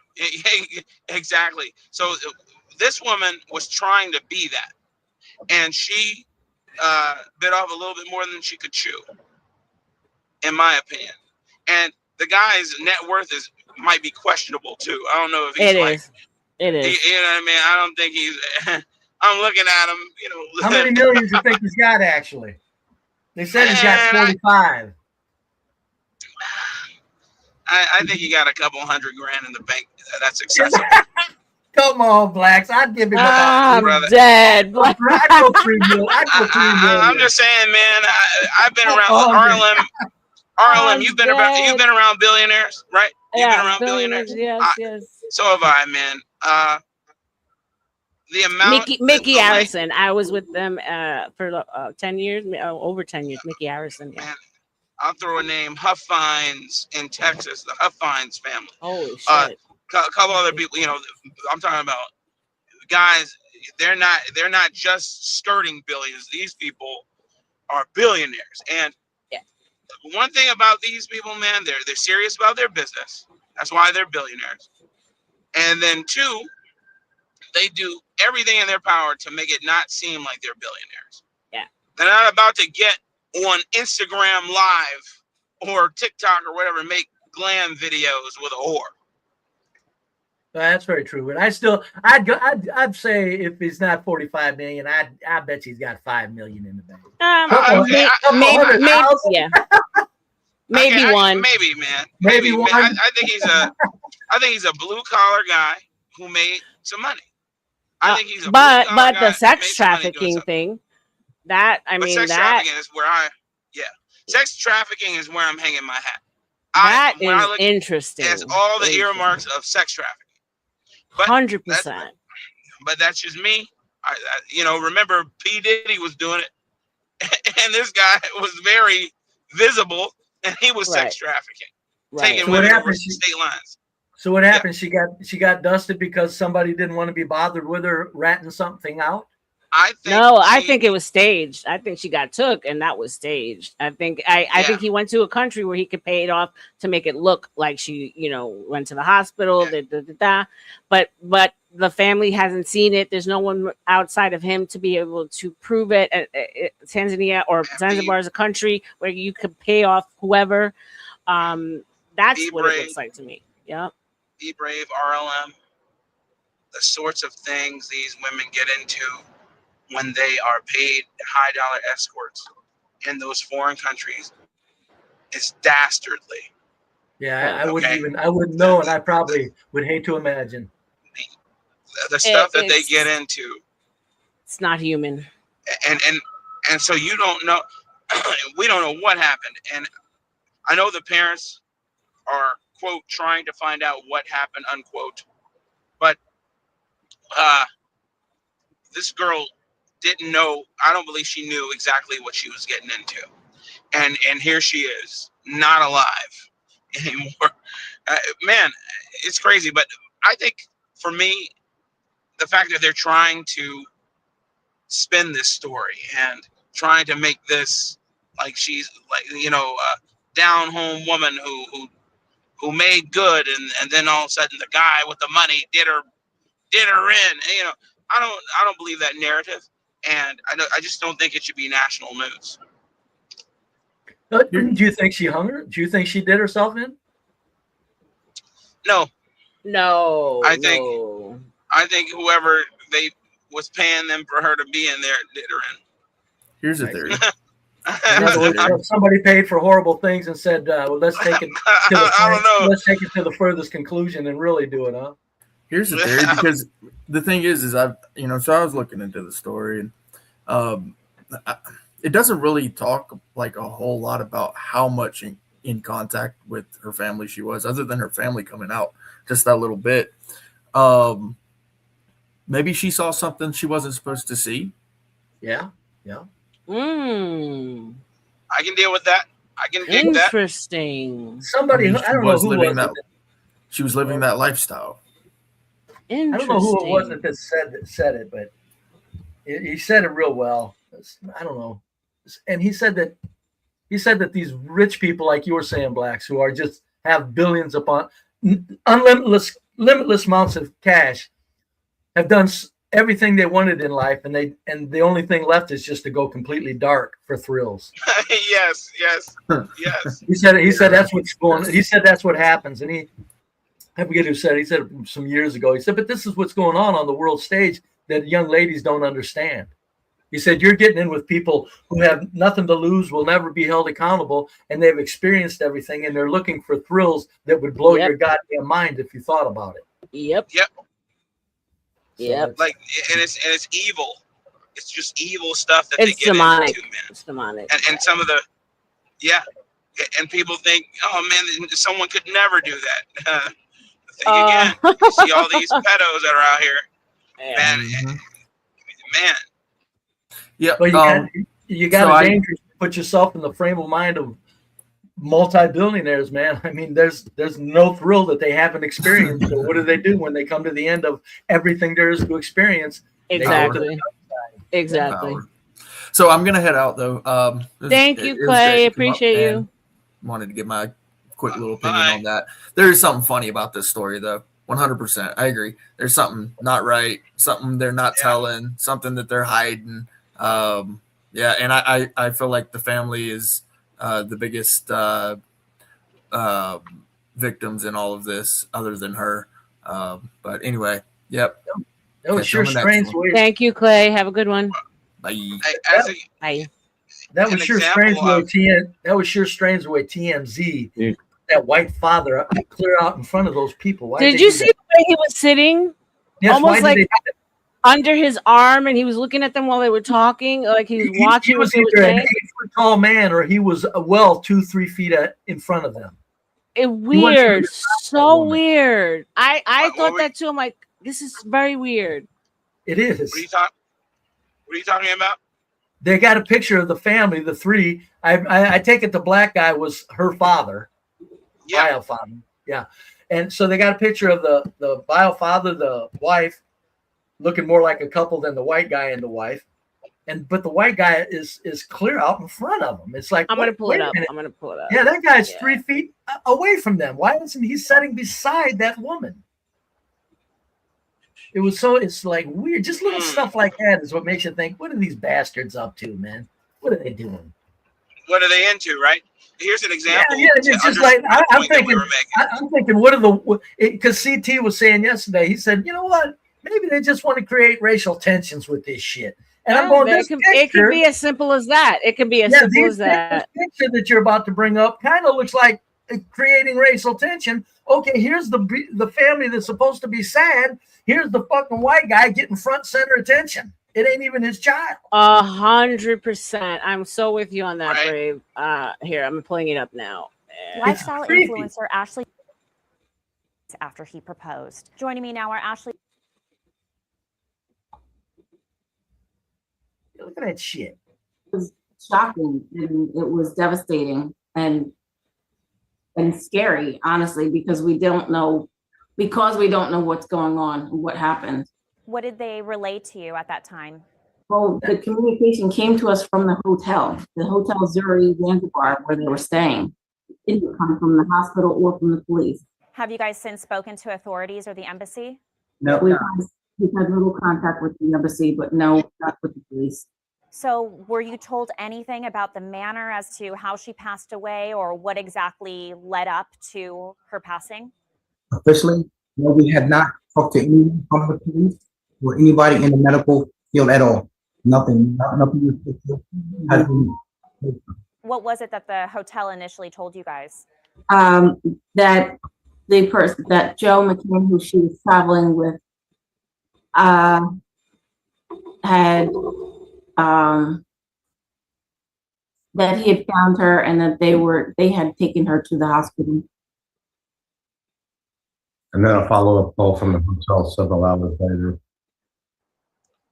exactly. So this woman was trying to be that, and she bit off a little bit more than she could chew, in my opinion. And the guy's net worth might be questionable too. I don't know if he's It is. You know what I mean? I don't think he's. I'm looking at him. You know, how many millions do you think he's got? Actually, they said he's got 45. I think he got a couple $100,000 in the bank. That's excessive. Come on, blacks. I'd give him I'm brother. dead. I'd go 3 million. I'm just saying, man. I've been around RLM. You've been around billionaires, right? You've been around billionaires. Yes. So have I, man. The amount Mickey Harrison. I was with them for 10 years, over 10 years. Mickey Harrison. Yeah. Man, I'll throw a name: Huff Fines in Texas, the Huff Fines family. Holy shit. A couple other people. You know, I'm talking about guys. They're not just skirting billions. These people are billionaires. And one thing about these people, man, they're serious about their business. That's why they're billionaires. And then two, they do everything in their power to make it not seem like they're billionaires. Yeah. They're not about to get on Instagram Live or TikTok or whatever, make glam videos with a whore. That's very true. But I'd say if he's not 45 million, I bet he's got 5 million in the bank. Maybe one. Maybe, man. Maybe one. I think he's a blue collar guy who made some money. I think he's a but blue-collar the guy sex who made some money doing trafficking something. thing, sex trafficking is where sex trafficking is where I'm hanging my hat. That is interesting. It's all the earmarks of sex trafficking. 100%. But that's just me. I remember P. Diddy was doing it, and this guy was very visible, and he was sex trafficking, taking women over state lines. So what happened? She got dusted because somebody didn't want to be bothered with her ratting something out. I think it was staged. I think she got took, and that was staged. I think he went to a country where he could pay it off to make it look like she, went to the hospital. But the family hasn't seen it. There's no one outside of him to be able to prove it. Tanzania or Zanzibar is a country where you could pay off whoever. That's what it looks like to me. Yeah. Be brave, RLM. The sorts of things these women get into when they are paid high dollar escorts in those foreign countries is dastardly. Yeah, I wouldn't know, and I probably would hate to imagine. The stuff that they get into. It's not human. And so you don't know, we don't know what happened. And I know the parents are, quote, trying to find out what happened, unquote. But this girl didn't know. I don't believe she knew exactly what she was getting into, and here she is, not alive anymore. Man, it's crazy. But I think for me, the fact that they're trying to spin this story and trying to make this like she's like a down home woman who made good, and then all of a sudden the guy with the money did her in. I don't believe that narrative, and I just don't think it should be national news. Do you think she hung her? Do you think she did herself in? No. I No. think whoever they was paying them for her to be in there did her in. Here's a theory. Somebody paid for horrible things and said, well, let's take it let's take it to the furthest conclusion and really do it, huh? Here's the theory, because the thing is I've so I was looking into the story, and it doesn't really talk like a whole lot about how much in contact with her family she was, other than her family coming out just that little bit. Maybe she saw something she wasn't supposed to see. Yeah. I can deal with that. I can dig that. Interesting. Somebody, I don't know who was it. She was living that lifestyle. I don't know who it was that said it, but he said it real well. I don't know. And he said that these rich people, like you were saying, blacks, who are just have billions upon limitless amounts of cash, have done everything they wanted in life, and the only thing left is just to go completely dark for thrills. Yes. He said that's what's going. He said that's what happens, and I forget who said. He said it some years ago. He said, but this is what's going on the world stage that young ladies don't understand. He said, you're getting in with people who have nothing to lose, will never be held accountable, and they've experienced everything, and they're looking for thrills that would blow your goddamn mind if you thought about it. Yep. Like, and it's evil. It's just evil stuff that It's they get demonic. into, man. It's demonic. And some of the, and people think, oh man, someone could never do that. Think again. You see all these pedos that are out here, man. Yeah, but you got to put yourself in the frame of mind of multi-billionaires, man. I mean, there's no thrill that they haven't experienced. So what do they do when they come to the end of everything there is to experience? Exactly. So I'm gonna head out though. Thank you, Clay. Appreciate you. Wanted to get my quick little opinion on that. There is something funny about this story, though. 100%. I agree. There's something not right. Something they're not telling. Something that they're hiding. And I feel like the family is the biggest victims in all of this, other than her. But anyway, yep. That was sure strange. Thank you, Clay. Have a good one. Bye. Bye. That was sure strange the way TMZ, that white father, clear out in front of those people. Why did you see the way he was sitting? Yes, almost like under his arm, and he was looking at them while they were talking, like he was watching. He was either an 8-foot tall man, or he was 2-3 feet in front of them. Weird, so weird. I thought that too. I'm like, this is very weird. It is. What are you talking about? They got a picture of the family, the three. I take it the black guy was her father, bio father. Yeah. And so they got a picture of the bio father, the wife, looking more like a couple than the white guy and the wife. But the white guy is clear out in front of them. It's like, I'm gonna pull it up. Yeah, that guy's 3 feet away from them. Why isn't he sitting beside that woman? It's like weird. Just little stuff like that is what makes you think, what are these bastards up to, man? What are they doing? What are they into, right? Here's an example. Yeah, it's just like I'm thinking, what are the? Because CT was saying yesterday, he said, you know what? Maybe they just want to create racial tensions with this shit. And I'm going, it can be as simple as that. It can be as simple as that. This picture that you're about to bring up kind of looks like creating racial tension. Okay, here's the family that's supposed to be sad. Here's the fucking white guy getting front center attention. It ain't even his child. 100%. I'm so with you on that, Brave. Here, I'm pulling it up now. Lifestyle influencer Ashley after he proposed. Joining me now are Ashley Look at that shit. It was shocking and it was devastating and scary, honestly, because we don't know what's going on and what happened. What did they relay to you at that time? Well, the communication came to us from the Hotel Zuri Zanzibar, where they were staying. It didn't come from the hospital or from the police. Have you guys since spoken to authorities or the embassy? No, We've had little contact with the embassy, but no, not with the police. So were you told anything about the manner as to how she passed away or what exactly led up to her passing? officially, no, we have not talked to anyone from the police or anybody in the medical field at all. Nothing. Nothing has been. What was it that the hotel initially told you guys? That the person, that Joe McCain, who she was traveling with, had that he had found her and that they had taken her to the hospital. And then a follow-up call from the hotel several hours later.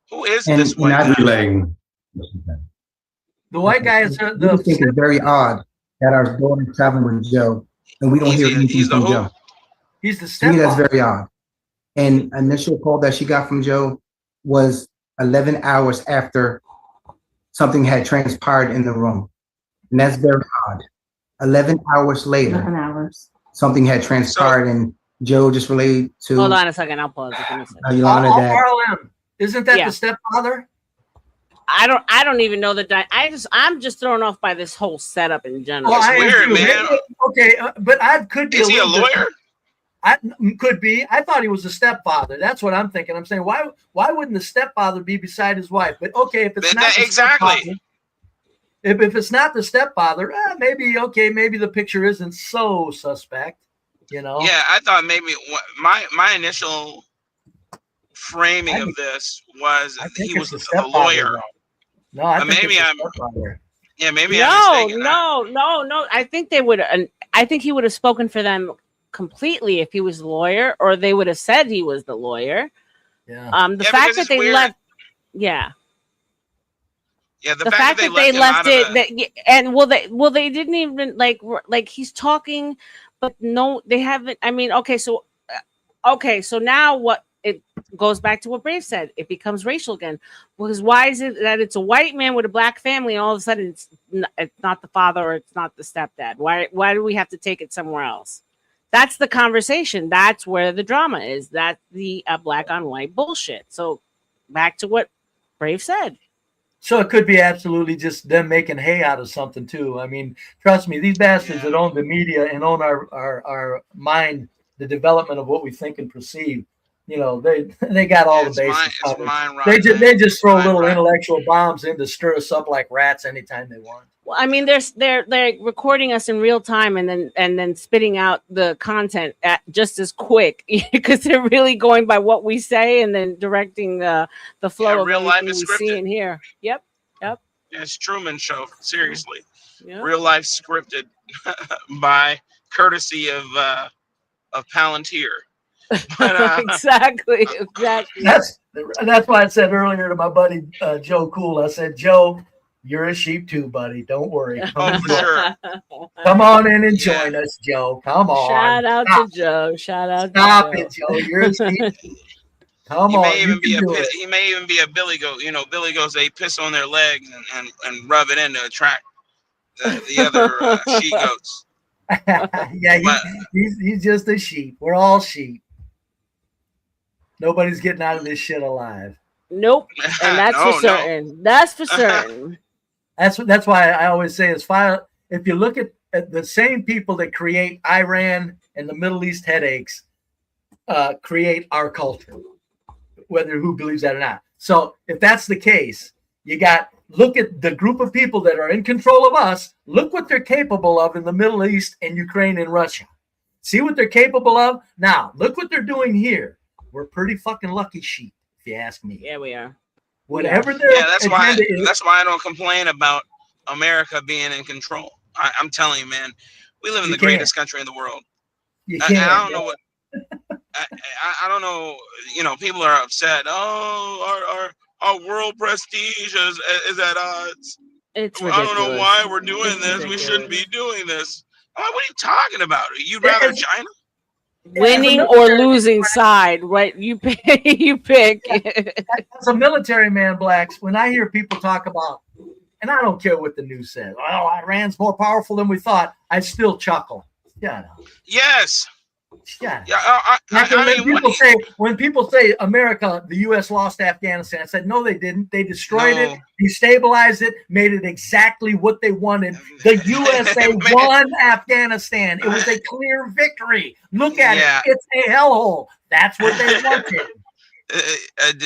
Who is this white guy? Relaying. The white guy is I think it's very odd that our daughter is traveling with Joe and we don't hear anything from Joe. He's the To me, that's stepfather. very odd. And initial call that she got from Joe was 11 hours after something had transpired in the room. And that's very odd. 11 hours later, 11 hours. something had transpired and Joe just relayed to Hold on a second, I'll pause. Yolanda that RLM. Isn't that Yeah. the stepfather? I don't even know that. I'm just thrown off by this whole setup in general. Well, I am too. Okay, but I could be. Is he a little lawyer? different. Could be. I thought he was a stepfather. That's what I'm thinking. I'm saying, why wouldn't the stepfather be beside his wife? But okay, if it's not the stepfather, if it's not the stepfather, maybe the picture isn't so suspect. You know? Yeah, I thought maybe my initial framing of this was he was a lawyer. Though. No, I think maybe it's I'm. the stepfather. Yeah, maybe I'm mistaken. No. I think they would. I think he would have spoken for them completely if he was the lawyer, or they would have said he was the lawyer. Yeah. The fact that they weird. left. Yeah. Yeah, The fact that they left it, they didn't even like he's talking, but no, they haven't. I mean, okay, so now what? It goes back to what Brave said. It becomes racial again. Because why is it that it's a white man with a black family and all of a sudden it's not the father or it's not the stepdad? Why do we have to take it somewhere else? That's the conversation. That's where the drama is. That's the black on white bullshit. So back to what Brave said. So it could be absolutely just them making hay out of something too. I mean, trust me, these bastards that own the media and own our mind, the development of what we think and perceive. You know, they got all the bases covered. They just throw little intellectual bombs in to stir us up like rats anytime they want. Well, I mean, they're recording us in real time and then spitting out the content at just as quick because they're really going by what we say and then directing the flow of real life everything is we see scripted. and hear. Yep. Yeah, it's Truman Show. Seriously, Yep. real life scripted by courtesy of Palantir. But, exactly. That's why I said earlier to my buddy Joe Cool. I said, Joe, you're a sheep too, buddy. Don't worry. Come on in and join us, Joe. Come on. Shout out to Joe. Shout out. Stop to it, Joe. You're a sheep. Come he on. may even you can do it. he may even be a billy goat. You know, billy goats, they piss on their legs and rub it in to attract the other she goats. Yeah, he's just a sheep. We're all sheep. Nobody's getting out of this shit alive. Nope. And that's for certain. That's for certain. That's why I always say if you look at the same people that create Iran and the Middle East headaches, create our culture, whether who believes that or not. So if that's the case, look at the group of people that are in control of us. Look what they're capable of in the Middle East and Ukraine and Russia. See what they're capable of. Now look what they're doing here. We're pretty fucking lucky sheep, if you ask me. Yeah, we are. Whatever that's why I don't complain about America being in control. I'm telling you, man, we live in the greatest country in the world. I don't know what I don't know. You know, people are upset. Oh, our world prestige is at odds. It's I don't know ridiculous. why we're doing It's this. We shouldn't be ridiculous. doing this. I'm like, what are you talking about? You'd rather China? Winning or losing side, right? You pick. You pick. As a military man, Blacks, when I hear people talk about, and I don't care what the news says, oh, Iran's more powerful than we thought, I still chuckle. Yeah. Yes. Yeah. Yeah. When people say America, the U.S. lost Afghanistan, I said, no, they didn't. They destroyed it, destabilized it, made it exactly what they wanted. The USA won Afghanistan. It was a clear victory. Look at it. It's a hellhole. That's what they wanted.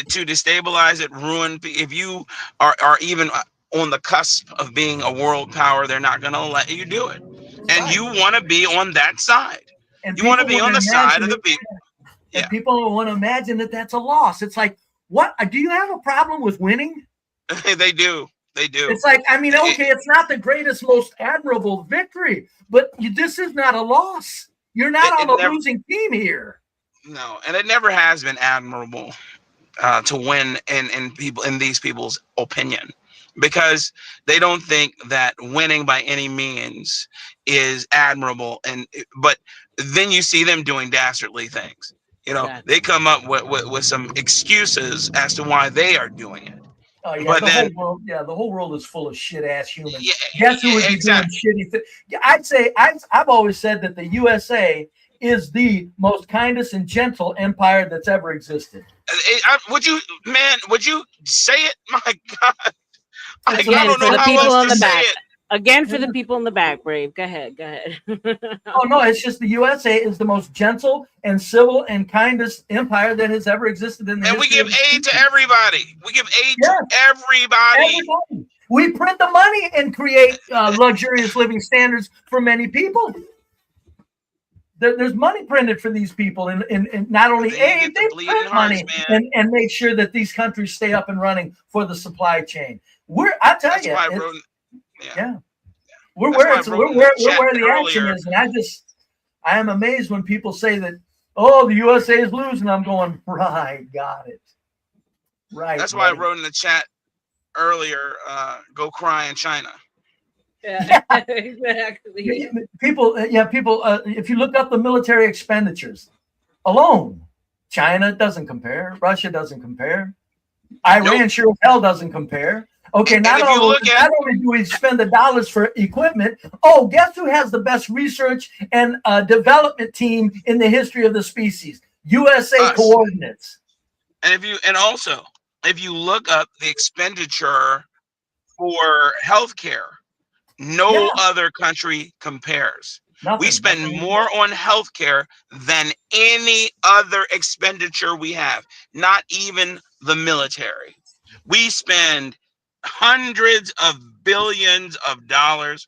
To destabilize it, ruin. If you are even on the cusp of being a world power, they're not going to let you do it. And you want to be on that side. And you want to be on the side of the people. And people want to imagine that that's a loss. It's like, what? Do you have a problem with winning? They do. They do. It's like, I mean, okay, it's not the greatest, most admirable victory, but this is not a loss. You're not on a losing team here. No, and it never has been admirable to win in these people's opinion, because they don't think that winning by any means is admirable. But then you see them doing dastardly things. You know, they come up with some excuses as to why they are doing it. Oh yeah, but the whole world is full of shit ass humans. Guess who would be doing shitty things? I'd say I've always said that the USA is the most kindest and gentle empire that's ever existed. Would you say it? My God. I Again, don't for know the how people else in to the say back. it. Again, for the people in the back, Brave. Go ahead. Oh no, it's just the USA is the most gentle and civil and kindest empire that has ever existed in the And we history give of aid to everybody. We give aid to everybody. We print the money and create luxurious living standards for many people. There's money printed for these people, and not only aid, they print money and make sure that these countries stay up and running for the supply chain. I tell you, we're where the action is, and I am amazed when people say that, oh, the USA is losing. I'm going, right, got it, right. That's why I wrote in the chat earlier, go cry in China. Yeah, exactly. People. If you look up the military expenditures alone, China doesn't compare. Russia doesn't compare. Iran sure as hell doesn't compare. Okay, not only do we spend the dollars for equipment, guess who has the best research and development team in the history of the species? USA Coordinates. And if you look up the expenditure for healthcare, no other country compares. We spend more on healthcare than any other expenditure we have, not even the military. We spend hundreds of billions of dollars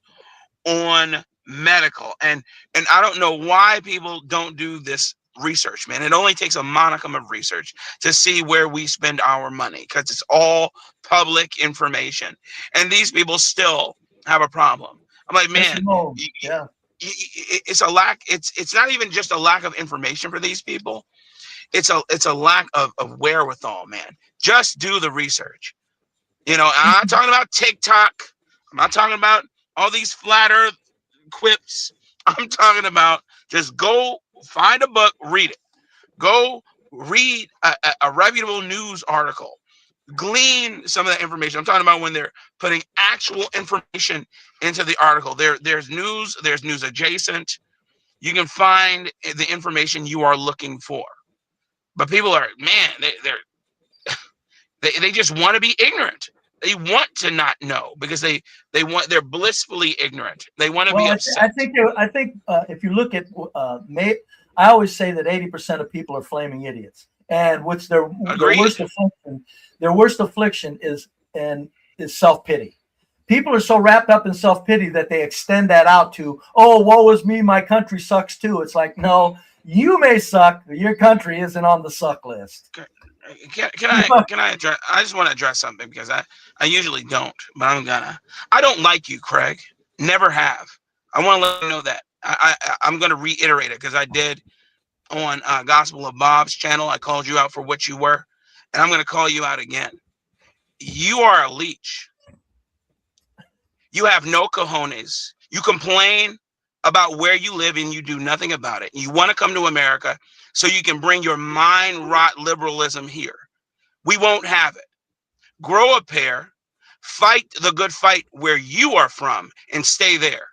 on medical. And I don't know why people don't do this research, man. It only takes a modicum of research to see where we spend our money, because it's all public information. And these people still have a problem. I'm like, man, it's a lack. It's not even just a lack of information for these people. It's a lack of wherewithal, man. Just do the research. You know, I'm not talking about TikTok. I'm not talking about all these flat earth quips. I'm talking about just go find a book, read it. Go read a reputable news article. Glean some of that information. I'm talking about when they're putting actual information into the article. There's news adjacent. You can find the information you are looking for. But people are, man, they just want to be ignorant. They want to not know because they're blissfully ignorant. They want to be upset. I think if you look at I always say that 80% of people are flaming idiots, and what's their worst affliction is self-pity. People are so wrapped up in self-pity that they extend that out to, oh, woe is me, my country sucks too. It's like, no, you may suck, but your country isn't on the suck list. Can I address? I just want to address something because I usually don't, but I don't like you, Craig. Never have. I want to let you know that. I'm going to reiterate it because I did on Gospel of Bob's channel. I called you out for what you were, and I'm going to call you out again. you are a leech. You have no cojones. You complain about where you live and you do nothing about it. You want to come to America so you can bring your mind rot liberalism here. We won't have it. Grow a pair, fight the good fight where you are from, and stay there.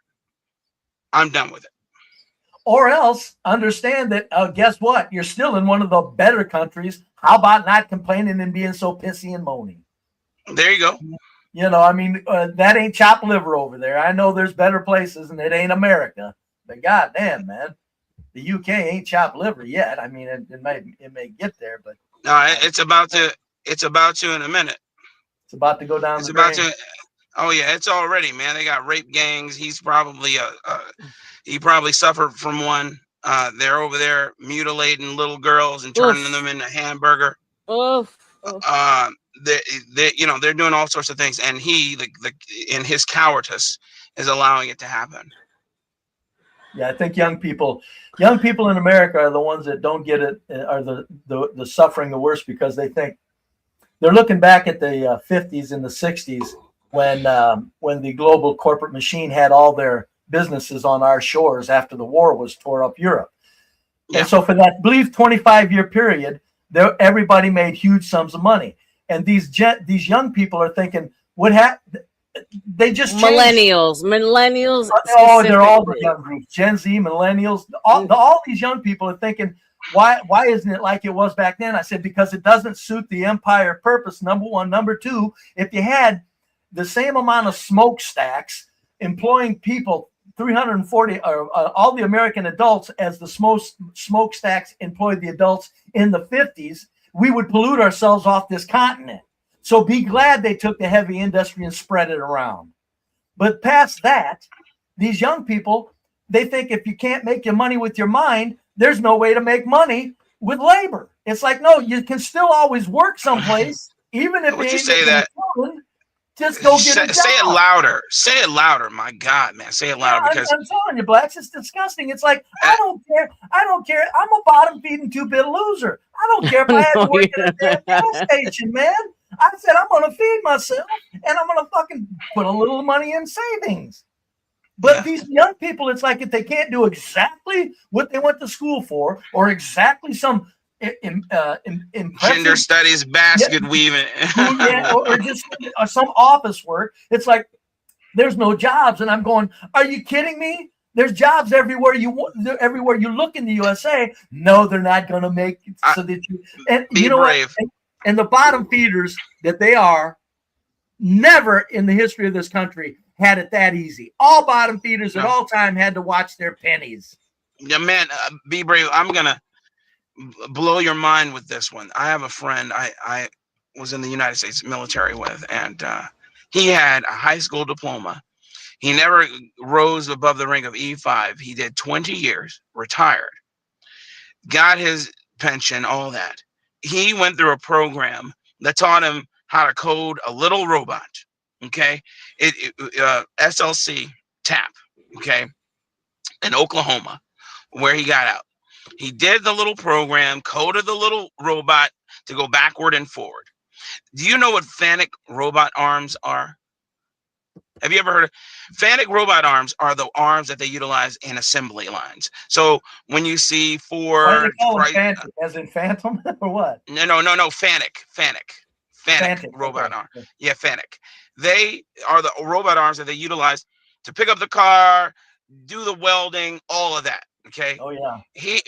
I'm done with it. Or else understand that, guess what? You're still in one of the better countries. How about not complaining and being so pissy and moaning? There you go. You know, I mean, that ain't chopped liver over there. I know there's better places and it ain't America. But goddamn, man, the UK ain't chopped liver yet. I mean, it may get there, but no, it's about to in a minute. It's about to go down. It's about to. Oh yeah, it's already, man. They got rape gangs. He's probably he probably suffered from one. They're over there mutilating little girls and turning them into hamburger. They you know, they're doing all sorts of things, and he in his cowardice is allowing it to happen. Yeah, I think young people in America are the ones that don't get it, are the suffering the worst, because they think they're looking back at the 50s and the 60s when the global corporate machine had all their businesses on our shores after the war was tore up Europe. Yeah. And so for that, I believe 25-year period, everybody made huge sums of money. And these young people are thinking, what happened? They just millennials. Oh, they're all the young groups, Gen Z, millennials. All these young people are thinking, why isn't it like it was back then? I said, because it doesn't suit the empire purpose. Number one. Number two, if you had the same amount of smokestacks employing people, 340, all the American adults as the smokestacks employed the adults in the 50s, we would pollute ourselves off this continent. So be glad they took the heavy industry and spread it around. But past that, these young people, they think if you can't make your money with your mind, there's no way to make money with labor. It's like, no, you can still always work someplace, even if would you say that? Just go get a job. Say it louder. Say it louder. My God, man, say it louder. Because I'm telling you, Blacks, it's disgusting. It's like, I don't care. I'm a bottom feeding 2-bit loser. I don't care if I had to work at a damn gas station, man. I said, I'm going to feed myself and I'm going to fucking put a little money in savings. But these young people, it's like if they can't do exactly what they went to school for, or exactly some gender studies, basket weaving, or just some office work. It's like there's no jobs, and I'm going, are you kidding me? There's jobs everywhere you look in the USA. No, they're not going to make it so that you and be you know brave. What? And the bottom feeders that they are, never in the history of this country had it that easy. All bottom feeders at all time had to watch their pennies. Yeah, man, be brave. I'm gonna blow your mind with this one. I have a friend I was in the United States military with, and he had a high school diploma. He never rose above the rank of E5. He did 20 years, retired, got his pension, all that. He went through a program that taught him how to code a little robot. Okay, SLC TAP. Okay, in Oklahoma, where he got out. He did the little program, coded the little robot to go backward and forward. Do you know what FANUC robot arms are? Have you ever heard of FANUC robot arms? Are the arms that they utilize in assembly lines. So when you see Why do they call them Phantom? As in Phantom or what? No, FANUC robot arm. Yeah, FANUC. They are the robot arms that they utilize to pick up the car, do the welding, all of that. Okay. Oh yeah.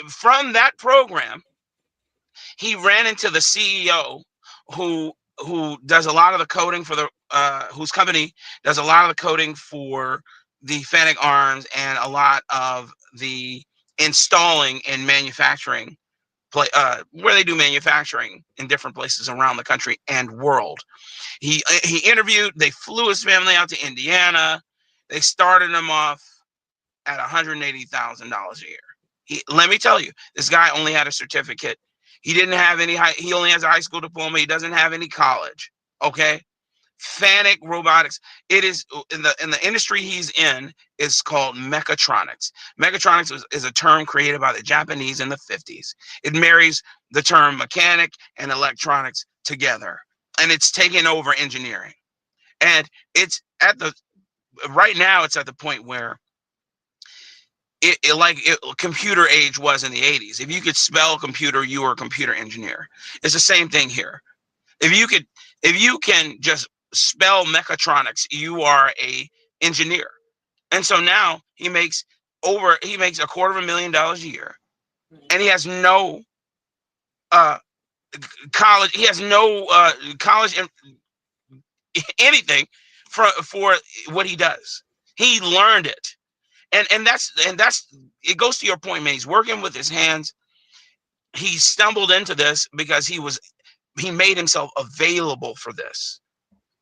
From that program, he ran into the CEO who does a lot of the coding for the whose company does a lot of the coding for the FANUC arms and a lot of the installing and manufacturing where they do manufacturing in different places around the country and world. He interviewed, they flew his family out to Indiana. They started him off at $180,000 a year. Let me tell you, this guy only had a certificate. He didn't have any he only has a high school diploma. He doesn't have any college. Okay. FANUC robotics. It is in the industry he's in is called mechatronics. Mechatronics is a term created by the Japanese in the 50s. It marries the term mechanic and electronics together. and it's taken over engineering. And it's right now it's at the point where computer age was in the 80s. If you could spell computer, you were a computer engineer. It's the same thing here. If you can just spell mechatronics, you are a engineer. And so now he makes $250,000 a year, and he has no college. He has no college anything for what he does. He learned it, and that's it goes to your point, man. He's working with his hands. He stumbled into this because he made himself available for this.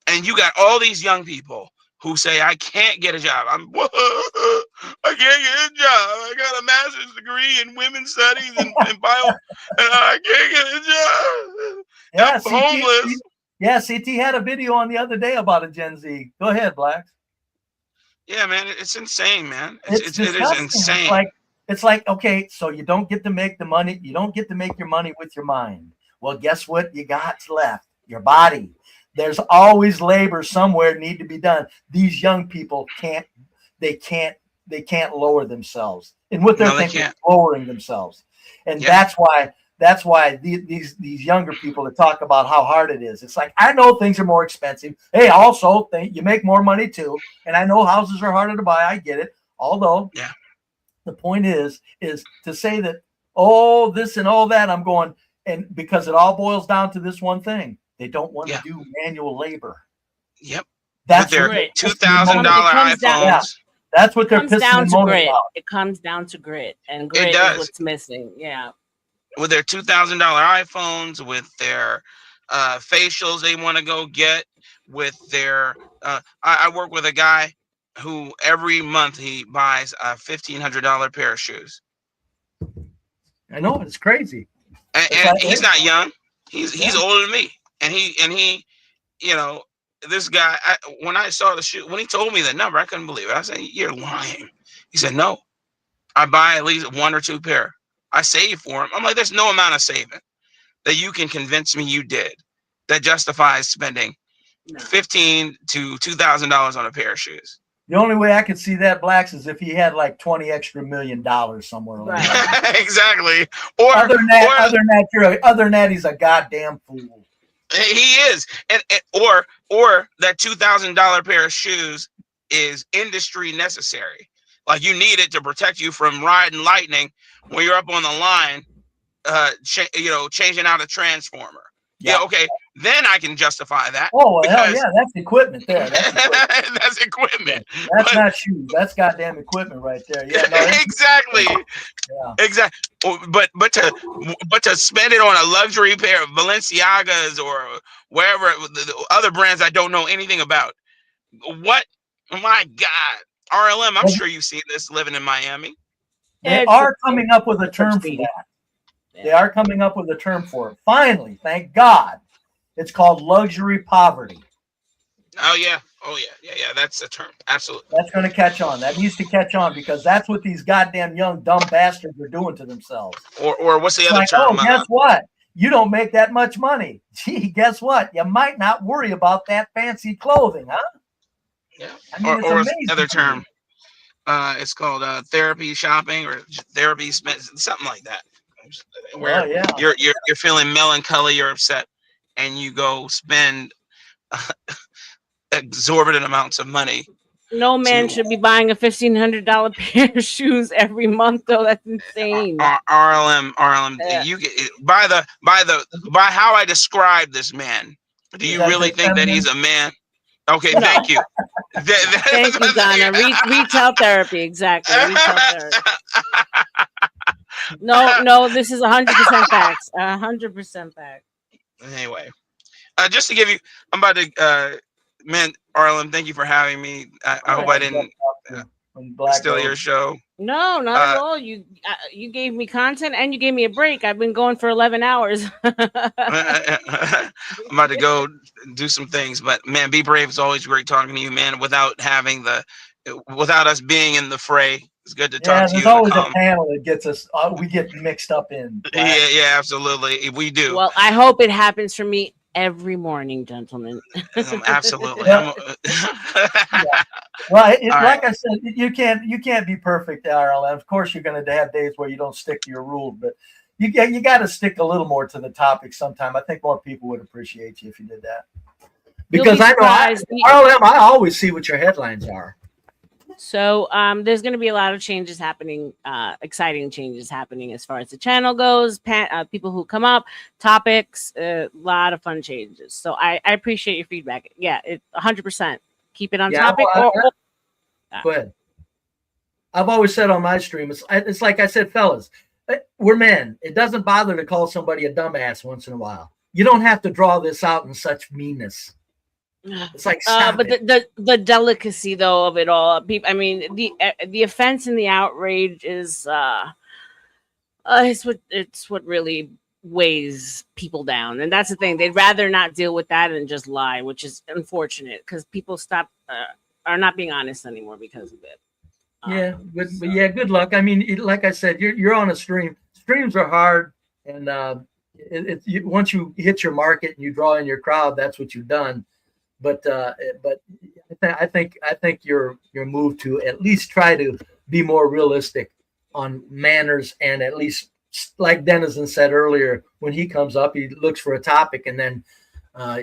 And you got all these young people who say, I can't get a job. I can't get a job. I got a master's degree in women's studies and bio, and I can't get a job. Yeah, I'm homeless. Yeah, CT had a video on the other day about a Gen Z. Go ahead, Blacks. Yeah, man, it's insane, man. It is insane. It's like, okay, so you don't get to make the money. You don't get to make your money with your mind. Well, guess what you got left? Your body. There's always labor somewhere need to be done. These young people can't lower themselves. And what they're thinking is lowering themselves. And that's why these younger people that talk about how hard it is. It's like, I know things are more expensive. Hey, also you make more money too. And I know houses are harder to buy. I get it. Although the point is to say that, oh, this and all that, I'm going, and because it all boils down to this one thing. They don't want to do manual labor. Yep. That's their grit. $2,000 iPhones. That's what they're pissing and moaning about. It comes down to grit, and grit is what's missing. Yeah. With their $2,000 iPhones, with their facials they want to go get, with their I work with a guy who every month he buys a $1,500 pair of shoes. I know, it's crazy. And he's not young. He's older than me. And he, you know, this guy, when I saw the shoe, when he told me the number, I couldn't believe it. I said, you're lying. He said, no, I buy at least 1 or 2 pair. I save for him. I'm like, there's no amount of saving that you can convince me you did that justifies spending $1,500 to $2,000 on a pair of shoes. The only way I could see that, Blacks, is if he had like $20 extra million somewhere. Right. Exactly. Or other than that, he's a goddamn fool. He is, or that $2,000 pair of shoes is industry necessary. Like you need it to protect you from riding lightning when you're up on the line, changing out a transformer. Yeah, okay. Then I can justify that. Oh, well, hell yeah, that's equipment there. That's equipment. That's not shoes. That's goddamn equipment right there. Yeah, no, exactly. Yeah. Exactly. But to spend it on a luxury pair of Balenciagas or wherever the other brands I don't know anything about. What? Oh my God. RLM, I'm sure you've seen this living in Miami. They are coming up with a term for that. They are coming up with a term for it. Finally, thank God. It's called luxury poverty. Oh yeah. Yeah. That's the term. Absolutely. That's going to catch on. That needs to catch on because that's what these goddamn young dumb bastards are doing to themselves. Or what's the other term? Oh, guess what? You don't make that much money. Gee, guess what? You might not worry about that fancy clothing, huh? Yeah. I mean, or another term. It's called therapy shopping or therapy something like that. Where you're feeling melancholy, you're upset, and you go spend exorbitant amounts of money. No man should be buying a $1,500 pair of shoes every month, though. That's insane. RLM. You get by how I describe this man. Do you really think that he's a man? Okay, no. Thank you. Thank you, Donna. Retail therapy, exactly. Retail therapy. No, this is 100% facts. 100% facts. Anyway, just to give you, I'm about to, man, RLM, thank you for having me. I hope I didn't steal your show. No, not at all. You gave me content and you gave me a break. I've been going for 11 hours. I'm about to go do some things, but man, Be Brave is always great talking to you, man. Without us being in the fray, it's good to talk to you. There's always a panel that gets us. We get mixed up in. Right? Yeah, absolutely. We do. Well, I hope it happens for me every morning, gentlemen. Absolutely. Yeah. Well, All like right. I said, you can't be perfect, RLM. Of course, you're going to have days where you don't stick to your rules, but you got to stick a little more to the topic sometime. I think more people would appreciate you if you did that. Because I know RLM, I always see what your headlines are. So there's going to be a lot of changes happening, exciting changes happening as far as the channel goes, people who come up, topics, a lot of fun changes. So I appreciate your feedback. Yeah, 100%. Keep it on topic. Go ahead. I've always said on my stream, it's like I said, fellas, we're men. It doesn't bother to call somebody a dumbass once in a while. You don't have to draw this out in such meanness. It's like, but the delicacy though of it all, people. I mean, the offense and the outrage is it's what really weighs people down, and that's the thing. They'd rather not deal with that and just lie, which is unfortunate because people are not being honest anymore because of it. Yeah, but yeah, good luck. I mean, like I said, you're on a stream. Streams are hard, and once you hit your market and you draw in your crowd, that's what you've done. But I think your move to at least try to be more realistic on manners, and at least like Denizen said earlier, when he comes up, he looks for a topic, and then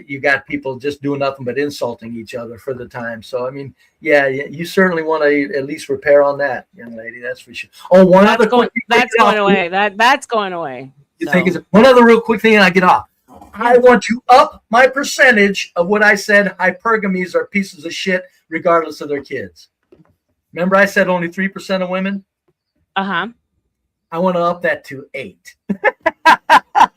you got people just doing nothing but insulting each other for the time. So I mean, yeah, you certainly want to at least repair on that, young lady. That's for sure. Oh, that's going away. That's going away. You think it's one other real quick thing, and I get off. I want to up my percentage of what I said hypergamies are pieces of shit regardless of their kids. Remember I said only 3% of women? Uh-huh. I want to up that to 8.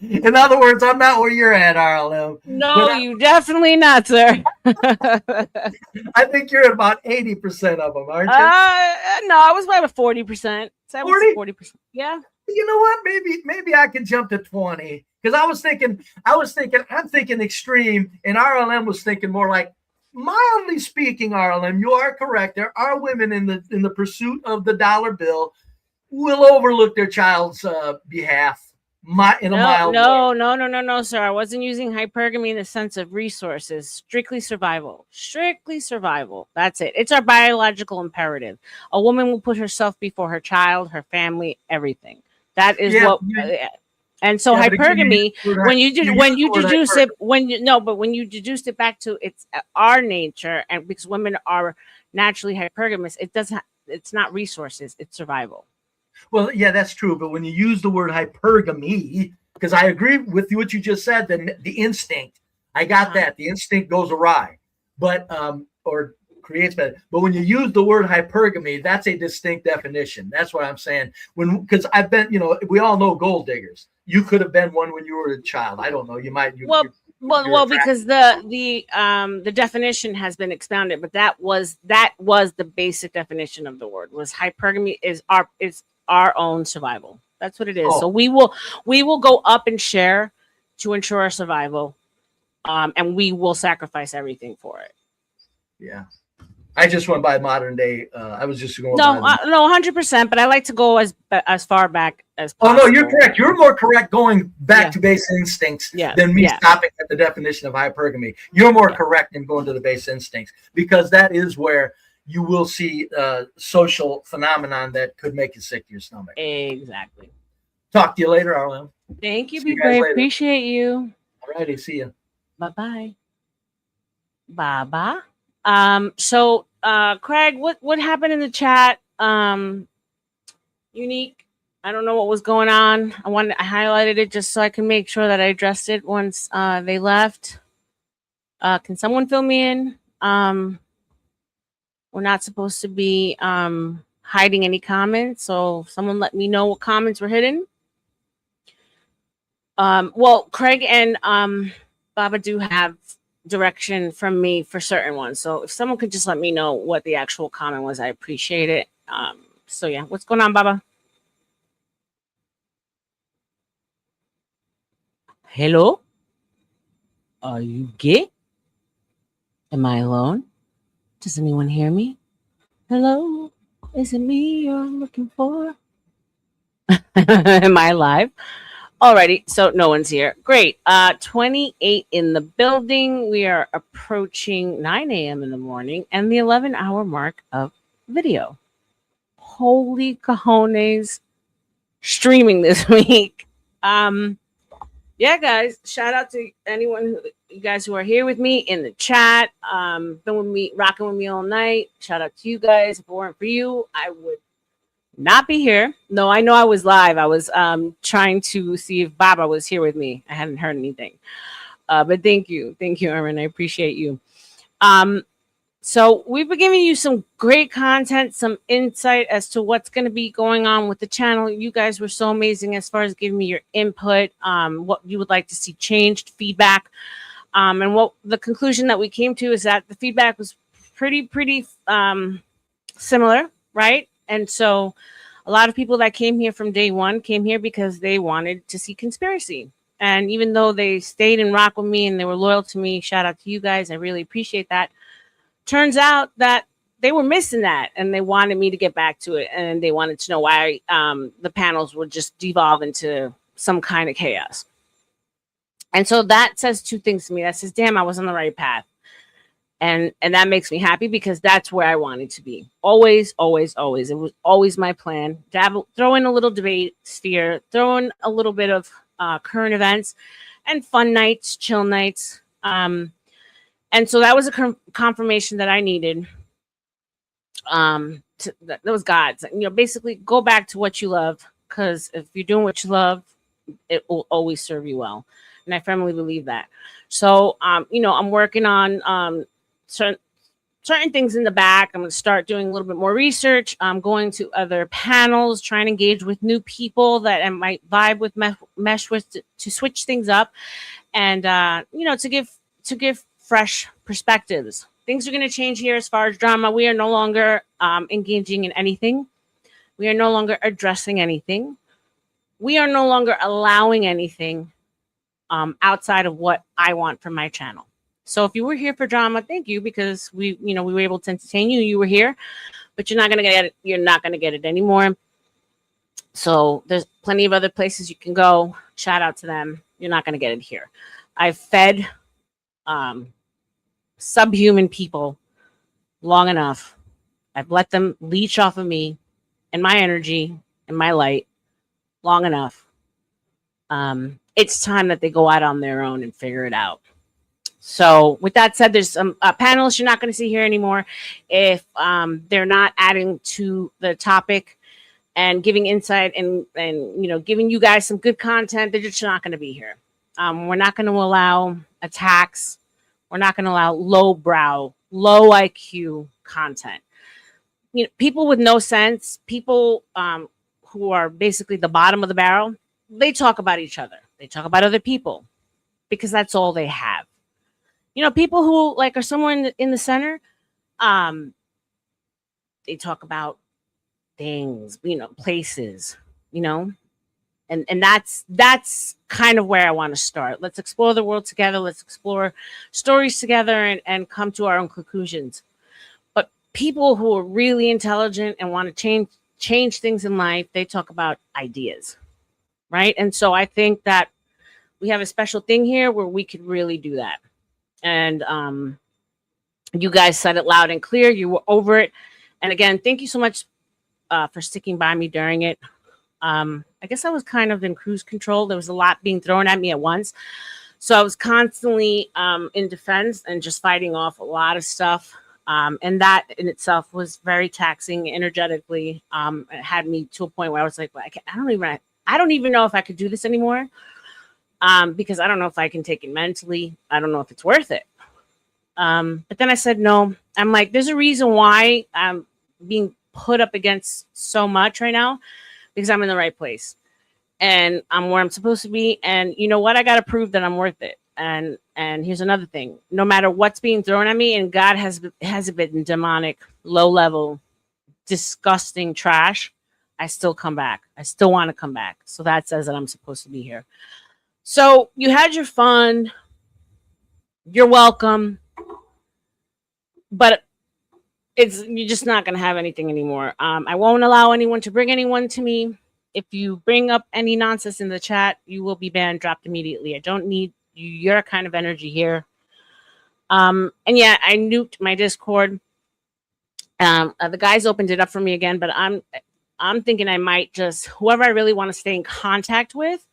In other words, I'm not where you're at, RLM. No, you definitely not, sir. I think you're at about 80% of them, aren't you? No, I was about 40%. 40%. Yeah. You know what? Maybe I can jump to 20. Because I'm thinking extreme, and RLM was thinking more like, mildly speaking, RLM, you are correct. There are women in the pursuit of the dollar bill will overlook their child's behalf in a mild way. No, sir. I wasn't using hypergamy in the sense of resources. Strictly survival. Strictly survival. That's it. It's our biological imperative. A woman will put herself before her child, her family, everything. That is what. And so hypergamy, when you deduce it back to its our nature, and because women are naturally hypergamous, it's not resources, it's survival. Well, yeah, that's true. But when you use the word hypergamy, because I agree with what you just said, the instinct, I got that. The instinct goes awry, but or creates better. But when you use the word hypergamy, that's a distinct definition. That's what I'm saying. Because I've been, we all know gold diggers. You could have been one when you were a child. I don't know. You might. Well, because the definition has been expounded, but that was the basic definition of the word. Was hypergamy is our own survival. That's what it is. So we will go up and share to ensure our survival, and we will sacrifice everything for it. Yeah. I just went by modern day. I was just going. No, 100%. But I like to go as far back as possible. Oh no, you're correct. You're more correct going back to base instincts than me stopping at the definition of hypergamy. You're more correct in going to the base instincts, because that is where you will see social phenomenon that could make you sick to your stomach. Exactly. Talk to you later, Arlen. Thank you, be brave. Appreciate you. All righty, see you. Bye bye. So Craig, what happened in the chat? Unique. I don't know what was going on. I highlighted it just so I can make sure that I addressed it once they left. Can someone fill me in? We're not supposed to be hiding any comments, so someone let me know what comments were hidden. Well, Craig and Baba do have direction from me for certain ones, so if someone could just let me know what the actual comment was, I appreciate it. So yeah, what's going on, Baba? Hello? Are you gay? Am I alone? Does anyone hear me? Hello? Is it me you're looking for? Am I alive? Alrighty, so no one's here. Great. 28 in the building. We are approaching 9 a.m. in the morning and the 11-hour mark of video. Holy cojones, streaming this week. Yeah, guys, shout out to anyone you guys who are here with me in the chat. Been with me, rocking with me all night. Shout out to you guys. If it weren't for you, I would not be here. No, I know I was live. I was trying to see if Baba was here with me. I hadn't heard anything. But thank you, Erwin. I appreciate you. So we've been giving you some great content, some insight as to what's going to be going on with the channel. You guys were so amazing as far as giving me your input, what you would like to see changed, feedback. And what the conclusion that we came to is that the feedback was pretty similar, right? And so a lot of people that came here from day one came here because they wanted to see conspiracy. And even though they stayed and rocked with me and they were loyal to me, shout out to you guys. I really appreciate that. Turns out that they were missing that and they wanted me to get back to it. And they wanted to know why the panels would just devolve into some kind of chaos. And so that says two things to me. That says, damn, I was on the right path. And that makes me happy because that's where I wanted to be. Always, always, always. It was always my plan. Throw in a little debate sphere, throw in a little bit of current events and fun nights, chill nights. And so that was a confirmation that I needed. That was God's. Basically go back to what you love, because if you're doing what you love, it will always serve you well. And I firmly believe that. So, I'm working on certain things in the back. I'm going to start doing a little bit more research. I'm going to other panels, trying to engage with new people that I might vibe with, mesh with, to switch things up, and to give fresh perspectives. Things are going to change here as far as drama. We are no longer engaging in anything. We are no longer addressing anything. We are no longer allowing anything outside of what I want from my channel. So if you were here for drama, thank you, because we were able to entertain you. You were here, but you're not going to get it. You're not going to get it anymore. So there's plenty of other places you can go. Shout out to them. You're not going to get it here. I've fed subhuman people long enough. I've let them leech off of me and my energy and my light long enough. It's time that they go out on their own and figure it out. So with that said, there's some panelists you're not going to see here anymore. If they're not adding to the topic and giving insight and giving you guys some good content, they're just not going to be here. We're not going to allow attacks. We're not going to allow lowbrow, low IQ content. People with no sense, people who are basically the bottom of the barrel, they talk about each other. They talk about other people because that's all they have. People who are somewhere in the center, they talk about things, places, and that's kind of where I want to start. Let's explore the world together. Let's explore stories together and come to our own conclusions. But people who are really intelligent and want to change things in life, they talk about ideas, right? And so I think that we have a special thing here where we could really do that. And you guys said it loud and clear. You were over it. And again, thank you so much for sticking by me during it. I guess I was kind of in cruise control. There was a lot being thrown at me at once. So I was constantly in defense and just fighting off a lot of stuff. And that in itself was very taxing energetically. It had me to a point where I was like, well, I don't even know if I could do this anymore. Because I don't know if I can take it mentally. I don't know if it's worth it. But then I said, no. I'm like, there's a reason why I'm being put up against so much right now, because I'm in the right place and I'm where I'm supposed to be. And you know what? I got to prove that I'm worth it. And here's another thing. No matter what's being thrown at me, and God has been demonic, low level, disgusting trash, I still come back. I still want to come back. So that says that I'm supposed to be here. So you had your fun. You're welcome. But you're just not going to have anything anymore. I won't allow anyone to bring anyone to me. if you bring up any nonsense in the chat, you will be banned, dropped immediately. I don't need your kind of energy here. And yeah, I nuked my Discord. The guys opened it up for me again, but I'm thinking I might just, whoever I really want to stay in contact with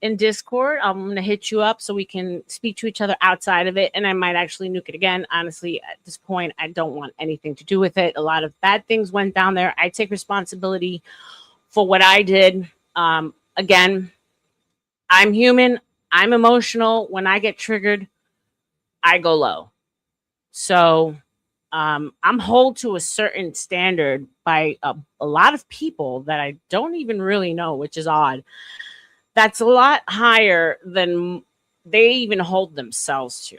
in Discord, I'm going to hit you up so we can speak to each other outside of it. And I might actually nuke it again. Honestly, at this point, I don't want anything to do with it. A lot of bad things went down there. I take responsibility for what I did. Again, I'm human. I'm emotional. When I get triggered, I go low. So I'm held to a certain standard by a lot of people that I don't even really know, which is odd. That's a lot higher than they even hold themselves to.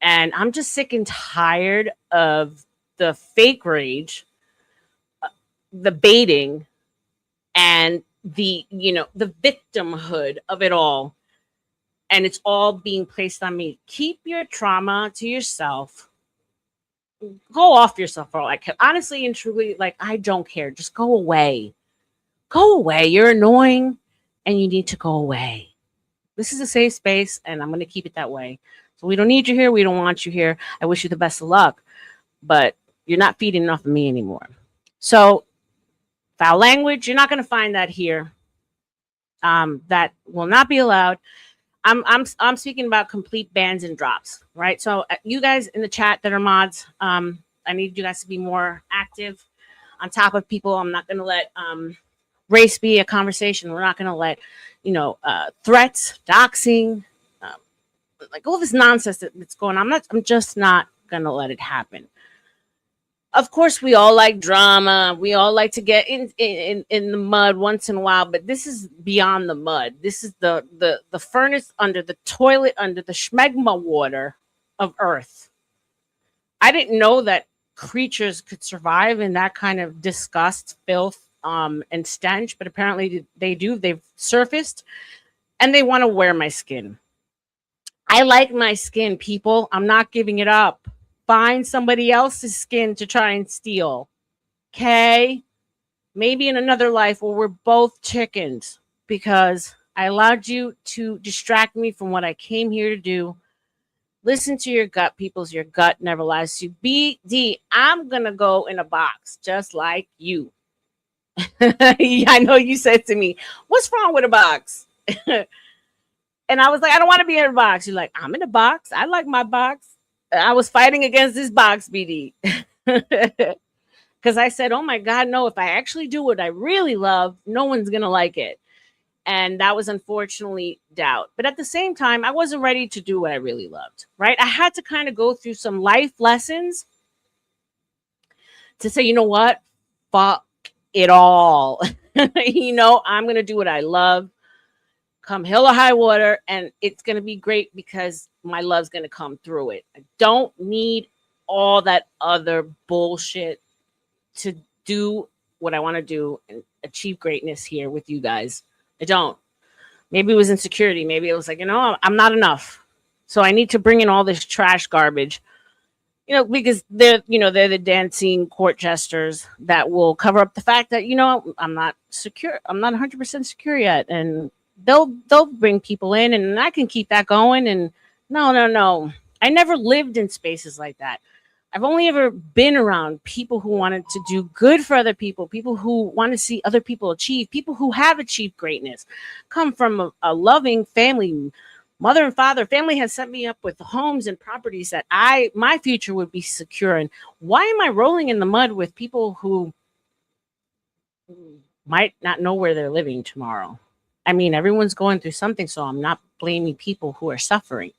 And I'm just sick and tired of the fake rage, the baiting, and the victimhood of it all. And it's all being placed on me. Keep your trauma to yourself. Go off yourself for all I care. Honestly and truly, like, I don't care. Just go away. Go away. You're annoying and you need to go away. This is a safe space and I'm going to keep it that way. So we don't need you here. We don't want you here. I wish you the best of luck, but you're not feeding enough of me anymore. So foul language, you're not going to find that here. That will not be allowed. I'm speaking about complete bans and drops, right? So you guys in the chat that are mods, I need you guys to be more active on top of people. I'm not going to let race be a conversation. We're not going to let, threats, doxing, like all this nonsense that's going on. I'm just not going to let it happen. Of course, we all like drama. We all like to get in the mud once in a while, but this is beyond the mud. This is the furnace under the toilet, under the schmegma water of Earth. I didn't know that creatures could survive in that kind of disgust, filth, and stench, but apparently they do. They've surfaced, and they want to wear my skin. I like my skin, people. I'm not giving it up. Find somebody else's skin to try and steal. Okay? Maybe in another life where we're both chickens, because I allowed you to distract me from what I came here to do. Listen to your gut, peoples. Your gut never lies to you. BD, I'm going to go in a box just like you. I know you said to me, what's wrong with a box? And I was like, I don't want to be in a box. You're like, I'm in a box. I like my box. I was fighting against this box, BD. Because I said, oh my God, no, if I actually do what I really love, no one's going to like it. And that was unfortunately doubt. But at the same time, I wasn't ready to do what I really loved, right? I had to kind of go through some life lessons to say, you know what? Fuck it all. I'm going to do what I love. Come hell or high water, and it's going to be great because my love's going to come through it. I don't need all that other bullshit to do what I want to do and achieve greatness here with you guys. I don't. Maybe it was insecurity. Maybe it was like, I'm not enough. So I need to bring in all this trash garbage, because they're the dancing court jesters that will cover up the fact that, I'm not secure. I'm not 100% secure yet. And they'll bring people in and I can keep that going. And no. I never lived in spaces like that. I've only ever been around people who wanted to do good for other people who want to see other people achieve, people who have achieved greatness, come from a loving family, mother and father. Family has set me up with homes and properties that my future would be secure. And why am I rolling in the mud with people who might not know where they're living tomorrow? I mean, everyone's going through something, so I'm not blaming people who are suffering.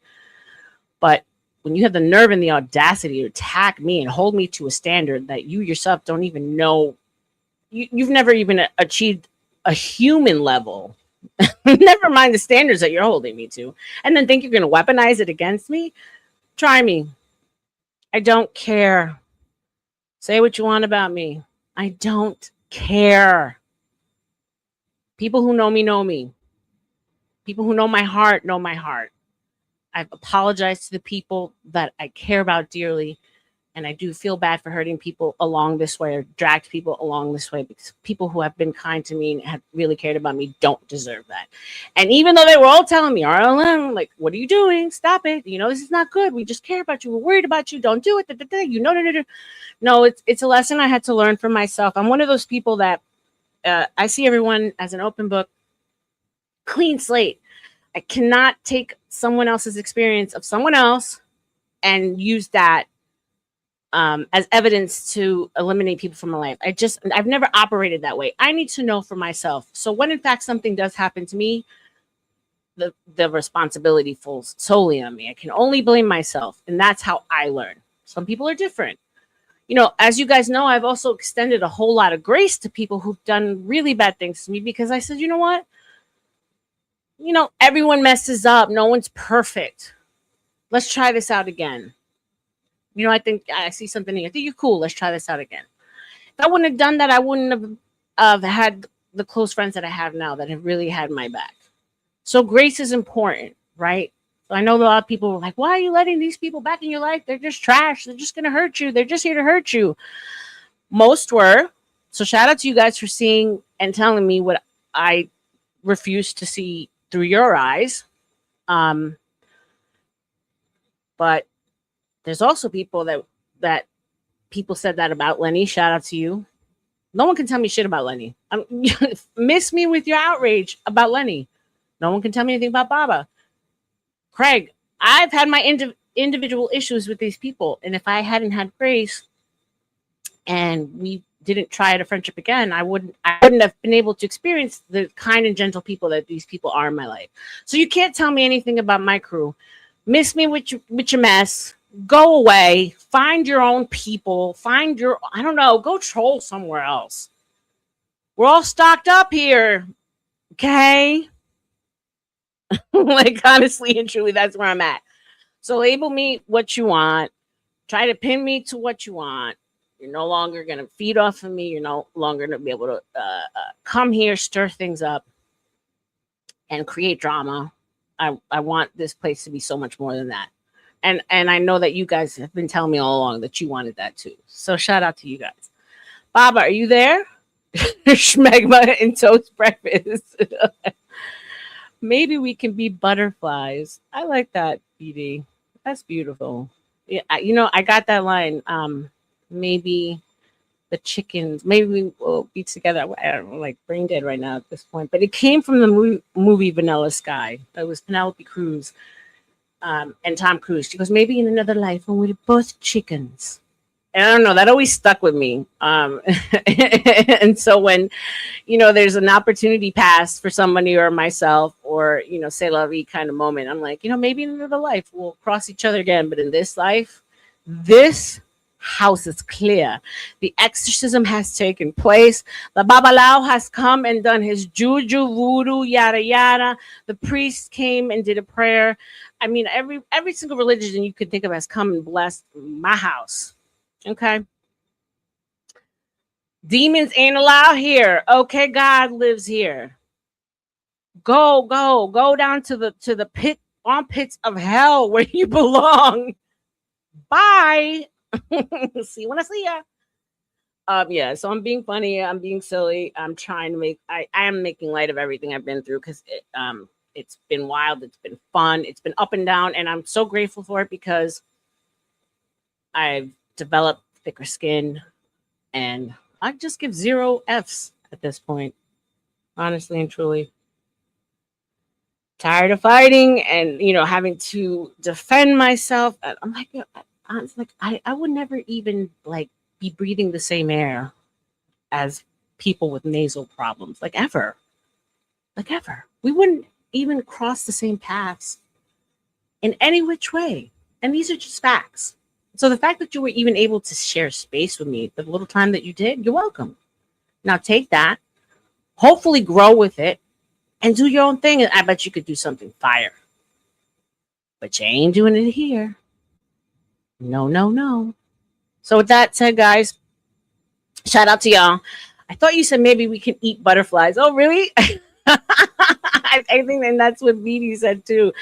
But when you have the nerve and the audacity to attack me and hold me to a standard that you yourself don't even know, you've never even achieved a human level, never mind the standards that you're holding me to, and then think you're going to weaponize it against me? Try me. I don't care. Say what you want about me. I don't care. People who know me know me. People who know my heart know my heart. I've apologized to the people that I care about dearly, And I do feel bad for hurting people along this way or dragged people along this way, because people who have been kind to me and have really cared about me don't deserve that. And even though they were all telling me, RLM, like, what are you doing? Stop it. You know, this is not good. We just care about you. We're worried about you. Don't do it. You know, no, it's a lesson I had to learn for myself. I'm one of those people that I see everyone as an open book, clean slate. I cannot take someone else's experience of someone else and use that as evidence to eliminate people from my life. I've never operated that way. I need to know for myself. So when in fact something does happen to me, the responsibility falls solely on me. I can only blame myself, and that's how I learn. Some people are different. You know, as you guys know, I've also extended a whole lot of grace to people who've done really bad things to me, because I said, you know what? You know, everyone messes up. No one's perfect. Let's try this out again. You know, I think I see something here. I think you're cool. Let's try this out again. If I wouldn't have done that, I wouldn't have had the close friends that I have now that have really had my back. So grace is important, right? So I know a lot of people were like, why are you letting these people back in your life? They're just trash. They're just going to hurt you. They're just here to hurt you. Most were. So shout out to you guys for seeing and telling me what I refused to see through your eyes. But there's also people that people said that about Lenny. Shout out to you. No one can tell me shit about Lenny. Miss me with your outrage about Lenny. No one can tell me anything about Baba. Craig, I've had my individual issues with these people. And if I hadn't had grace and we didn't try at a friendship again, I wouldn't have been able to experience the kind and gentle people that these people are in my life. So you can't tell me anything about my crew. Miss me with your mess. Go away. Find your own people. I don't know, go troll somewhere else. We're all stocked up here. Okay? Like, honestly and truly, that's where I'm at. So label me what you want. Try to pin me to what you want. You're no longer going to feed off of me. You're no longer going to be able to come here, stir things up, and create drama. I want this place to be so much more than that. And I know that you guys have been telling me all along that you wanted that too. So shout out to you guys. Baba, are you there? Schmegma and toast breakfast. Maybe we can be butterflies. I like that, BD. That's beautiful. Yeah, you know, I got that line. Maybe the chickens, maybe we will be together. I don't know, like brain dead right now at this point. But it came from the movie Vanilla Sky. That was Penelope Cruz and Tom Cruise. She goes, maybe in another life when we're both chickens. And I don't know, that always stuck with me. And so when, you know, there's an opportunity passed for somebody or myself, or, you know, say la vie kind of moment, I'm like, you know, maybe in another life we'll cross each other again. But in this life, this house is clear. The exorcism has taken place. The Babalao has come and done his juju, voodoo, yada, yada. The priest came and did a prayer. I mean, every single religion you could think of has come and blessed my house. Okay. Demons ain't allowed here. Okay, God lives here. Go down to the pit, armpits of hell where you belong. Bye. See you when I see ya. Yeah, so I'm being funny, I'm being silly. I'm trying to I am making light of everything I've been through, because it's been wild, it's been fun, it's been up and down, and I'm so grateful for it, because I've developed thicker skin, and I just give 0 F's at this point, honestly and truly. Tired of fighting and, you know, having to defend myself. I'm like, I would never even like be breathing the same air as people with nasal problems, like ever. We wouldn't even cross the same paths in any which way. And these are just facts. So the fact that you were even able to share space with me the little time that you did, you're welcome. Now take that, hopefully grow with it, and do your own thing. And I bet you could do something fire. But you ain't doing it here. No. So with that said, guys, shout out to y'all. I thought you said maybe we can eat butterflies. Oh, really? I think, and that's what Beatty said too.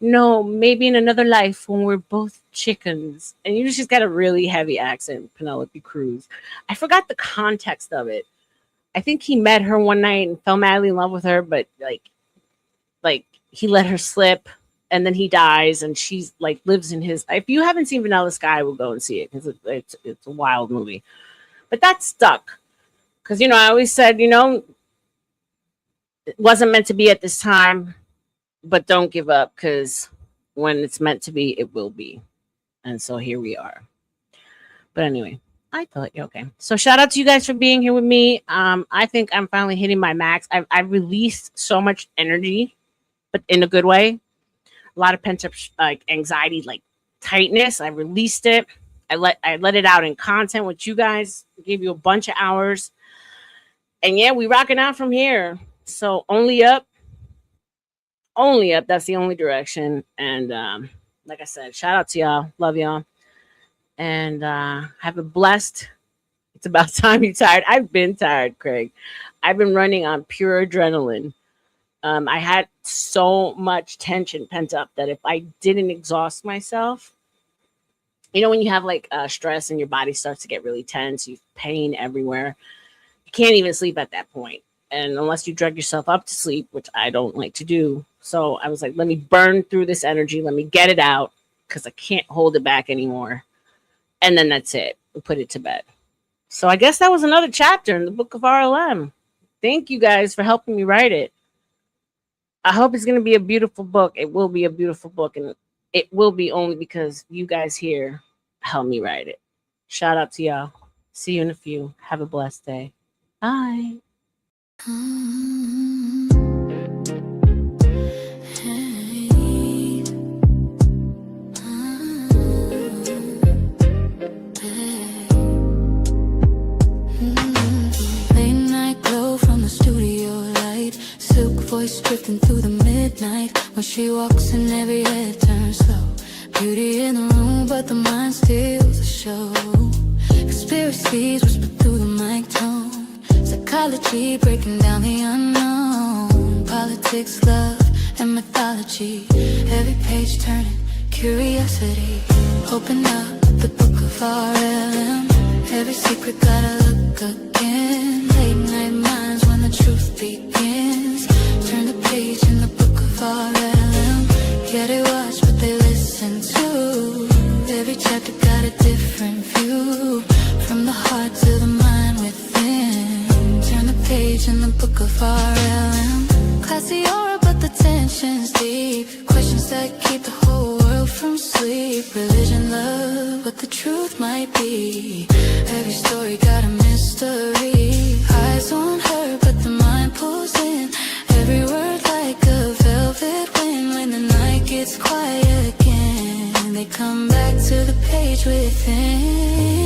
No, maybe in another life when we're both chickens. And you know, she's got a really heavy accent, Penelope Cruz. I forgot the context of it. I think he met her one night and fell madly in love with her, but like he let her slip, and then he dies, and she's like lives in his. If you haven't seen Vanilla Sky, we'll go and see it because it's a wild movie. But that stuck because you know I always said it wasn't meant to be at this time, but don't give up because when it's meant to be, it will be. And so here we are. But anyway, I thought okay. So shout out to you guys for being here with me. I think I'm finally hitting my max. I've released so much energy, but in a good way. A lot of pent up like anxiety, like tightness. I released it. I let it out in content with you guys. Gave you a bunch of hours. And yeah, we rocking out from here. So only up. Only up. That's the only direction. And like I said, shout out to y'all. Love y'all. And have a blessed. It's about time you're tired. I've been tired, Craig. I've been running on pure adrenaline. I had so much tension pent up that if I didn't exhaust myself, you know, when you have like stress and your body starts to get really tense, you have pain everywhere. You can't even sleep at that point. And unless you drug yourself up to sleep, which I don't like to do. So I was like, let me burn through this energy. Let me get it out because I can't hold it back anymore. And then that's it. We put it to bed. So I guess that was another chapter in the book of RLM. Thank you guys for helping me write it. I hope it's going to be a beautiful book. It will be a beautiful book. And it will be only because you guys here helped me write it. Shout out to y'all. See you in a few. Have a blessed day. Bye. Voice drifting through the midnight. When she walks in, every head turns slow. Beauty in the room, but the mind steals the show. Conspiracies whisper through the mic tone. Psychology breaking down the unknown. Politics, love, and mythology. Every page turning curiosity. Open up the book of RLM. Every secret gotta look again. Late night minds when the truth begins. Turn the page in the book of RLM. Yeah, they watch what they listen to. Every chapter got a different view. From the heart to the mind within. Turn the page in the book of RLM. Classy aura, but the tension's deep. Questions that keep the whole world from sleep. Religion, love, what the truth might be. Every story got a mystery. Eyes on her, but the mind pulls in. Every word like a velvet wind. When the night gets quiet again, they come back to the page within.